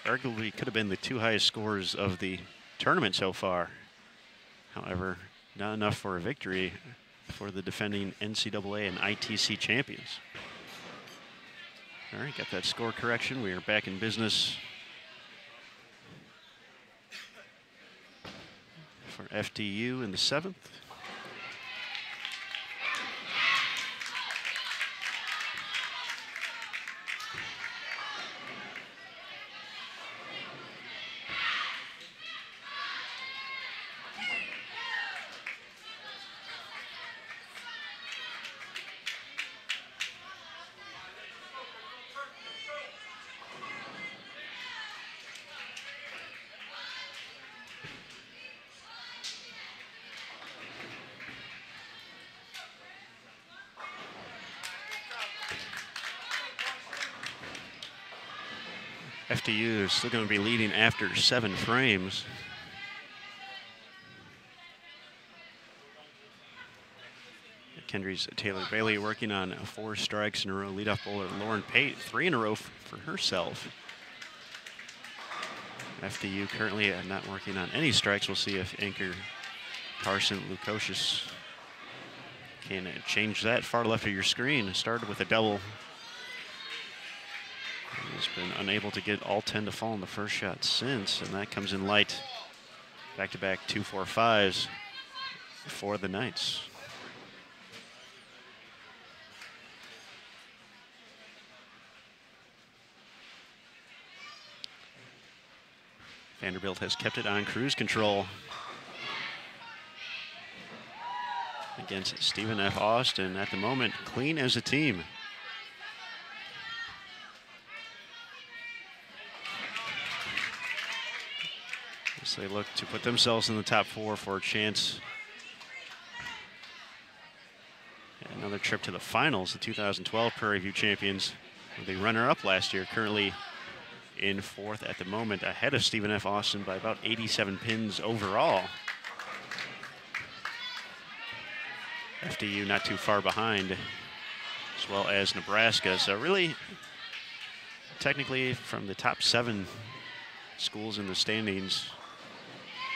arguably could have been the 2 highest scores of the tournament so far. However, not enough for a victory for the defending NCAA and ITC champions. All right, got that score correction. We are back in business for FDU in the 7th. FDU is still going to be leading after 7 frames. McKendree's Taylor Bailey working on 4 strikes in a row. Leadoff bowler Lauren Pate, 3 in a row for herself. FDU currently not working on any strikes. We'll see if anchor Carson Lukosius can change that. Far left of your screen. Started with a double. He's been unable to get all 10 to fall in the first shot since, and that comes in light. Back-to-back 2-4-5s for the Knights. Vanderbilt has kept it on cruise control against Stephen F. Austin. At the moment, clean as a team. As they look to put themselves in the top 4 for a chance. Another trip to the finals, the 2012 Prairie View champions, the runner-up last year, currently in 4th at the moment, ahead of Stephen F. Austin by about 87 pins overall. FDU not too far behind, as well as Nebraska. So really, technically, from the top 7 schools in the standings,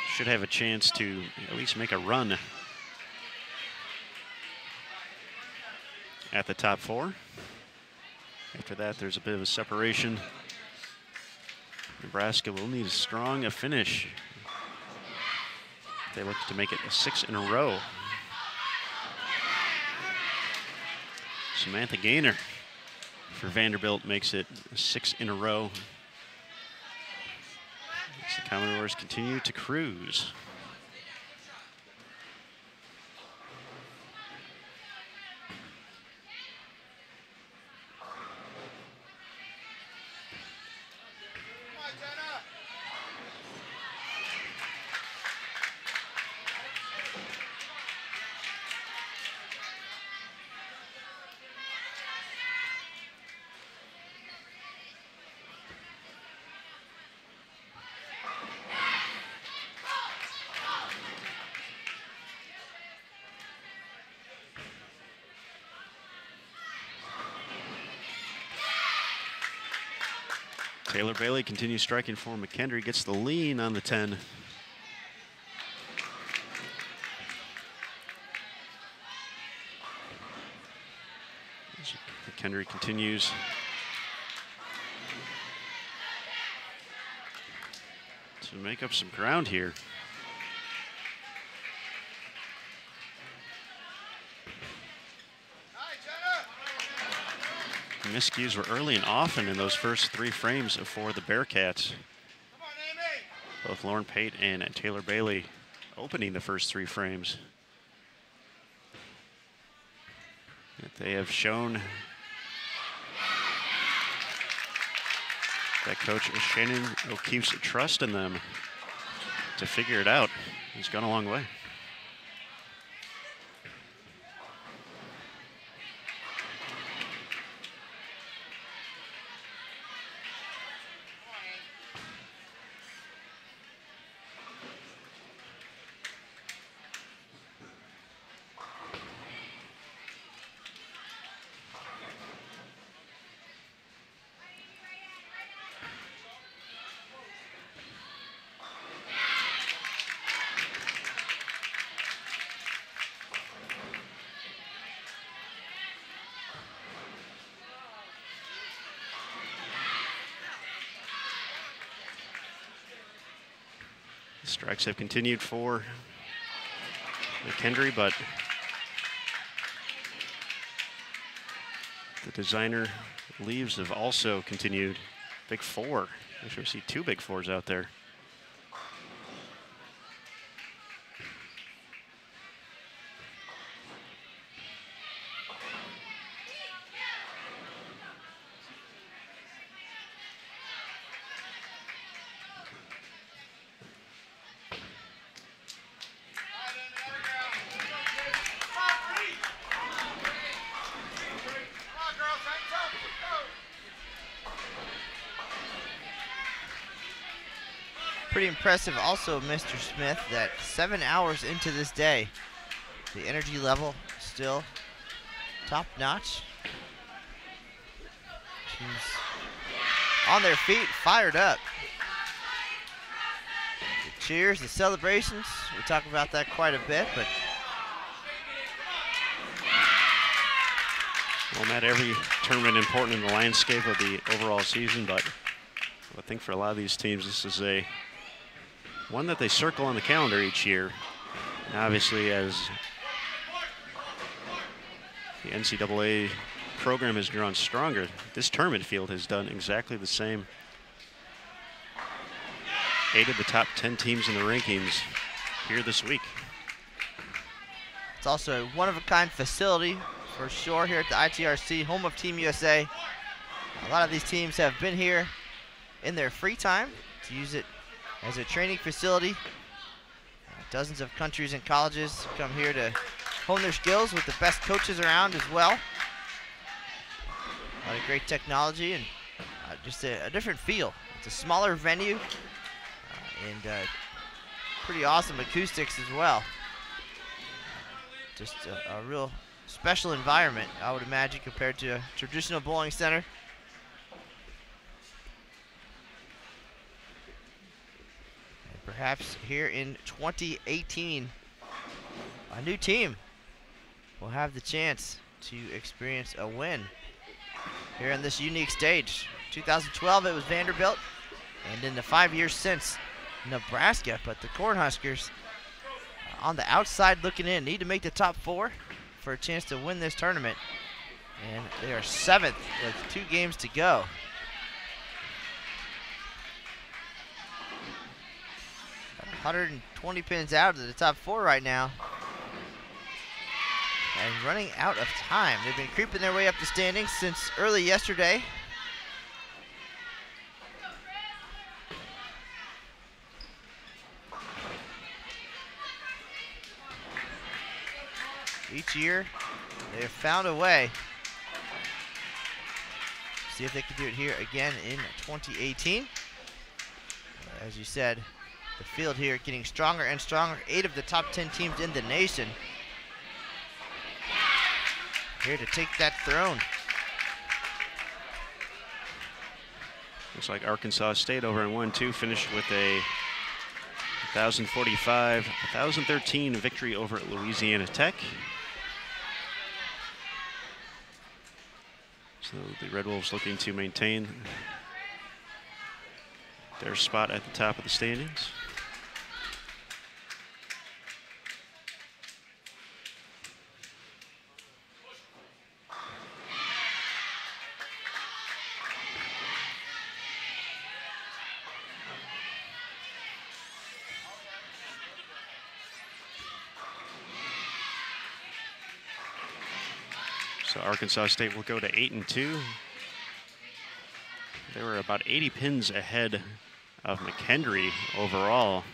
should have a chance to at least make a run at the top 4. After that, there's a bit of a separation. Nebraska will need as strong a finish They look to make it 6 in a row. Samantha Gaynor for Vanderbilt makes it 6 in a row. As the Commodores continue to cruise. Taylor Bailey continues striking for McKendree, gets the lean on the 10. McKendree continues to make up some ground here. Miscues were early and often in those first 3 frames for the Bearcats. Both Lauren Pate and Taylor Bailey opening the first 3 frames. They have shown that Coach Shannon O'Keefe's trust in them to figure it out has gone a long way. Strikes have continued for McKendree, but the designer leaves have also continued. Big 4. I sure see 2 big 4s out there. Pretty impressive also, Mr. Smith, that 7 hours into this day, the energy level still top notch. Teams on their feet, fired up. The cheers, the celebrations, we talk about that quite a bit, but well, not every tournament important in the landscape of the overall season, but I think for a lot of these teams, this is one that they circle on the calendar each year. And obviously, as the NCAA program has grown stronger, this tournament field has done exactly the same. 8 of the top 10 teams in the rankings here this week. It's also a one-of-a-kind facility for sure here at the ITRC, home of Team USA. A lot of these teams have been here in their free time to use it as a training facility. Dozens of countries and colleges come here to hone their skills with the best coaches around as well. A lot of great technology and just a different feel. It's a smaller venue and pretty awesome acoustics as well. Just a real special environment, I would imagine, compared to a traditional bowling center. Perhaps here in 2018, a new team will have the chance to experience a win here on this unique stage. 2012 it was Vanderbilt, and in the 5 years since, Nebraska. But the Cornhuskers on the outside looking in. Need to make the top 4 for a chance to win this tournament. And they are 7th with 2 games to go. Got 120 pins out of the top 4 right now. And running out of time. They've been creeping their way up the standings since early yesterday. Each year, they have found a way. See if they can do it here again in 2018. As you said, the field here getting stronger and stronger. 8 of the top 10 teams in the nation here to take that throne. Looks like Arkansas State over in 1-2 finished with a 1,045-1,013 victory over at Louisiana Tech. So the Red Wolves looking to maintain their spot at the top of the standings. So Arkansas State will go to 8-2. They were about 80 pins ahead of McKendree overall.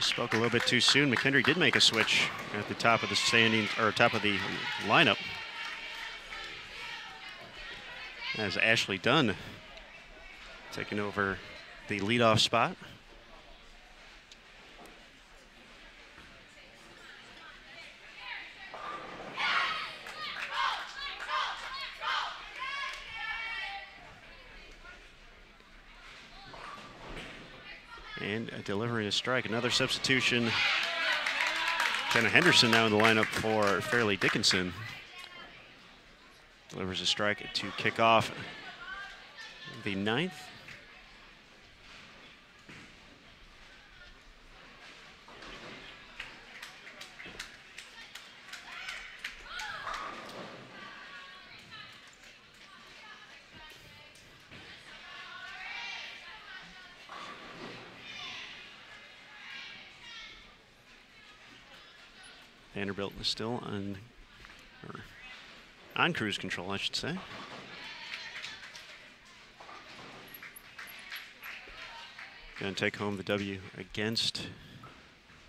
Spoke a little bit too soon. McKendree did make a switch at the top of the standing, or top of the lineup, as Ashley Dunn taking over the leadoff spot. And delivering a strike, another substitution. Jenna Henderson now in the lineup for Fairleigh Dickinson. Delivers a strike to kick off the 9th. Vanderbilt is still on cruise control, I should say. Going to take home the W against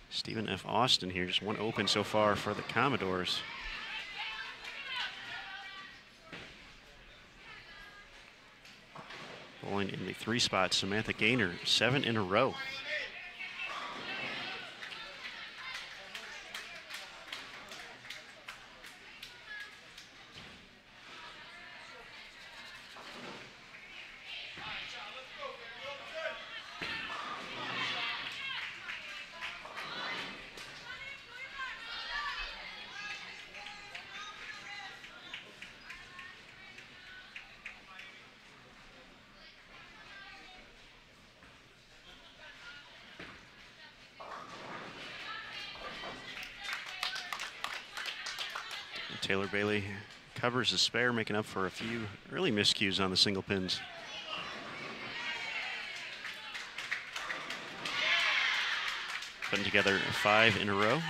Stephen F. Austin here. Just one open so far for the Commodores. Bowling in the 3 spot, Samantha Gaynor, 7 in a row. Taylor Bailey covers the spare, making up for a few early miscues on the single pins. Putting together 5 in a row.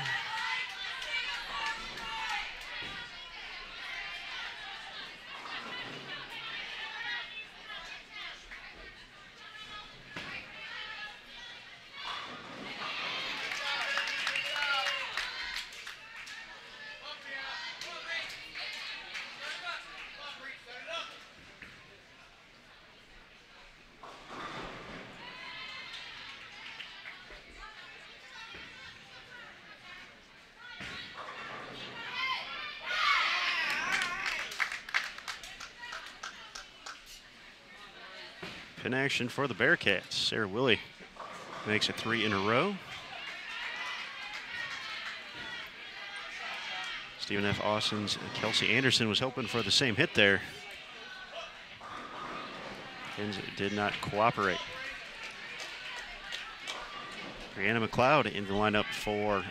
in action for the Bearcats. Sarah Willie makes it 3 in a row. Stephen F. Austin's Kelsey Anderson was hoping for the same hit there. Kenzie did not cooperate. Brianna McLeod in the lineup for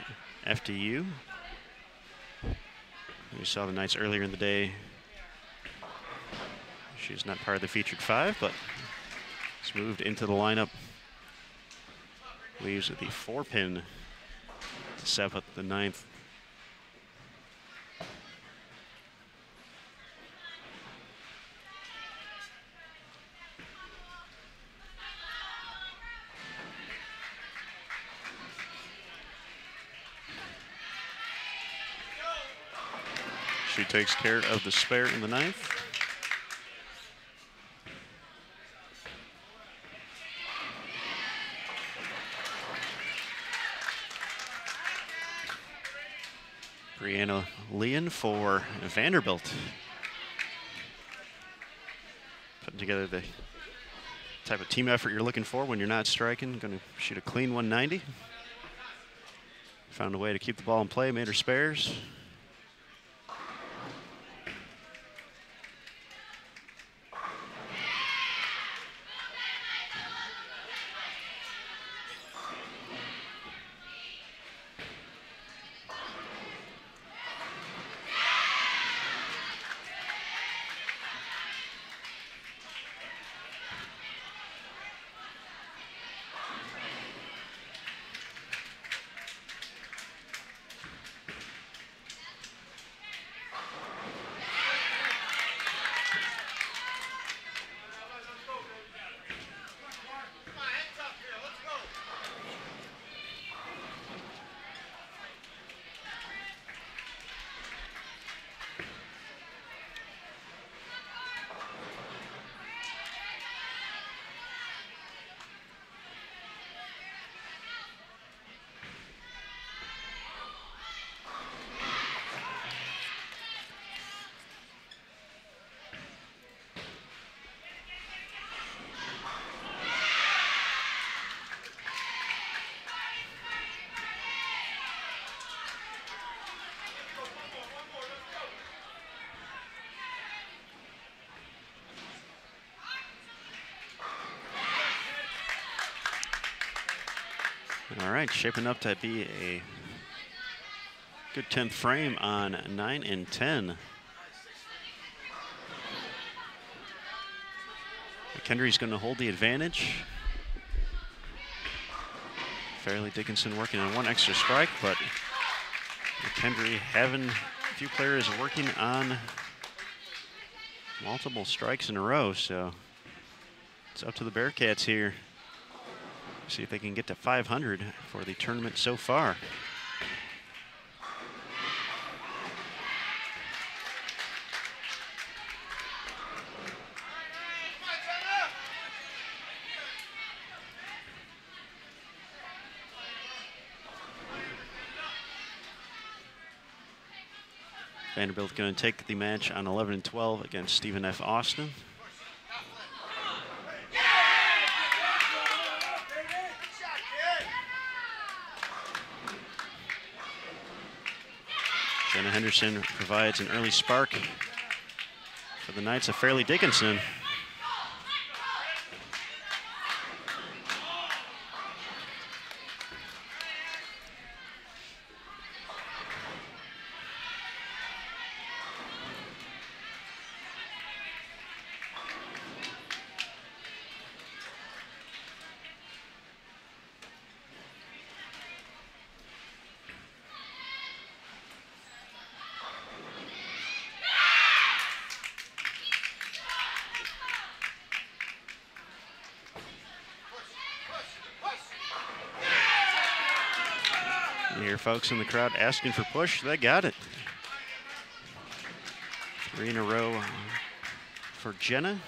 FDU. We saw the Knights earlier in the day. She's not part of the featured 5, but it's moved into the lineup. Leaves the 4-pin, the 7th, the 9th. She takes care of the spare in the 9th. Brianna Leon for Vanderbilt. Putting together the type of team effort you're looking for when you're not striking. Going to shoot a clean 190. Found a way to keep the ball in play, made her spares. All right, shaping up to be a good 10th frame on 9 and 10. McKendree's going to hold the advantage. Fairleigh Dickinson working on 1 extra strike, but McKendree having a few players working on multiple strikes in a row, so it's up to the Bearcats here. See if they can get to 500 for the tournament so far. Vanderbilt going to take the match on 11 and 12 against Stephen F. Austin. Jenna Henderson provides an early spark for the Knights of Fairleigh Dickinson. Here, folks in the crowd asking for push. They got it. 3 in a row for Jenna.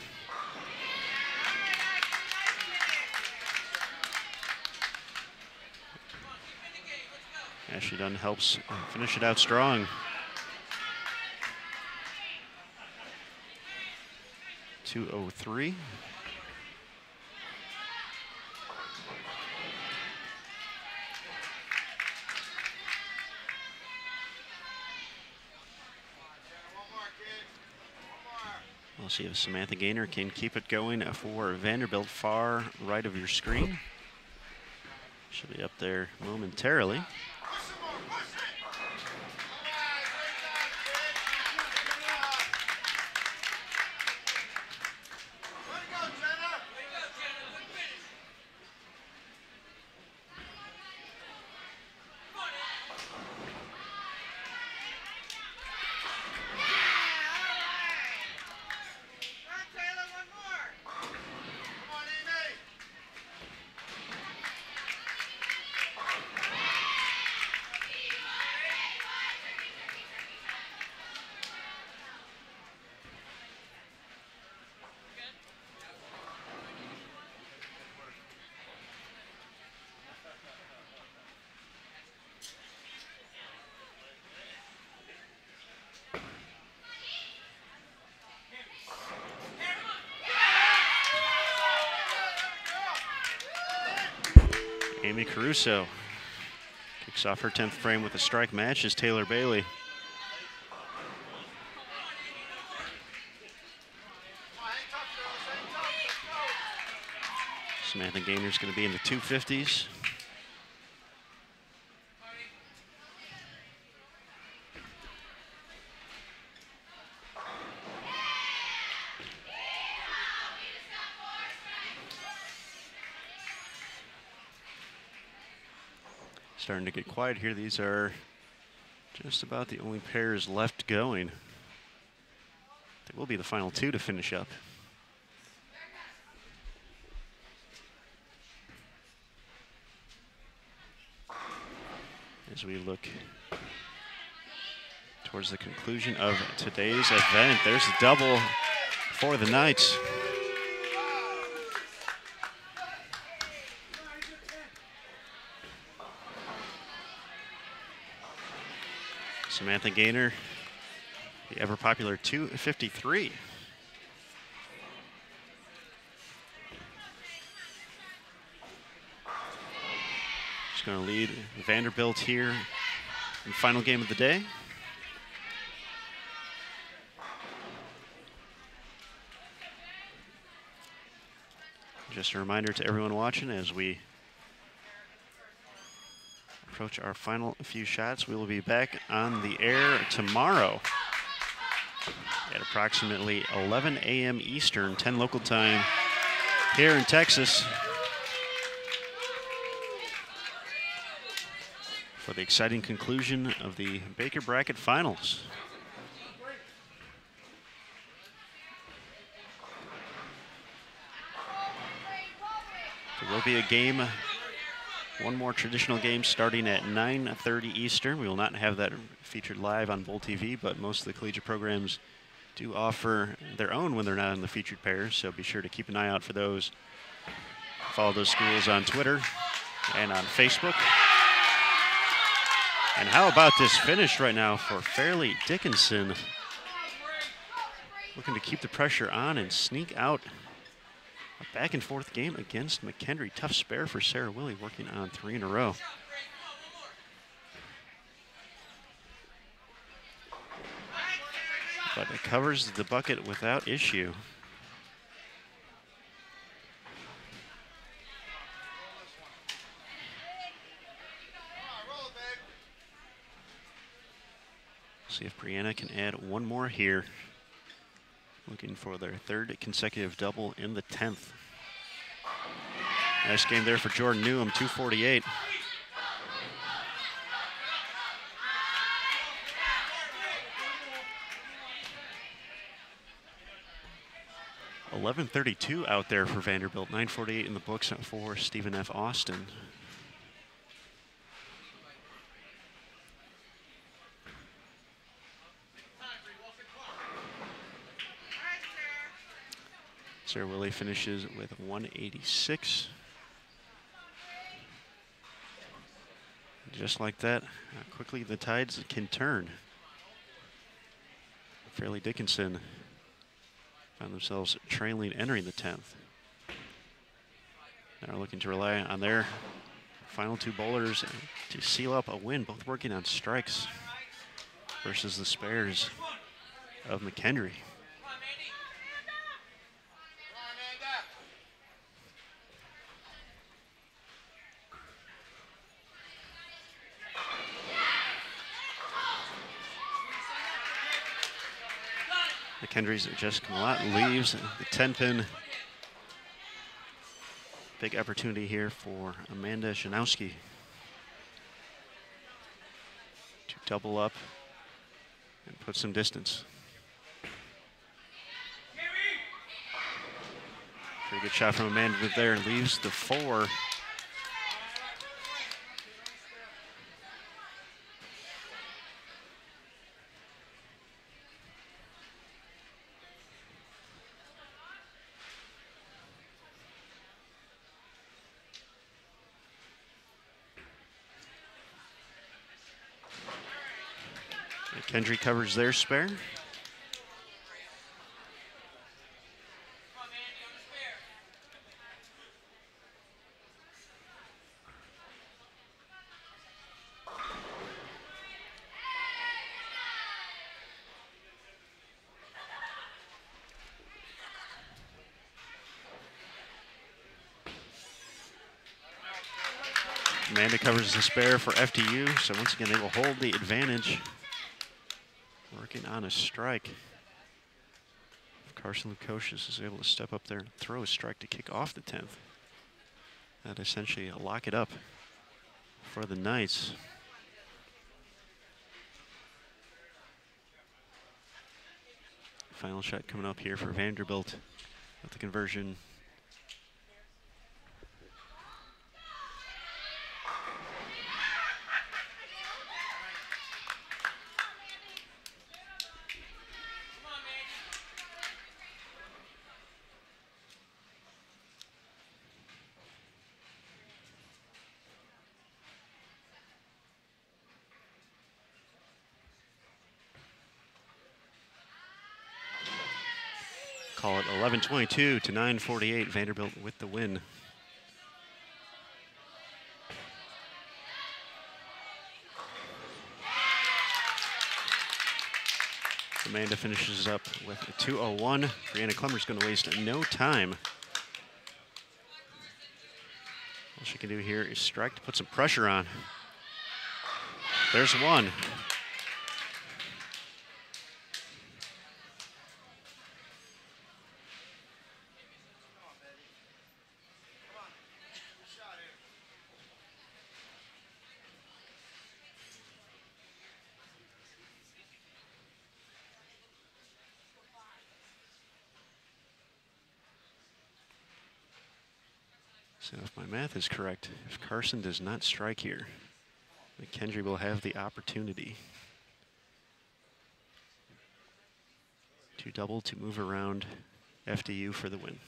Ashley Dunn helps finish it out strong. 2:03. We'll see if Samantha Gaynor can keep it going for Vanderbilt, far right of your screen. She'll be up there momentarily. Amy Caruso kicks off her 10th frame with a strike match as Taylor Bailey. Samantha Gaynor's going to be in the 250s. Starting to get quiet here. These are just about the only pairs left going. They will be the final two to finish up. As we look towards the conclusion of today's event, there's a double for the Knights. Samantha Gaynor, the ever popular 253. She's going to lead Vanderbilt here in the final game of the day. Just a reminder to everyone watching, as we approach our final few shots, we will be back on the air tomorrow at approximately 11 a.m. Eastern, 10 local time here in Texas for the exciting conclusion of the Baker Bracket Finals. There will be a game, one more traditional game starting at 9:30 Eastern. We will not have that featured live on Bowl TV, but most of the collegiate programs do offer their own when they're not in the featured pairs, so be sure to keep an eye out for those. Follow those schools on Twitter and on Facebook. And how about this finish right now for Fairleigh Dickinson? Looking to keep the pressure on and sneak out a back and forth game against McKendree. Tough spare for Sarah Willie, working on 3 in a row. But it covers the bucket without issue. See if Brianna can add one more here. Looking for their 3rd consecutive double in the 10th. Nice game there for Jordan Newham, 248. .1132 out there for Vanderbilt, 9:48 in the books for Stephen F. Austin. Sarah Willie finishes with 186. Just like that, how quickly the tides can turn. Fairleigh Dickinson found themselves trailing entering the 10th. Now looking to rely on their final 2 bowlers to seal up a win, both working on strikes versus the spares of McKendree. McKendree's Jessica Malott leaves the 10-pin. Big opportunity here for Amanda Shanowski to double up and put some distance. Pretty good shot from Amanda there, and leaves the 4. McKendree covers their spare. Amanda covers the spare for FDU, so once again they will hold the advantage. Working on a strike. If Carson Lukosius is able to step up there and throw a strike to kick off the 10th, that essentially lock it up for the Knights. Final shot coming up here for Vanderbilt with the conversion. Call it 11:22 to 9:48. Vanderbilt with the win. Amanda finishes up with a 2:01. Brianna Clemmer's going to waste no time. All she can do here is strike to put some pressure on. There's one. So if my math is correct, if Carson does not strike here, McKendree will have the opportunity to double to move around FDU for the win.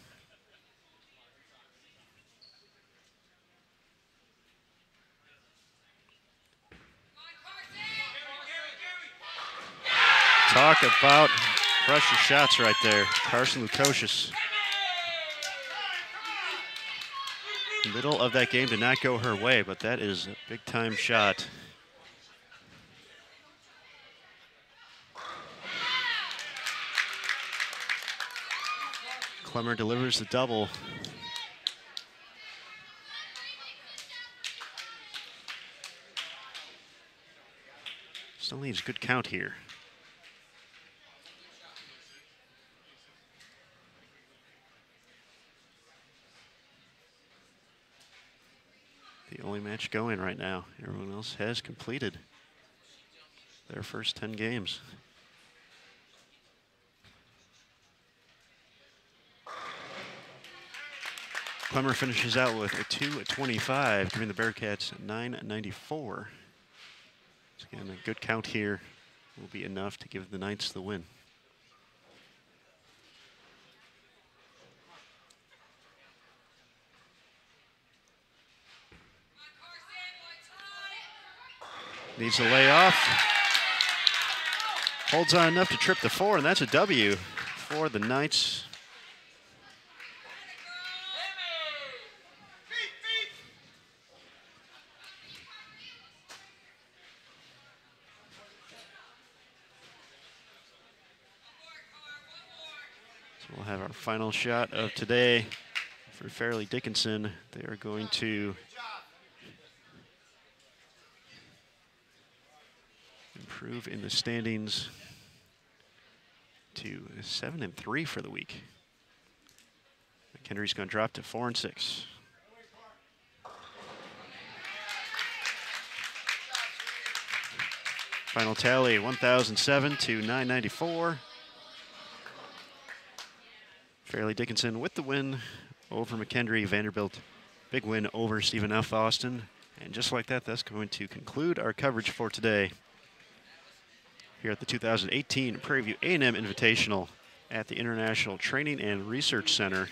Talk about pressure shots right there. Carson Lukosius. Middle of that game did not go her way, but that is a big time shot. Clemmer delivers the double. Still needs a good count here. The only match going right now. Everyone else has completed their first 10 games. Clemmer finishes out with a 2:25, giving the Bearcats 9:94. So again, a good count here will be enough to give the Knights the win. Needs to lay off. Holds on enough to trip the 4, and that's a W for the Knights. So we'll have our final shot of today for Fairleigh Dickinson. They are going to improve in the standings to 7-3 for the week. McKendree's going to drop to 4-6. Final tally 1,007 to 994. Fairleigh Dickinson with the win over McKendree. Vanderbilt, big win over Stephen F. Austin. And just like that, that's going to conclude our coverage for today here at the 2018 Prairie View A&M Invitational at the International Training and Research Center.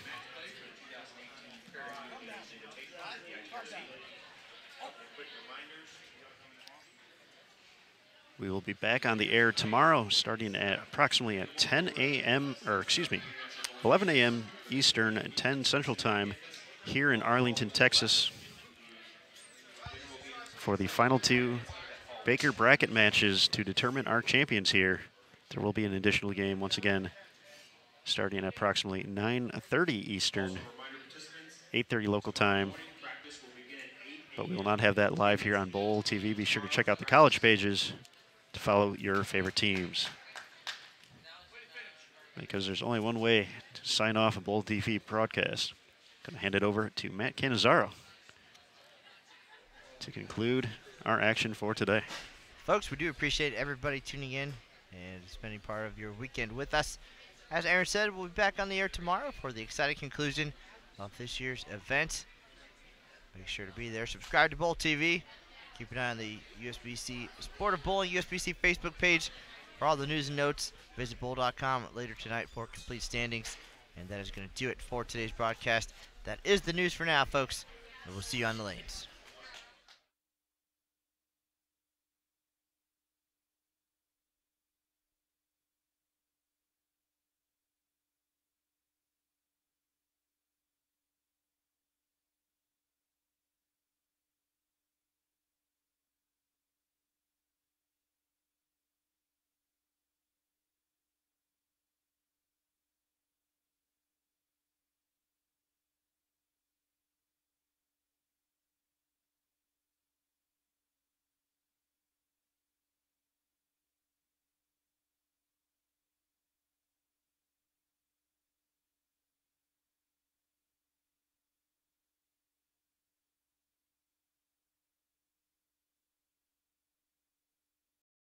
We will be back on the air tomorrow starting at approximately at 10 a.m. or excuse me, 11 a.m. Eastern and 10 Central Time here in Arlington, Texas for the final 2 Baker bracket matches to determine our champions here. There will be an additional game once again starting at approximately 9:30 Eastern, 8:30 local time. But we will not have that live here on Bowl TV. Be sure to check out the college pages to follow your favorite teams, because there's only one way to sign off a Bowl TV broadcast. Going to hand it over to Matt Cannizzaro to conclude our action for today. Folks, we do appreciate everybody tuning in and spending part of your weekend with us. As Aaron said, we'll be back on the air tomorrow for the exciting conclusion of this year's event. Make sure to be there. Subscribe to Bowl TV. Keep an eye on the USBC Sport of Bowling USBC Facebook page for all the news and notes. Visit bowl.com later tonight for complete standings. And that is going to do it for today's broadcast. That is the news for now, folks. And we'll see you on the lanes.